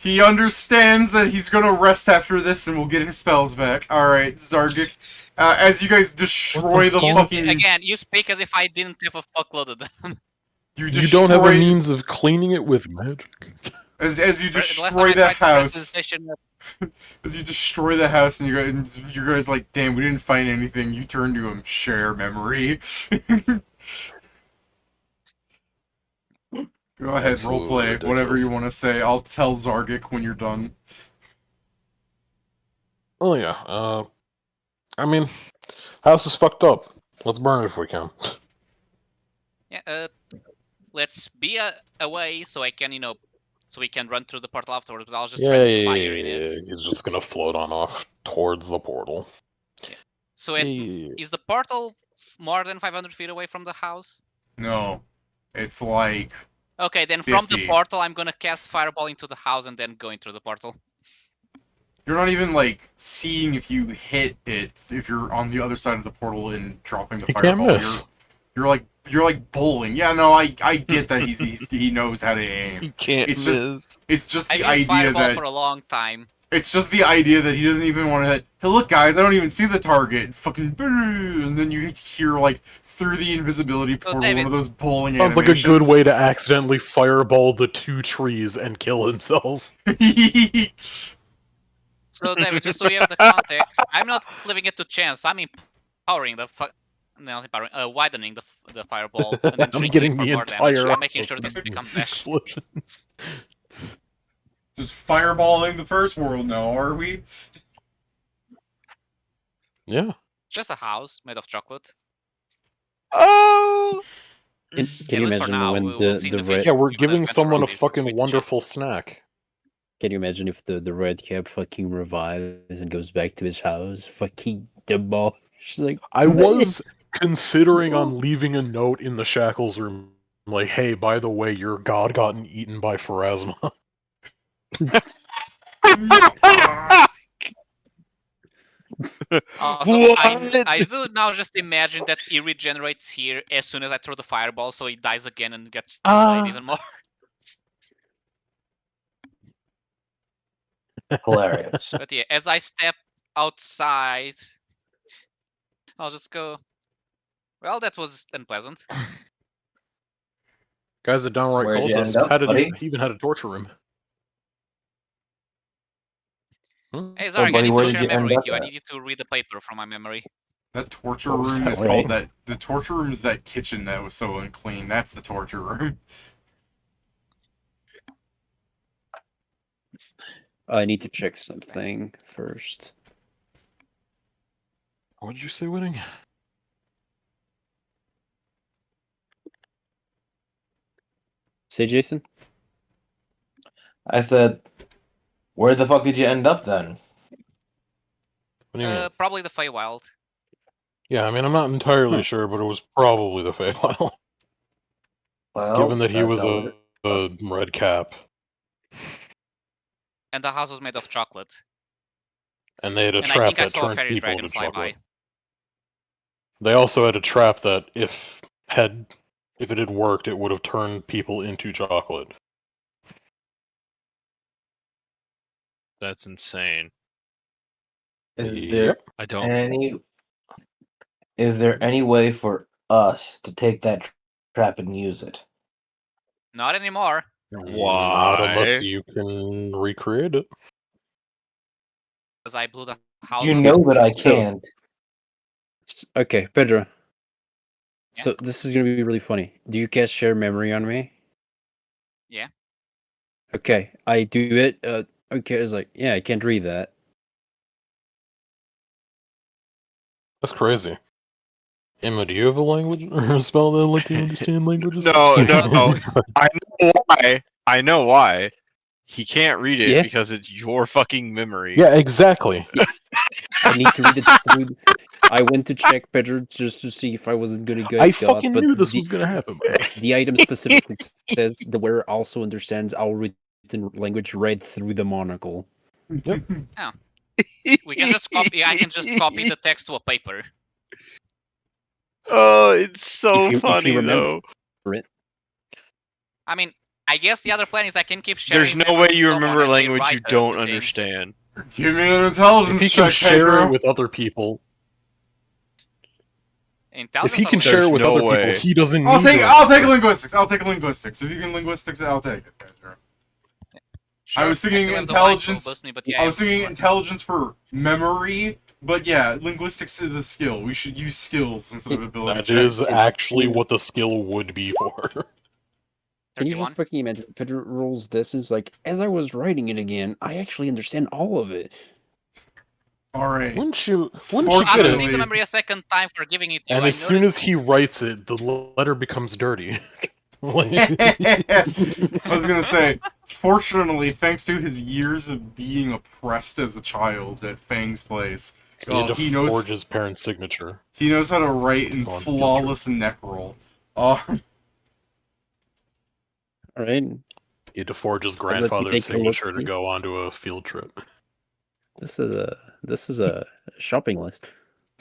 He understands that he's gonna rest after this and will get his spells back. Alright, Zargic. As you guys destroy the fucking... Again, you speak as if I didn't have a fuckload of them. You You don't have a destroy... means of cleaning it with magic. As you The last time destroy I the tried to press house... the station, As you destroy the house and you guys like, damn, we didn't find anything, you turn to him, share memory. Go ahead, Absolutely roleplay, whatever ridiculous. you want to say. I'll tell Zargic when you're done. Oh yeah, I mean, house is fucked up. Let's burn it if we can. yeah, let's be away so I can, so we can run through the portal afterwards. But I'll just threaten fire in it. He's just gonna float on off towards the portal. So Yeah. is the portal more than 500 feet away from the house? No. It's like... Okay, then from 50. the portal, I'm gonna cast Fireball into the house and then go into the portal. You're not even, like, seeing if you hit it, if you're on the other side of the portal and dropping the You can't fireball. miss. You're like bowling. Yeah, no, I get that he knows how to aim. You can't It's miss. just- It's just I've the used idea Fireball that... for a long time. It's just the idea that he doesn't even want to hit. Hey, look, guys, I don't even see the target. Fucking, and then you hear like through the invisibility portal David, one of those bowling Sounds like a animations. good way to accidentally fireball the 2 trees and kill himself. So, David, just so you have the context, I'm not leaving it to chance. I'm empowering widening the fireball and then I'm shrinking getting it for the more damage. entire I'm making sure this becomes mesh. explosion. Just fireballing the first world now, are we? Yeah. Just a house made of chocolate. Oh! Can At you least for imagine now, when we'll see in the the red? future. Yeah, we're With the giving adventure someone a of the fucking Cultists Shack. wonderful snack. Can you imagine if the red cap fucking revives and goes back to his house? Fucking demolished. She's like, I was considering on leaving a note in the Shackles room, like, hey, by the way, your god gotten eaten by Pharasma. I do now just imagine that he regenerates here as soon as I throw the fireball, so he dies again and gets delayed even more. Hilarious. But yeah, as I step outside, I'll just go. Well, that was unpleasant. Guy's a downright Where'd you cultist. end up, buddy? He even had a torture room. Hey, Zarg, I buddy, need where to did share you end memory with up you. I at? need you to read the paper from my memory. That torture What was room that is way? called that. The torture room is that kitchen that was so unclean. That's the torture room. I need to check something first. What did you say, Winning? Say, Jason. I said, where the fuck did you end up then? What do you mean? Probably the Feywild. Yeah, I mean, I'm not entirely sure, but it was probably the Feywild. Well, Given that he that's was how it a is. red cap. And the house was made of chocolate. And they had a And I trap think I that saw a turned fairy people dragon into fly chocolate. by. They also had a trap that if it had worked, it would have turned people into chocolate. That's insane. Is there Yep. I don't. any way for us to take that trap and use it? Not anymore. Not unless Why? you can recreate it. Because I blew the house. You up. know that I So- can't. Okay, Pedro. Yeah? So this is gonna be really funny. Do you cast share memory on me? Yeah. Okay, I do it. Okay, it's like, yeah, I can't read that. That's crazy. Emma, do you have a language or a spell that lets you understand languages? No. I know why. He can't read it Yeah? because it's your fucking memory. Yeah, exactly. I need to read it through. I went to check Pedro just to see if I wasn't gonna get I got, fucking but knew this the, was gonna happen. the item specifically says the wearer also understands our written language read through the monocle. We can just copy. I can just copy the text to a paper. Oh, it's so If you funny remember though. it. I mean, I guess the other plan is I can keep There's sharing no memory way with you someone remember as they language write you don't the thing. understand. Give me an If intelligence he can check, share Pedro. it with other people, if Intelligence he or can share it There's with no other people, way. he doesn't I'll need take to I'll take remember. linguistics. I'll take linguistics. If you can linguistics, I'll take it, Pedro. Sure, was thinking still have the white, so intelligence. boost me, but yeah, I was thinking intelligence for memory, but yeah, linguistics is a skill. We should use skills instead of ability That checks. is actually what the skill would be for. Can you 31. just fucking imagine Pedro rolls this is like, as I was writing it again, I actually understand all of it. All right. Wouldn't you get After Fortunately- it? seeing the memory a second time for giving it to you, And I as soon as noticed he writes it, the letter becomes dirty. I was gonna say, fortunately, thanks to his years of being oppressed as a child at Fang's place, He had to he knows forge his parents' signature. he knows how to write in Go on, flawless neck roll. All right, He had to forge his me grandfather's take a look, signature to see. go onto a field trip. this is a shopping list.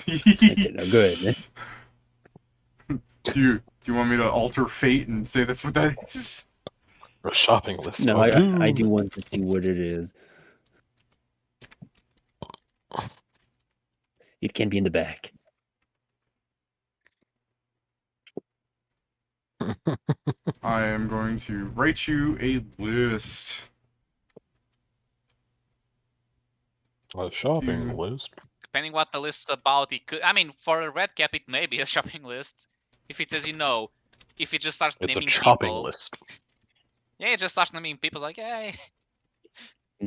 Okay, no, good. Do you want me to alter fate and say that's what that is? A shopping list. No, of I do doom. want to see what it is. It can be in the back. I am going to write you a list. A shopping Dude. list. depending what the list's about, it could. I mean, for a red cap, it may be a shopping list. If it says, if it just starts It's a naming chopping people, list. yeah, it just starts naming people like, hey,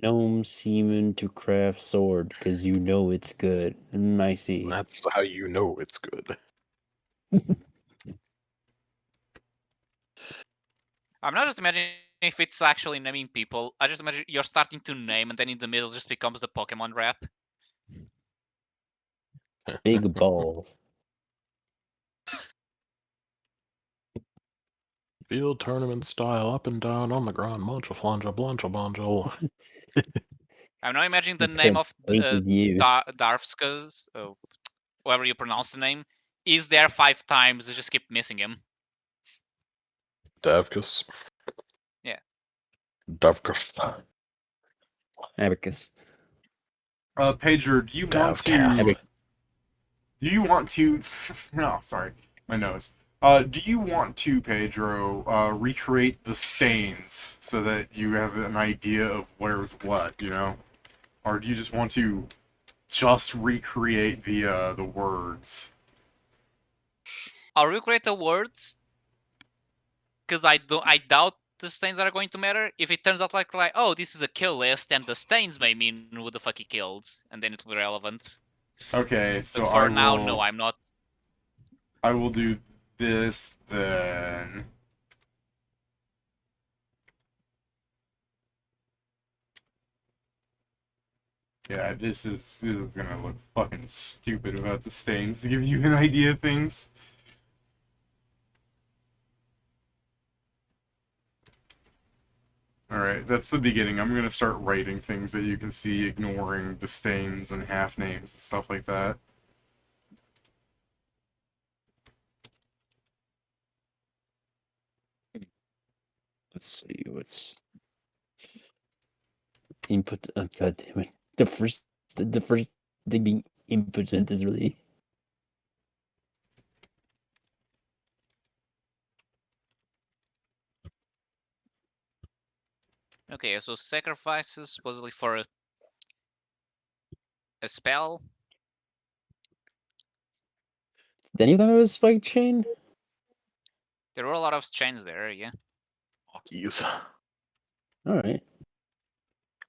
Gnome seaman to craft sword, because you know it's good. I see. That's how you know it's good. I'm not just imagining if it's actually naming people. I just imagine you're starting to name, and then in the middle just becomes the Pokemon rap. Big balls. Field tournament style, up and down on the ground, muncha flanja blancha bonjo. I'm now imagining the Because name of pointed you. Darfskas, however you pronounce the name, is there 5 times. They just keep missing him. Davkus. Yeah. Davkus. Abacus. Pager, do you want to? Davcast. Do you want to? No, sorry, my nose. Do you want to, Pedro, recreate the stains so that you have an idea of where's what, or do you just want to just recreate the words? I'll recreate the words because I doubt the stains are going to matter. If it turns out like oh, this is a kill list and the stains may mean who the fuck he killed, and then it will be relevant. Okay, so But for now, no, I'm not. I will do this then. Yeah, this is gonna look fucking stupid about the stains to give you an idea of things. Alright, that's the beginning. I'm gonna start writing things that you can see, ignoring the stains and half names and stuff like that. Let's see what's input. Oh, God damn it! The first thing being impotent is really. Okay, so sacrifices supposedly for a spell. Did any of them have a spike chain? There were a lot of chains there, yeah. Jeez. All right.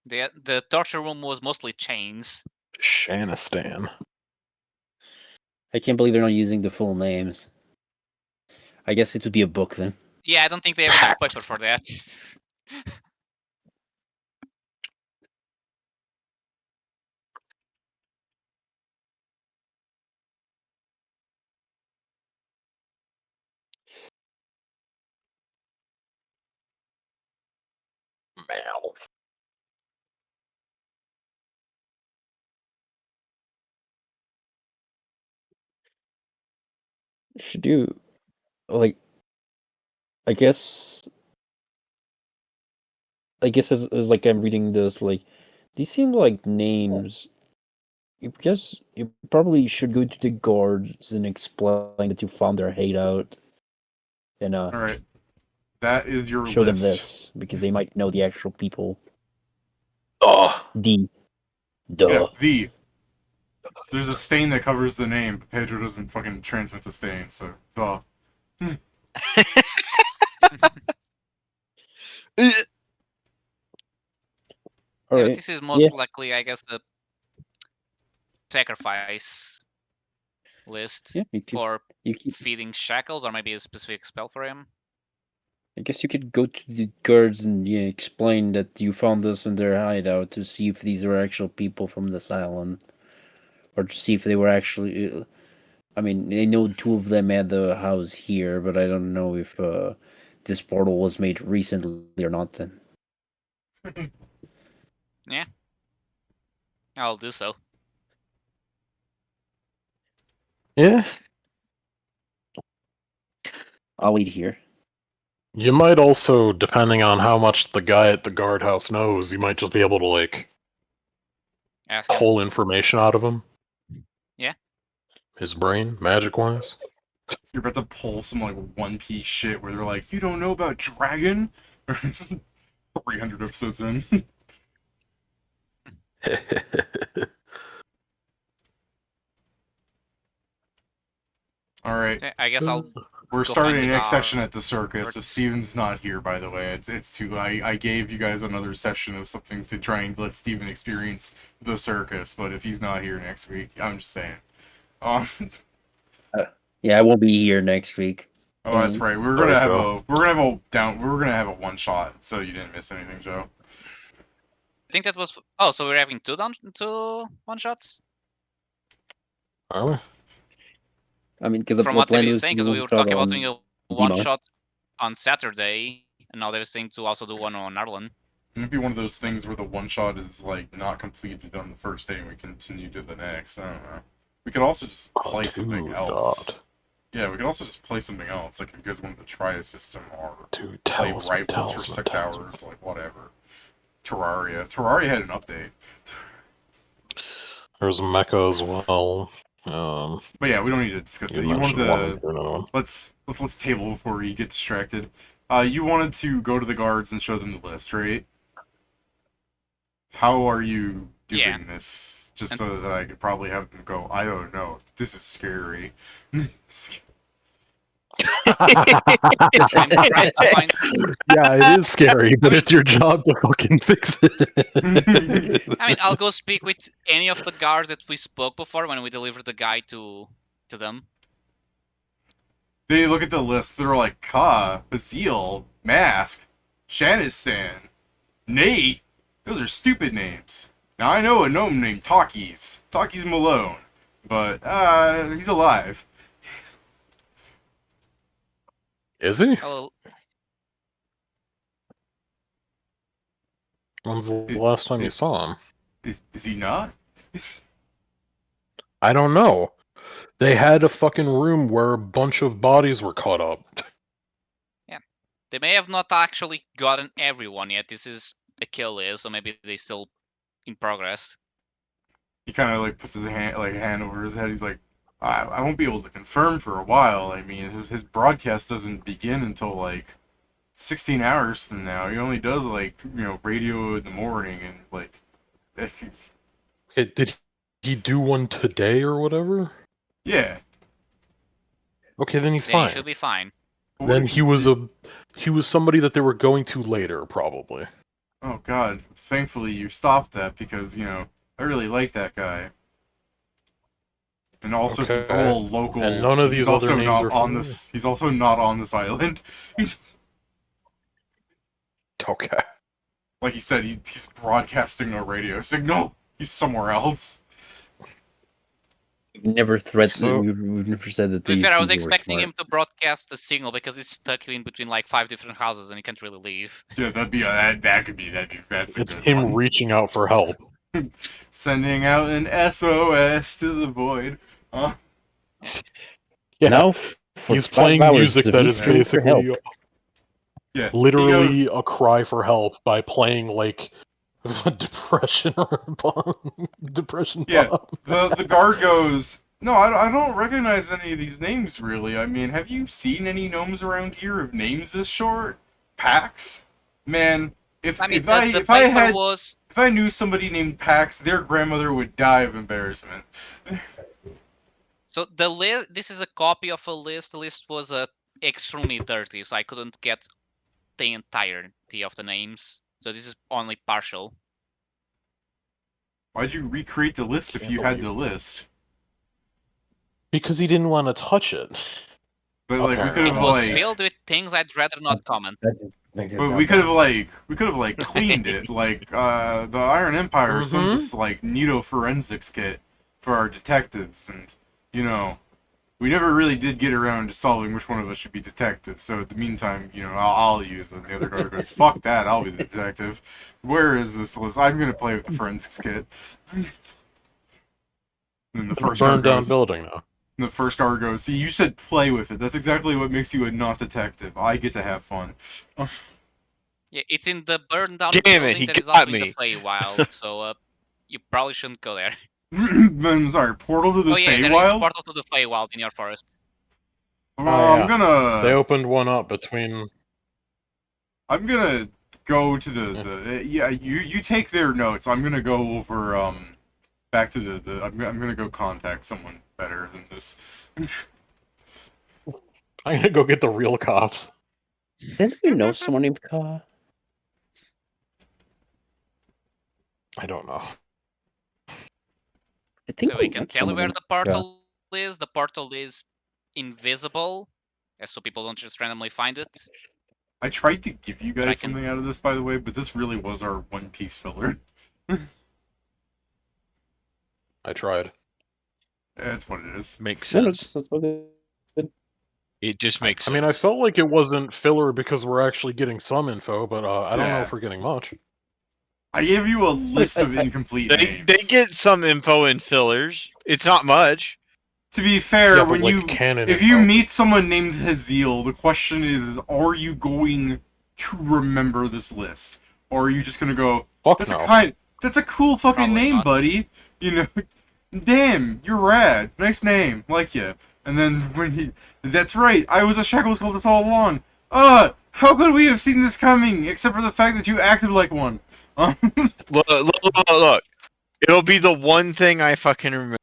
The torture room was mostly chains. Shanistan. I can't believe they're not using the full names. I guess it would be a book then. Yeah, I don't think they have enough paper for that. Mal. Should do like I guess I guess as like I'm reading this, like these seem like names. You guess you probably should go to the guards and explain that you found their hideout, and All right, that is your show them list. this because they might know the actual people. Oh, D. Yeah, Duh. there's a stain that covers the name, but Pedro doesn't fucking transmit the stain, so the. All Yeah, right. this is most likely, I guess, the sacrifice list Yeah, you for could, feeding shackles, or maybe a specific spell for him. I guess you could go to the guards and explain that you found this in their hideout to see if these were actual people from this island, or to see if they were actually. I mean, I know two of them had the house here, but I don't know if this portal was made recently or not. Then. Yeah, I'll do so. Yeah. I'll wait here. You might also, depending on how much the guy at the guardhouse knows, you might just be able to, like, Ask him. pull information out of him. Yeah. His brain, magic-wise. You're about to pull some like One Piece shit where they're like, "You don't know about Dragon?" 300 episodes in. All right. I guess I'll. We're Go starting find the the next session guard. at the circus. So Steven's not here, by the way. It's too. I gave you guys another session of something to try and let Steven experience the circus, but if he's not here next week, I'm just saying. Yeah, I won't be here next week. Oh, that's right. We're gonna have a one shot, so you didn't miss anything, Joe. I think that was. Oh, so we're having two one shots. Are we? I mean, because From the what plan they were was saying, to because we were one-shot talking about on doing a one shot on Saturday, and now they're saying to also do one on Harlonde. It might be one of those things where the one shot is like not completed on the first day and we continue to the next. I don't know. We could also just play something else. Yeah, we could also just play something else. Like if you guys wanted to try a system or Dude, play rifles for 6 hours, like whatever. Terraria. Terraria had an update. There's Mecha as well. But yeah, we don't need to discuss it. You wanted to let's table before we get distracted. You wanted to go to the guards and show them the list, right? How are you doing this? Just so that I could probably have them go, I don't know, this is scary. Yeah, it is scary, but it's your job to fucking fix it. I mean, I'll go speak with any of the guards that we spoke before when we delivered the guy to them. They look at the list, they're like, Ka, Bazil, Mask, Shanistan, Nate. Those are stupid names. Now I know a gnome named Talkies. Talkies Malone. But, he's alive. Is he? Oh, When's the last time you saw him? Is he not? I don't know. They had a fucking room where a bunch of bodies were caught up. yeah. They may have not actually gotten everyone yet. This is a kill list, so maybe they still in progress. He kind of like puts his hand over his head. He's like, I won't be able to confirm for a while. I mean, his broadcast doesn't begin until like 16 hours from now. He only does like radio in the morning and like. Okay, did he do one today or whatever? Yeah. Okay, then he's Then fine. he should be fine. Then he was somebody that they were going to later, probably. Oh God! Thankfully, you stopped that because I really like that guy. And also, Okay. he's all local. And none of these he's other also names not are on familiar. this. He's also not on this island. He's Okay. like he said. He's broadcasting a radio signal. He's somewhere else. We've never threatened. So- We've never said that. To be These fair, I was people were expecting smart. him to broadcast the signal because it's stuck in between like 5 different houses and he can't really leave. Yeah, that's a It's good him one. reaching out for help. Sending out an SOS to the void. Yeah, Now, for he's 5 playing hours, music the that V is scream for help. basically... Yeah, he literally goes, a cry for help by playing like depression or depression yeah, pop. the guard goes, no, I don't recognize any of these names really. I mean, have you seen any gnomes around here of names this short? Pax? Man, if I mean, if the I the if I paper had was if I knew somebody named Pax, their grandmother would die of embarrassment. so the list. This is a copy of a list. The list was extremely dirty, so I couldn't get the entirety of the names. So this is only partial. Why'd you recreate the list if Can't you had believe the it. list? Because he didn't want to touch it. But like we could It have was Apparently. like filled with things I'd rather not comment. That just makes it But sound we could have like cleaned it. Like the Iron Empire sends us like Nito forensics kit for our detectives, and you know we never really did get around to solving which one of us should be detective. So at the meantime, you know I'll use it. And the other guy goes, "Fuck that! I'll be the detective." Where is this list? I'm gonna play with the forensics kit. And the first guard Burned down goes. building now. The first guard goes. See, you said play with it. That's exactly what makes you a not detective. I get to have fun. Yeah, it's in the burned down Damn it, building he that is got also in me. the Feywild, so you probably shouldn't go there. I'm sorry, portal to the Oh yeah, there is a Feywild? portal to the Feywild in your forest. Well, Oh, yeah. I'm gonna... They opened one up between. I'm gonna go to the yeah, you take their notes. I'm gonna go over, back to the I'm gonna go contact someone better than this. I'm gonna go get the real cops. Didn't we know someone named Ka? I don't know. I think So we we can met tell you someone where named the portal is. The portal is invisible, so people don't just randomly find it. I tried to give you But I guys can- something out of this, by the way, but this really was our One Piece filler. I tried. That's what it is. Makes No, no, sense. that's all good. It just makes I sense. mean, I felt like it wasn't filler because we're actually getting some info, but I don't know Yeah. if we're getting much. I gave you a list of I- incomplete They names. get some info in fillers. It's not much. To be fair, Yeah, but when like you canon if you info. meet someone named Haziel, the question is, are you going to remember this list, or are you just gonna go, Fuck "That's no. that's a cool fucking Probably name, not. buddy." You know, damn, you're rad, nice name, like ya. And then that's right, I was a Shackles Cultist all along. How could we have seen this coming, except for the fact that you acted like one? Look. It'll be the one thing I fucking remember.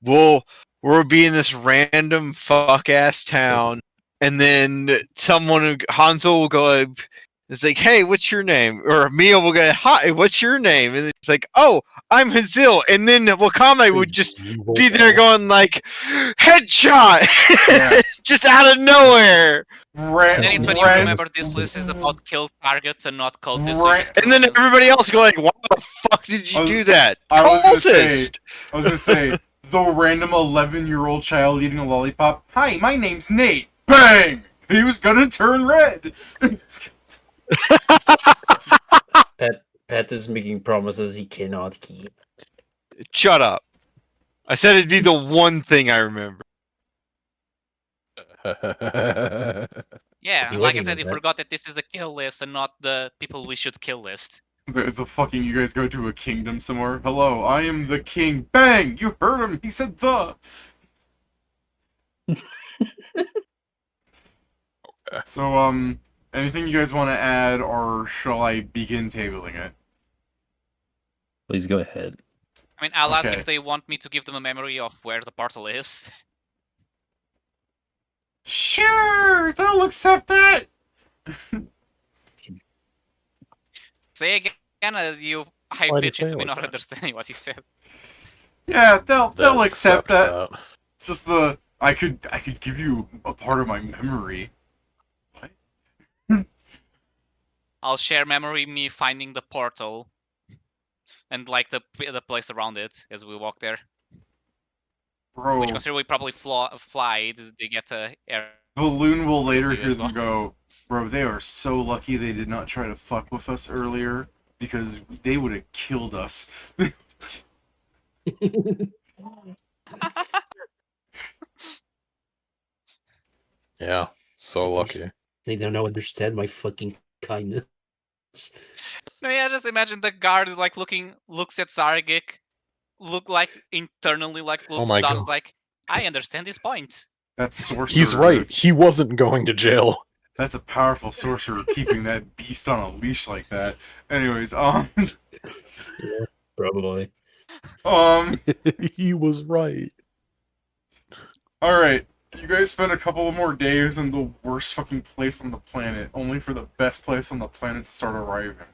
We'll be in this random fuck ass town, and then Hanzo will go. It's like, hey, what's your name? Or Mia will go, hi, what's your name? And it's like, oh, I'm Hazil. And then Wakame would just be there going like, headshot, Yeah. just out of nowhere. Ran, Then it's when you ran, remember this list is about kill targets and not cultists. So you Right. just kill And then them. everybody else go like, why the fuck did you do that? I was Cultist! gonna say, the random 11-year-old child eating a lollipop. Hi, my name's Nate. Bang! He was gonna turn red. Pat is making promises he cannot keep. Shut up. I said it'd be the one thing I remember. Yeah, Be like I waiting said, on you that. forgot that this is a kill list and not the people we should kill list. The fucking you guys go to a kingdom somewhere. Hello, I am the king. Bang! You heard him. He said the. So anything you guys want to add, or shall I begin tabling it? Please go ahead. I mean, I'll ask Okay. if they want me to give them a memory of where the portal is. Sure, they'll accept that. Say again, as you high Why'd he pitch say into it me like not that? understanding what he said. Yeah, they'll accept that. that. Just I could give you a part of my memory. I'll share memory me finding the portal and like the place around it as we walk there. Bro, Which consider we probably fly, they get air. Balloon will later You hear as them well. go, bro, they are so lucky they did not try to fuck with us earlier, because they would have killed us. Yeah, so lucky. They don't understand my fucking kindness. No, yeah, just imagine the guard is like looks at Zargik, internally looks Oh my down, God. is like, I understand his point. That's sorcerer. He's right. He wasn't going to jail. That's a powerful sorcerer keeping that beast on a leash like that. Anyways, Probably. He was right. Alright. You guys spend a couple of more days in the worst fucking place on the planet, only for the best place on the planet to start arriving.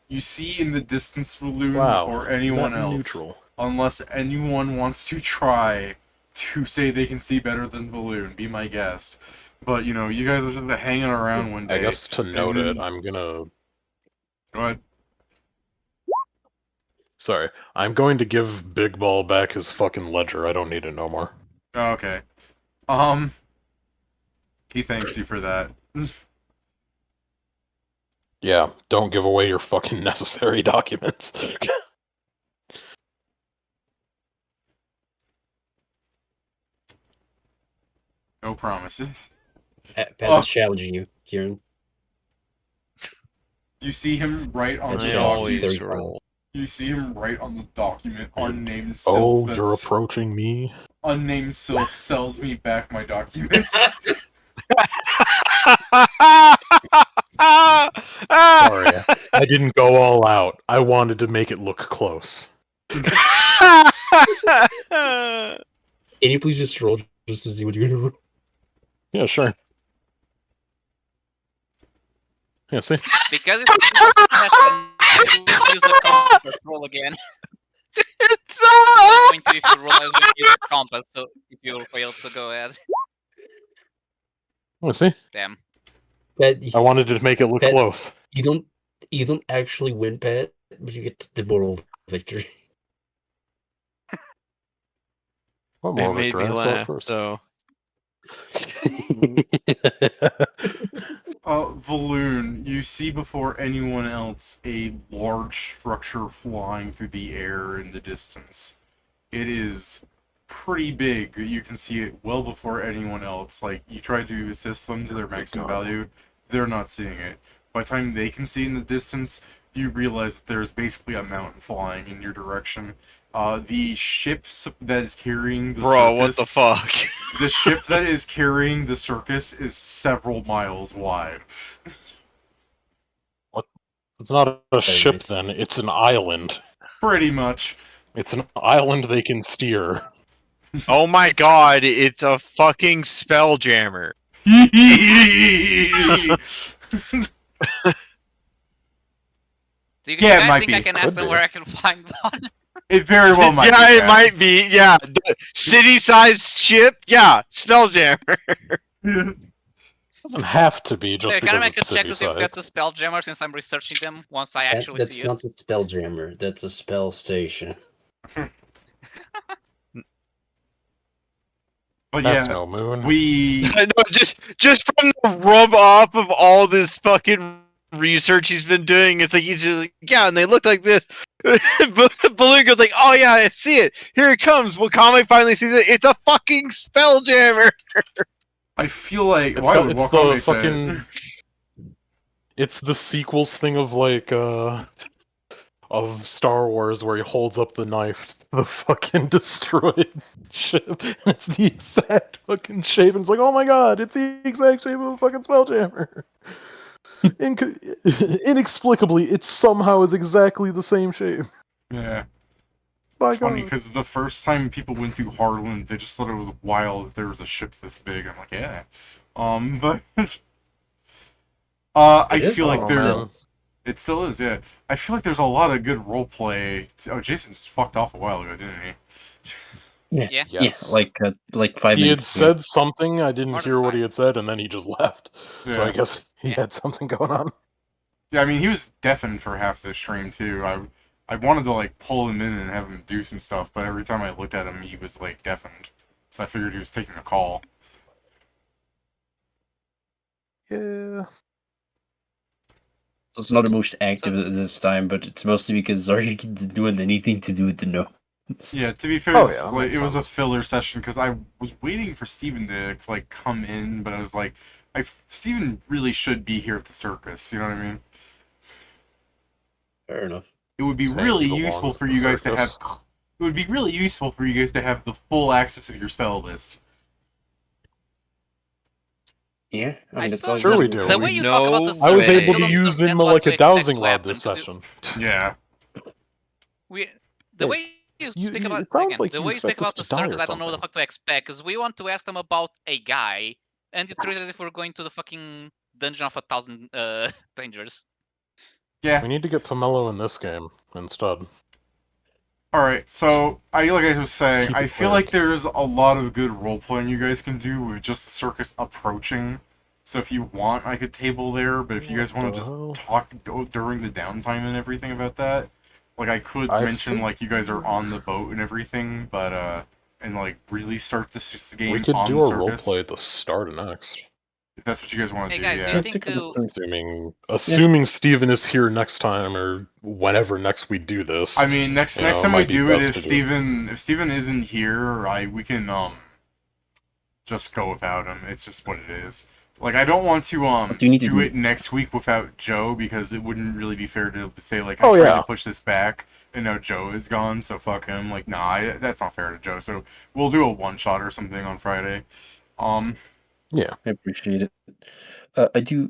You see in the distance Valoon before anyone net else. neutral. Unless anyone wants to try to say they can see better than Valoon, be my guest. But, you know, you guys are just hanging around one day. I guess to note then- it, I'm gonna... Go ahead. Sorry. I'm going to give Big Ball back his fucking ledger. I don't need it no more. Oh, okay. He thanks you for that. Yeah, don't give away your fucking necessary documents. No promises. Pat's challenging you, Kieran. You see him right on That's the I always document. roll. You see him right on the document. Unnamed Oh, Sylph. you're approaching me? Unnamed Sylph sells me back my documents. Sorry, I didn't go all out. I wanted to make it look close. Can you please just roll just to see what you're gonna roll? Yeah, sure. Yeah, see? Because it's a session, you use the compass roll again. It's Going to if you roll, I was going to use the compass, so if you fail, so go ahead. Yeah, see? Damn. Pat, I wanted to make it look Pat- close. you don't actually win, Pat, but you get the moral victory. What It more made Victor? me I saw it laugh. first. So Valoon, you see before anyone else a large structure flying through the air in the distance. It is pretty big. You can see it well before anyone else. Like, you try to assist them to their maximum value, they're not seeing it. By the time they can see in the distance, you realize that there's basically a mountain flying in your direction. The ship that is carrying the bro, what circus... the fuck? The ship that is carrying the circus is several miles wide. It's not a ship nice. then, it's an island. Pretty much. It's an island they can steer. Oh my god, it's a fucking spelljammer. Do you Yeah, it guys might think be. I can ask Could them be. where I can find one? It very well might Yeah, be. it might be. Yeah, city-sized ship. Yeah, spelljammer. Doesn't have to be just Can I because make a it's check to see if that's city-sized. a spelljammer since I'm researching them once I actually That's see not it? a spelljammer. That's a spell station. But That's yeah, no moon. we... I know, just from the rub off of all this fucking research he's been doing, it's like he's just like, yeah, and they look like this. Balloon goes like, oh yeah, I see it. Here it comes. Wakame finally sees it. It's a fucking spelljammer. I feel like... It's Why got- would it's Wakame the say fucking- it? It's the sequels thing of like of Star Wars where he holds up the knife to the fucking destroyed ship. It's the exact fucking shape, and it's like, oh my god, it's the exact shape of a fucking spelljammer. Inexplicably, it somehow is exactly the same shape. Yeah. My It's funny, god. because the first time people went through Harlonde, they just thought it was wild that there was a ship this big. I'm like, yeah. But... I It is feel like wild there... still. It still is, yeah. I feel like there's a lot of good roleplay. Oh, Jason just fucked off a while ago, didn't he? Yeah. Yes. Yeah, like 5 He had minutes. ago. said something, I didn't More than hear what he five. had said, and then he just left. So I Yeah. guess he Yeah. had something going on. Yeah, I mean, he was deafened for half this stream, too. I wanted to, like, pull him in and have him do some stuff, but every time I looked at him, he was, like, deafened. So I figured he was taking a call. Yeah. So it's not the most active at this time, but it's mostly because Zarya isn't doing anything to do with the gnomes. Yeah, to be fair, Oh, this yeah, is, that like, makes it was a sense. filler session, because I was waiting for Steven to, like, come in, but I was like, Steven really should be here at the circus. You know what I mean? Fair enough. It would be Same, really he useful belongs for at the you guys to have. circus. It would be really useful for you guys to have the full access of your spell list. Yeah, I I mean, it's still, always Sure good we to- do. the way you talk about the No I was circus, I way. able still to don't use them understand what like to a expect dowsing to rod happen, this 'cause session. Yeah. the Hey, way you speak about it sounds again, like the you way you speak expect us about the to die circus, or I don't know what the something. fuck to expect. Because we want to ask them about a guy, and you treat it as if we're going to the fucking dungeon of 1,000 dangers. Yeah. We need to get Pomelo in this game instead. Alright, so, like I was saying, Keep I it feel clear. like there's a lot of good role-playing you guys can do with just the circus approaching. So if you want, I could table there, but if you guys want to just talk during the downtime and everything about that, like, I could I mention, think like, you guys are on the boat and everything, but, and, like, really start this game we could on do the a circus. roleplay at the start of next. If that's what you guys want to Hey do, guys, do yeah. you think Assuming Steven is here next time or whenever next we do this. I mean, next You know, time it we might be do it, best to do if Steven isn't here, we can just go without him. It's just what it is. Like, I don't want to What do you need to do do? it next week without Joe, because it wouldn't really be fair to say, like, Oh, I'm trying yeah. to push this back and now Joe is gone, so fuck him. Like, nah, that's not fair to Joe. So we'll do a one shot or something on Friday. Yeah. I appreciate it. I do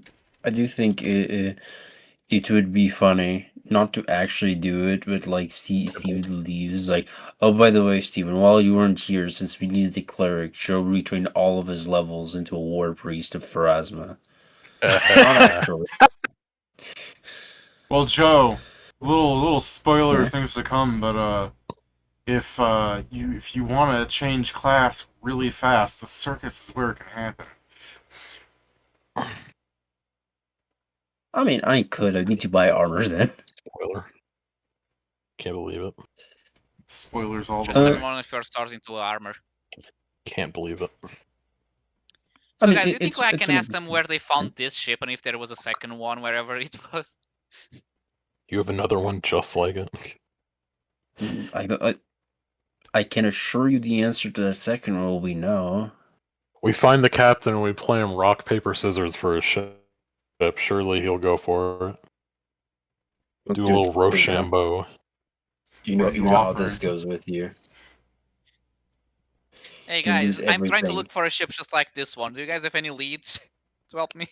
think it would be funny not to actually do it, but like Steven leaves. Like, oh, by the way, Steven, while you weren't here, since we needed a cleric, Joe retrained all of his levels into a war priest of Pharasma. Not actually. Well, Joe, little spoiler Yeah. things to come, but if you want to change class really fast, the circus is where it can happen. I mean, I could. I need to buy armor then. Spoiler. Can't believe it. Spoilers all the Just let me way. know if you're starting to armor. Can't believe it. So I mean, guys, do you think I it's can an ask them where they found this ship and if there was a second one wherever it was? You have another one just like it. I can assure you the answer to the second one will be no. We find the captain and we play him rock, paper, scissors for his ship. Surely he'll go for it. Do a little Rochambeau. You know What are you how offering? this goes with you. Hey You guys, lose I'm trying to everything. look for a ship just like this one. Do you guys have any leads to help me?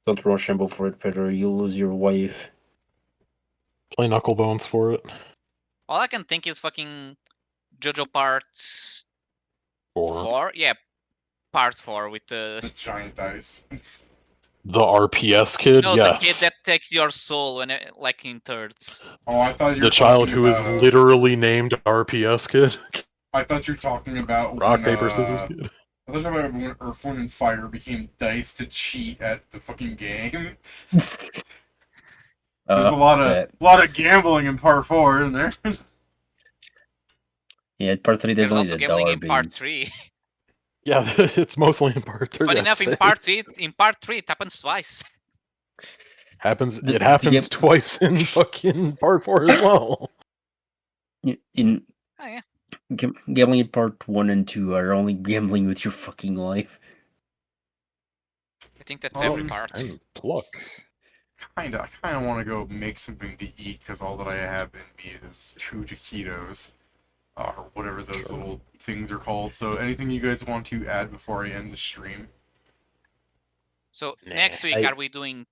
Don't Rochambeau for it, Pedro. You'll lose your wife. Play Knucklebones for it. All I can think is fucking JoJo Part 4? Yeah, Part 4 with The the... giant dice. The RPS kid, No, yes. the kid that takes your soul when it, like in thirds. Oh, I thought you were The child talking who is about, literally named RPS kid. I thought you were talking about Rock, when, paper, scissors kid. I thought you were talking about when Earth, Wind, and Fire became dice to cheat at the fucking game. There's a lot of gambling in Part 4, isn't there? Yeah, Part 3 There's there's only also the gambling dollar in Part beans. 3. Yeah, it's mostly in Part 3. Funny I'd enough, say. in Part 3 it happens twice. It happens twice in fucking Part 4 as well. In Oh yeah. Gambling in Part 1 and 2 are only gambling with your fucking life. I think that's every Um, part. And pluck. I kind of want to go make something to eat, because all that I have in me is 2 taquitos. Or whatever those little things are called. So anything you guys want to add before I end the stream? So Nah, next week are we doing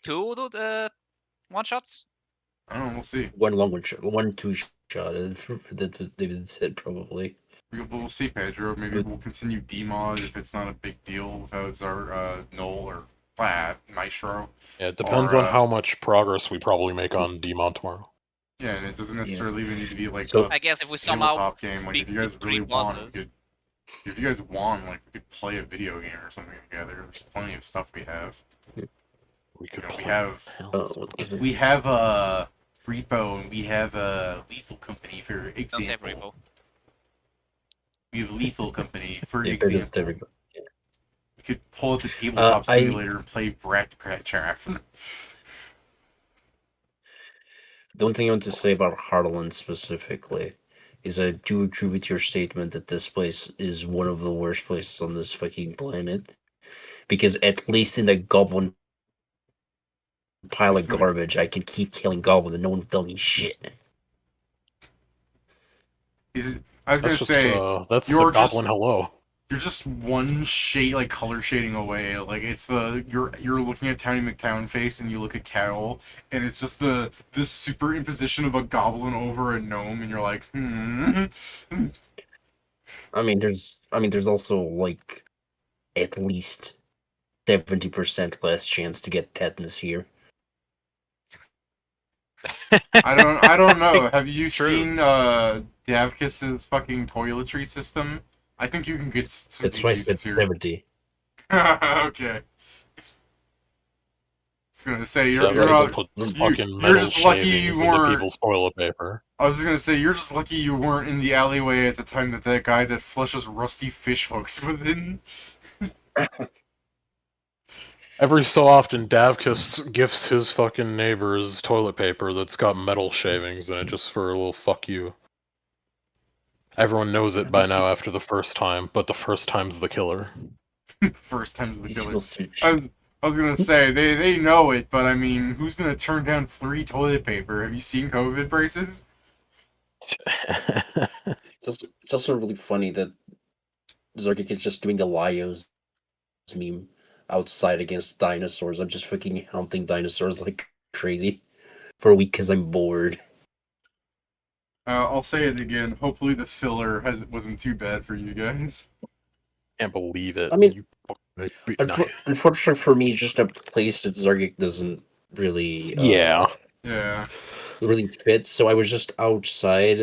2 one shots? I don't know, we'll see. One long one shot, 1-2 shot. That was David said probably. We'll see, Pedro. Maybe we'll continue DMod if it's not a big deal without Noel or Maestro. Yeah, it depends on how much progress we probably make on Demon tomorrow. Yeah, and it doesn't necessarily even need to be like So- a I guess if we somehow tabletop game. Like, if you guys beat really 3 want, bosses. if you guys want, like, we could play a video game or something together. There's plenty of stuff we have. We could You know, we play. have- We have Repo and we have Lethal Company, for Don't have example. Repo. We have Lethal Company, for Yeah, there example. we go. We could pull up the tabletop I- simulator and play Brat Trap. The one thing I want to say about Harlonde specifically is I do agree with your statement that this place is one of the worst places on this fucking planet. Because at least in the goblin pile of garbage, I can keep killing goblins and no one will tell me shit. I was gonna That's just say that's the you're goblin just hello. you're just one shade, like color shading away. Like it's you're looking at Tiny McTown face and you look at Carol and it's just this superimposition of a goblin over a gnome and you're like, I mean, there's also like at least 70% less chance to get tetanus here. I don't know. Have you True. seen Davkis's fucking toiletry system? I think you can get some That's why I diseases said here. 70. Okay. I was gonna say That you're doesn't not, put you, fucking you're metal just lucky shavings you into weren't. people's toilet paper. I was just gonna say you're just lucky you weren't in the alleyway at the time that guy that flushes rusty fish hooks was in. Every so often, Davkis gifts his fucking neighbors toilet paper that's got metal shavings in it just for a little fuck you. Everyone knows it by now after the first time, but the first time's the killer. First time's the These killer. people I was gonna say they know it, but I mean, who's gonna turn down free toilet paper? Have you seen COVID prices? It's also really funny that Zargik is just doing the Lyos meme outside against dinosaurs. I'm just fucking hunting dinosaurs like crazy for a week because I'm bored. I'll say it again. Hopefully the filler wasn't too bad for you guys. Can't believe it. I mean, You unfortunately for me, it's just a place that Zargik doesn't really Yeah. Yeah. really fit. So I was just outside.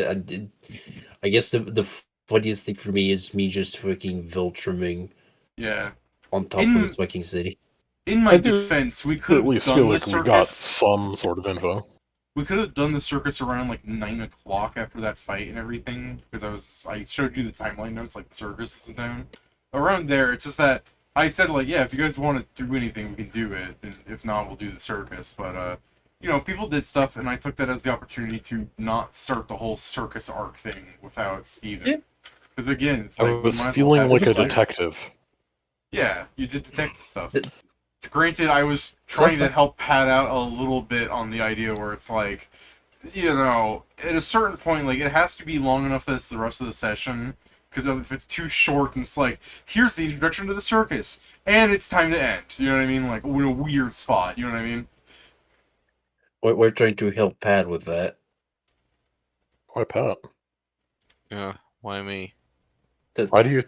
I guess the funniest thing for me is me just fucking Viltrumming Yeah. on top of this fucking city. In my defense, we could at have least done feel the like we got circus. some sort of info. We could have done the circus around like 9 o'clock after that fight and everything, because I showed you the timeline notes, like the circus isn't down. Around there, it's just that I said like, yeah, if you guys want to do anything, we can do it, and if not, we'll do the circus. But you know, people did stuff, and I took that as the opportunity to not start the whole circus arc thing without Steven. Because again, it's like I was we might as well feeling have like a it later. detective. Yeah, you did detective stuff. Granted, I was So trying to help Pat out a little bit on the idea where it's like, you know, at a certain point, like, it has to be long enough that it's the rest of the session. Because if it's too short and it's like, here's the introduction to the circus, and it's time to end. You know what I mean? Like, in a weird spot. You know what I mean? We're trying to help Pat with that. Why, Pat? Yeah, why me? Why do you?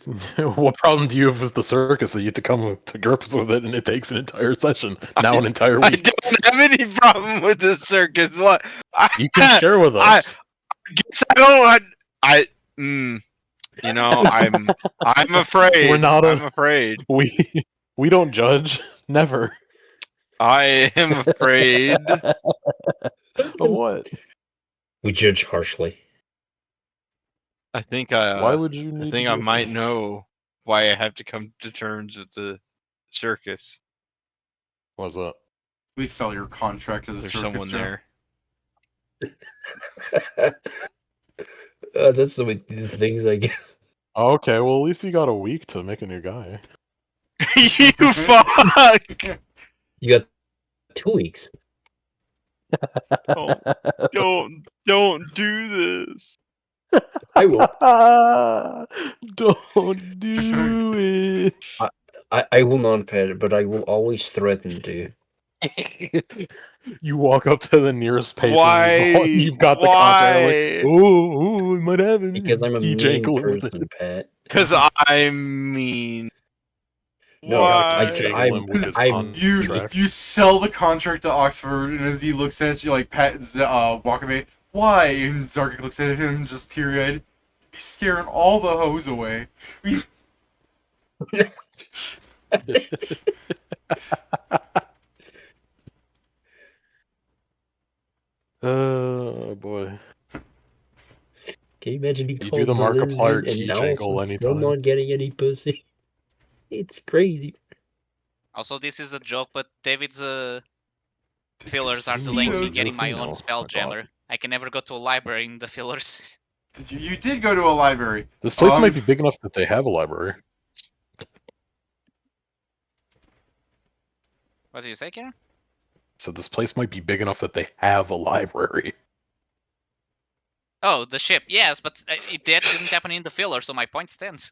What problem do you have with the circus that you have to come to grips with it, and it takes an entire session, now an entire I week? don't have any problem with the circus. What? You can share with us. Guess I don't. You know, I'm afraid. We're not I'm afraid. We don't judge. Never. I am afraid. Of what? We judge harshly. I think Why would you I need think to I do might that? know why I have to come to terms with the circus. What's that? Please sell your contract to the There's circus, someone Joe. there. That's some of the things, I guess. Okay, well, at least you got a week to make a new guy. You fuck! You got 2 weeks. Don't do this. I will. Don't do it. I will not pet it, but I will always threaten to. You walk up to the nearest patron. Why? You've got the contract. Like, ooh, we might have him. Because I'm a You mean jangle it with it. person, Pat. Because I'm mean. No, Why? I said Jangle him with his contract. You sell the contract to Oxford, and as he looks at you, like Pat Wakame, why? And Zargik looks at him, just teary-eyed. He's scaring all the hoes away. Oh boy. Can you imagine he You told do the the Markiplier lesbian key and now jangle still anytime. not getting any pussy? It's crazy. Also, this is a joke, but David's fillers are see delaying me those- getting my Oh own my Spelljammer. God. I can never go to a library in the fillers. You did go to a library. This place might be big enough that they have a library. What did you say, Karen? So this place might be big enough that they have a library. Oh, the ship. Yes, but that didn't happen in the filler, so my point stands.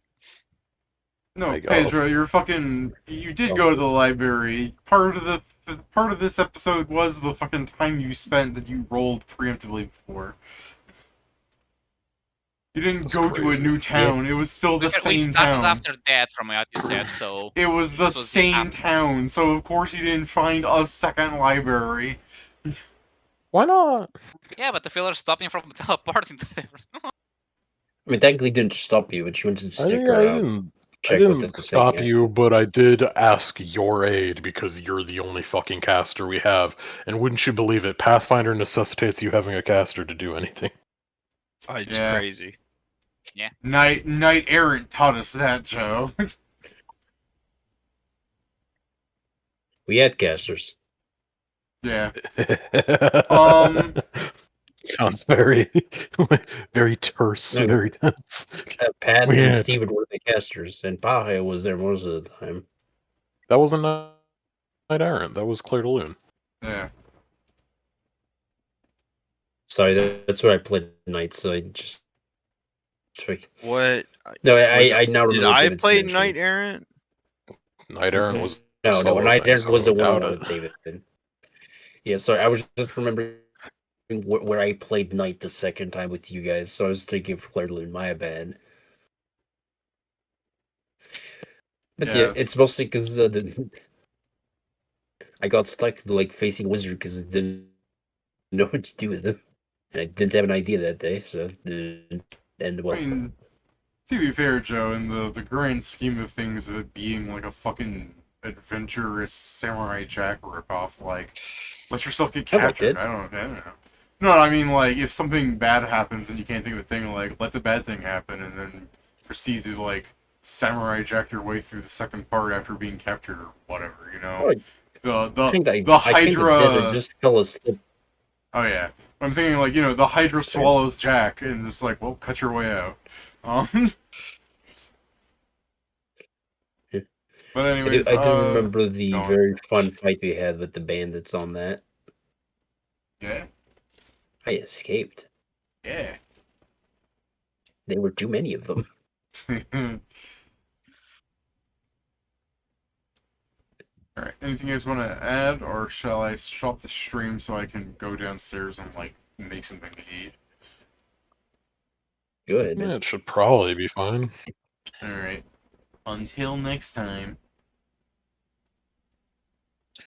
No, I guess. Pedro, you're fucking. You did go to the library. Part of this episode was the fucking time you spent that you rolled preemptively before. You didn't That's go to a crazy. new town. It was still the We same started town. after that, from what you said, so... It was the this was same after. town, so of course you didn't find a second library. Why not? Yeah, but the filler stopped me from teleporting to there. I mean, technically didn't stop you, but you wanted to I stick think I around. didn't. I Check what didn't the stop thing. you, but I did ask your aid because you're the only fucking caster we have. And wouldn't you believe it, Pathfinder necessitates you having a caster to do anything. It's Yeah. crazy. Knight Errant taught us that, Joe. We had casters. Yeah. Sounds very, very terse, No. very dense. Pat We and had- Steven were the casters, and Paje was there most of the time. That wasn't Knight Errant. That was Claire de Lune. Yeah. Sorry, that's what I played tonight, so I just... What? No, I now remember Did what I David's play mentioning. Knight Errant? Knight Errant was No, solo Knight thing, Errant so was the I one doubt with it. David. Yeah, sorry, I was just remembering where I played Knight the second time with you guys, so I was thinking of Claire de Lune, my bad. But yeah, Yeah. it's mostly because I got stuck like facing Wizard because I didn't know what to do with him. And I didn't have an idea that day, so it didn't end well. I mean, to be fair, Joe, in the grand scheme of things of it being like a fucking adventurous Samurai Jack ripoff, like, let yourself get I liked captured. it. I don't know. No, I mean, like, if something bad happens and you can't think of a thing, like, let the bad thing happen and then proceed to, like, Samurai Jack your way through the second part after being captured or whatever, you know? I think The I Hydra... think I just fell asleep. Oh, yeah. I'm thinking, like, you know, the Hydra swallows Jack, and it's like, well, cut your way out. But anyways, I do remember the go on. very fun fight we had with the bandits on that. Yeah, I escaped. yeah. There were too many of them. Alright, anything you guys want to add, or shall I stop the stream so I can go downstairs and, like, make something to eat? Good. Yeah, it should probably be fine. Alright. Until next time.